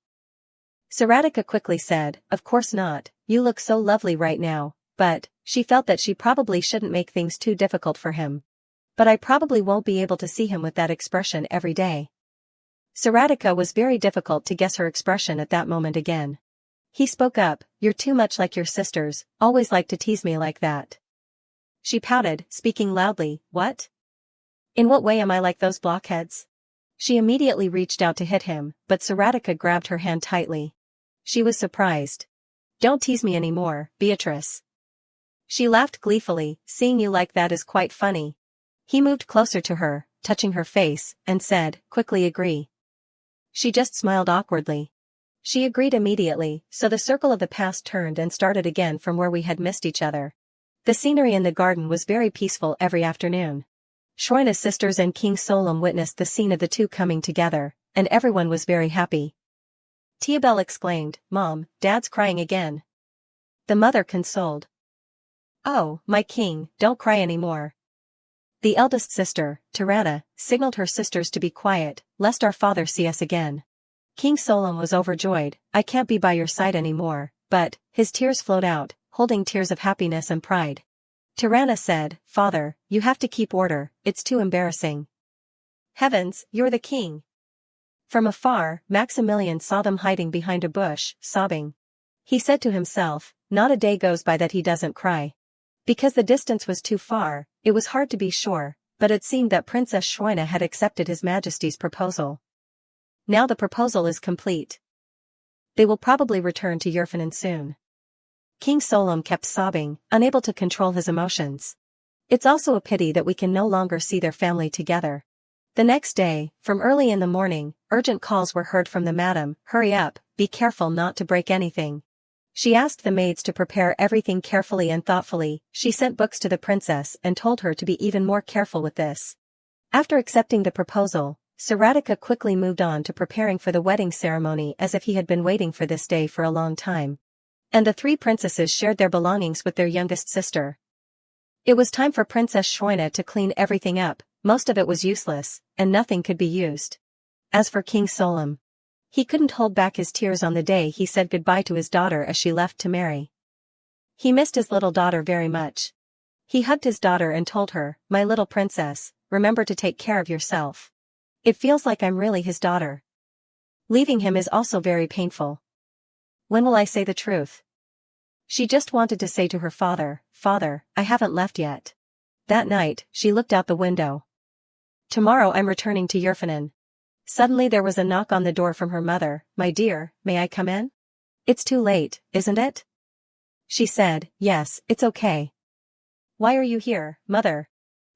A: Saratica quickly said, of course not, you look so lovely right now, but, she felt that she probably shouldn't make things too difficult for him. But I probably won't be able to see him with that expression every day. Saratica was very difficult to guess her expression at that moment again. He spoke up, you're too much like your sisters, always like to tease me like that. She pouted, speaking loudly, what? In what way am I like those blockheads? She immediately reached out to hit him, but Saratica grabbed her hand tightly. She was surprised. Don't tease me anymore, Beatrice. She laughed gleefully, seeing you like that is quite funny. He moved closer to her, touching her face, and said, quickly agree. She just smiled awkwardly. She agreed immediately, so the circle of the past turned and started again from where we had missed each other. The scenery in the garden was very peaceful every afternoon. Shroina's sisters and King Solom witnessed the scene of the two coming together, and everyone was very happy. Tiabel exclaimed, Mom, Dad's crying again. The mother consoled. Oh, my king, don't cry anymore. The eldest sister, Tirana, signaled her sisters to be quiet, lest our father see us again. King Solom was overjoyed, I can't be by your side anymore, but, his tears flowed out, holding tears of happiness and pride. Tirana said, Father, you have to keep order, it's too embarrassing. Heavens, you're the king. From afar, Maximilian saw them hiding behind a bush, sobbing. He said to himself, not a day goes by that he doesn't cry. Because the distance was too far, it was hard to be sure, but it seemed that Princess Shroina had accepted His Majesty's proposal. Now the proposal is complete. They will probably return to Yerfanin soon. King Solom kept sobbing, unable to control his emotions. It's also a pity that we can no longer see their family together. The next day, from early in the morning, urgent calls were heard from the madam, hurry up, be careful not to break anything. She asked the maids to prepare everything carefully and thoughtfully, she sent books to the princess and told her to be even more careful with this. After accepting the proposal, Saratica quickly moved on to preparing for the wedding ceremony as if he had been waiting for this day for a long time. And the three princesses shared their belongings with their youngest sister. It was time for Princess Shroina to clean everything up, most of it was useless, and nothing could be used. As for King Solom, he couldn't hold back his tears on the day he said goodbye to his daughter as she left to marry. He missed his little daughter very much. He hugged his daughter and told her, my little princess, remember to take care of yourself. It feels like I'm really his daughter. Leaving him is also very painful. When will I say the truth? She just wanted to say to her father, Father, I haven't left yet. That night, she looked out the window. Tomorrow I'm returning to Yerfanin. Suddenly there was a knock on the door from her mother, my dear, may I come in? It's too late, isn't it? She said, yes, it's okay. Why are you here, mother?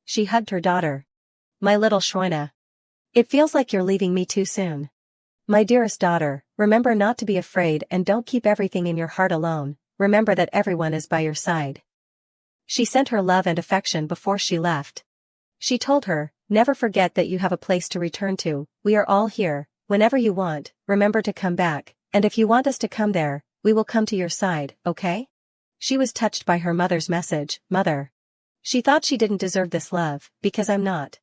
A: She hugged her daughter. My little Shroina. It feels like you're leaving me too soon. My dearest daughter, remember not to be afraid and don't keep everything in your heart alone, remember that everyone is by your side. She sent her love and affection before she left. She told her, never forget that you have a place to return to, we are all here, whenever you want, remember to come back, and if you want us to come there, we will come to your side, okay? She was touched by her mother's message, Mother. She thought she didn't deserve this love, because I'm not.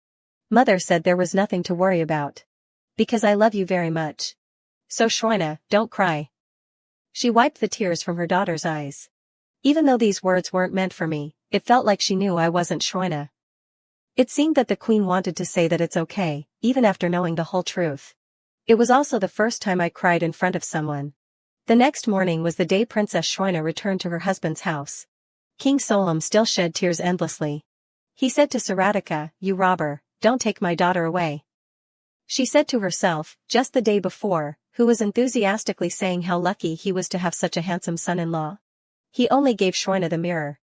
A: Mother said there was nothing to worry about. Because I love you very much. So Shroina, don't cry. She wiped the tears from her daughter's eyes. Even though these words weren't meant for me, it felt like she knew I wasn't Shroina. It seemed that the queen wanted to say that it's okay, even after knowing the whole truth. It was also the first time I cried in front of someone. The next morning was the day Princess Shroina returned to her husband's house. King Solom still shed tears endlessly. He said to Saratika, "You robber, don't take my daughter away." She said to herself, just the day before, who was enthusiastically saying how lucky he was to have such a handsome son-in-law. He only gave Shroina the mirror.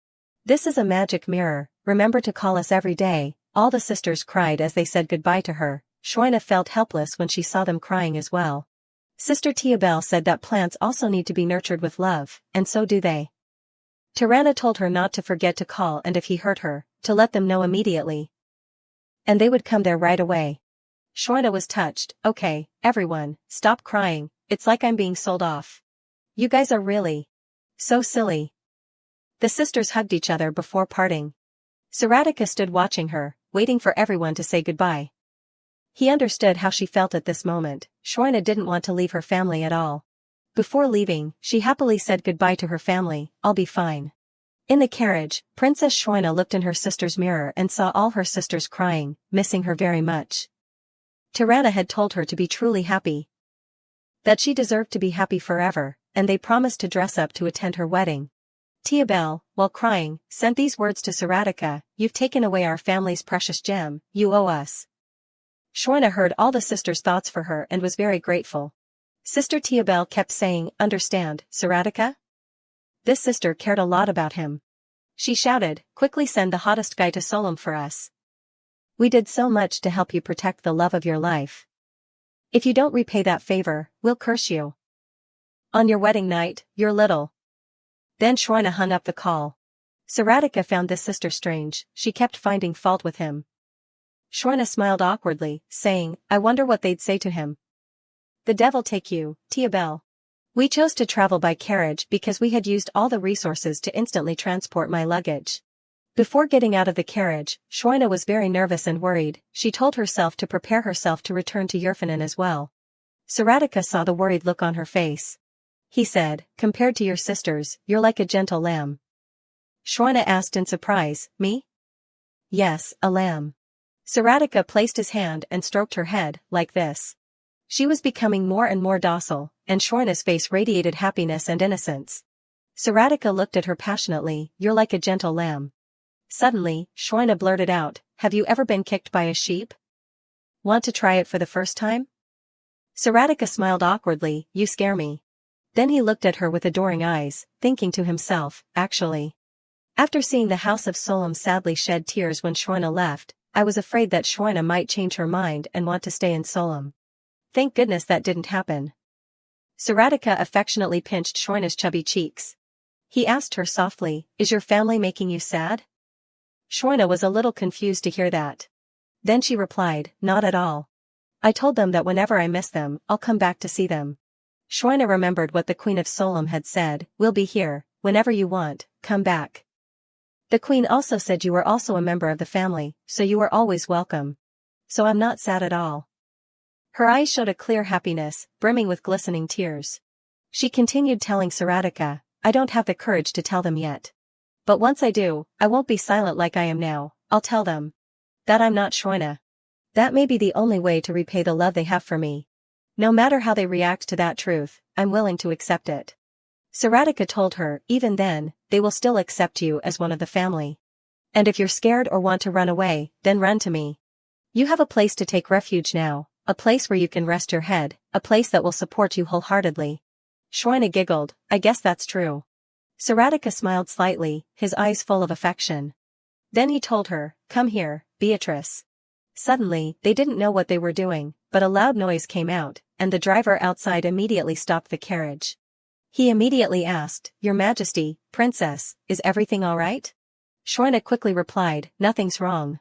A: "This is a magic mirror, remember to call us every day." All the sisters cried as they said goodbye to her. Shroina felt helpless when she saw them crying as well. Sister Tiabel said that plants also need to be nurtured with love, and so do they. Tirana told her not to forget to call and if he hurt her, to let them know immediately. And they would come there right away. Shroina was touched. "Okay, everyone, stop crying, it's like I'm being sold off. You guys are really so silly." The sisters hugged each other before parting. Saratika stood watching her, waiting for everyone to say goodbye. He understood how she felt at this moment. Shroina didn't want to leave her family at all. Before leaving, she happily said goodbye to her family. "I'll be fine." In the carriage, Princess Shroina looked in her sister's mirror and saw all her sisters crying, missing her very much. Tirana had told her to be truly happy. That she deserved to be happy forever, and they promised to dress up to attend her wedding. Tiabel, while crying, sent these words to Saratika: "You've taken away our family's precious gem, you owe us." Shroina heard all the sisters' thoughts for her and was very grateful. Sister Tiabel kept saying, "Understand, Saratika?" This sister cared a lot about him. She shouted, "Quickly send the hottest guy to Solom for us. We did so much to help you protect the love of your life. If you don't repay that favor, we'll curse you. On your wedding night, you're little." Then Shroina hung up the call. Saratika found this sister strange. She kept finding fault with him. Shroina smiled awkwardly, saying, "I wonder what they'd say to him." "The devil take you, Tiabel. We chose to travel by carriage because we had used all the resources to instantly transport my luggage." Before getting out of the carriage, Shroina was very nervous and worried. She told herself to prepare herself to return to Yerfanin as well. Saratika saw the worried look on her face. He said, "Compared to your sisters, you're like a gentle lamb." Shroina asked in surprise, "Me?" "Yes, a lamb." Saratika placed his hand and stroked her head, like this. She was becoming more and more docile, and Shroina's face radiated happiness and innocence. Saratika looked at her passionately. "You're like a gentle lamb." Suddenly, Shroina blurted out, "Have you ever been kicked by a sheep? Want to try it for the first time?" Saratika smiled awkwardly. "You scare me." Then he looked at her with adoring eyes, thinking to himself, "Actually, after seeing the house of Solom sadly shed tears when Shroina left, I was afraid that Shroina might change her mind and want to stay in Solom. Thank goodness that didn't happen." Saratika affectionately pinched Shroina's chubby cheeks. He asked her softly, "Is your family making you sad?" Shroina was a little confused to hear that. Then she replied, "Not at all. I told them that whenever I miss them, I'll come back to see them." Shroina remembered what the Queen of Solom had said, "We'll be here, whenever you want, come back." The Queen also said you were also a member of the family, so you are always welcome. So I'm not sad at all. Her eyes showed a clear happiness, brimming with glistening tears. She continued telling Saratika, "I don't have the courage to tell them yet. But once I do, I won't be silent like I am now. I'll tell them that I'm not Shroina. That may be the only way to repay the love they have for me. No matter how they react to that truth, I'm willing to accept it." Saratika told her, "Even then, they will still accept you as one of the family. And if you're scared or want to run away, then run to me. You have a place to take refuge now, a place where you can rest your head, a place that will support you wholeheartedly." Shroina giggled, "I guess that's true." Saratika smiled slightly, his eyes full of affection. Then he told her, "Come here, Beatrice." Suddenly, they didn't know what they were doing, but a loud noise came out, and the driver outside immediately stopped the carriage. He immediately asked, "Your Majesty, Princess, is everything all right?" Shroina quickly replied, "Nothing's wrong."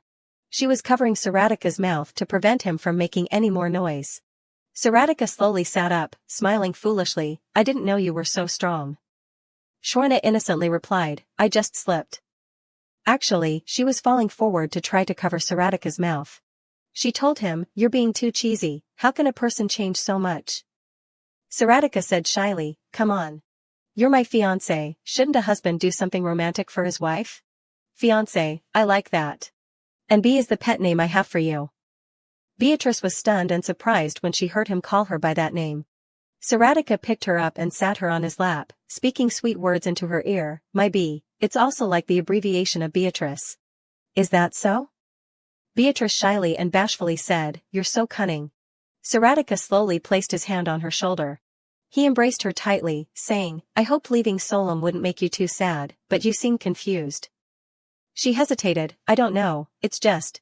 A: She was covering Saratika's mouth to prevent him from making any more noise. Saratika slowly sat up, smiling foolishly, "I didn't know you were so strong." Shroina innocently replied, "I just slipped." Actually, she was falling forward to try to cover Saratika's mouth. She told him, "You're being too cheesy, how can a person change so much?" Saratica said shyly, come on. You're my fiancé, shouldn't a husband do something romantic for his wife? Fiancé, I like that. And B is the pet name I have for you. Beatrice was stunned and surprised when she heard him call her by that name. Saratica picked her up and sat her on his lap, speaking sweet words into her ear, my B, it's also like the abbreviation of Beatrice. Is that so? Beatrice shyly and bashfully said, you're so cunning. Saratica slowly placed his hand on her shoulder. He embraced her tightly, saying, I hoped leaving Solom wouldn't make you too sad, but you seem confused. She hesitated, I don't know, it's just.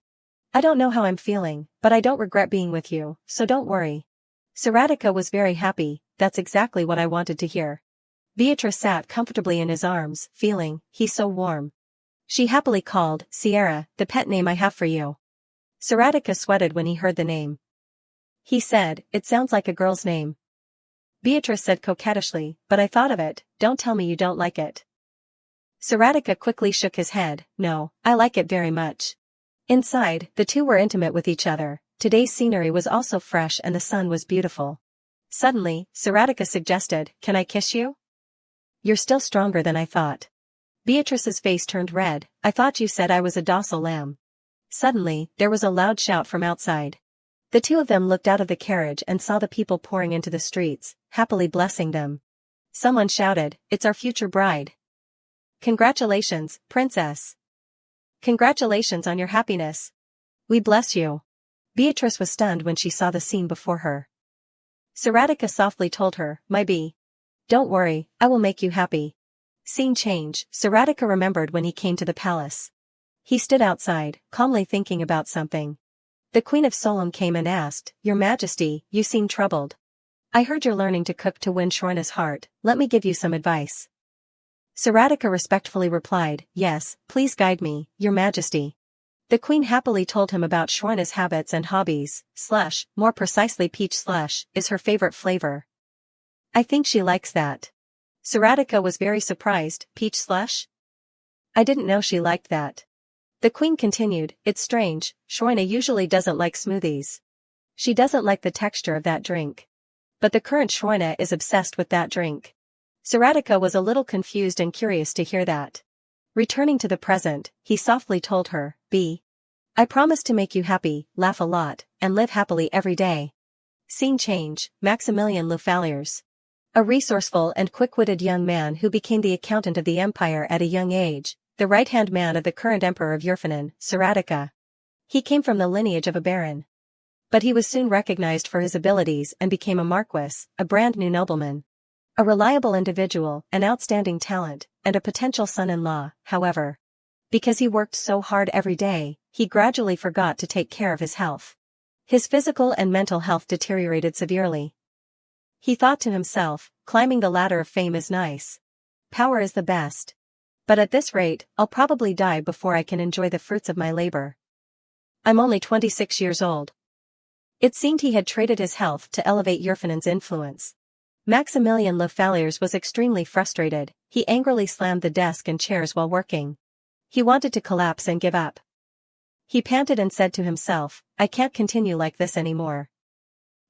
A: I don't know how I'm feeling, but I don't regret being with you, so don't worry. Saratica was very happy, that's exactly what I wanted to hear. Beatrice sat comfortably in his arms, feeling, he's so warm. She happily called, Sierra, the pet name I have for you. Saratica sweated when he heard the name. He said, it sounds like a girl's name. Beatrice said coquettishly, but I thought of it, don't tell me you don't like it. Saratica quickly shook his head, no, I like it very much. Inside, the two were intimate with each other, today's scenery was also fresh and the sun was beautiful. Suddenly, Saratica suggested, can I kiss you? You're still stronger than I thought. Beatrice's face turned red, I thought you said I was a docile lamb. Suddenly, there was a loud shout from outside. The two of them looked out of the carriage and saw the people pouring into the streets, happily blessing them. Someone shouted, it's our future bride. Congratulations, princess. Congratulations on your happiness. We bless you. Beatrice was stunned when she saw the scene before her. Saratica softly told her, my bee. Don't worry, I will make you happy. Scene change, Saratica remembered when he came to the palace. He stood outside, calmly thinking about something. The Queen of Solom came and asked, Your Majesty, you seem troubled. I heard you're learning to cook to win Shroina's heart, let me give you some advice. Saratica respectfully replied, yes, please guide me, Your Majesty. The Queen happily told him about Shroina's habits and hobbies. Slush, more precisely peach slush, is her favorite flavor. I think she likes that. Saratica was very surprised, peach slush? I didn't know she liked that. The Queen continued, it's strange, Shroina usually doesn't like smoothies. She doesn't like the texture of that drink. But the current Shroina is obsessed with that drink. Saratica was a little confused and curious to hear that. Returning to the present, he softly told her, B. I promise to make you happy, laugh a lot, and live happily every day. Scene change, Maximilian Le Falliers. A resourceful and quick-witted young man who became the accountant of the empire at a young age, the right-hand man of the current emperor of Yurfanan, Saratica. He came from the lineage of a baron. But he was soon recognized for his abilities and became a marquis, a brand new nobleman. A reliable individual, an outstanding talent, and a potential son-in-law, however. Because he worked so hard every day, he gradually forgot to take care of his health. His physical and mental health deteriorated severely. He thought to himself, climbing the ladder of fame is nice. Power is the best. But at this rate, I'll probably die before I can enjoy the fruits of my labor. I'm only 26 years old. It seemed he had traded his health to elevate Yurfanan's influence. Maximilian Le Falliers was extremely frustrated, he angrily slammed the desk and chairs while working. He wanted to collapse and give up. He panted and said to himself, I can't continue like this anymore.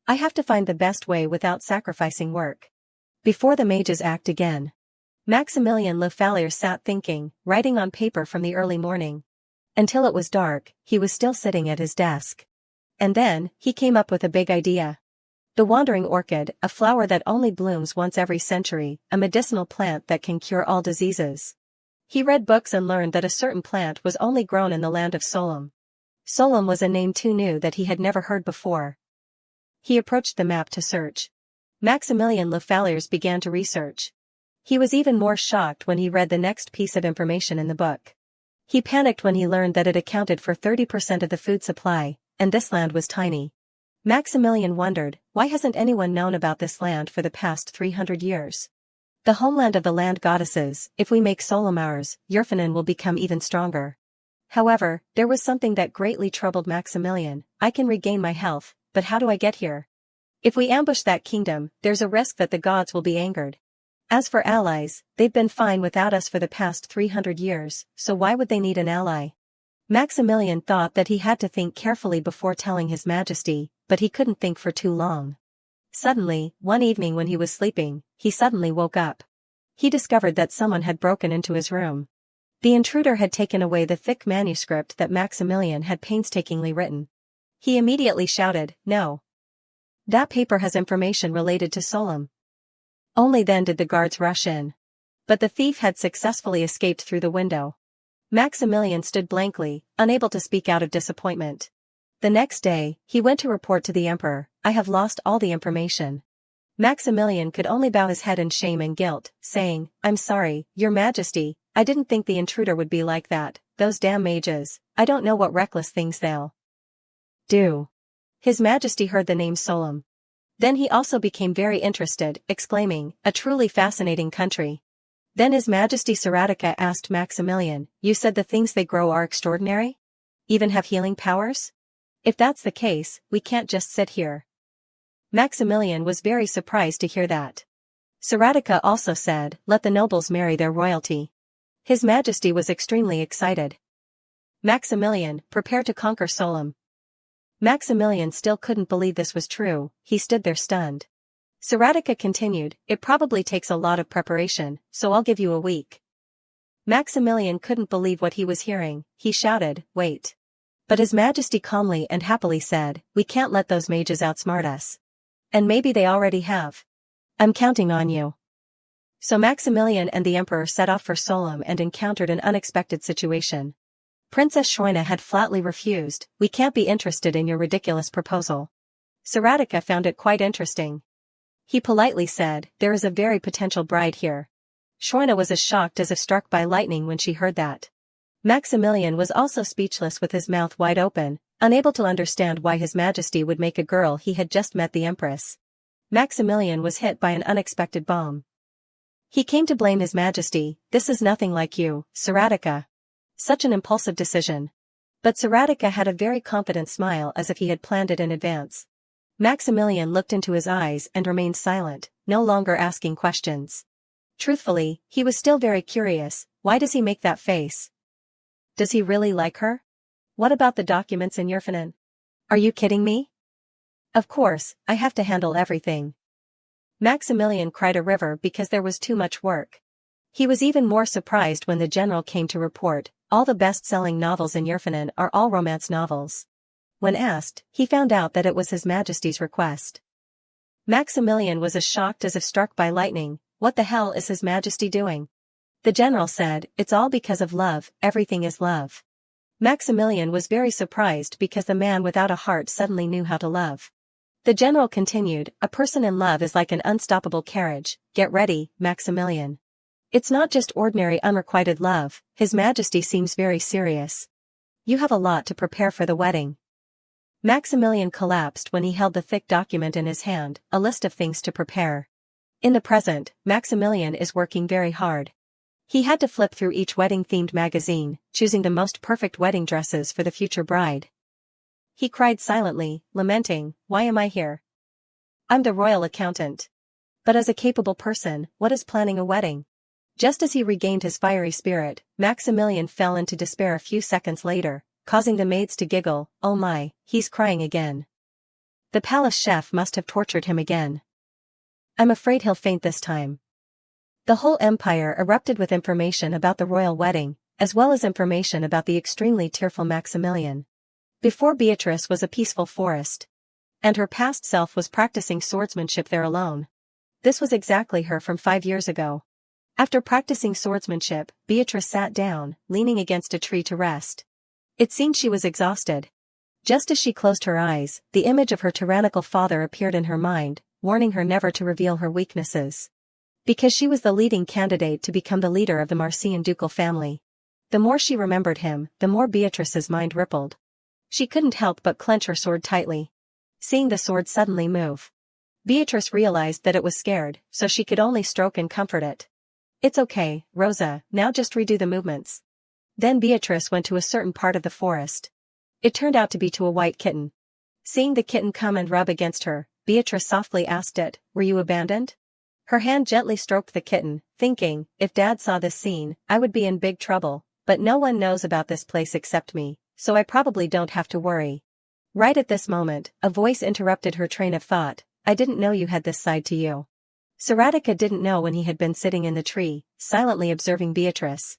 A: I have to find the best way without sacrificing work. Before the mages act again. Maximilian Le Falliers sat thinking, writing on paper from the early morning. Until it was dark, he was still sitting at his desk. And then, he came up with a big idea. The wandering orchid, a flower that only blooms once every century, a medicinal plant that can cure all diseases. He read books and learned that a certain plant was only grown in the land of Solom. Solom was a name too new that he had never heard before. He approached the map to search. Maximilian Le Falliers began to research. He was even more shocked when he read the next piece of information in the book. He panicked when he learned that it accounted for 30% of the food supply, and this land was tiny. Maximilian wondered, why hasn't anyone known about this land for the past 300 years? The homeland of the land goddesses, if we make Solom ours, Yurfanan will become even stronger. However, there was something that greatly troubled Maximilian. I can regain my health, but how do I get here? If we ambush that kingdom, there's a risk that the gods will be angered. As for allies, they've been fine without us for the past 300 years, so why would they need an ally? Maximilian thought that he had to think carefully before telling His Majesty, but he couldn't think for too long. Suddenly, one evening when he was sleeping, he suddenly woke up. He discovered that someone had broken into his room. The intruder had taken away the thick manuscript that Maximilian had painstakingly written. He immediately shouted, "No! That paper has information related to Solom." Only then did the guards rush in. But the thief had successfully escaped through the window. Maximilian stood blankly, unable to speak out of disappointment. The next day, he went to report to the emperor, "I have lost all the information." Maximilian could only bow his head in shame and guilt, saying, "I'm sorry, your majesty, I didn't think the intruder would be like that, those damn mages, I don't know what reckless things they'll do." His majesty heard the name Solom. Then he also became very interested, exclaiming, "A truly fascinating country." Then His Majesty Saratica asked Maximilian, "You said the things they grow are extraordinary? Even have healing powers? If that's the case, we can't just sit here." Maximilian was very surprised to hear that. Saratica also said, "Let the nobles marry their royalty." His Majesty was extremely excited. Maximilian, prepare to conquer Solom. Maximilian still couldn't believe this was true, he stood there stunned. Saratica continued, "It probably takes a lot of preparation, so I'll give you a week." Maximilian couldn't believe what he was hearing, he shouted, "Wait." But His Majesty calmly and happily said, "We can't let those mages outsmart us. And maybe they already have. I'm counting on you." So Maximilian and the emperor set off for Solom and encountered an unexpected situation. Princess Schweina had flatly refused, "We can't be interested in your ridiculous proposal." Saratica found it quite interesting. He politely said, "There is a very potential bride here." Schweina was as shocked as if struck by lightning when she heard that. Maximilian was also speechless with his mouth wide open, unable to understand why His Majesty would make a girl he had just met the Empress. Maximilian was hit by an unexpected bomb. He came to blame His Majesty, "This is nothing like you, Saratica. Such an impulsive decision." But Saratica had a very confident smile as if he had planned it in advance. Maximilian looked into his eyes and remained silent, no longer asking questions. Truthfully, he was still very curious, why does he make that face? Does he really like her? What about the documents in Yerfanen? Are you kidding me? Of course, I have to handle everything. Maximilian cried a river because there was too much work. He was even more surprised when the general came to report, all the best-selling novels in Yerfanen are all romance novels. When asked, he found out that it was His Majesty's request. Maximilian was as shocked as if struck by lightning, "What the hell is His Majesty doing?" The general said, "It's all because of love, everything is love." Maximilian was very surprised because the man without a heart suddenly knew how to love. The general continued, "A person in love is like an unstoppable carriage, get ready, Maximilian. It's not just ordinary unrequited love, His Majesty seems very serious. You have a lot to prepare for the wedding." Maximilian collapsed when he held the thick document in his hand, a list of things to prepare. In the present, Maximilian is working very hard. He had to flip through each wedding-themed magazine, choosing the most perfect wedding dresses for the future bride. He cried silently, lamenting, "Why am I here? I'm the royal accountant. But as a capable person, what is planning a wedding?" Just as he regained his fiery spirit, Maximilian fell into despair a few seconds later, causing the maids to giggle, "Oh my, he's crying again. The palace chef must have tortured him again. I'm afraid he'll faint this time." The whole empire erupted with information about the royal wedding, as well as information about the extremely tearful Maximilian. Before Beatrice was a peaceful forest. And her past self was practicing swordsmanship there alone. This was exactly her from 5 years ago. After practicing swordsmanship, Beatrice sat down, leaning against a tree to rest. It seemed she was exhausted. Just as she closed her eyes, the image of her tyrannical father appeared in her mind, warning her never to reveal her weaknesses. Because she was the leading candidate to become the leader of the Marcian ducal family. The more she remembered him, the more Beatrice's mind rippled. She couldn't help but clench her sword tightly. Seeing the sword suddenly move, Beatrice realized that it was scared, so she could only stroke and comfort it. "It's okay, Rosa, now just redo the movements." Then Beatrice went to a certain part of the forest. It turned out to be to a white kitten. Seeing the kitten come and rub against her, Beatrice softly asked it, "Were you abandoned?" Her hand gently stroked the kitten, thinking, "If Dad saw this scene, I would be in big trouble, but no one knows about this place except me, so I probably don't have to worry." Right at this moment, a voice interrupted her train of thought, I didn't know you had this side to you. Saratica didn't know when he had been sitting in the tree, silently observing Beatrice.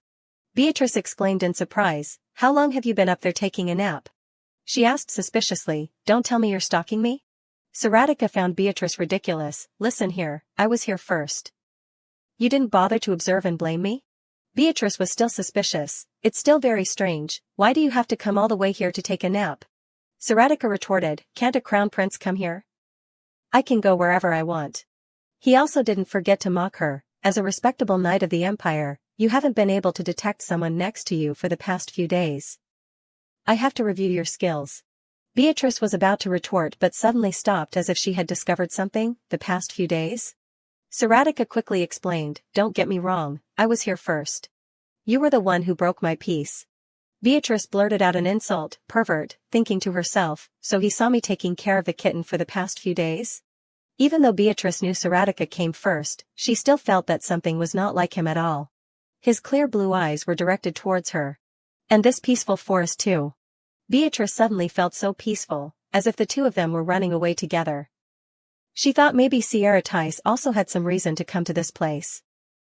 A: Beatrice exclaimed in surprise, "How long have you been up there taking a nap?" She asked suspiciously, "Don't tell me you're stalking me?" Saratica found Beatrice ridiculous. "Listen here, I was here first. You didn't bother to observe and blame me?" Beatrice was still suspicious. "It's still very strange, why do you have to come all the way here to take a nap?" Saratica retorted, "Can't a crown prince come here? I can go wherever I want." He also didn't forget to mock her, "As a respectable knight of the empire, you haven't been able to detect someone next to you for the past few days. I have to review your skills." Beatrice was about to retort but suddenly stopped as if she had discovered something. "The past few days?" Saratica quickly explained, "Don't get me wrong, I was here first. You were the one who broke my peace." Beatrice blurted out an insult, "Pervert," thinking to herself, "So he saw me taking care of the kitten for the past few days?" Even though Beatrice knew Saratica came first, she still felt that something was not like him at all. His clear blue eyes were directed towards her. And this peaceful forest too. Beatrice suddenly felt so peaceful, as if the two of them were running away together. She thought maybe Sierra Tice also had some reason to come to this place.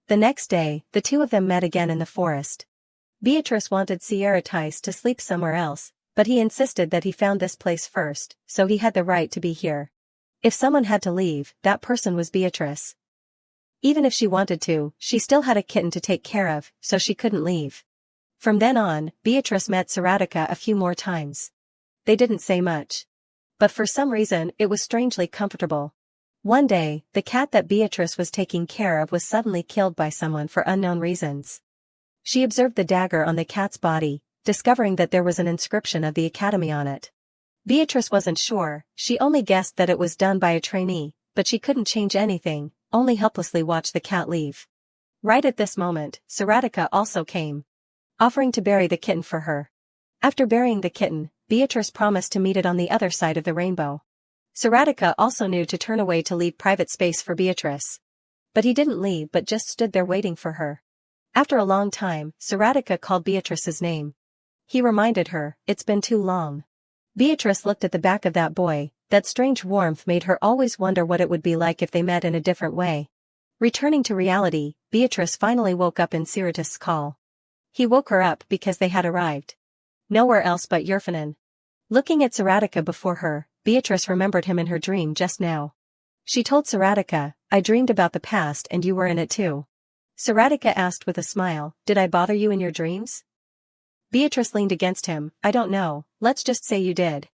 A: The next day, the two of them met again in the forest. Beatrice wanted Sierra Tice to sleep somewhere else, but he insisted that he found this place first, so he had the right to be here. If someone had to leave, that person was Beatrice. Even if she wanted to, she still had a kitten to take care of, so she couldn't leave. From then on, Beatrice met Saratica a few more times. They didn't say much. But for some reason, it was strangely comfortable. One day, the cat that Beatrice was taking care of was suddenly killed by someone for unknown reasons. She observed the dagger on the cat's body, discovering that there was an inscription of the academy on it. Beatrice wasn't sure, she only guessed that it was done by a trainee, but she couldn't change anything, only helplessly watch the cat leave. Right at this moment, Saratica also came, offering to bury the kitten for her. After burying the kitten, Beatrice promised to meet it on the other side of the rainbow. Saratica also knew to turn away to leave private space for Beatrice. But he didn't leave but just stood there waiting for her. After a long time, Saratica called Beatrice's name. He reminded her, "It's been too long." Beatrice looked at the back of that boy, that strange warmth made her always wonder what it would be like if they met in a different way. Returning to reality, Beatrice finally woke up in Siratus's call. He woke her up because they had arrived. Nowhere else but Yerfanin. Looking at Saratica before her, Beatrice remembered him in her dream just now. She told Saratica, "I dreamed about the past and you were in it too." Saratica asked with a smile, "Did I bother you in your dreams?" Beatrice leaned against him, "I don't know, let's just say you did."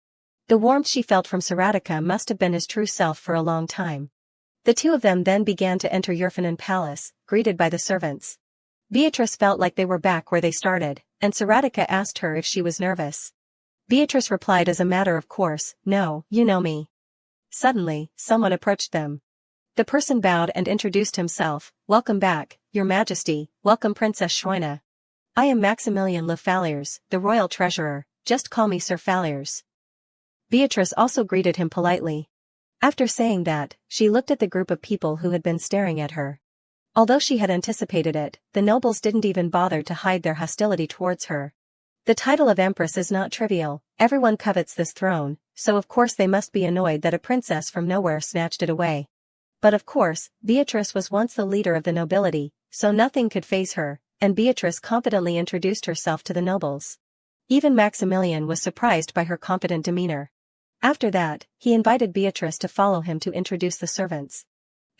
A: The warmth she felt from Saratica must have been his true self for a long time. The two of them then began to enter Yerfanin Palace, greeted by the servants. Beatrice felt like they were back where they started, and Saratica asked her if she was nervous. Beatrice replied as a matter of course, "No, you know me." Suddenly, someone approached them. The person bowed and introduced himself, "Welcome back, Your Majesty, welcome Princess Schweina. I am Maximilian Le Falliers, the royal treasurer, just call me Sir Falliers." Beatrice also greeted him politely. After saying that, she looked at the group of people who had been staring at her. Although she had anticipated it, the nobles didn't even bother to hide their hostility towards her. The title of Empress is not trivial, everyone covets this throne, so of course they must be annoyed that a princess from nowhere snatched it away. But of course, Beatrice was once the leader of the nobility, so nothing could faze her, and Beatrice confidently introduced herself to the nobles. Even Maximilian was surprised by her confident demeanor. After that, he invited Beatrice to follow him to introduce the servants.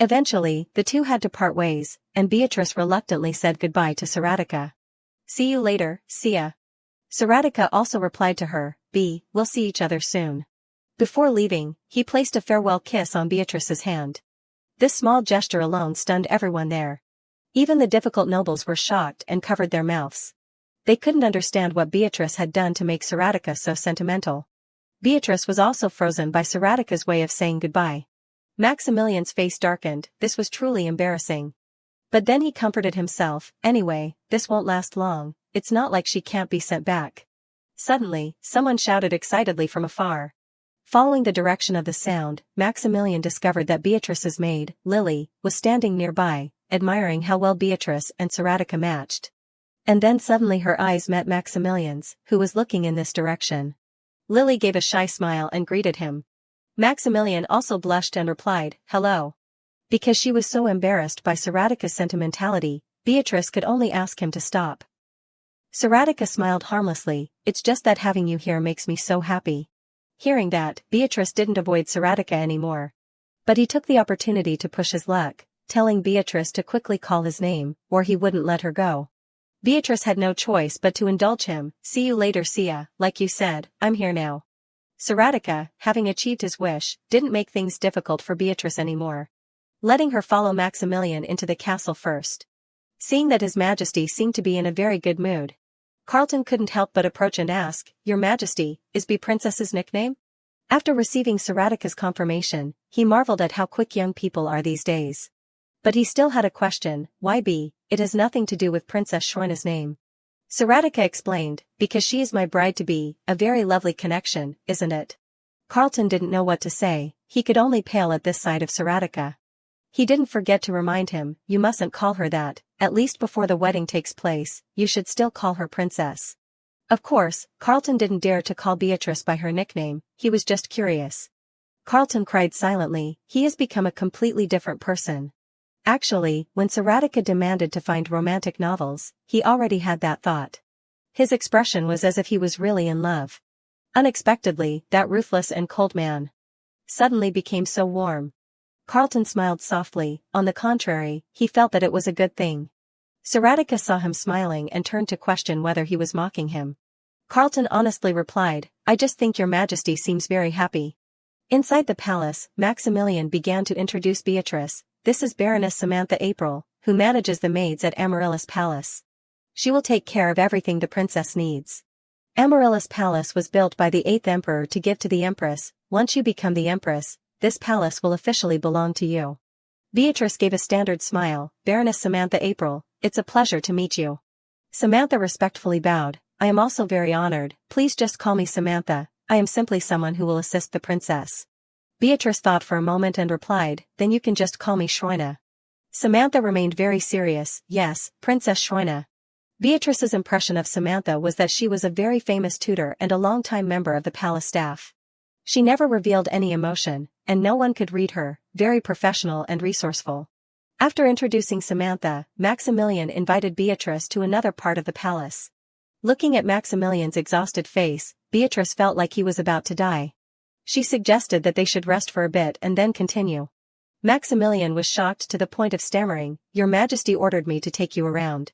A: Eventually, the two had to part ways, and Beatrice reluctantly said goodbye to Saratica. "See you later, Sia." Saratica also replied to her, "We'll see each other soon." Before leaving, he placed a farewell kiss on Beatrice's hand. This small gesture alone stunned everyone there. Even the difficult nobles were shocked and covered their mouths. They couldn't understand what Beatrice had done to make Saratica so sentimental. Beatrice was also frozen by Saratica's way of saying goodbye. Maximilian's face darkened, this was truly embarrassing. But then he comforted himself, "Anyway, this won't last long, it's not like she can't be sent back." Suddenly, someone shouted excitedly from afar. Following the direction of the sound, Maximilian discovered that Beatrice's maid, Lily, was standing nearby, admiring how well Beatrice and Saratica matched. And then suddenly her eyes met Maximilian's, who was looking in this direction. Lily gave a shy smile and greeted him. Maximilian also blushed and replied, "Hello." Because she was so embarrassed by Saratica's sentimentality, Beatrice could only ask him to stop. Saratica smiled harmlessly, "It's just that having you here makes me so happy." Hearing that, Beatrice didn't avoid Saratica anymore. But he took the opportunity to push his luck, telling Beatrice to quickly call his name, or he wouldn't let her go. Beatrice had no choice but to indulge him. "See you later, Sia, like you said, I'm here now." Saratica, having achieved his wish, didn't make things difficult for Beatrice anymore, letting her follow Maximilian into the castle first. Seeing that His Majesty seemed to be in a very good mood, Carlton couldn't help but approach and ask, "Your Majesty, is Bee Princess's nickname?" After receiving Saratica's confirmation, he marveled at how quick young people are these days. But he still had a question, "Why Bee? It has nothing to do with Princess Schroina's name." Saratica explained, "Because she is my bride-to-be, a very lovely connection, isn't it?" Carlton didn't know what to say, he could only pale at this side of Saratica. He didn't forget to remind him, "You mustn't call her that, at least before the wedding takes place, you should still call her princess." Of course, Carlton didn't dare to call Beatrice by her nickname, he was just curious. Carlton cried silently, he has become a completely different person. Actually, when Saratica demanded to find romantic novels, he already had that thought. His expression was as if he was really in love. Unexpectedly, that ruthless and cold man suddenly became so warm. Carlton smiled softly, on the contrary, he felt that it was a good thing. Saratica saw him smiling and turned to question whether he was mocking him. Carlton honestly replied, "I just think your Majesty seems very happy." Inside the palace, Maximilian began to introduce Beatrice. "This is Baroness Samantha April, who manages the maids at Amaryllis Palace. She will take care of everything the princess needs." Amaryllis Palace was built by the 8th Emperor to give to the Empress. "Once you become the Empress, this palace will officially belong to you." Beatrice gave a standard smile, "Baroness Samantha April, it's a pleasure to meet you." Samantha respectfully bowed, "I am also very honored, please just call me Samantha, I am simply someone who will assist the princess." Beatrice thought for a moment and replied, "Then you can just call me Schroina." Samantha remained very serious, "Yes, Princess Schroina." Beatrice's impression of Samantha was that she was a very famous tutor and a long-time member of the palace staff. She never revealed any emotion, and no one could read her, very professional and resourceful. After introducing Samantha, Maximilian invited Beatrice to another part of the palace. Looking at Maximilian's exhausted face, Beatrice felt like he was about to die. She suggested that they should rest for a bit and then continue. Maximilian was shocked to the point of stammering, "Your Majesty ordered me to take you around."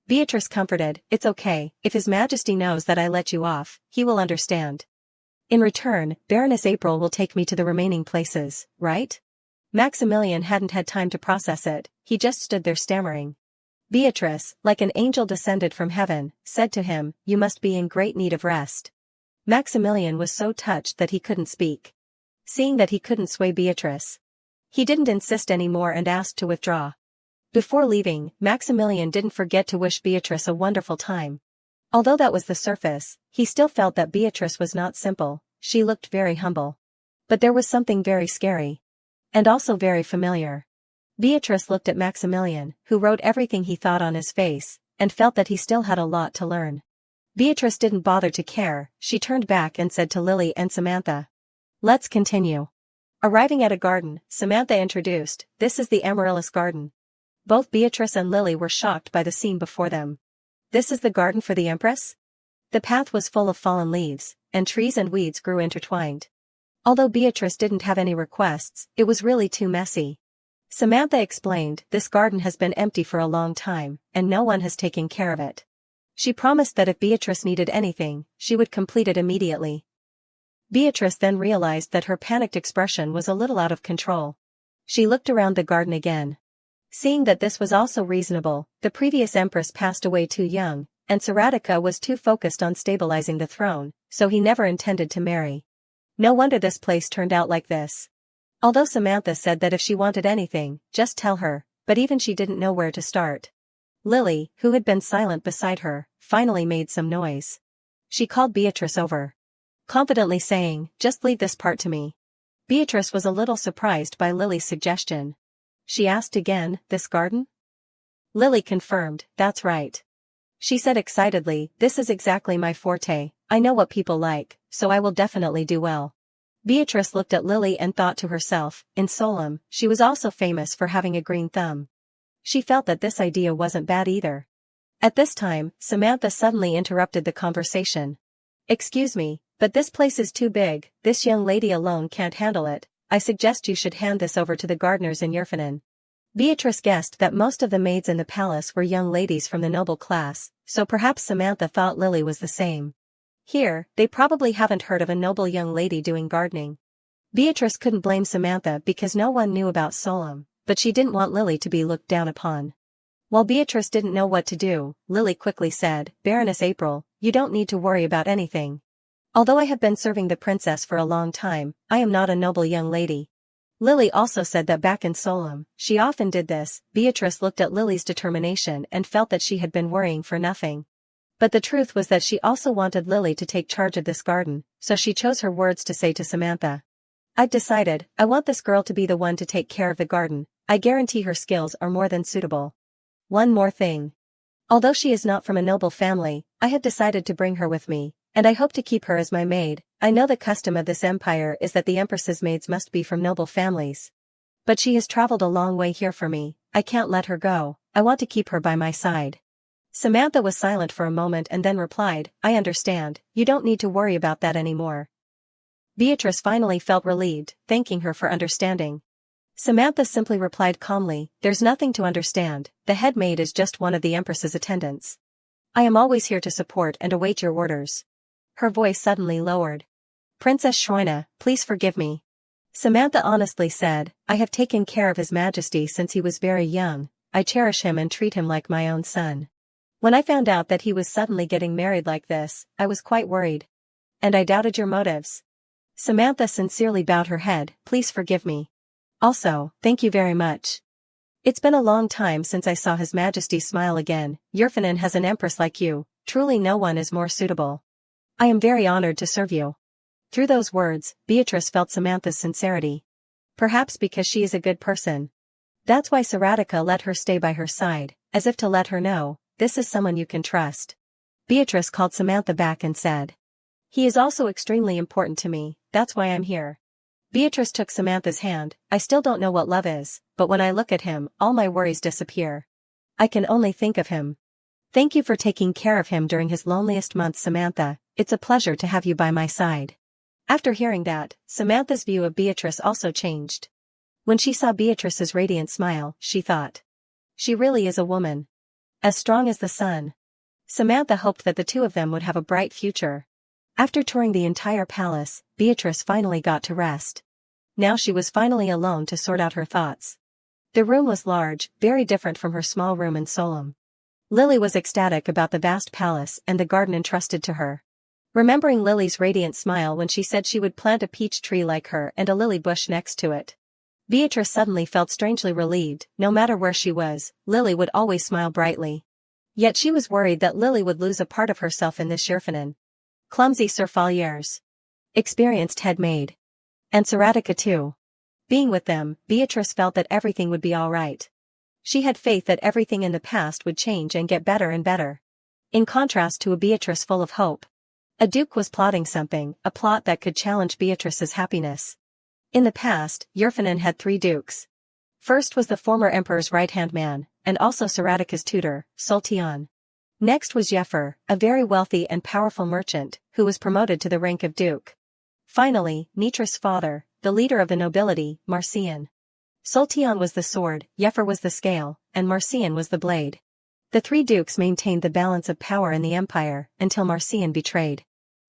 A: Beatrice comforted, "It's okay, if His Majesty knows that I let you off, he will understand. In return, Baroness April will take me to the remaining places, right?" Maximilian hadn't had time to process it, he just stood there stammering. Beatrice, like an angel descended from heaven, said to him, "You must be in great need of rest." Maximilian was so touched that he couldn't speak. Seeing that he couldn't sway Beatrice, he didn't insist anymore and asked to withdraw. Before leaving, Maximilian didn't forget to wish Beatrice a wonderful time. Although that was the surface, he still felt that Beatrice was not simple, she looked very humble. But there was something very scary. And also very familiar. Beatrice looked at Maximilian, who wrote everything he thought on his face, and felt that he still had a lot to learn. Beatrice didn't bother to care, she turned back and said to Lily and Samantha, "Let's continue." Arriving at a garden, Samantha introduced, "This is the Amaryllis Garden." Both Beatrice and Lily were shocked by the scene before them. "This is the garden for the Empress?" The path was full of fallen leaves, and trees and weeds grew intertwined. Although Beatrice didn't have any requests, it was really too messy. Samantha explained, "This garden has been empty for a long time, and no one has taken care of it." She promised that if Beatrice needed anything, she would complete it immediately. Beatrice then realized that her panicked expression was a little out of control. She looked around the garden again. Seeing that this was also reasonable, the previous empress passed away too young, and Saratica was too focused on stabilizing the throne, so he never intended to marry. No wonder this place turned out like this. Although Samantha said that if she wanted anything, just tell her, but even she didn't know where to start. Lily, who had been silent beside her, finally made some noise. She called Beatrice over, confidently saying, "Just leave this part to me." Beatrice was a little surprised by Lily's suggestion. She asked again, "This garden?" Lily confirmed, "That's right." She said excitedly, "This is exactly my forte, I know what people like, so I will definitely do well." Beatrice looked at Lily and thought to herself, in Solem, she was also famous for having a green thumb. She felt that this idea wasn't bad either. At this time, Samantha suddenly interrupted the conversation. Excuse me, but this place is too big, this young lady alone can't handle it. I suggest you should hand this over to the gardeners in Yerfanin. Beatrice guessed that most of the maids in the palace were young ladies from the noble class, so perhaps Samantha thought Lily was the same. Here, they probably haven't heard of a noble young lady doing gardening. Beatrice couldn't blame Samantha because no one knew about Solem, but she didn't want Lily to be looked down upon. While Beatrice didn't know what to do, Lily quickly said, Baroness April, you don't need to worry about anything. Although I have been serving the princess for a long time, I am not a noble young lady. Lily also said that back in Solem, she often did this. Beatrice looked at Lily's determination and felt that she had been worrying for nothing. But the truth was that she also wanted Lily to take charge of this garden, so she chose her words to say to Samantha. I've decided, I want this girl to be the one to take care of the garden. I guarantee her skills are more than suitable. One more thing. Although she is not from a noble family, I have decided to bring her with me, and I hope to keep her as my maid. I know the custom of this empire is that the empress's maids must be from noble families. But she has traveled a long way here for me, I can't let her go, I want to keep her by my side. Samantha was silent for a moment and then replied, I understand, you don't need to worry about that anymore. Beatrice finally felt relieved, thanking her for understanding. Samantha simply replied calmly, there's nothing to understand, the head maid is just one of the empress's attendants. I am always here to support and await your orders. Her voice suddenly lowered. Princess Shroina, please forgive me. Samantha honestly said, I have taken care of His Majesty since he was very young, I cherish him and treat him like my own son. When I found out that he was suddenly getting married like this, I was quite worried. And I doubted your motives. Samantha sincerely bowed her head, please forgive me. Also, thank you very much. It's been a long time since I saw His Majesty smile again. Yerfanin has an empress like you, truly no one is more suitable. I am very honored to serve you. Through those words, Beatrice felt Samantha's sincerity. Perhaps because she is a good person. That's why Saratica let her stay by her side, as if to let her know, this is someone you can trust. Beatrice called Samantha back and said. He is also extremely important to me, that's why I'm here. Beatrice took Samantha's hand, I still don't know what love is, but when I look at him, all my worries disappear. I can only think of him. Thank you for taking care of him during his loneliest months, Samantha, it's a pleasure to have you by my side. After hearing that, Samantha's view of Beatrice also changed. When she saw Beatrice's radiant smile, she thought. She really is a woman. As strong as the sun. Samantha hoped that the two of them would have a bright future. After touring the entire palace, Beatrice finally got to rest. Now she was finally alone to sort out her thoughts. The room was large, very different from her small room in Solem. Lily was ecstatic about the vast palace and the garden entrusted to her. Remembering Lily's radiant smile when she said she would plant a peach tree like her and a lily bush next to it. Beatrice suddenly felt strangely relieved, no matter where she was, Lily would always smile brightly. Yet she was worried that Lily would lose a part of herself in this Yerfanin. Clumsy Sir Falliers. Experienced head maid. And Saratica too. Being with them, Beatrice felt that everything would be alright. She had faith that everything in the past would change and get better and better. In contrast to a Beatrice full of hope. A duke was plotting something, a plot that could challenge Beatrice's happiness. In the past, Yerfanin had 3 dukes. First was the former emperor's right-hand man, and also Saratica's tutor, Sultan. Next was Yefer, a very wealthy and powerful merchant, who was promoted to the rank of duke. Finally, Nitra's father, the leader of the nobility, Marcian. Sultan was the sword, Yefer was the scale, and Marcian was the blade. The 3 dukes maintained the balance of power in the empire, until Marcian betrayed.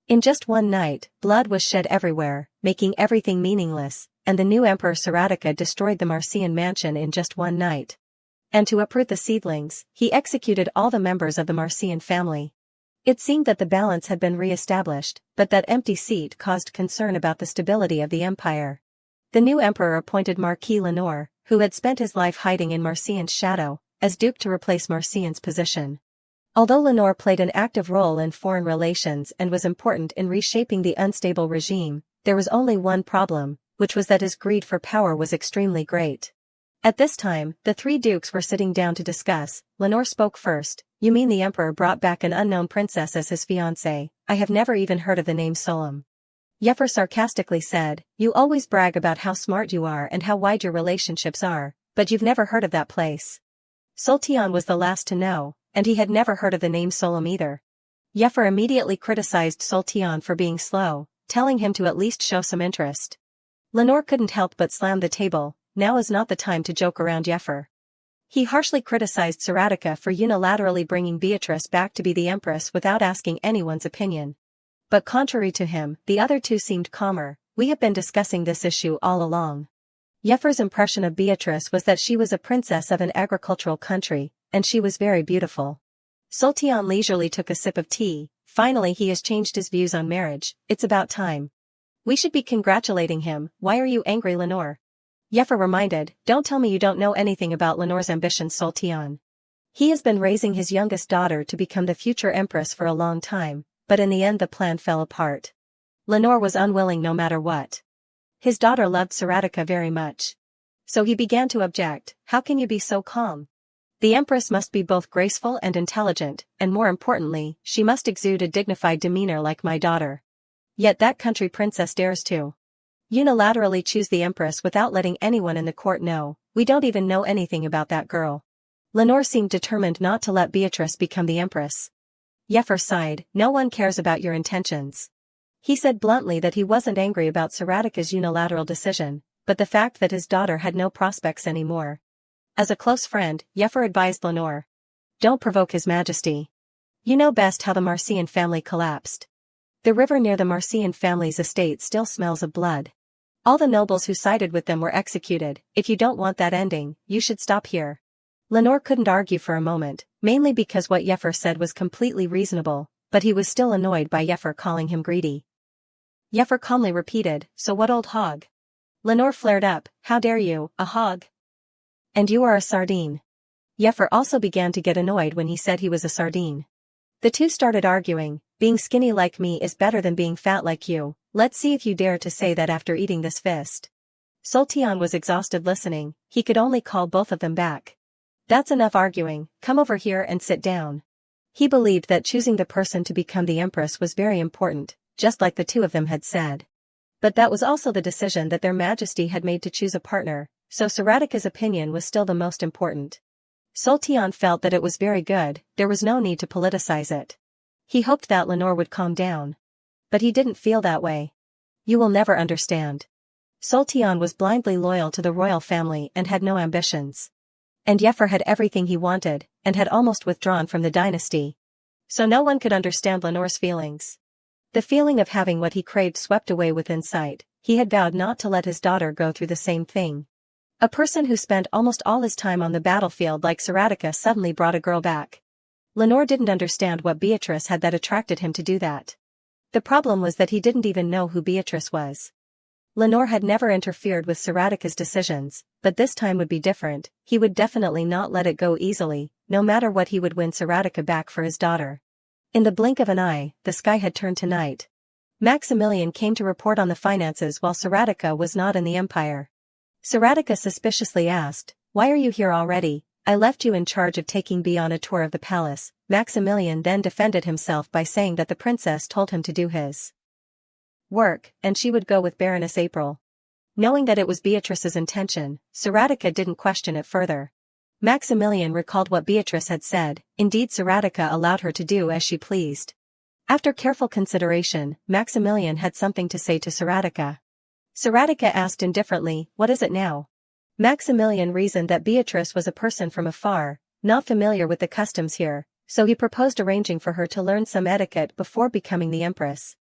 A: In just one night, blood was shed everywhere, making everything meaningless, and the new emperor Saratica destroyed the Marcian mansion in just one night. And to uproot the seedlings, he executed all the members of the Marcian family. It seemed that the balance had been re-established, but that empty seat caused concern about the stability of the empire. The new emperor appointed Marquis Lenore, who had spent his life hiding in Marcian's shadow, as duke to replace Marcian's position. Although Lenore played an active role in foreign relations and was important in reshaping the unstable regime, there was only one problem, which was that his greed for power was extremely great. At this time, the 3 dukes were sitting down to discuss. Lenore spoke first. You mean the emperor brought back an unknown princess as his fiancée? I have never even heard of the name Solem. Yeffer sarcastically said, "You always brag about how smart you are and how wide your relationships are, but you've never heard of that place." Sultian was the last to know, and he had never heard of the name Solom either. Yeffer immediately criticized Sultian for being slow, telling him to at least show some interest. Lenore couldn't help but slam the table. Now is not the time to joke around, Yeffer. He harshly criticized Saratica for unilaterally bringing Beatrice back to be the Empress without asking anyone's opinion. But contrary to him, the other two seemed calmer. "We have been discussing this issue all along." Yeffer's impression of Beatrice was that she was a princess of an agricultural country, and she was very beautiful. Sultian leisurely took a sip of tea. "Finally he has changed his views on marriage, it's about time. We should be congratulating him." "Why are you angry, Lenore?" Yeffer reminded. "Don't tell me you don't know anything about Lenore's ambitions, Sultian. He has been raising his youngest daughter to become the future empress for a long time, but in the end the plan fell apart. Lenore was unwilling no matter what. His daughter loved Saratica very much. So he began to object. "How can you be so calm? The empress must be both graceful and intelligent, and more importantly, she must exude a dignified demeanor like my daughter. Yet that country princess dares to unilaterally choose the empress without letting anyone in the court know. We don't even know anything about that girl." Lenore seemed determined not to let Beatrice become the empress. Yeffer sighed. "No one cares about your intentions." He said bluntly that he wasn't angry about Saratica's unilateral decision, but the fact that his daughter had no prospects anymore. As a close friend, Yeffer advised Lenore. "Don't provoke His Majesty. You know best how the Marcian family collapsed. The river near the Marcian family's estate still smells of blood. All the nobles who sided with them were executed. If you don't want that ending, you should stop here." Lenore couldn't argue for a moment, mainly because what Yeffer said was completely reasonable, but he was still annoyed by Yeffer calling him greedy. Yeffer calmly repeated, "So what, old hog?" Lenore flared up. "How dare you, a hog? And you are a sardine." Yeffer also began to get annoyed when he said he was a sardine. The two started arguing. "Being skinny like me is better than being fat like you. Let's see if you dare to say that after eating this fist." Sultian was exhausted listening. He could only call both of them back. "That's enough arguing, come over here and sit down." He believed that choosing the person to become the empress was very important, just like the two of them had said. But that was also the decision that their majesty had made to choose a partner, so Saratica's opinion was still the most important. Sultian felt that it was very good, there was no need to politicize it. He hoped that Lenore would calm down. But he didn't feel that way. "You will never understand." Sultian was blindly loyal to the royal family and had no ambitions. And Yeffer had everything he wanted, and had almost withdrawn from the dynasty. So no one could understand Lenore's feelings. The feeling of having what he craved swept away with insight. He had vowed not to let his daughter go through the same thing. A person who spent almost all his time on the battlefield like Saratica suddenly brought a girl back. Lenore didn't understand what Beatrice had that attracted him to do that. The problem was that he didn't even know who Beatrice was. Lenore had never interfered with Saratica's decisions, but this time would be different. He would definitely not let it go easily, no matter what. He would win Saratica back for his daughter. In the blink of an eye, the sky had turned to night. Maximilian came to report on the finances while Saratica was not in the empire. Saratica suspiciously asked, "Why are you here already? I left you in charge of taking Bee on a tour of the palace." Maximilian then defended himself by saying that the princess told him to do his work, and she would go with Baroness April. Knowing that it was Beatrice's intention, Saratica didn't question it further. Maximilian recalled what Beatrice had said. Indeed, Saratica allowed her to do as she pleased. After careful consideration, Maximilian had something to say to Saratica. Saratica asked indifferently, "What is it now?" Maximilian reasoned that Beatrice was a person from afar, not familiar with the customs here, so he proposed arranging for her to learn some etiquette before becoming the empress.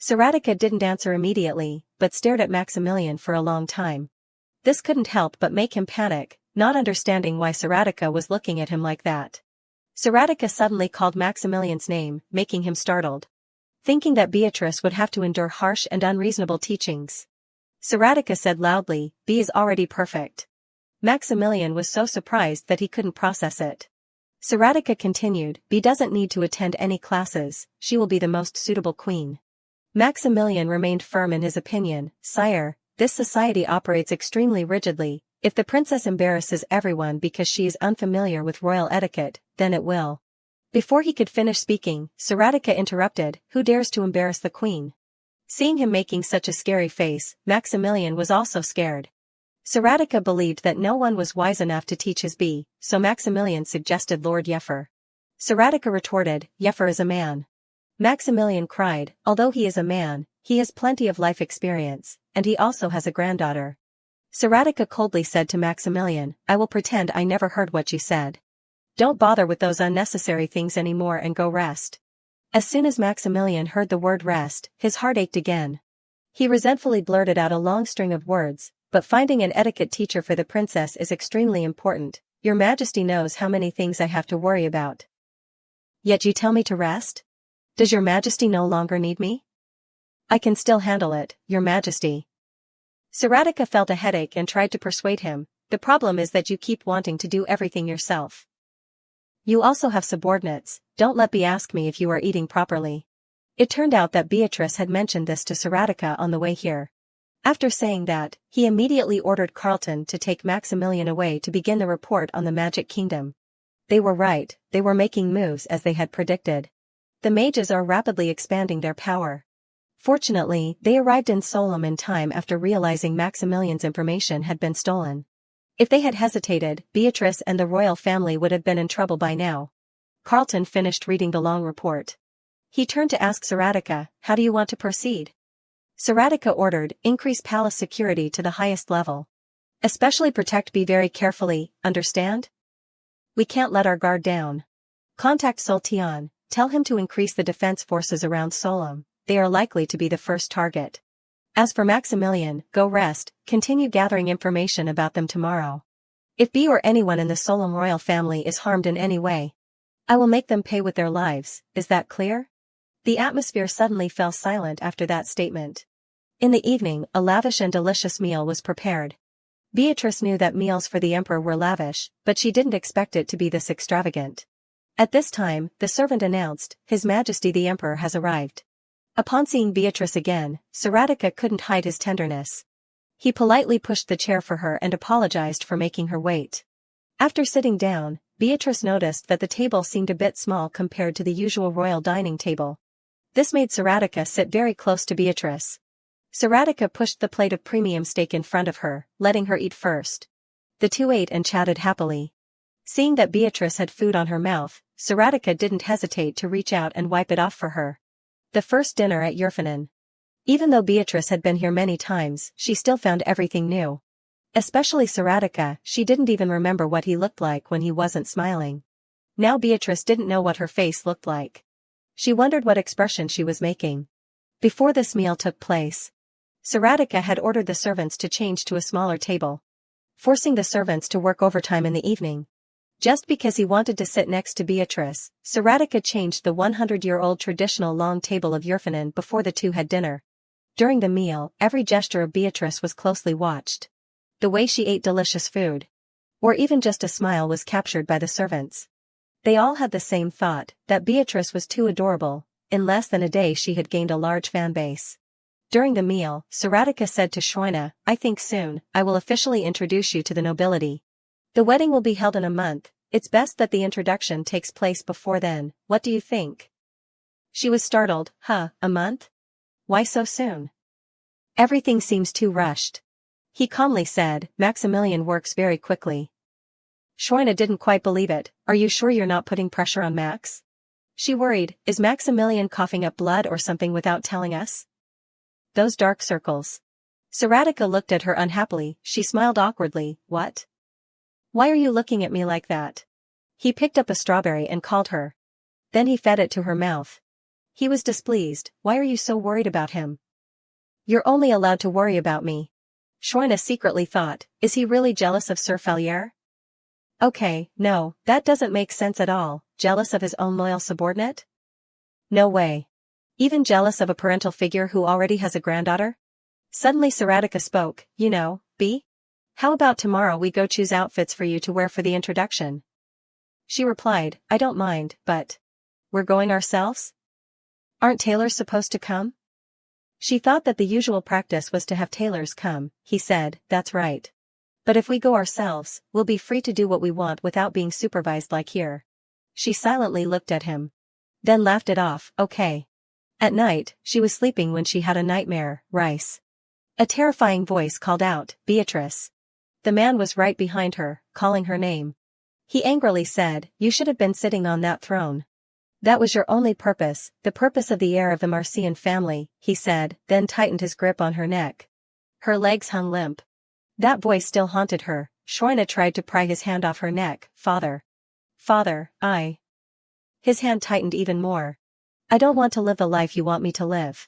A: Saratica didn't answer immediately, but stared at Maximilian for a long time. This couldn't help but make him panic, not understanding why Saratica was looking at him like that. Saratica suddenly called Maximilian's name, making him startled. Thinking that Beatrice would have to endure harsh and unreasonable teachings. Saratica said loudly, "Bee is already perfect." Maximilian was so surprised that he couldn't process it. Saratica continued, "Bee doesn't need to attend any classes, she will be the most suitable queen." Maximilian remained firm in his opinion. "Sire, this society operates extremely rigidly. If the princess embarrasses everyone because she is unfamiliar with royal etiquette, then it will." Before he could finish speaking, Saratica interrupted, "Who dares to embarrass the queen?" Seeing him making such a scary face, Maximilian was also scared. Saratica believed that no one was wise enough to teach his bee, so Maximilian suggested Lord Yeffer. Saratica retorted, Yeffer is a man. Maximilian cried, although he is a man, he has plenty of life experience, and he also has a granddaughter. Saratica coldly said to Maximilian, I will pretend I never heard what you said. Don't bother with those unnecessary things anymore and go rest. As soon as Maximilian heard the word rest, his heart ached again. He resentfully blurted out a long string of words, but finding an etiquette teacher for the princess is extremely important. Your Majesty knows how many things I have to worry about. Yet you tell me to rest? Does your Majesty no longer need me? I can still handle it, your Majesty. Saratica felt a headache and tried to persuade him, the problem is that you keep wanting to do everything yourself. You also have subordinates, don't let me ask me if you are eating properly. It turned out that Beatrice had mentioned this to Saratica on the way here. After saying that, he immediately ordered Carlton to take Maximilian away to begin the report on the Magic Kingdom. They were right, they were making moves as they had predicted. The mages are rapidly expanding their power. Fortunately, they arrived in Solem in time after realizing Maximilian's information had been stolen. If they had hesitated, Beatrice and the royal family would have been in trouble by now. Carlton finished reading the long report. He turned to ask Saratica, how do you want to proceed? Saratica ordered, increase palace security to the highest level. Especially protect Bee very carefully, understand? We can't let our guard down. Contact Sultan, tell him to increase the defense forces around Solem, they are likely to be the first target. As for Maximilian, go rest, continue gathering information about them tomorrow. If Bee or anyone in the Solem royal family is harmed in any way, I will make them pay with their lives, is that clear? The atmosphere suddenly fell silent after that statement. In the evening, a lavish and delicious meal was prepared. Beatrice knew that meals for the emperor were lavish, but she didn't expect it to be this extravagant. At this time, the servant announced, His Majesty the Emperor has arrived. Upon seeing Beatrice again, Saratica couldn't hide his tenderness. He politely pushed the chair for her and apologized for making her wait. After sitting down, Beatrice noticed that the table seemed a bit small compared to the usual royal dining table. This made Saratica sit very close to Beatrice. Saratica pushed the plate of premium steak in front of her, letting her eat first. The two ate and chatted happily. Seeing that Beatrice had food on her mouth, Saratica didn't hesitate to reach out and wipe it off for her. The first dinner at Yerfanen. Even though Beatrice had been here many times, she still found everything new. Especially Saratica, she didn't even remember what he looked like when he wasn't smiling. Now Beatrice didn't know what her face looked like. She wondered what expression she was making. Before this meal took place, Saratica had ordered the servants to change to a smaller table, forcing the servants to work overtime in the evening. Just because he wanted to sit next to Beatrice, Saratica changed the 100-year-old traditional long table of Yerfanen before the two had dinner. During the meal, every gesture of Beatrice was closely watched. The way she ate delicious food, or even just a smile, was captured by the servants. They all had the same thought, that Beatrice was too adorable. In less than a day she had gained a large fan base. During the meal, Saratica said to Schweina, I think soon, I will officially introduce you to the nobility. The wedding will be held in a month, it's best that the introduction takes place before then, what do you think? She was startled, a month? Why so soon? Everything seems too rushed. He calmly said, Maximilian works very quickly. Schweina didn't quite believe it, are you sure you're not putting pressure on Max? She worried, is Maximilian coughing up blood or something without telling us? Those dark circles. Saratica looked at her unhappily, she smiled awkwardly, what? Why are you looking at me like that? He picked up a strawberry and called her. Then he fed it to her mouth. He was displeased, why are you so worried about him? You're only allowed to worry about me. Schweina secretly thought, is he really jealous of Sir Fallier? Okay, no, that doesn't make sense at all, jealous of his own loyal subordinate? No way. Even jealous of a parental figure who already has a granddaughter? Suddenly Saratica spoke, you know, Bee? How about tomorrow we go choose outfits for you to wear for the introduction? She replied, I don't mind, but... We're going ourselves? Aren't tailors supposed to come? She thought that the usual practice was to have tailors come. He said, that's right. But if we go ourselves, we'll be free to do what we want without being supervised like here. She silently looked at him. Then laughed it off, okay. At night, she was sleeping when she had a nightmare, rice. A terrifying voice called out, Beatrice. The man was right behind her, calling her name. He angrily said, you should have been sitting on that throne. That was your only purpose, the purpose of the heir of the Marcian family, he said, then tightened his grip on her neck. Her legs hung limp. That voice still haunted her. Shoina tried to pry his hand off her neck. Father. Father, I. His hand tightened even more. I don't want to live the life you want me to live.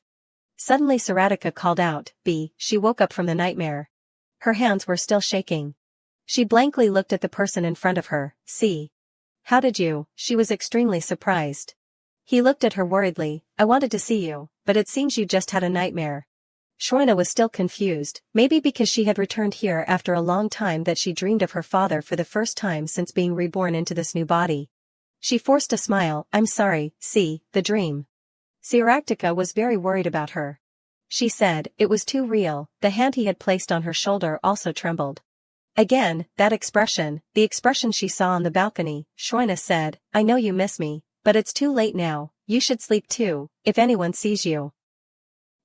A: Suddenly Saratika called out, B. She woke up from the nightmare. Her hands were still shaking. She blankly looked at the person in front of her. See. How did you? She was extremely surprised. He looked at her worriedly. I wanted to see you, but it seems you just had a nightmare. Shoina was still confused, maybe because she had returned here after a long time that she dreamed of her father for the first time since being reborn into this new body. She forced a smile. I'm sorry, see, the dream. Saratika was very worried about her. She said, it was too real. The hand he had placed on her shoulder also trembled. Again, that expression, the expression she saw on the balcony. Shoina said, I know you miss me, but it's too late now, you should sleep too, if anyone sees you.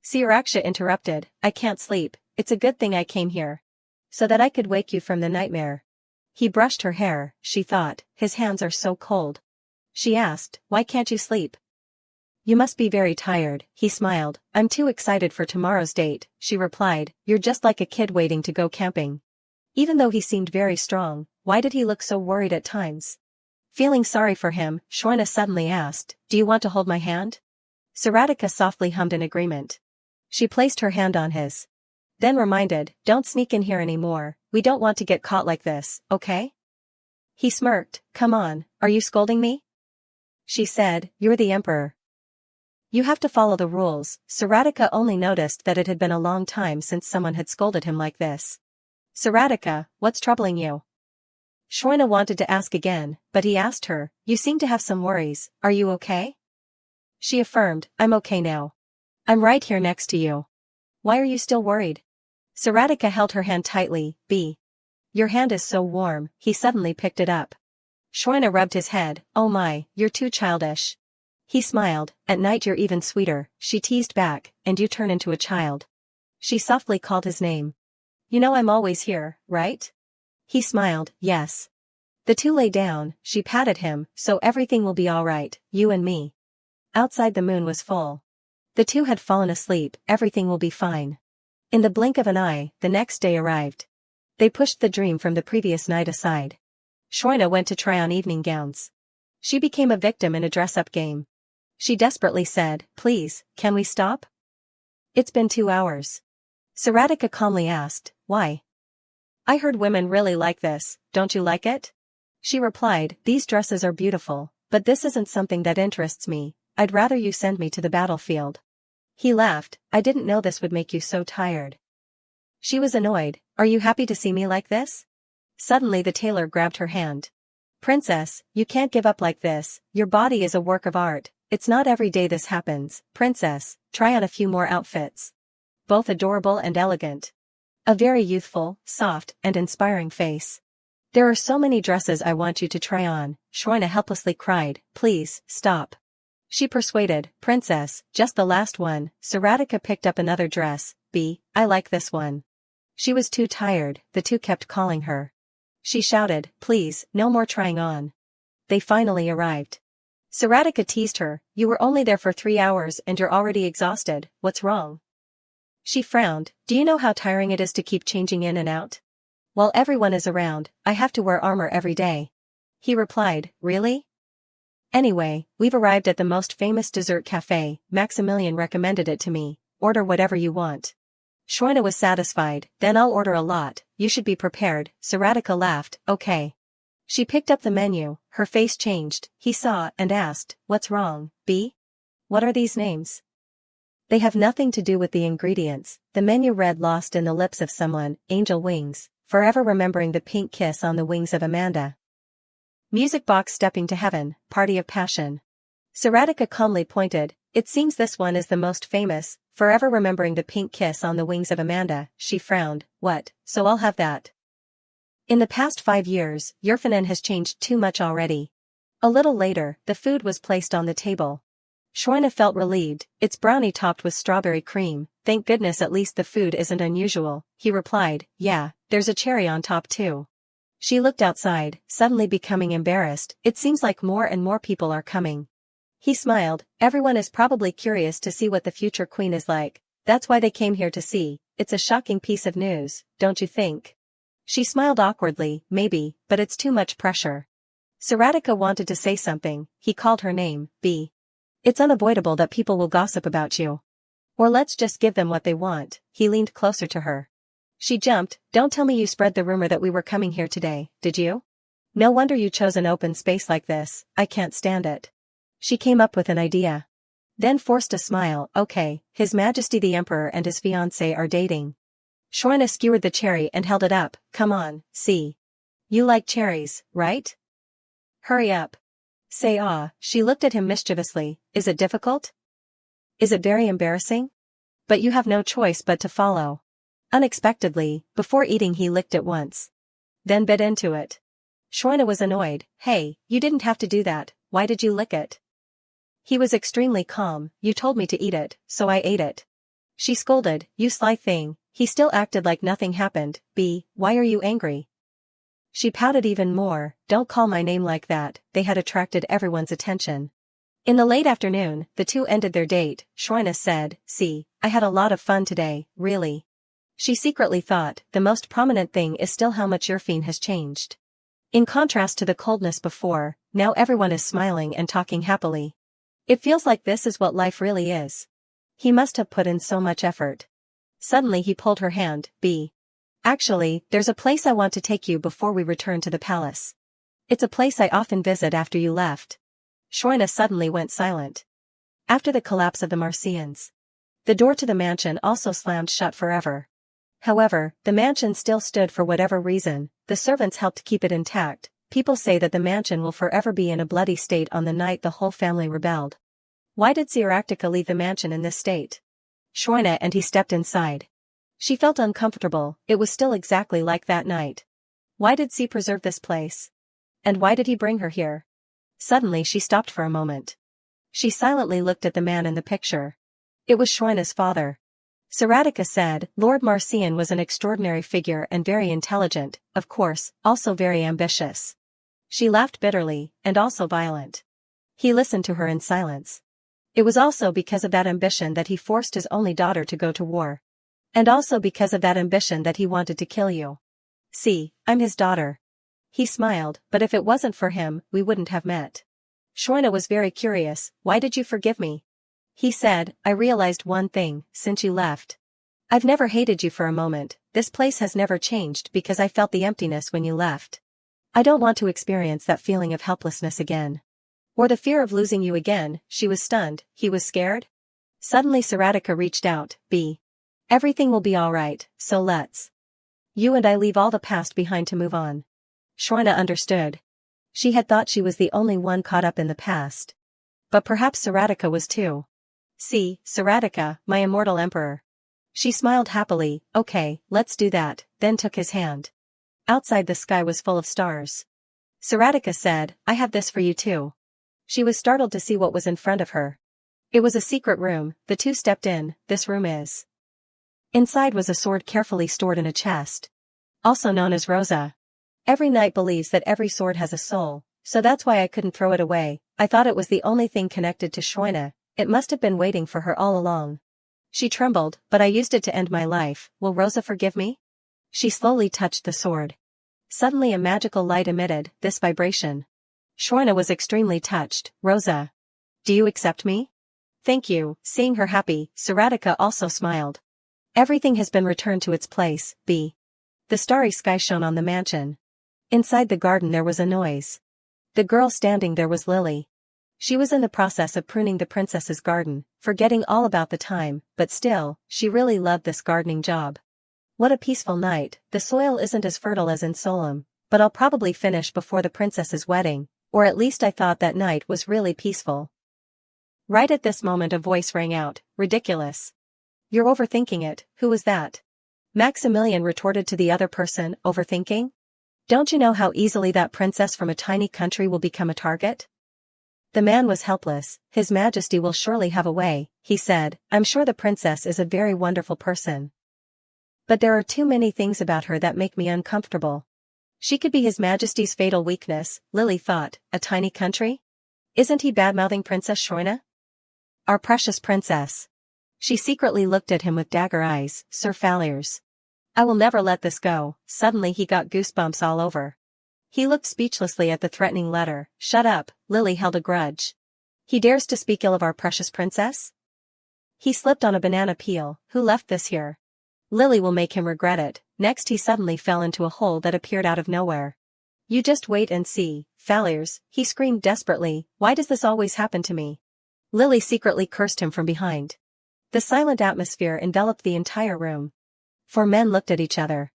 A: Saraksha interrupted, I can't sleep, it's a good thing I came here. So that I could wake you from the nightmare. He brushed her hair, she thought, his hands are so cold. She asked, why can't you sleep? You must be very tired, he smiled. I'm too excited for tomorrow's date, she replied, you're just like a kid waiting to go camping. Even though he seemed very strong, why did he look so worried at times? Feeling sorry for him, Shoina suddenly asked, do you want to hold my hand? Saratika softly hummed in agreement. She placed her hand on his. Then reminded, don't sneak in here anymore, we don't want to get caught like this, okay? He smirked, come on, are you scolding me? She said, you're the emperor. You have to follow the rules. Saratika only noticed that it had been a long time since someone had scolded him like this. Saratika, what's troubling you? Shoina wanted to ask again, but he asked her, you seem to have some worries, are you okay? She affirmed, I'm okay now. I'm right here next to you. Why are you still worried? Saratika held her hand tightly. B. Your hand is so warm, he suddenly picked it up. Shoina rubbed his head, oh my, you're too childish. He smiled, at night you're even sweeter, she teased back, and you turn into a child. She softly called his name. You know I'm always here, right? He smiled, yes. The two lay down, she patted him, so everything will be alright, you and me. Outside the moon was full. The two had fallen asleep, everything will be fine. In the blink of an eye, the next day arrived. They pushed the dream from the previous night aside. Shoina went to try on evening gowns. She became a victim in a dress-up game. She desperately said, please, can we stop? It's been 2 hours. Saratika calmly asked, why? I heard women really like this, don't you like it? She replied, these dresses are beautiful, but this isn't something that interests me, I'd rather you send me to the battlefield. He laughed, I didn't know this would make you so tired. She was annoyed, are you happy to see me like this? Suddenly the tailor grabbed her hand. Princess, you can't give up like this, your body is a work of art, it's not every day this happens, princess, try on a few more outfits. Both adorable and elegant. A very youthful, soft, and inspiring face. There are so many dresses I want you to try on, Shoina helplessly cried, please, stop. She persuaded, princess, just the last one. Saratika picked up another dress. B, I like this one. She was too tired, the two kept calling her. She shouted, please, no more trying on. They finally arrived. Saratika teased her, you were only there for 3 hours and you're already exhausted, what's wrong? She frowned, do you know how tiring it is to keep changing in and out? While everyone is around, I have to wear armor every day. He replied, really? Anyway, we've arrived at the most famous dessert cafe, Maximilian recommended it to me, order whatever you want. Shoina was satisfied, then I'll order a lot, you should be prepared, Saratika laughed, okay. She picked up the menu, her face changed, he saw and asked, what's wrong, B? What are these names? They have nothing to do with the ingredients, the menu read lost in the lips of someone, angel wings, forever remembering the pink kiss on the wings of Amanda. Music box stepping to heaven, party of passion. Saratika calmly pointed, it seems this one is the most famous, forever remembering the pink kiss on the wings of Amanda, she frowned, what, so I'll have that. In the past 5 years, Yurfanen has changed too much already. A little later, the food was placed on the table. Shroina felt relieved. It's brownie topped with strawberry cream. Thank goodness at least the food isn't unusual, he replied. Yeah, there's a cherry on top too. She looked outside, suddenly becoming embarrassed. It seems like more and more people are coming. He smiled. Everyone is probably curious to see what the future queen is like. That's why they came here to see. It's a shocking piece of news, don't you think? She smiled awkwardly. Maybe, but it's too much pressure. Saratica wanted to say something. He called her name, B. It's unavoidable that people will gossip about you. Or let's just give them what they want. He leaned closer to her. She jumped. Don't tell me you spread the rumor that we were coming here today, did you? No wonder you chose an open space like this. I can't stand it. She came up with an idea. Then forced a smile. Okay, His Majesty the Emperor and his fiancée are dating. Shroina skewered the cherry and held it up. Come on, see. You like cherries, right? Hurry up. Say ah. She looked at him mischievously. Is it difficult? Is it very embarrassing? But you have no choice but to follow. Unexpectedly, before eating he licked it once. Then bit into it. Shroina was annoyed. Hey, you didn't have to do that. Why did you lick it? He was extremely calm. You told me to eat it, so I ate it. She scolded. You sly thing. He still acted like nothing happened. B, why are you angry? She pouted even more. Don't call my name like that. They had attracted everyone's attention. In the late afternoon, the two ended their date. Shroina said, see, I had a lot of fun today, really. She secretly thought, the most prominent thing is still how much Yerfine has changed. In contrast to the coldness before, now everyone is smiling and talking happily. It feels like this is what life really is. He must have put in so much effort. Suddenly he pulled her hand. B. Actually, there's a place I want to take you before we return to the palace. It's a place I often visit after you left. Shroina suddenly went silent. After the collapse of the Marcians, the door to the mansion also slammed shut forever. However, the mansion still stood for whatever reason. The servants helped keep it intact. People say that the mansion will forever be in a bloody state on the night the whole family rebelled. Why did Siaractica leave the mansion in this state? Shroina and he stepped inside. She felt uncomfortable. It was still exactly like that night. Why did C preserve this place? And why did he bring her here? Suddenly she stopped for a moment. She silently looked at the man in the picture. It was Shroina's father. Saratica said, Lord Marcian was an extraordinary figure and very intelligent, of course, also very ambitious. She laughed bitterly, and also violent. He listened to her in silence. It was also because of that ambition that he forced his only daughter to go to war. And also because of that ambition that he wanted to kill you. See, I'm his daughter. He smiled, but if it wasn't for him, we wouldn't have met. Shroina was very curious. Why did you forgive me? He said, I realized one thing, since you left. I've never hated you for a moment. This place has never changed because I felt the emptiness when you left. I don't want to experience that feeling of helplessness again. Or the fear of losing you again. She was stunned. He was scared? Suddenly Saratica reached out. B. Everything will be alright, so let's. You and I leave all the past behind to move on. Shroina understood. She had thought she was the only one caught up in the past. But perhaps Saratica was too. See, Saratica, my immortal emperor. She smiled happily. Okay, let's do that, then took his hand. Outside the sky was full of stars. Saratica said, I have this for you too. She was startled to see what was in front of her. It was a secret room. The two stepped in. This room is. Inside was a sword carefully stored in a chest. Also known as Rosa. Every knight believes that every sword has a soul, so that's why I couldn't throw it away. I thought it was the only thing connected to Shroina. It must have been waiting for her all along. She trembled, but I used it to end my life. Will Rosa forgive me? She slowly touched the sword. Suddenly a magical light emitted, this vibration. Shroina was extremely touched. Rosa. Do you accept me? Thank you. Seeing her happy, Saratica also smiled. Everything has been returned to its place. B. The starry sky shone on the mansion. Inside the garden there was a noise. The girl standing there was Lily. She was in the process of pruning the princess's garden, forgetting all about the time, but still, she really loved this gardening job. What a peaceful night. The soil isn't as fertile as in Solem, but I'll probably finish before the princess's wedding, or at least I thought that night was really peaceful. Right at this moment a voice rang out, ridiculous. You're overthinking it. Who was that? Maximilian retorted to the other person, overthinking? Don't you know how easily that princess from a tiny country will become a target? The man was helpless. His Majesty will surely have a way, he said. I'm sure the princess is a very wonderful person. But there are too many things about her that make me uncomfortable. She could be His Majesty's fatal weakness, Lily thought. A tiny country? Isn't he bad-mouthing Princess Shoina? Our precious princess. She secretly looked at him with dagger eyes. Sir Falliers. I will never let this go. Suddenly he got goosebumps all over. He looked speechlessly at the threatening letter. Shut up, Lily held a grudge. He dares to speak ill of our precious princess? He slipped on a banana peel. Who left this here? Lily will make him regret it. Next he suddenly fell into a hole that appeared out of nowhere. You just wait and see, Falliers, he screamed desperately. Why does this always happen to me? Lily secretly cursed him from behind. The silent atmosphere enveloped the entire room. 4 men looked at each other.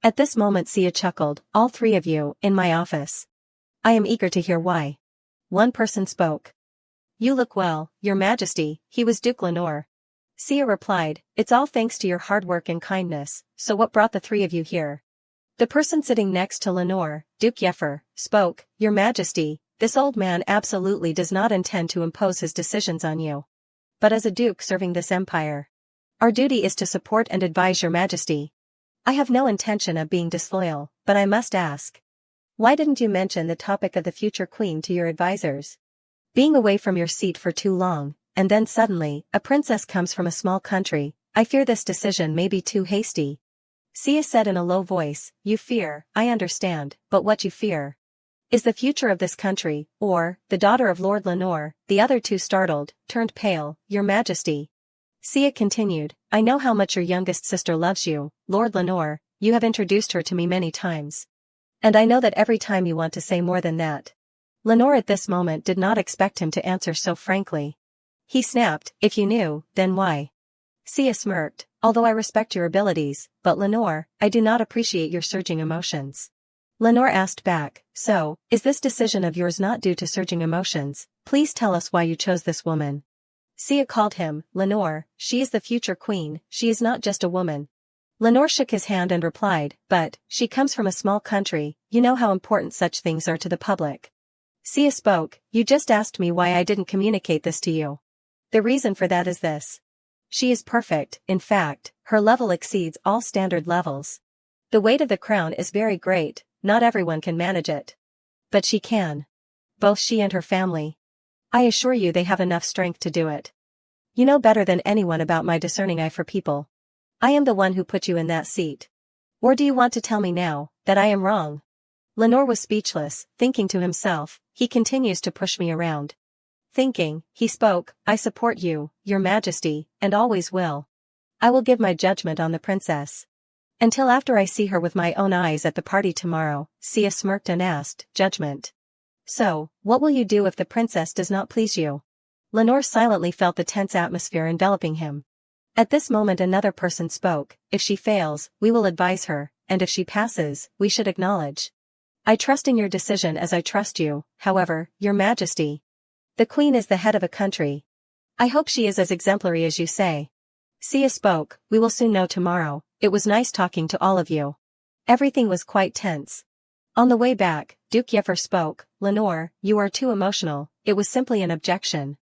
A: At this moment Sia chuckled. All 3 of you, in my office. I am eager to hear why. One person spoke. You look well, Your Majesty. He was Duke Lenore. Sia replied, it's all thanks to your hard work and kindness. So what brought the 3 of you here? The person sitting next to Lenore, Duke Yeffer, spoke. Your Majesty, this old man absolutely does not intend to impose his decisions on you. But as a duke serving this empire, our duty is to support and advise Your Majesty. I have no intention of being disloyal, but I must ask. Why didn't you mention the topic of the future queen to your advisors? Being away from your seat for too long, and then suddenly, a princess comes from a small country, I fear this decision may be too hasty. Sia said in a low voice, you fear, I understand, but what you fear is the future of this country, or, the daughter of Lord Lenore. The other 2 startled, turned pale. Your Majesty. Sia continued, I know how much your youngest sister loves you, Lord Lenore, you have introduced her to me many times. And I know that every time you want to say more than that. Lenore at this moment did not expect him to answer so frankly. He snapped, if you knew, then why? Sia smirked, although I respect your abilities, but Lenore, I do not appreciate your surging emotions. Lenore asked back, so, is this decision of yours not due to surging emotions? Please tell us why you chose this woman. Sia called him, Lenore, she is the future queen, she is not just a woman. Lenore shook his hand and replied, but, she comes from a small country, you know how important such things are to the public. Sia spoke, you just asked me why I didn't communicate this to you. The reason for that is this. She is perfect, in fact, her level exceeds all standard levels. The weight of the crown is very great, not everyone can manage it. But she can. Both she and her family. I assure you they have enough strength to do it. You know better than anyone about my discerning eye for people. I am the one who put you in that seat. Or do you want to tell me now, that I am wrong? Lenore was speechless, thinking to himself, he continues to push me around. Thinking, he spoke, I support you, Your Majesty, and always will. I will give my judgment on the princess. Until after I see her with my own eyes at the party tomorrow, Sia smirked and asked, judgment. So, what will you do if the princess does not please you? Lenore silently felt the tense atmosphere enveloping him. At this moment another person spoke, if she fails, we will advise her, and if she passes, we should acknowledge. I trust in your decision as I trust you, however, Your Majesty. The queen is the head of a country. I hope she is as exemplary as you say. Sia spoke, we will soon know tomorrow. It was nice talking to all of you. Everything was quite tense. On the way back, Duke Yeffer spoke, Lenore, you are too emotional, it was simply an objection.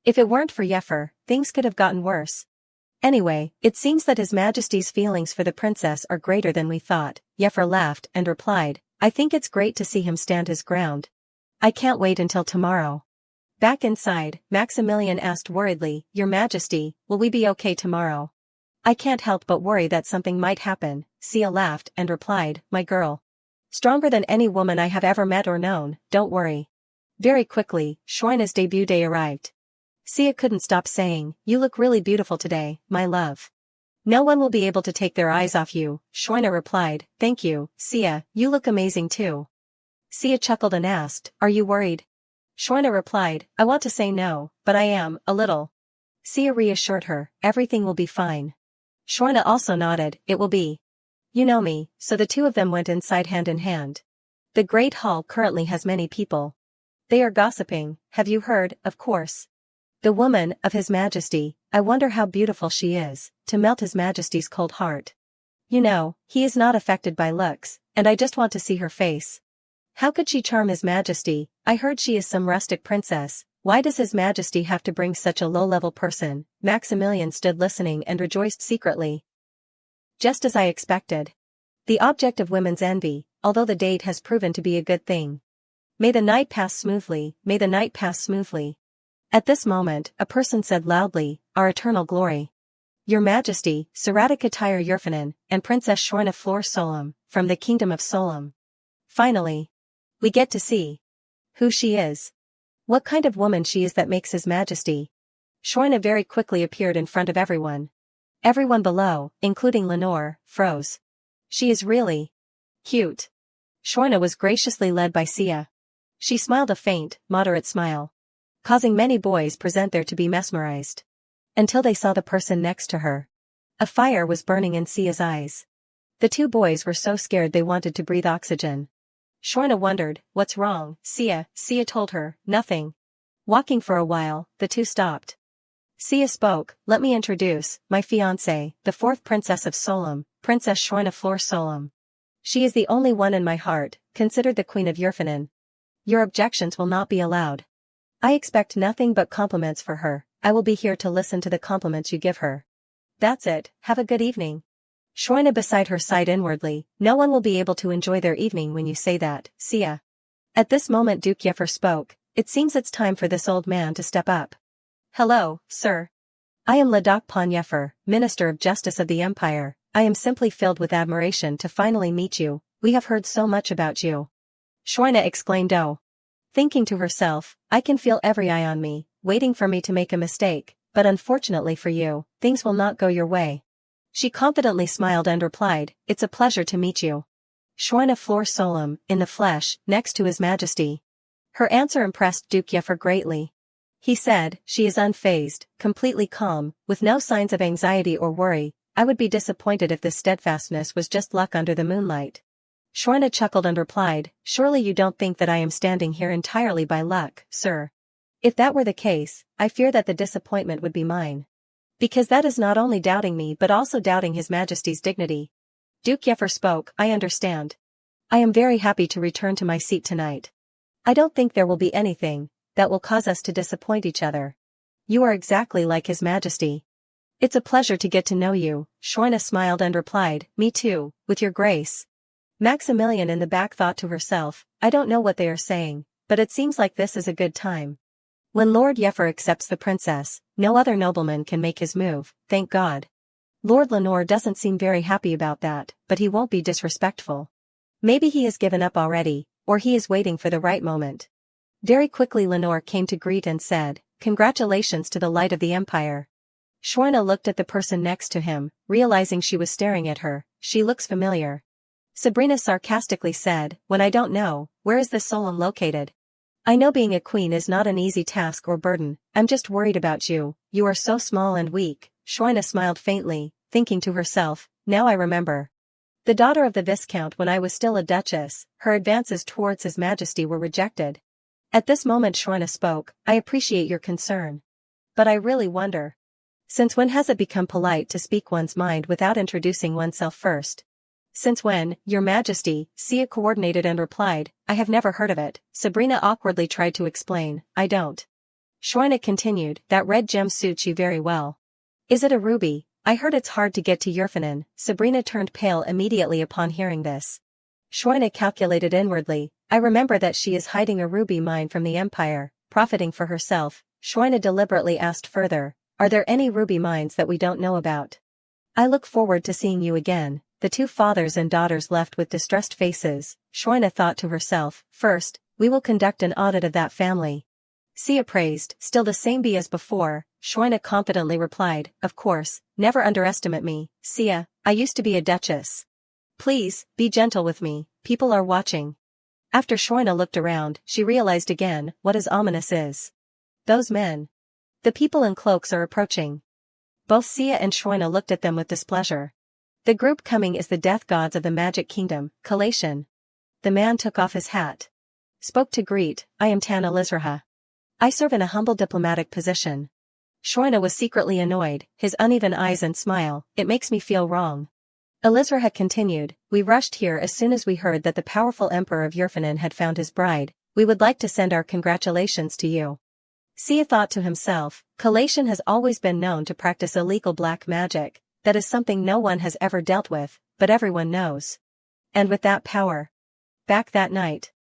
A: If it weren't for Yeffer, things could have gotten worse. Anyway, it seems that His Majesty's feelings for the princess are greater than we thought. Yeffer laughed and replied, I think it's great to see him stand his ground. I can't wait until tomorrow. Back inside, Maximilian asked worriedly, Your Majesty, will we be okay tomorrow? I can't help but worry that something might happen. Sia laughed and replied, my girl. Stronger than any woman I have ever met or known, don't worry. Very quickly, Shoina's debut day arrived. Sia couldn't stop saying, you look really beautiful today, my love. No one will be able to take their eyes off you, Shoina replied, thank you, Sia, you look amazing too. Sia chuckled and asked, are you worried? Shoina replied, I want to say no, but I am, a little. Sia reassured her, everything will be fine. Shoina also nodded, it will be. You know me, so the 2 of them went inside hand in hand. The Great Hall currently has many people. They are gossiping, have you heard, of course. The woman, of His Majesty, I wonder how beautiful she is, to melt His Majesty's cold heart. You know, he is not affected by looks, and I just want to see her face. How could she charm His Majesty? I heard she is some rustic princess, Why does His Majesty have to bring such a low-level person? Maximilian stood listening and rejoiced secretly. Just as I expected. The object of women's envy, although the date has proven to be a good thing. May the night pass smoothly, may the night pass smoothly. At this moment, a person said loudly, Our eternal glory. Your Majesty, Saratikatire Yerfanen, and Princess Shorna Flor Solom, from the Kingdom of Solom. Finally. We get to see who she is. What kind of woman she is that makes His Majesty. Shorna very quickly appeared in front of everyone. Everyone below, including Lenore, froze. She is really cute. Shorna was graciously led by Sia. She smiled a faint, moderate smile, causing many boys present there to be mesmerized. Until they saw the person next to her. A fire was burning in Sia's eyes. The two boys were so scared they wanted to breathe oxygen. Shorna wondered, what's wrong, Sia? Sia told her, nothing. Walking for a while, the two stopped. Sia spoke, let me introduce, my fiancée, the fourth princess of Solom, Princess Shorna Flor Solom. She is the only one in my heart, considered the Queen of Yerfanen. Your objections will not be allowed. I expect nothing but compliments for her. I will be here to listen to the compliments you give her. That's it, have a good evening. Shorna beside her sighed inwardly, no one will be able to enjoy their evening when you say that, Sia. At this moment Duke Yefer spoke, it seems it's time for this old man to step up. Hello, sir. I am Ladakh Pan Yefer, Minister of Justice of the Empire. I am simply filled with admiration to finally meet you, we have heard so much about you. Shorna exclaimed thinking to herself, I can feel every eye on me, waiting for me to make a mistake, but unfortunately for you, things will not go your way. She confidently smiled and replied, it's a pleasure to meet you. Shorna Flor Solom, in the flesh, next to His Majesty. Her answer impressed Duke Yefer greatly. He said, she is unfazed, completely calm, with no signs of anxiety or worry. I would be disappointed if this steadfastness was just luck under the moonlight. Shorna chuckled and replied, surely you don't think that I am standing here entirely by luck, sir. If that were the case, I fear that the disappointment would be mine. Because that is not only doubting me but also doubting His Majesty's dignity. Duke Yefer spoke, I understand. I am very happy to return to my seat tonight. I don't think there will be anything that will cause us to disappoint each other. You are exactly like His Majesty. It's a pleasure to get to know you, Shorna smiled and replied, me too, with your grace. Maximilian in the back thought to herself, I don't know what they are saying, but it seems like this is a good time. When Lord Yefer accepts the princess, no other nobleman can make his move, thank God. Lord Lenore doesn't seem very happy about that, but he won't be disrespectful. Maybe he has given up already, or he is waiting for the right moment. Very quickly Lenore came to greet and said, congratulations to the light of the empire. Shorna looked at the person next to him, realizing she was staring at her, she looks familiar. Sabrina sarcastically said, when I don't know, where is this Solon located? I know being a queen is not an easy task or burden, I'm just worried about you, you are so small and weak. Shorna smiled faintly, thinking to herself, now I remember. The daughter of the Viscount when I was still a duchess, her advances towards His Majesty were rejected. At this moment Shorna spoke, I appreciate your concern. But I really wonder. Since when has it become polite to speak one's mind without introducing oneself first? Since when, Your Majesty, Sia coordinated and replied, I have never heard of it. Sabrina awkwardly tried to explain, I don't. Shorna continued, that red gem suits you very well. Is it a ruby? I heard it's hard to get to Yerfanen. Sabrina turned pale immediately upon hearing this. Shorna calculated inwardly, I remember that she is hiding a ruby mine from the Empire, profiting for herself. Shorna deliberately asked further, are there any ruby mines that we don't know about? I look forward to seeing you again. The two fathers and daughters left with distressed faces. Shorna thought to herself, first, we will conduct an audit of that family. Sia praised, still the same be as before. Shorna confidently replied, of course, never underestimate me, Sia, I used to be a duchess. Please, be gentle with me, people are watching. After Shorna looked around, she realized again, what is ominous is. Those men. The people in cloaks are approaching. Both Sia and Shorna looked at them with displeasure. The group coming is the death gods of the Magic Kingdom, Collation. The man took off his hat. Spoke to greet, I am Tan Elizraha. I serve in a humble diplomatic position. Shorna was secretly annoyed, his uneven eyes and smile, it makes me feel wrong. Elizraha continued, we rushed here as soon as we heard that the powerful Emperor of Yerfanen had found his bride, we would like to send our congratulations to you. Sia thought to himself, Collation has always been known to practice illegal black magic, that is something no one has ever dealt with, but everyone knows. And with that power. Back that night.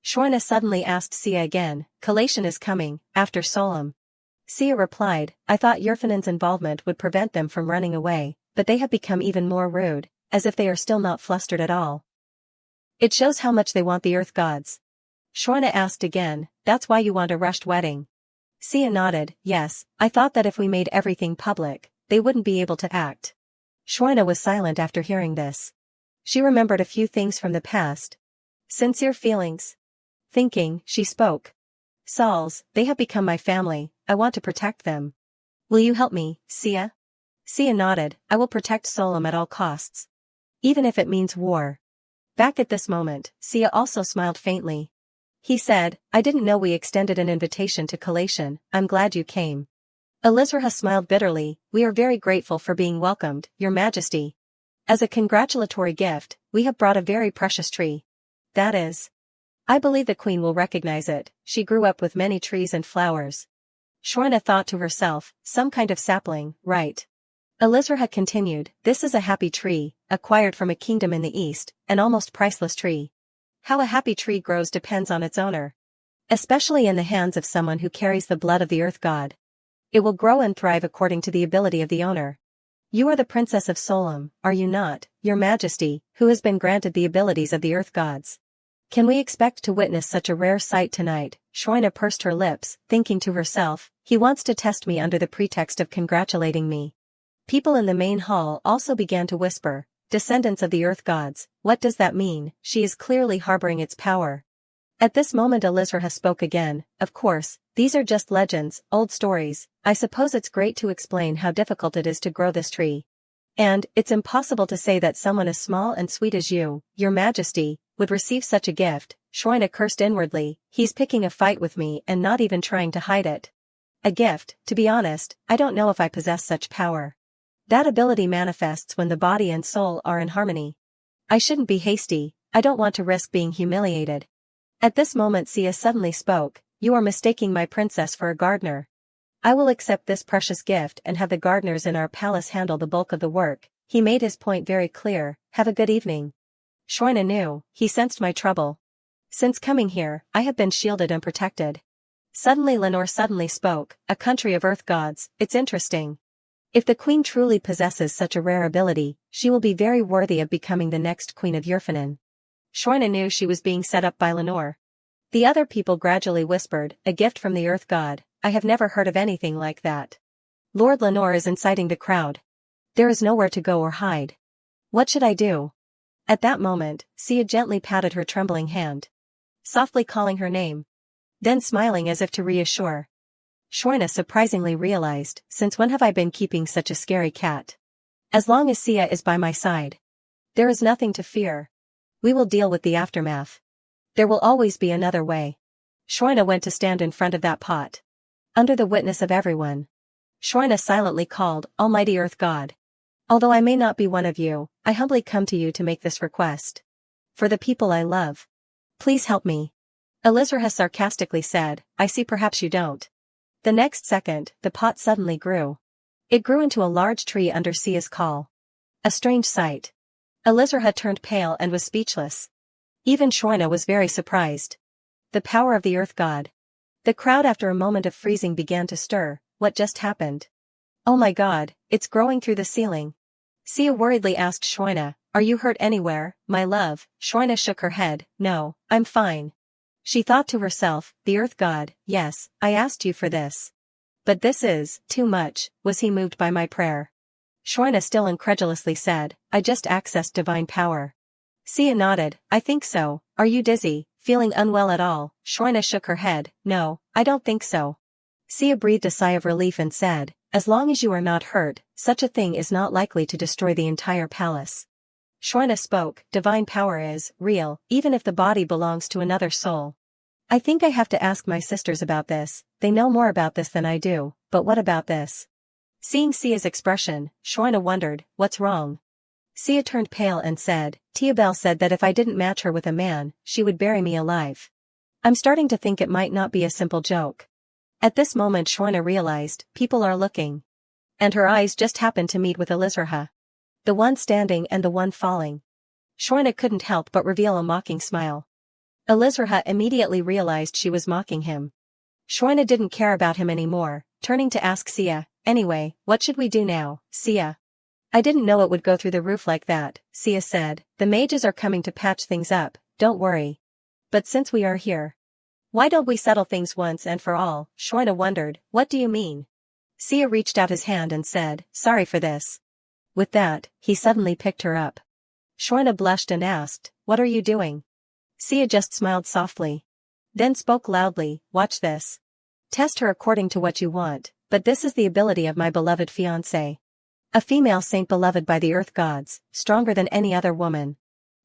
A: Shorna suddenly asked Sia again, Collation is coming, after Solom. Sia replied, I thought Yerfanen's involvement would prevent them from running away, but they have become even more rude, as if they are still not flustered at all. It shows how much they want the earth gods. Shorna asked again, that's why you want a rushed wedding? Sia nodded, yes, I thought that if we made everything public, they wouldn't be able to act. Shorna was silent after hearing this. She remembered a few things from the past. Sincere feelings. Thinking, she spoke. Sauls, they have become my family, I want to protect them. Will you help me, Sia? Sia nodded, I will protect Solom at all costs. Even if it means war. Back at this moment, Sia also smiled faintly. He said, I didn't know we extended an invitation to Collation, I'm glad you came. Elizraha smiled bitterly, we are very grateful for being welcomed, Your Majesty. As a congratulatory gift, we have brought a very precious tree. That is. I believe the queen will recognize it, she grew up with many trees and flowers. Shorna thought to herself, some kind of sapling, right? Elizraha continued, this is a happy tree, acquired from a kingdom in the east, an almost priceless tree. How a happy tree grows depends on its owner. Especially in the hands of someone who carries the blood of the earth god. It will grow and thrive according to the ability of the owner. You are the princess of Solom, are you not, Your Majesty, who has been granted the abilities of the earth gods? Can we expect to witness such a rare sight tonight? Shorna pursed her lips, thinking to herself, he wants to test me under the pretext of congratulating me. People in the main hall also began to whisper, descendants of the earth gods, what does that mean? She is clearly harboring its power. At this moment Elizraha spoke again, of course, these are just legends, old stories, I suppose it's great to explain how difficult it is to grow this tree. And, it's impossible to say that someone as small and sweet as you, Your Majesty, would receive such a gift. Shorna cursed inwardly, he's picking a fight with me and not even trying to hide it. A gift, to be honest, I don't know if I possess such power. That ability manifests when the body and soul are in harmony. I shouldn't be hasty, I don't want to risk being humiliated. At this moment Sia suddenly spoke, you are mistaking my princess for a gardener. I will accept this precious gift and have the gardeners in our palace handle the bulk of the work. He made his point very clear, have a good evening. Shorna knew, he sensed my trouble. Since coming here, I have been shielded and protected. Suddenly Lenore suddenly spoke, a country of earth gods, it's interesting. If the queen truly possesses such a rare ability, she will be very worthy of becoming the next queen of Yerfanen. Shorna knew she was being set up by Lenore. The other people gradually whispered, a gift from the earth god, I have never heard of anything like that. Lord Lenore is inciting the crowd. There is nowhere to go or hide. What should I do? At that moment, Sia gently patted her trembling hand. Softly calling her name. Then smiling as if to reassure. Shorna surprisingly realized, since when have I been keeping such a scary cat? As long as Sia is by my side. There is nothing to fear. We will deal with the aftermath. There will always be another way. Shorna went to stand in front of that pot. Under the witness of everyone. Shorna silently called, Almighty Earth God. Although I may not be one of you, I humbly come to you to make this request. For the people I love. Please help me. Elizraha sarcastically said, I see perhaps you don't. The next second, the pot suddenly grew. It grew into a large tree under Sia's call. A strange sight. Elizraha turned pale and was speechless. Even Shorna was very surprised. The power of the earth god. The crowd after a moment of freezing began to stir, what just happened? Oh my god, it's growing through the ceiling. Sia worriedly asked Shorna, are you hurt anywhere, my love? Shorna shook her head, no, I'm fine. She thought to herself, the earth god, yes, I asked you for this. But this is, too much, was he moved by my prayer? Shorna still incredulously said, I just accessed divine power. Sia nodded, I think so, are you dizzy, feeling unwell at all? Shorna shook her head, no, I don't think so. Sia breathed a sigh of relief and said, as long as you are not hurt, such a thing is not likely to destroy the entire palace. Shorna spoke, divine power is, real, even if the body belongs to another soul. I think I have to ask my sisters about this, they know more about this than I do, but what about this? Seeing Sia's expression, Shorna wondered, what's wrong? Sia turned pale and said, Tiabel said that if I didn't match her with a man, she would bury me alive. I'm starting to think it might not be a simple joke. At this moment Shorna realized, people are looking. And her eyes just happened to meet with Elizurha. The one standing and the one falling. Shorna couldn't help but reveal a mocking smile. Elizurha immediately realized she was mocking him. Shorna didn't care about him anymore, turning to ask Sia, anyway, what should we do now, Sia? I didn't know it would go through the roof like that, Sia said, the mages are coming to patch things up, don't worry. But since we are here, why don't we settle things once and for all? Shorna wondered, what do you mean? Sia reached out his hand and said, sorry for this. With that, he suddenly picked her up. Shorna blushed and asked, what are you doing? Sia just smiled softly. Then spoke loudly, watch this. Test her according to what you want, but this is the ability of my beloved fiancée. A female saint beloved by the earth gods, stronger than any other woman.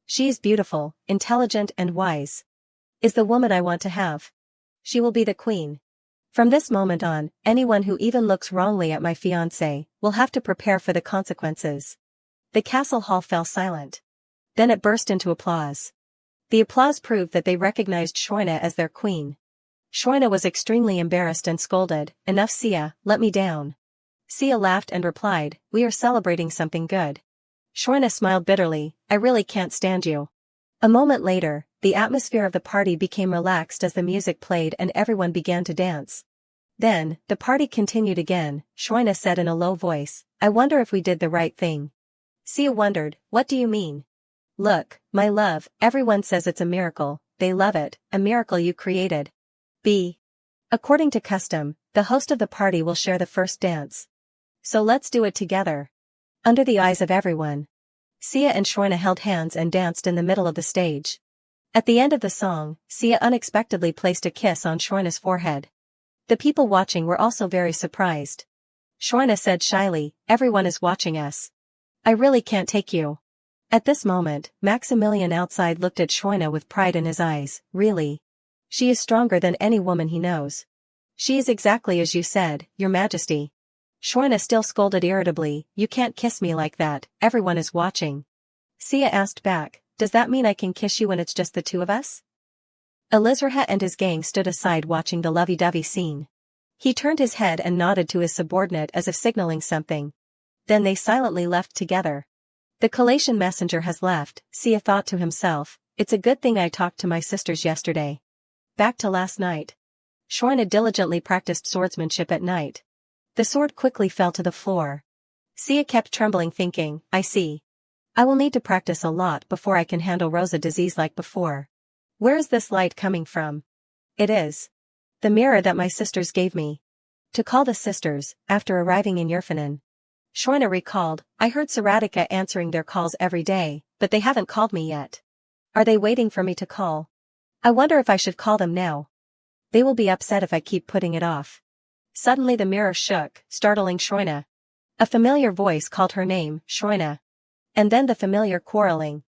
A: She is beautiful, intelligent and wise. Is the woman I want to have. She will be the queen. From this moment on, anyone who even looks wrongly at my fiancé will have to prepare for the consequences. The castle hall fell silent. Then it burst into applause. The applause proved that they recognized Shorna as their queen. Shorna was extremely embarrassed and scolded, enough Sia, let me down. Sia laughed and replied, we are celebrating something good. Shorna smiled bitterly, I really can't stand you. A moment later, the atmosphere of the party became relaxed as the music played and everyone began to dance. Then, the party continued again. Shorna said in a low voice, I wonder if we did the right thing. Sia wondered, what do you mean? Look, my love, everyone says it's a miracle, they love it, a miracle you created. According to custom, the host of the party will share the first dance. So let's do it together. Under the eyes of everyone. Sia and Shorna held hands and danced in the middle of the stage. At the end of the song, Sia unexpectedly placed a kiss on Shorna's forehead. The people watching were also very surprised. Shorna said shyly, everyone is watching us. I really can't take you. At this moment, Maximilian outside looked at Shorna with pride in his eyes, really? She is stronger than any woman he knows. She is exactly as you said, Your Majesty. Shorna still scolded irritably, you can't kiss me like that, everyone is watching. Sia asked back, does that mean I can kiss you when it's just the two of us? Elizurha and his gang stood aside watching the lovey-dovey scene. He turned his head and nodded to his subordinate as if signaling something. Then they silently left together. The collation messenger has left, Sia thought to himself, it's a good thing I talked to my sisters yesterday. Back to last night. Shorna diligently practiced swordsmanship at night. The sword quickly fell to the floor. Sia kept trembling thinking, I see. I will need to practice a lot before I can handle Rosa disease like before. Where is this light coming from? It is the mirror that my sisters gave me. To call the sisters, after arriving in Yerfanin. Shorna recalled, I heard Seratica answering their calls every day, but they haven't called me yet. Are they waiting for me to call? I wonder if I should call them now. They will be upset if I keep putting it off. Suddenly the mirror shook, startling Shorna. A familiar voice called her name, Shorna. And then the familiar quarreling.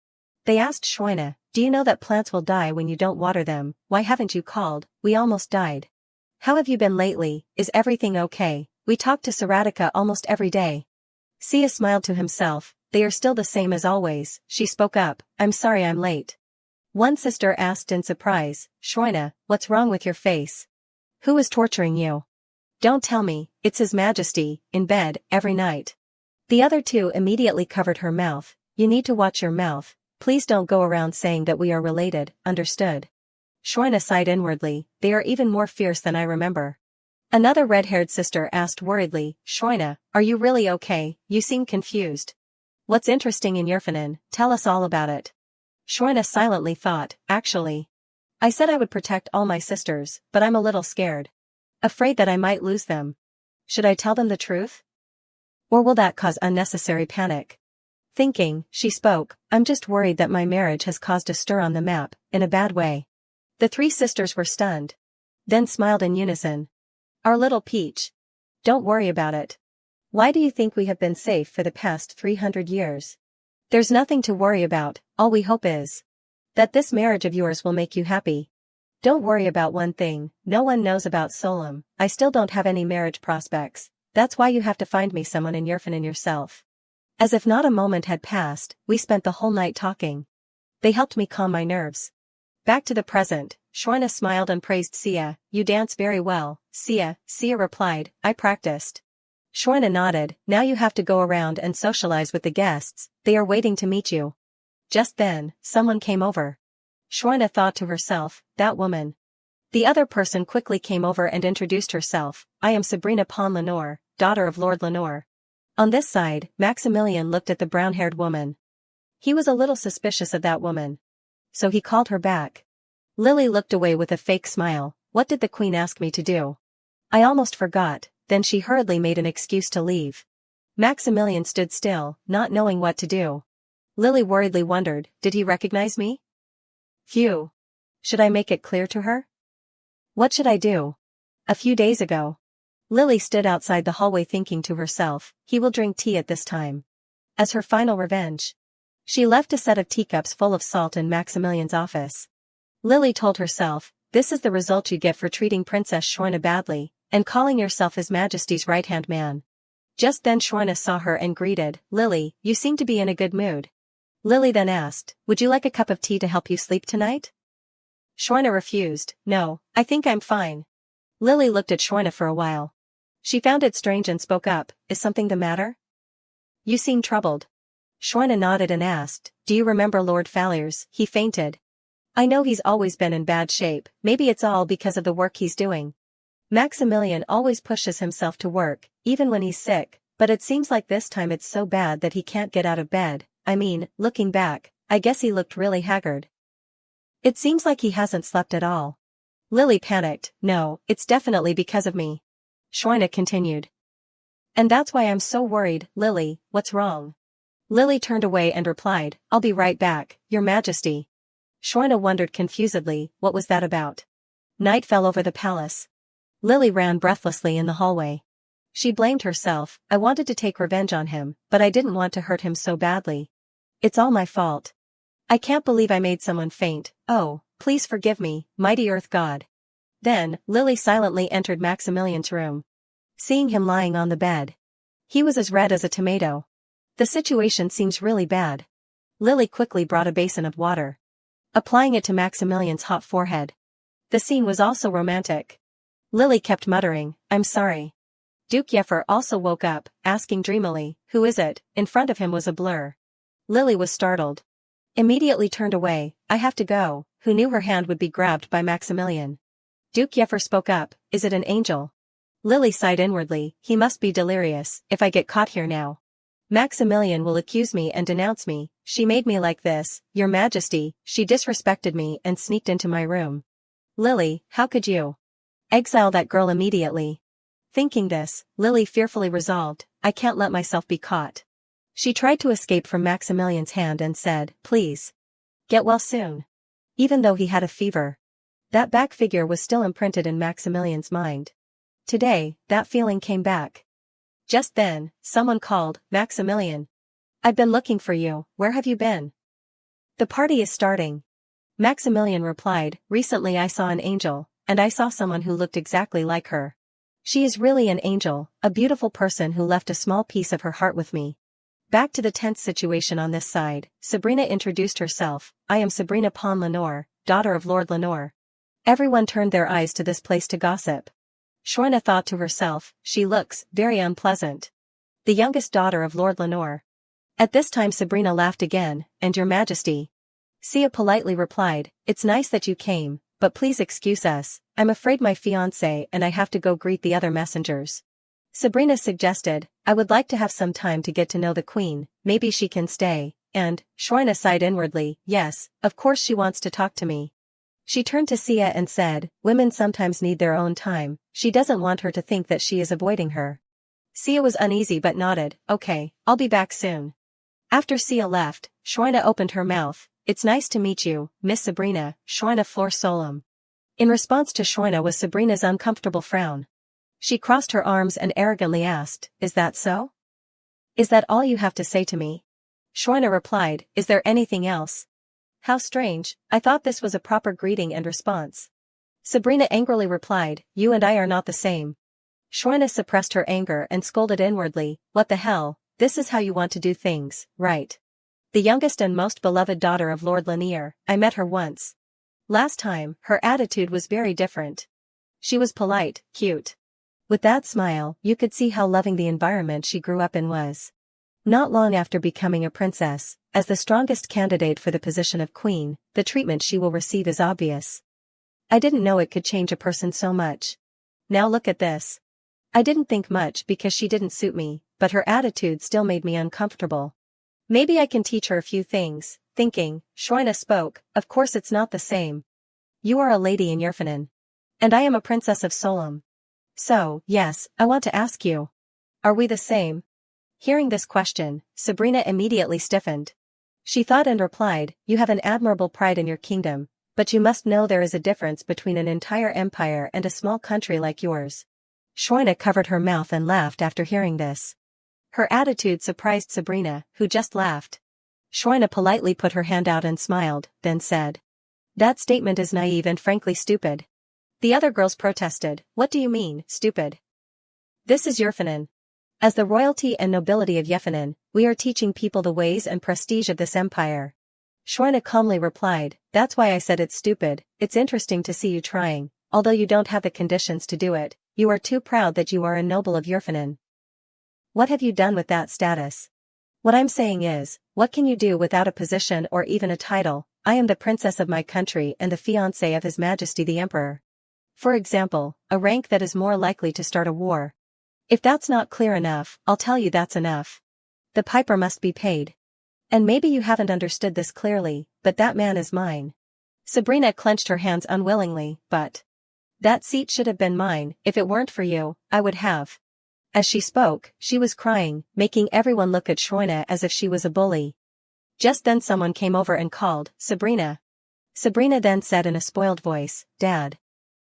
A: They asked Shorna, do you know that plants will die when you don't water them? Why haven't you called? We almost died. How have you been lately? Is everything okay? We talk to Seratica almost every day. Sia smiled to himself, they are still the same as always. She spoke up, I'm sorry I'm late. One sister asked in surprise, Shorna, what's wrong with your face? Who is torturing you? Don't tell me, it's His Majesty, in bed, every night. The other two immediately covered her mouth, you need to watch your mouth, please don't go around saying that we are related, understood? Shorna sighed inwardly, they are even more fierce than I remember. Another red-haired sister asked worriedly, Shorna, are you really okay? You seem confused. What's interesting in Yerfanin? Tell us all about it. Shorna silently thought, actually. I said I would protect all my sisters, but I'm a little scared. Afraid that I might lose them. Should I tell them the truth? Or will that cause unnecessary panic? Thinking, she spoke, I'm just worried that my marriage has caused a stir on the map, in a bad way. The three sisters were stunned. Then smiled in unison. Our little peach. Don't worry about it. Why do you think we have been safe for the past 300 years? There's nothing to worry about, all we hope is that this marriage of yours will make you happy. Don't worry about one thing, no one knows about Solom, I still don't have any marriage prospects, that's why you have to find me someone in Yerfanin yourself. As if not a moment had passed, we spent the whole night talking. They helped me calm my nerves. Back to the present, Shorna smiled and praised Sia. You dance very well, Sia. Sia replied, I practiced. Shorna nodded. Now you have to go around and socialize with the guests, they are waiting to meet you. Just then, someone came over. Shorna thought to herself, that woman. The other person quickly came over and introduced herself. I am Sabrina Pon Lenore, daughter of Lord Lenore. On this side, Maximilian looked at the brown-haired woman. He was a little suspicious of that woman. So he called her back. Lily looked away with a fake smile. What did the queen ask me to do? I almost forgot. Then she hurriedly made an excuse to leave. Maximilian stood still, not knowing what to do. Lily worriedly wondered, did he recognize me? Phew. Should I make it clear to her? What should I do? A few days ago. Lily stood outside the hallway thinking to herself, he will drink tea at this time. As her final revenge. She left a set of teacups full of salt in Maximilian's office. Lily told herself, this is the result you get for treating Princess Shorna badly, and calling yourself His Majesty's right-hand man. Just then Shorna saw her and greeted, Lily, you seem to be in a good mood. Lily then asked, would you like a cup of tea to help you sleep tonight? Shorna refused, no, I think I'm fine. Lily looked at Shorna for a while. She found it strange and spoke up, is something the matter? You seem troubled. Shorna nodded and asked, do you remember Lord Falliers? He fainted. I know he's always been in bad shape, maybe it's all because of the work he's doing. Maximilian always pushes himself to work, even when he's sick, but it seems like this time it's so bad that he can't get out of bed. I mean, looking back, I guess he looked really haggard. It seems like he hasn't slept at all. Lily panicked, no, it's definitely because of me. Shorna continued. And that's why I'm so worried, Lily, what's wrong? Lily turned away and replied, I'll be right back, Your Majesty. Shorna wondered confusedly, what was that about? Night fell over the palace. Lily ran breathlessly in the hallway. She blamed herself, I wanted to take revenge on him, but I didn't want to hurt him so badly. It's all my fault. I can't believe I made someone faint, oh, please forgive me, mighty earth god. Then, Lily silently entered Maximilian's room. Seeing him lying on the bed. He was as red as a tomato. The situation seems really bad. Lily quickly brought a basin of water. Applying it to Maximilian's hot forehead. The scene was also romantic. Lily kept muttering, I'm sorry. Duke Yeffer also woke up, asking dreamily, who is it? In front of him was a blur. Lily was startled. Immediately turned away, I have to go, who knew her hand would be grabbed by Maximilian. Duke Yeffer spoke up, is it an angel? Lily sighed inwardly, he must be delirious, if I get caught here now. Maximilian will accuse me and denounce me, she made me like this, Your Majesty, she disrespected me and sneaked into my room. Lily, how could you? Exile that girl immediately. Thinking this, Lily fearfully resolved, I can't let myself be caught. She tried to escape from Maximilian's hand and said, please. Get well soon. Even though he had a fever. That back figure was still imprinted in Maximilian's mind. Today, that feeling came back. Just then, someone called, Maximilian. I've been looking for you, where have you been? The party is starting. Maximilian replied, recently I saw an angel, and I saw someone who looked exactly like her. She is really an angel, a beautiful person who left a small piece of her heart with me. Back to the tense situation on this side, Sabrina introduced herself, I am Sabrina Pon Lenore, daughter of Lord Lenore. Everyone turned their eyes to this place to gossip. Shorna thought to herself, she looks very unpleasant. The youngest daughter of Lord Lenore. At this time Sabrina laughed again, and Your Majesty. Sia politely replied, it's nice that you came, but please excuse us, I'm afraid my fiancé and I have to go greet the other messengers. Sabrina suggested, I would like to have some time to get to know the queen, maybe she can stay, and, Shorna sighed inwardly, yes, of course she wants to talk to me. She turned to Sia and said, women sometimes need their own time, she doesn't want her to think that she is avoiding her. Sia was uneasy but nodded, okay, I'll be back soon. After Sia left, Shorna opened her mouth, it's nice to meet you, Miss Sabrina, Shorna Flor Solem. In response to Shorna was Sabrina's uncomfortable frown. She crossed her arms and arrogantly asked, is that so? Is that all you have to say to me? Shorna replied, is there anything else? How strange, I thought this was a proper greeting and response. Sabrina angrily replied, you and I are not the same. Shorna suppressed her anger and scolded inwardly, what the hell, this is how you want to do things, right? The youngest and most beloved daughter of Lord Lanier, I met her once. Last time, her attitude was very different. She was polite, cute. With that smile, you could see how loving the environment she grew up in was. Not long after becoming a princess, as the strongest candidate for the position of queen, the treatment she will receive is obvious. I didn't know it could change a person so much. Now look at this. I didn't think much because she didn't suit me, but her attitude still made me uncomfortable. Maybe I can teach her a few things. Thinking, Shroina spoke, of course it's not the same. You are a lady in Yerfanin. And I am a princess of Solom. So, yes, I want to ask you. Are we the same? Hearing this question, Sabrina immediately stiffened. She thought and replied, you have an admirable pride in your kingdom, but you must know there is a difference between an entire empire and a small country like yours. Shroina covered her mouth and laughed after hearing this. Her attitude surprised Sabrina, who just laughed. Shroina politely put her hand out and smiled, then said. That statement is naive and frankly stupid. The other girls protested, what do you mean, stupid? This is Yerfanin. As the royalty and nobility of Yerfanin, we are teaching people the ways and prestige of this empire. Shroina calmly replied, that's why I said it's stupid. It's interesting to see you trying, although you don't have the conditions to do it, you are too proud that you are a noble of Yerfanin. What have you done with that status? What I'm saying is, what can you do without a position or even a title? I am the princess of my country and the fiancée of His Majesty the Emperor. For example, a rank that is more likely to start a war. If that's not clear enough, I'll tell you that's enough. The piper must be paid. And maybe you haven't understood this clearly, but that man is mine. Sabrina clenched her hands unwillingly, but that seat should have been mine. If it weren't for you, I would have. As she spoke, she was crying, making everyone look at Shroina as if she was a bully. Just then someone came over and called, Sabrina. Sabrina then said in a spoiled voice, Dad.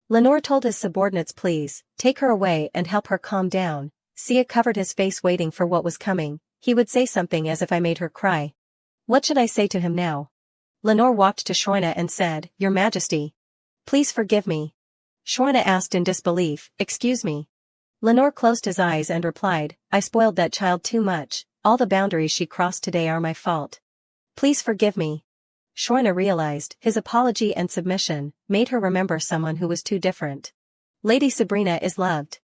A: Lenore told his subordinates please, take her away and help her calm down. Sia covered his face waiting for what was coming. He would say something as if I made her cry. What should I say to him now? Lenore walked to Shroina and said, Your Majesty. Please forgive me. Shroina asked in disbelief, excuse me. Lenore closed his eyes and replied, I spoiled that child too much, all the boundaries she crossed today are my fault. Please forgive me. Shroina realized his apology and submission made her remember someone who was too different. Lady Sabrina is loved.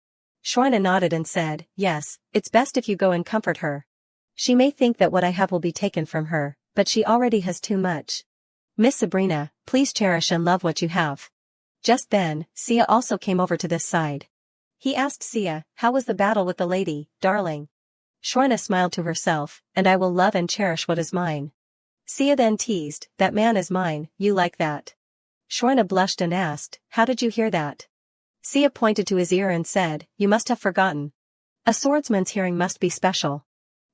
A: Shroina nodded and said, yes, it's best if you go and comfort her. She may think that what I have will be taken from her, but she already has too much. Miss Sabrina, please cherish and love what you have. Just then, Sia also came over to this side. He asked Sia, how was the battle with the lady, darling? Shroina smiled to herself, and I will love and cherish what is mine. Sia then teased, that man is mine, you like that? Shroina blushed and asked, how did you hear that? Sia pointed to his ear and said, you must have forgotten. A swordsman's hearing must be special.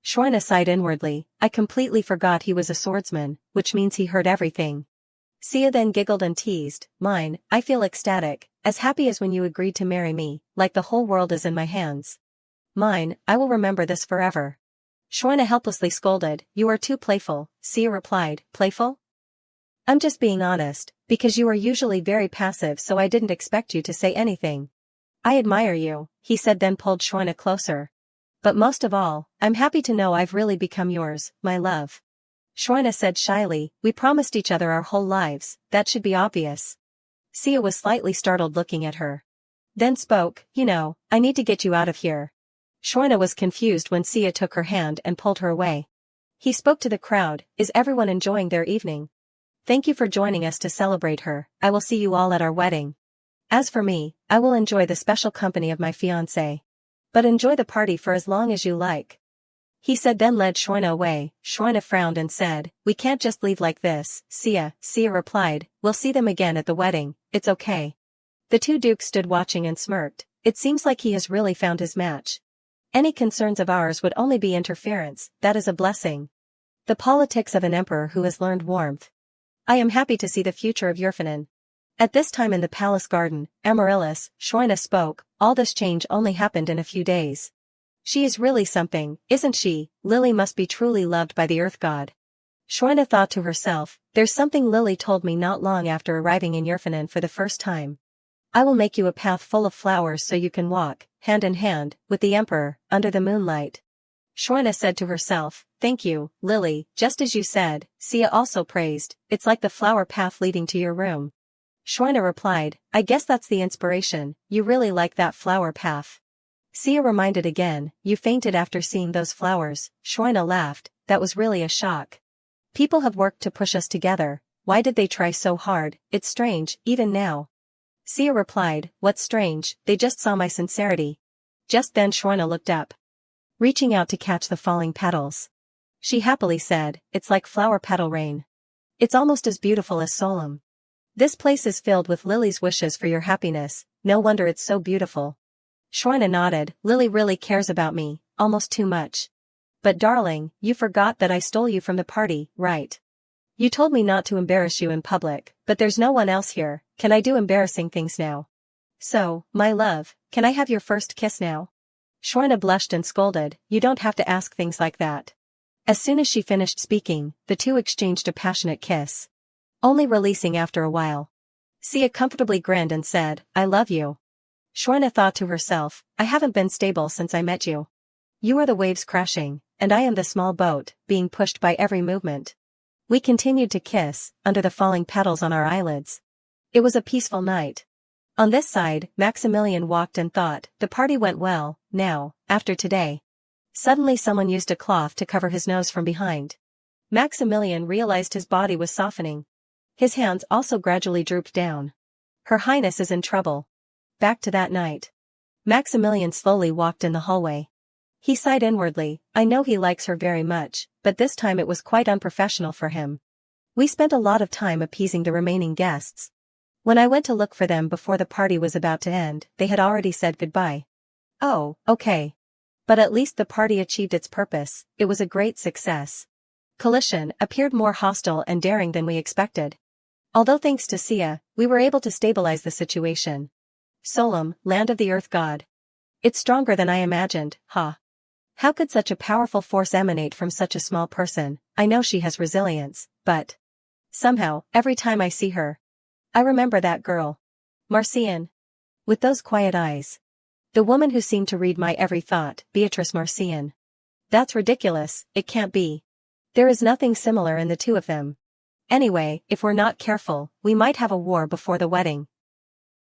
A: Shroina sighed inwardly, I completely forgot he was a swordsman, which means he heard everything. Sia then giggled and teased, mine, I feel ecstatic, as happy as when you agreed to marry me, like the whole world is in my hands. Mine, I will remember this forever. Shroina helplessly scolded, you are too playful. Sia replied, playful? I'm just being honest, because you are usually very passive so I didn't expect you to say anything. I admire you, he said then pulled Shroina closer. But most of all, I'm happy to know I've really become yours, my love. Shroina said shyly, we promised each other our whole lives, that should be obvious. Sia was slightly startled looking at her. Then spoke, you know, I need to get you out of here. Shroina was confused when Sia took her hand and pulled her away. He spoke to the crowd, is everyone enjoying their evening? Thank you for joining us to celebrate her, I will see you all at our wedding. As for me, I will enjoy the special company of my fiancé. But enjoy the party for as long as you like. He said then led Shroina away. Shroina frowned and said, we can't just leave like this, Sia. Sia replied, we'll see them again at the wedding, it's okay. The two dukes stood watching and smirked, it seems like he has really found his match. Any concerns of ours would only be interference, that is a blessing. The politics of an emperor who has learned warmth. I am happy to see the future of Yerfanin. At this time in the palace garden, Amaryllis, Shroina spoke, all this change only happened in a few days. She is really something, isn't she? Lily must be truly loved by the earth god. Shroina thought to herself, there's something Lily told me not long after arriving in Yerfanin for the first time. I will make you a path full of flowers so you can walk, hand in hand, with the emperor, under the moonlight. Shroina said to herself, thank you, Lily, just as you said. Sia also praised, it's like the flower path leading to your room. Shrina replied, I guess that's the inspiration, you really like that flower path. Sia reminded again, you fainted after seeing those flowers. Shrina laughed, that was really a shock. People have worked to push us together, why did they try so hard? It's strange, even now. Sia replied, what's strange, they just saw my sincerity. Just then Shrina looked up, reaching out to catch the falling petals. She happily said, it's like flower petal rain. It's almost as beautiful as Solem. This place is filled with Lily's wishes for your happiness, no wonder it's so beautiful. Shrina nodded, Lily really cares about me, almost too much. But darling, you forgot that I stole you from the party, right? You told me not to embarrass you in public, but there's no one else here, can I do embarrassing things now? So, my love, can I have your first kiss now? Shrina blushed and scolded, you don't have to ask things like that. As soon as she finished speaking, the two exchanged a passionate kiss. Only releasing after a while. Sia comfortably grinned and said, I love you. Shrina thought to herself, I haven't been stable since I met you. You are the waves crashing, and I am the small boat, being pushed by every movement. We continued to kiss, under the falling petals on our eyelids. It was a peaceful night. On this side, Maximilian walked and thought, the party went well, now, after today. Suddenly someone used a cloth to cover his nose from behind. Maximilian realized his body was softening. His hands also gradually drooped down. Her Highness is in trouble. Back to that night. Maximilian slowly walked in the hallway. He sighed inwardly, I know he likes her very much, but this time it was quite unprofessional for him. We spent a lot of time appeasing the remaining guests. When I went to look for them before the party was about to end, they had already said goodbye. Oh, okay. But at least the party achieved its purpose, it was a great success. Collision appeared more hostile and daring than we expected. Although thanks to Sia, we were able to stabilize the situation. Solem, land of the earth god. It's stronger than I imagined, huh? How could such a powerful force emanate from such a small person? I know she has resilience, but somehow, every time I see her, I remember that girl. Marcian. With those quiet eyes. The woman who seemed to read my every thought, Beatrice Marcian. That's ridiculous, it can't be. There is nothing similar in the two of them. Anyway, if we're not careful, we might have a war before the wedding.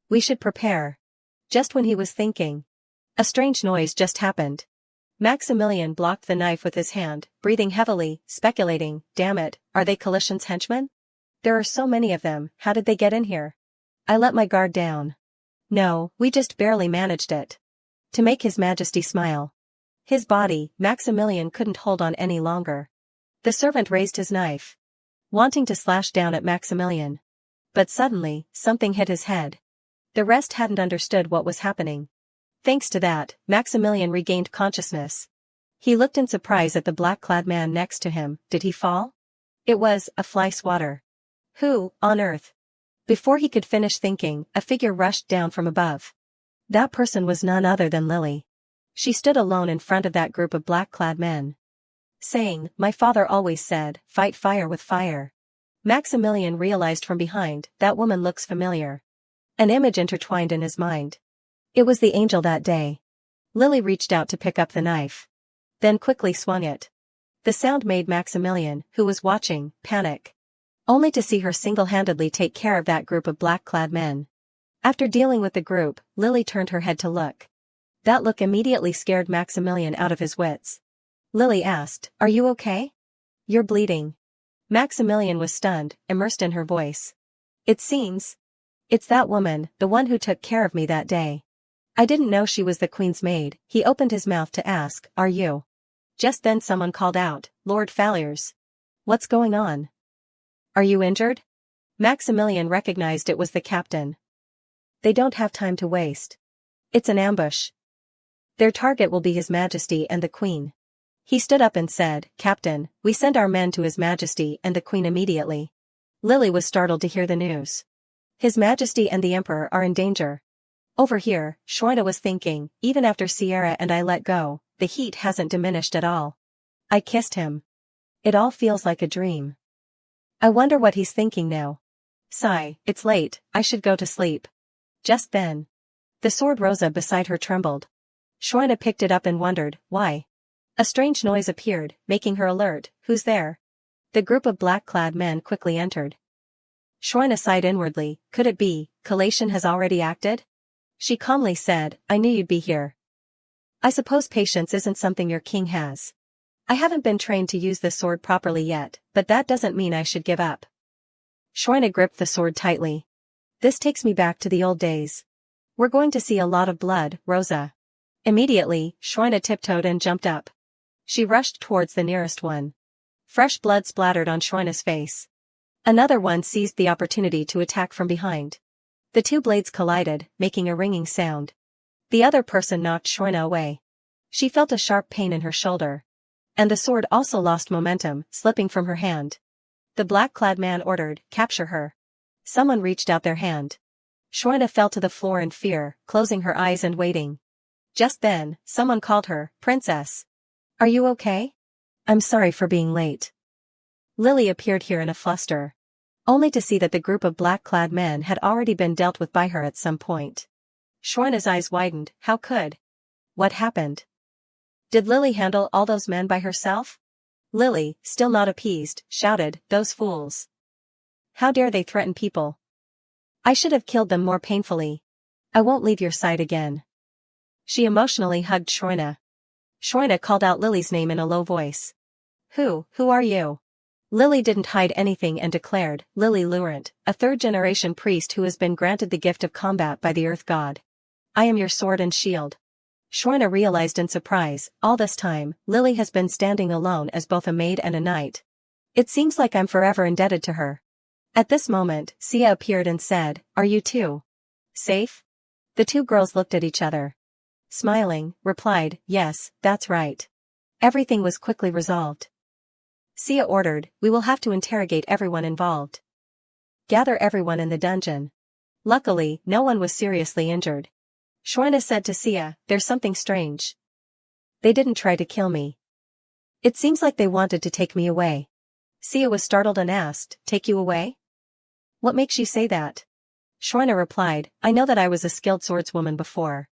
A: We should prepare. Just when he was thinking, a strange noise just happened. Maximilian blocked the knife with his hand, breathing heavily, speculating, damn it, are they Collision's henchmen? There are so many of them, how did they get in here? I let my guard down. No, we just barely managed it. To make His Majesty smile. His body, Maximilian couldn't hold on any longer. The servant raised his knife, wanting to slash down at Maximilian. But suddenly, something hit his head. The rest hadn't understood what was happening. Thanks to that, Maximilian regained consciousness. He looked in surprise at the black-clad man next to him. Did he fall? It was a fly swatter. Who, on earth? Before he could finish thinking, a figure rushed down from above. That person was none other than Lily. She stood alone in front of that group of black-clad men, saying, my father always said, fight fire with fire. Maximilian realized from behind, that woman looks familiar. An image intertwined in his mind. It was the angel that day. Lily reached out to pick up the knife, then quickly swung it. The sound made Maximilian, who was watching, panic. Only to see her single-handedly take care of that group of black-clad men. After dealing with the group, Lily turned her head to look. That look immediately scared Maximilian out of his wits. Lily asked, are you okay? You're bleeding. Maximilian was stunned, immersed in her voice. It seems. It's that woman, the one who took care of me that day. I didn't know she was the queen's maid. He opened his mouth to ask, are you? Just then someone called out, Lord Falliers. What's going on? Are you injured? Maximilian recognized it was the captain. They don't have time to waste. It's an ambush. Their target will be His Majesty and the Queen. He stood up and said, Captain, we send our men to His Majesty and the Queen immediately. Lily was startled to hear the news. His Majesty and the Emperor are in danger. Over here, Shrina was thinking, even after Sierra and I let go, the heat hasn't diminished at all. I kissed him. It all feels like a dream. I wonder what he's thinking now. Sigh, it's late, I should go to sleep. Just then, the sword Rosa beside her trembled. Shrina picked it up and wondered, why? A strange noise appeared, making her alert. Who's there? The group of black-clad men quickly entered. Shroina sighed inwardly, could it be, collation has already acted? She calmly said, I knew you'd be here. I suppose patience isn't something your king has. I haven't been trained to use this sword properly yet, but that doesn't mean I should give up. Shroina gripped the sword tightly. This takes me back to the old days. We're going to see a lot of blood, Rosa. Immediately, Shroina tiptoed and jumped up. She rushed towards the nearest one. Fresh blood splattered on Shroina's face. Another one seized the opportunity to attack from behind. The two blades collided, making a ringing sound. The other person knocked Shroina away. She felt a sharp pain in her shoulder. And the sword also lost momentum, slipping from her hand. The black-clad man ordered, capture her. Someone reached out their hand. Shroina fell to the floor in fear, closing her eyes and waiting. Just then, someone called her, Princess. Are you okay? I'm sorry for being late. Lily appeared here in a fluster. Only to see that the group of black-clad men had already been dealt with by her at some point. Shroina's eyes widened, how could? What happened? Did Lily handle all those men by herself? Lily, still not appeased, shouted, those fools. How dare they threaten people? I should have killed them more painfully. I won't leave your side again. She emotionally hugged Shroina. Shroina called out Lily's name in a low voice. Who are you? Lily didn't hide anything and declared, Lily Lurent, a third-generation priest who has been granted the gift of combat by the Earth God. I am your sword and shield. Shroina realized in surprise, all this time, Lily has been standing alone as both a maid and a knight. It seems like I'm forever indebted to her. At this moment, Sia appeared and said, are you two safe? The two girls looked at each other. Smiling, replied, yes, that's right. Everything was quickly resolved. Sia ordered, we will have to interrogate everyone involved. Gather everyone in the dungeon. Luckily, no one was seriously injured. Shroina said to Sia, there's something strange. They didn't try to kill me. It seems like they wanted to take me away. Sia was startled and asked, take you away? What makes you say that? Shroina replied, I know that I was a skilled swordswoman before.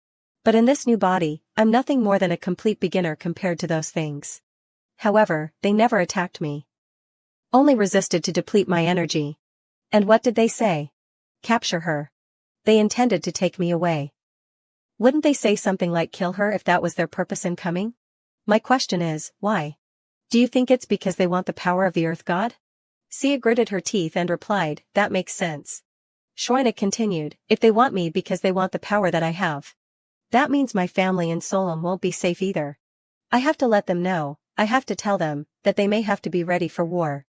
A: But in this new body, I'm nothing more than a complete beginner compared to those things. However, they never attacked me. Only resisted to deplete my energy. And what did they say? Capture her. They intended to take me away. Wouldn't they say something like kill her if that was their purpose in coming? My question is, why? Do you think it's because they want the power of the Earth God? Sia gritted her teeth and replied, that makes sense. Shroina continued, if they want me because they want the power that I have. That means my family in Solom won't be safe either. I have to let them know, I have to tell them, that they may have to be ready for war.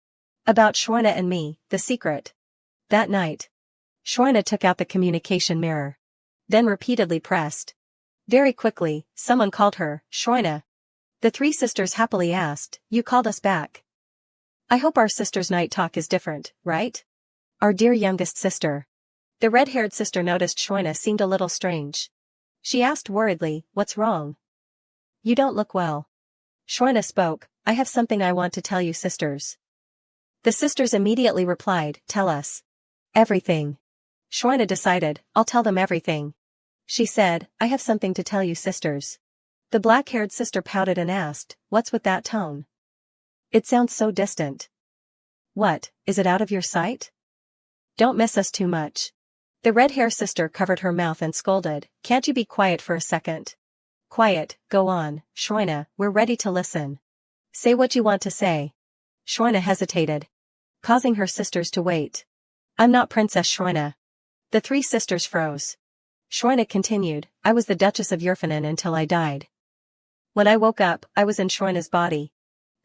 A: About Shroina and me, the secret. That night. Shroina took out the communication mirror. Then repeatedly pressed. Very quickly, someone called her, Shroina. The three sisters happily asked, you called us back. I hope our sister's night talk is different, right? Our dear youngest sister. The red-haired sister noticed Shroina seemed a little strange. She asked worriedly, what's wrong? You don't look well. Shroina spoke, I have something I want to tell you sisters. The sisters immediately replied, tell us. Everything. Shroina decided, I'll tell them everything. She said, I have something to tell you sisters. The black-haired sister pouted and asked, what's with that tone? It sounds so distant. What, is it out of your sight? Don't miss us too much. The red-haired sister covered her mouth and scolded, can't you be quiet for a second? Quiet, go on, Shroina, we're ready to listen. Say what you want to say. Shroina hesitated, causing her sisters to wait. I'm not Princess Shroina. The three sisters froze. Shroina continued, I was the Duchess of Yurfanen until I died. When I woke up, I was in Shroina's body.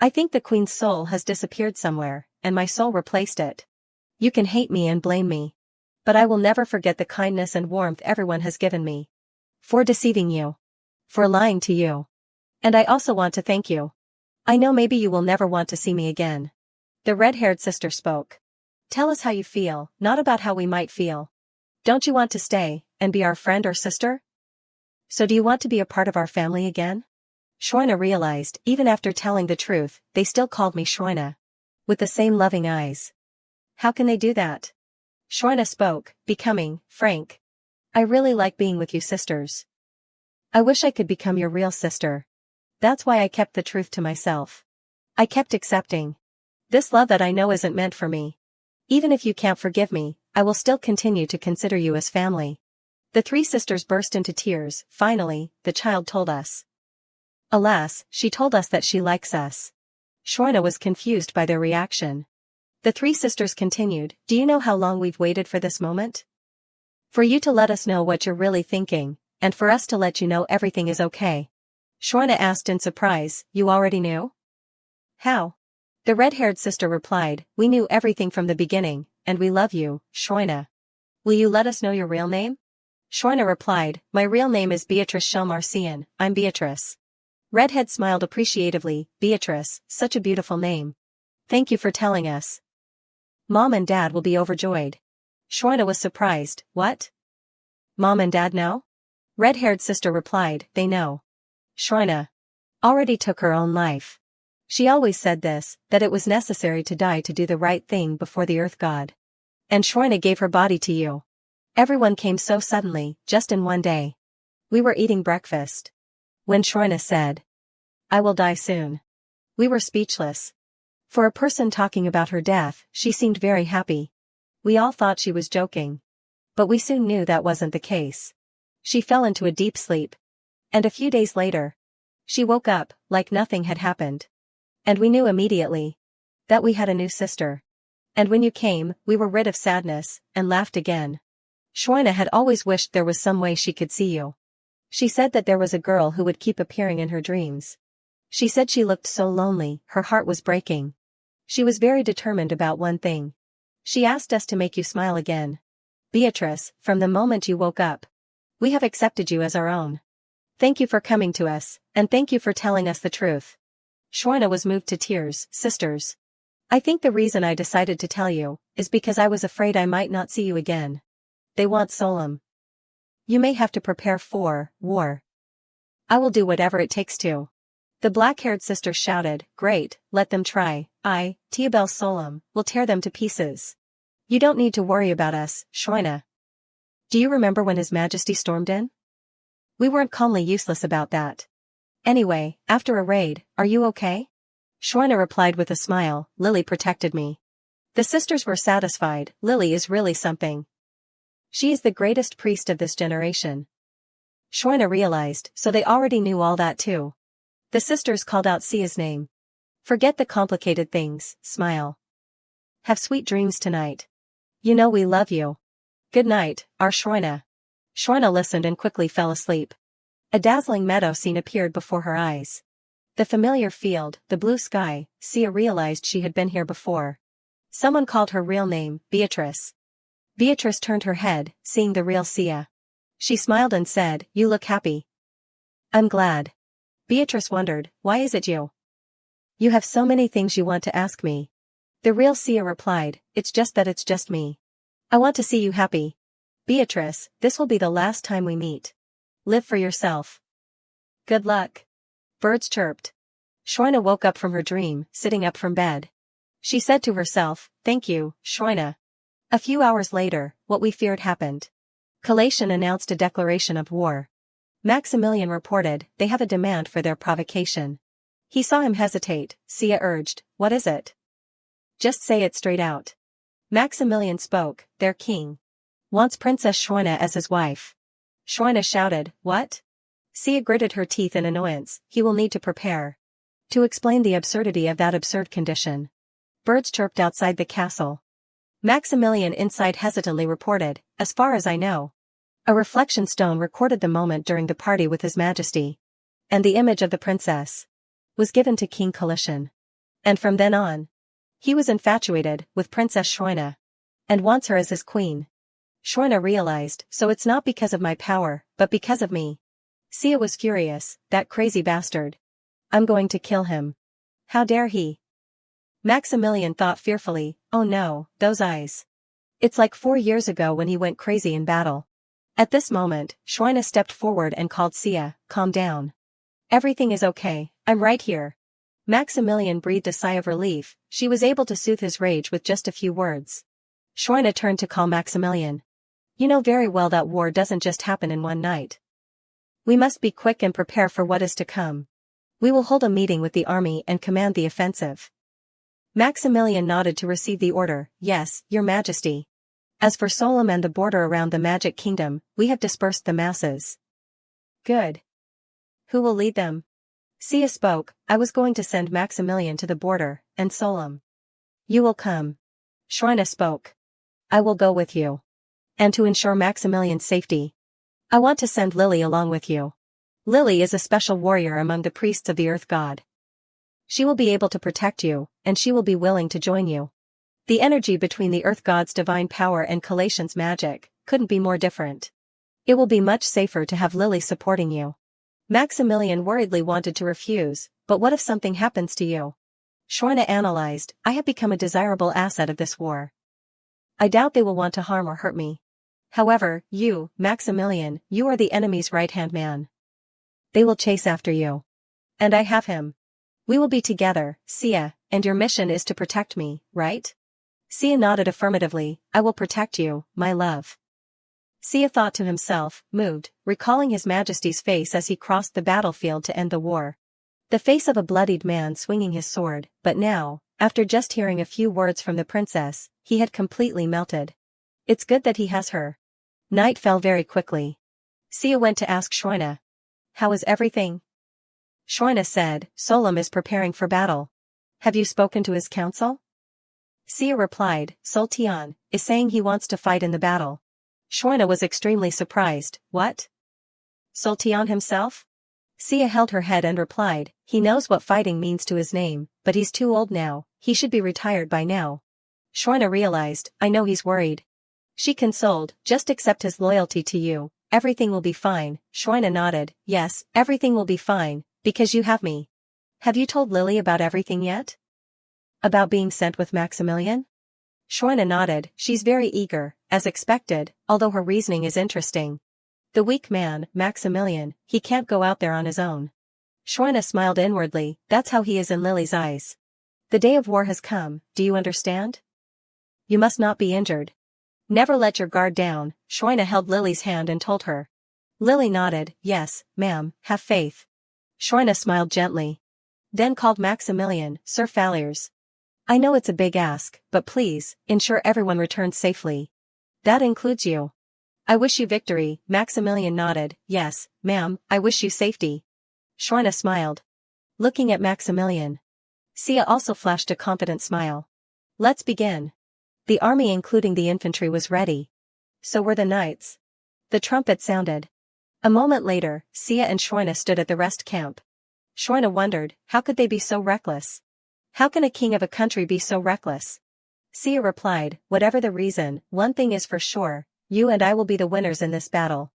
A: I think the Queen's soul has disappeared somewhere, and my soul replaced it. You can hate me and blame me. But I will never forget the kindness and warmth everyone has given me. For deceiving you. For lying to you. And I also want to thank you. I know maybe you will never want to see me again. The red-haired sister spoke. Tell us how you feel, not about how we might feel. Don't you want to stay, and be our friend or sister? So do you want to be a part of our family again? Shroina realized, even after telling the truth, they still called me Shroina. With the same loving eyes. How can they do that? Shroina spoke, becoming frank. I really like being with you sisters. I wish I could become your real sister. That's why I kept the truth to myself. I kept accepting. This love that I know isn't meant for me. Even if you can't forgive me, I will still continue to consider you as family. The three sisters burst into tears. Finally, the child told us. Alas, she told us that she likes us. Shorna was confused by their reaction. The three sisters continued, do you know how long we've waited for this moment? For you to let us know what you're really thinking, and for us to let you know everything is okay. Shorna asked in surprise, you already knew? How? The red-haired sister replied, we knew everything from the beginning, and we love you, Shorna. Will you let us know your real name? Shorna replied, my real name is Beatrice Shelmarcian, I'm Beatrice. Redhead smiled appreciatively, Beatrice, such a beautiful name. Thank you for telling us. Mom and Dad will be overjoyed. Shorna was surprised, what? Mom and Dad know? Red-haired sister replied, they know. Shorna already took her own life. She always said this, that it was necessary to die to do the right thing before the earth god. And Shorna gave her body to you. Everyone came so suddenly, just in one day. We were eating breakfast. When Shorna said, I will die soon. We were speechless. For a person talking about her death, she seemed very happy. We all thought she was joking. But we soon knew that wasn't the case. She fell into a deep sleep. And a few days later, she woke up, like nothing had happened. And we knew immediately that we had a new sister. And when you came, we were rid of sadness, and laughed again. Shorna had always wished there was some way she could see you. She said that there was a girl who would keep appearing in her dreams. She said she looked so lonely, her heart was breaking. She was very determined about one thing. She asked us to make you smile again. Beatrice, from the moment you woke up, we have accepted you as our own. Thank you for coming to us, and thank you for telling us the truth. Shorna was moved to tears, sisters. I think the reason I decided to tell you, is because I was afraid I might not see you again. They want Solemn. You may have to prepare for war. I will do whatever it takes to. The black-haired sister shouted, great, let them try, I, Teobel Solemn, will tear them to pieces. You don't need to worry about us, Shorna. Do you remember when His Majesty stormed in? We weren't calmly useless about that. Anyway, after a raid, are you okay? Shorna replied with a smile, Lily protected me. The sisters were satisfied, Lily is really something. She is the greatest priest of this generation. Shorna realized, so they already knew all that too. The sisters called out Sia's name. Forget the complicated things, smile. Have sweet dreams tonight. You know we love you. Good night, our Shorna. Shorna listened and quickly fell asleep. A dazzling meadow scene appeared before her eyes. The familiar field, the blue sky, Sia realized she had been here before. Someone called her real name, Beatrice. Beatrice turned her head, seeing the real Sia. She smiled and said, you look happy. I'm glad. Beatrice wondered, why is it you? You have so many things you want to ask me. The real Sia replied, it's just that it's just me. I want to see you happy. Beatrice, this will be the last time we meet. Live for yourself. Good luck. Birds chirped. Shorna woke up from her dream, sitting up from bed. She said to herself, thank you, Shorna. A few hours later, what we feared happened. Collation announced a declaration of war. Maximilian reported, they have a demand for their provocation. He saw him hesitate, Sia urged, what is it? Just say it straight out. Maximilian spoke, their king wants Princess Shorna as his wife. Shorna shouted, what? Sia gritted her teeth in annoyance, he will need to prepare to explain the absurdity of that absurd condition. Birds chirped outside the castle. Maximilian inside hesitantly reported, as far as I know. A reflection stone recorded the moment during the party with His Majesty. And the image of the princess was given to King Collation. And from then on, he was infatuated with Princess Shorna and wants her as his queen. Shorna realized, so it's not because of my power, but because of me. Sia was furious, that crazy bastard. I'm going to kill him. How dare he? Maximilian thought fearfully, oh no, those eyes. It's like 4 years ago when he went crazy in battle. At this moment, Shorna stepped forward and called Sia, calm down. Everything is okay, I'm right here. Maximilian breathed a sigh of relief, she was able to soothe his rage with just a few words. Shorna turned to call Maximilian. You know very well that war doesn't just happen in one night. We must be quick and prepare for what is to come. We will hold a meeting with the army and command the offensive. Maximilian nodded to receive the order. Yes, your majesty. As for Solom and the border around the magic kingdom, we have dispersed the masses. Good. Who will lead them? Sia spoke. I was going to send Maximilian to the border, and Solom. You will come. Shrina spoke. I will go with you. And to ensure Maximilian's safety, I want to send Lily along with you. Lily is a special warrior among the priests of the Earth God. She will be able to protect you, and she will be willing to join you. The energy between the Earth God's divine power and Calation's magic couldn't be more different. It will be much safer to have Lily supporting you. Maximilian worriedly wanted to refuse, but what if something happens to you? Shrina analyzed, I have become a desirable asset of this war. I doubt they will want to harm or hurt me. However, you, Maximilian, you are the enemy's right-hand man. They will chase after you. And I have him. We will be together, Sia, and your mission is to protect me, right? Sia nodded affirmatively, I will protect you, my love. Sia thought to himself, moved, recalling His Majesty's face as he crossed the battlefield to end the war. The face of a bloodied man swinging his sword, but now, after just hearing a few words from the princess, he had completely melted. It's good that he has her. Night fell very quickly. Sia went to ask Shrina. How is everything? Shrina said, Solom is preparing for battle. Have you spoken to his council? Sia replied, Sultan is saying he wants to fight in the battle. Shrina was extremely surprised, what? Sultan himself? Sia held her head and replied, he knows what fighting means to his name, but he's too old now, he should be retired by now. Shrina realized, I know he's worried. She consoled, just accept his loyalty to you, everything will be fine. Shrina nodded, yes, everything will be fine, because you have me. Have you told Lily about everything yet? About being sent with Maximilian? Shrina nodded, she's very eager, as expected, although her reasoning is interesting. The weak man, Maximilian, he can't go out there on his own. Shrina smiled inwardly, that's how he is in Lily's eyes. The day of war has come, do you understand? You must not be injured. Never let your guard down. Shrina held Lily's hand and told her. Lily nodded, yes, ma'am, have faith. Shrina smiled gently. Then called Maximilian, Sir Falliers. I know it's a big ask, but please, ensure everyone returns safely. That includes you. I wish you victory. Maximilian nodded, yes, ma'am, I wish you safety. Shrina smiled. Looking at Maximilian. Sia also flashed a confident smile. Let's begin. The army including the infantry was ready. So were the knights. The trumpet sounded. A moment later, Sia and Shrina stood at the rest camp. Shrina wondered, how could they be so reckless? How can a king of a country be so reckless? Sia replied, whatever the reason, one thing is for sure, you and I will be the winners in this battle.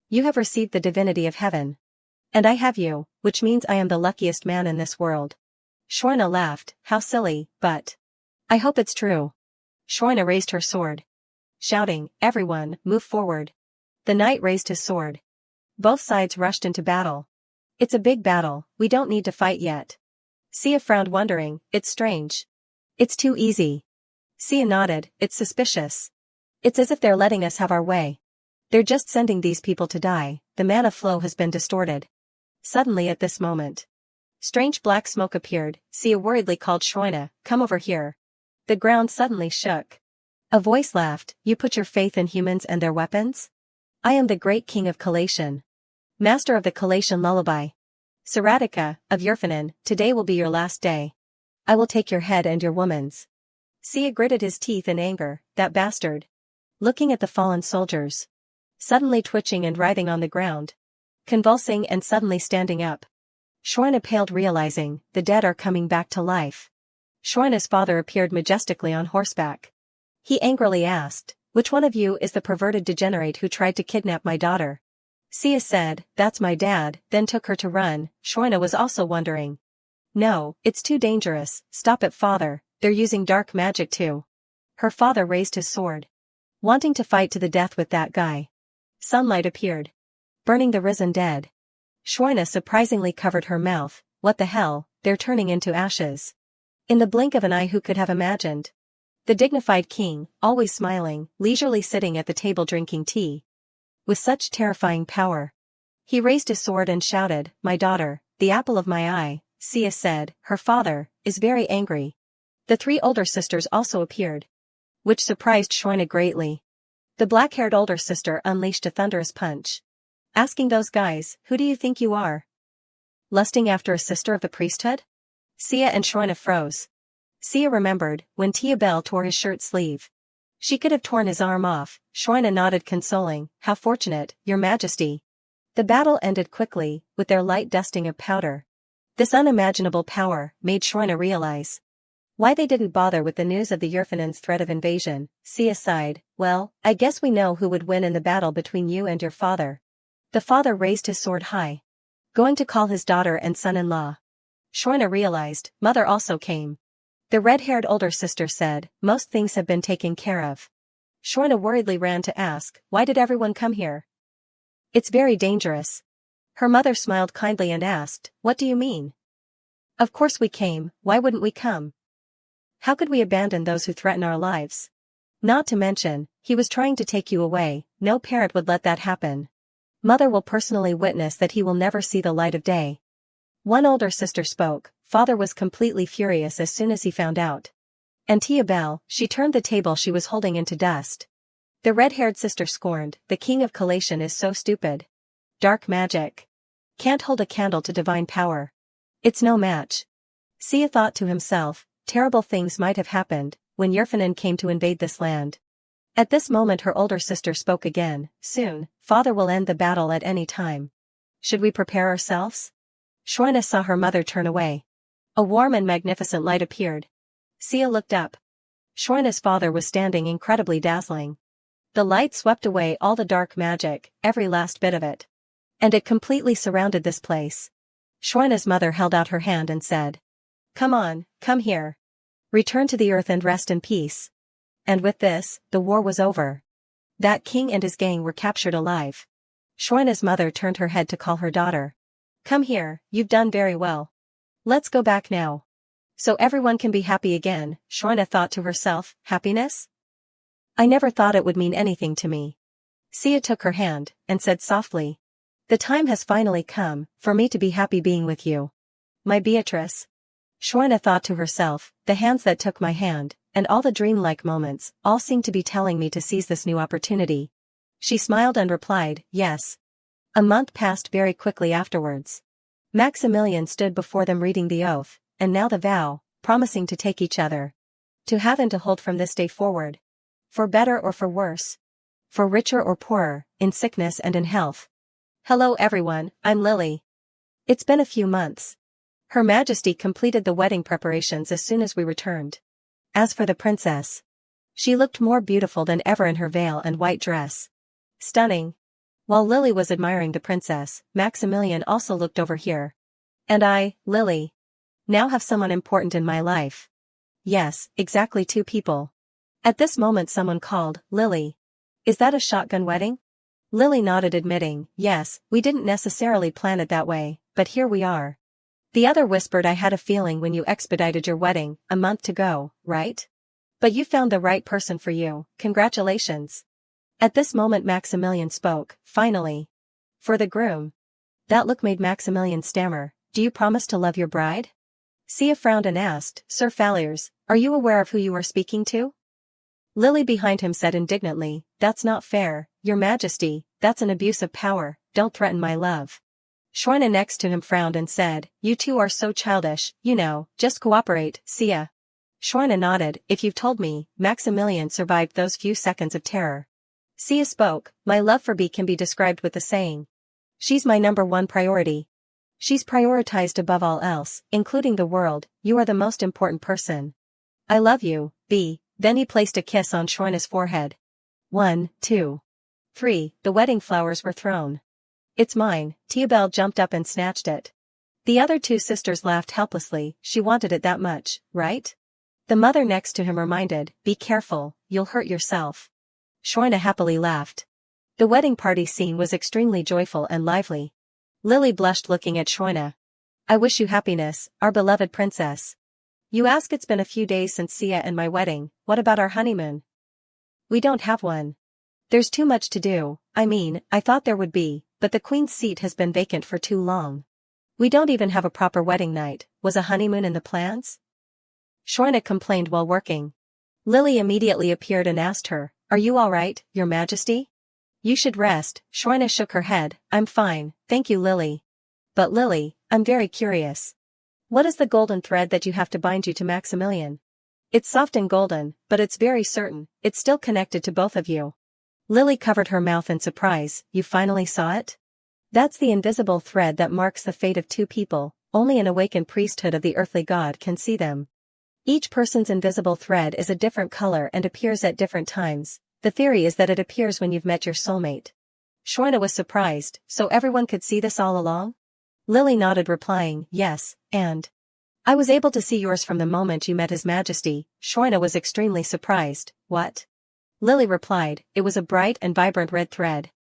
A: You have received the divinity of heaven. And I have you, which means I am the luckiest man in this world. Shrina laughed, how silly, but I hope it's true. Shrina raised her sword. Shouting, everyone, move forward. The knight raised his sword. Both sides rushed into battle. It's a big battle, we don't need to fight yet. Sia frowned wondering, it's strange. It's too easy. Sia nodded, it's suspicious. It's as if they're letting us have our way. They're just sending these people to die, the mana flow has been distorted. Suddenly at this moment. Strange black smoke appeared, Sia worriedly called Shrina, come over here. The ground suddenly shook. A voice laughed, you put your faith in humans and their weapons? I am the great king of Calation. Master of the Calation lullaby. Saratica, of Yerfanin, today will be your last day. I will take your head and your woman's. Sia gritted his teeth in anger, that bastard. Looking at the fallen soldiers. Suddenly twitching and writhing on the ground. Convulsing and suddenly standing up. Shrina paled realizing, the dead are coming back to life. Shrina's father appeared majestically on horseback. He angrily asked, which one of you is the perverted degenerate who tried to kidnap my daughter? Sia said, that's my dad, then took her to run. Shrina was also wondering. No, it's too dangerous, stop it father, they're using dark magic too. Her father raised his sword. Wanting to fight to the death with that guy. Sunlight appeared. Burning the risen dead. Shrina surprisingly covered her mouth, what the hell, they're turning into ashes. In the blink of an eye who could have imagined? The dignified king, always smiling, leisurely sitting at the table drinking tea. With such terrifying power. He raised his sword and shouted, my daughter, the apple of my eye, Sia said, her father, is very angry. The three older sisters also appeared, which surprised Shoina greatly. The black-haired older sister unleashed a thunderous punch, asking those guys, "Who do you think you are? Lusting after a sister of the priesthood?" Sia and Shoina froze. Sia remembered when Tia Bell tore his shirt sleeve. She could have torn his arm off. Shoina nodded consoling, "How fortunate, your majesty." The battle ended quickly, with their light dusting of powder. This unimaginable power made Shoina realize why they didn't bother with the news of the Yerfanen's threat of invasion. Sia sighed, "Well, I guess we know who would win in the battle between you and your father." The father raised his sword high, going to call his daughter and son-in-law. Shoina realized, mother also came. The red-haired older sister said, "Most things have been taken care of." Shoina worriedly ran to ask, "Why did everyone come here?" "It's very dangerous." Her mother smiled kindly and asked, "What do you mean?" "Of course we came, why wouldn't we come? How could we abandon those who threaten our lives? Not to mention, he was trying to take you away, no parent would let that happen. Mother will personally witness that he will never see the light of day." One older sister spoke. Father was completely furious as soon as he found out. And Tia Bell, she turned the table she was holding into dust. The red-haired sister scorned, "The king of collation is so stupid. Dark magic. Can't hold a candle to divine power. It's no match." Sia thought to himself, terrible things might have happened when Yerfanen came to invade this land. At this moment her older sister spoke again, "Soon, father will end the battle at any time. Should we prepare ourselves?" Shoina saw her mother turn away. A warm and magnificent light appeared. Sia looked up. Shoina's father was standing incredibly dazzling. The light swept away all the dark magic, every last bit of it. And it completely surrounded this place. Shoina's mother held out her hand and said, "Come on, come here. Return to the earth and rest in peace." And with this, the war was over. That king and his gang were captured alive. Shoina's mother turned her head to call her daughter. "Come here, you've done very well. Let's go back now. So everyone can be happy again." Shoina thought to herself, happiness? I never thought it would mean anything to me. Sia took her hand, and said softly, "The time has finally come, for me to be happy being with you. My Beatrice." Shoina thought to herself, the hands that took my hand, and all the dreamlike moments, all seemed to be telling me to seize this new opportunity. She smiled and replied, "Yes." A month passed very quickly afterwards. Maximilian stood before them reading the oath, and now the vow, promising to take each other. To have and to hold from this day forward. For better or for worse. For richer or poorer, in sickness and in health. Hello everyone, I'm Lily. It's been a few months. Her Majesty completed the wedding preparations as soon as we returned. As for the princess, she looked more beautiful than ever in her veil and white dress. Stunning. While Lily was admiring the princess, Maximilian also looked over here. And I, Lily, now have someone important in my life. Yes, exactly 2 people. At this moment someone called, "Lily. Is that a shotgun wedding?" Lily nodded admitting, "Yes, we didn't necessarily plan it that way, but here we are." The other whispered, "I had a feeling when you expedited your wedding, a month ago, right? But you found the right person for you, congratulations." At this moment Maximilian spoke, finally. "For the groom." That look made Maximilian stammer, "Do you promise to love your bride?" Sia frowned and asked, "Sir Falliers, are you aware of who you are speaking to?" Lily behind him said indignantly, "That's not fair, your majesty, that's an abuse of power, don't threaten my love." Shoina next to him frowned and said, "You two are so childish, you know, just cooperate, Sia." Shoina nodded, "If you've told me." Maximilian survived those few seconds of terror. Sia spoke, "My love for B can be described with the saying. She's my #1 priority. She's prioritized above all else, including the world, you are the most important person. I love you, B." Then he placed a kiss on Shoina's forehead. 1, 2, 3, the wedding flowers were thrown. "It's mine." Tia Bell jumped up and snatched it. The other 2 sisters laughed helplessly, she wanted it that much, right? The mother next to him reminded, "Be careful, you'll hurt yourself." Shoina happily laughed. The wedding party scene was extremely joyful and lively. Lily blushed looking at Shoina. "I wish you happiness, our beloved princess. You ask, it's been a few days since Sia and my wedding, what about our honeymoon?" "We don't have one. There's too much to do. I mean, I thought there would be, but the queen's seat has been vacant for too long. We don't even have a proper wedding night." Was a honeymoon in the plans? Shorna complained while working. Lily immediately appeared and asked her, "Are you all right, Your Majesty?" "You should rest." Shorna shook her head. "I'm fine, thank you, Lily." "But Lily, I'm very curious. What is the golden thread that you have to bind you to Maximilian? It's soft and golden, but it's very certain, it's still connected to both of you." Lily covered her mouth in surprise. "You finally saw it? That's the invisible thread that marks the fate of two people, only an awakened priesthood of the earthly god can see them. Each person's invisible thread is a different color and appears at different times. The theory is that it appears when you've met your soulmate." Shorna was surprised. "So everyone could see this all along?" Lily nodded, replying, "Yes, and I was able to see yours from the moment you met His Majesty." Shorna was extremely surprised. "What?" Lily replied, "It was a bright and vibrant red thread,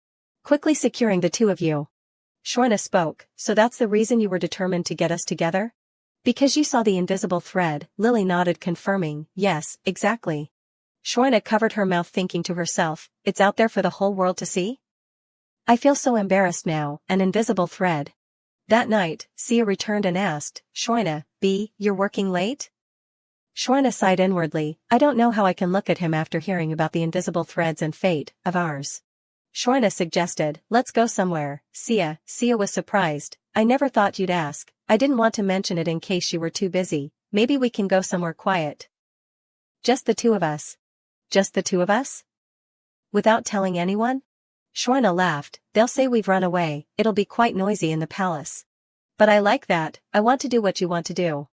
A: quickly securing the two of you." Shorna spoke, "So that's the reason you were determined to get us together? Because you saw the invisible thread?" Lily nodded, confirming, "Yes, exactly." Shorna covered her mouth, thinking to herself, "It's out there for the whole world to see? I feel so embarrassed now." An invisible thread. That night, Sia returned and asked, "Shorna, you're working late?" Shorna sighed inwardly. "I don't know how I can look at him after hearing about the invisible threads and fate of ours." Shorna suggested, "Let's go somewhere, Sia." Sia was surprised. "I never thought you'd ask. I didn't want to mention it in case you were too busy. Maybe we can go somewhere quiet. Just the two of us." "Just the two of us? Without telling anyone?" Shorna laughed. "They'll say we've run away, it'll be quite noisy in the palace. But I like that, I want to do what you want to do."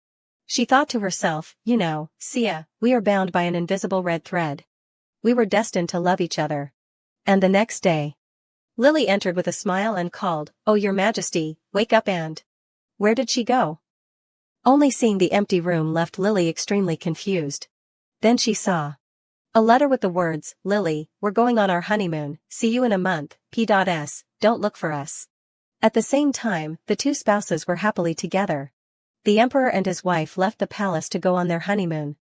A: She thought to herself, "You know, Sia, we are bound by an invisible red thread. We were destined to love each other." And the next day, Lily entered with a smile and called, "Oh, Your Majesty, wake up!" And where did she go? Only seeing the empty room left Lily extremely confused. Then she saw a letter with the words, "Lily, we're going on our honeymoon, see you in a month, P.S. Don't look for us." At the same time, the two spouses were happily together. The emperor and his wife left the palace to go on their honeymoon.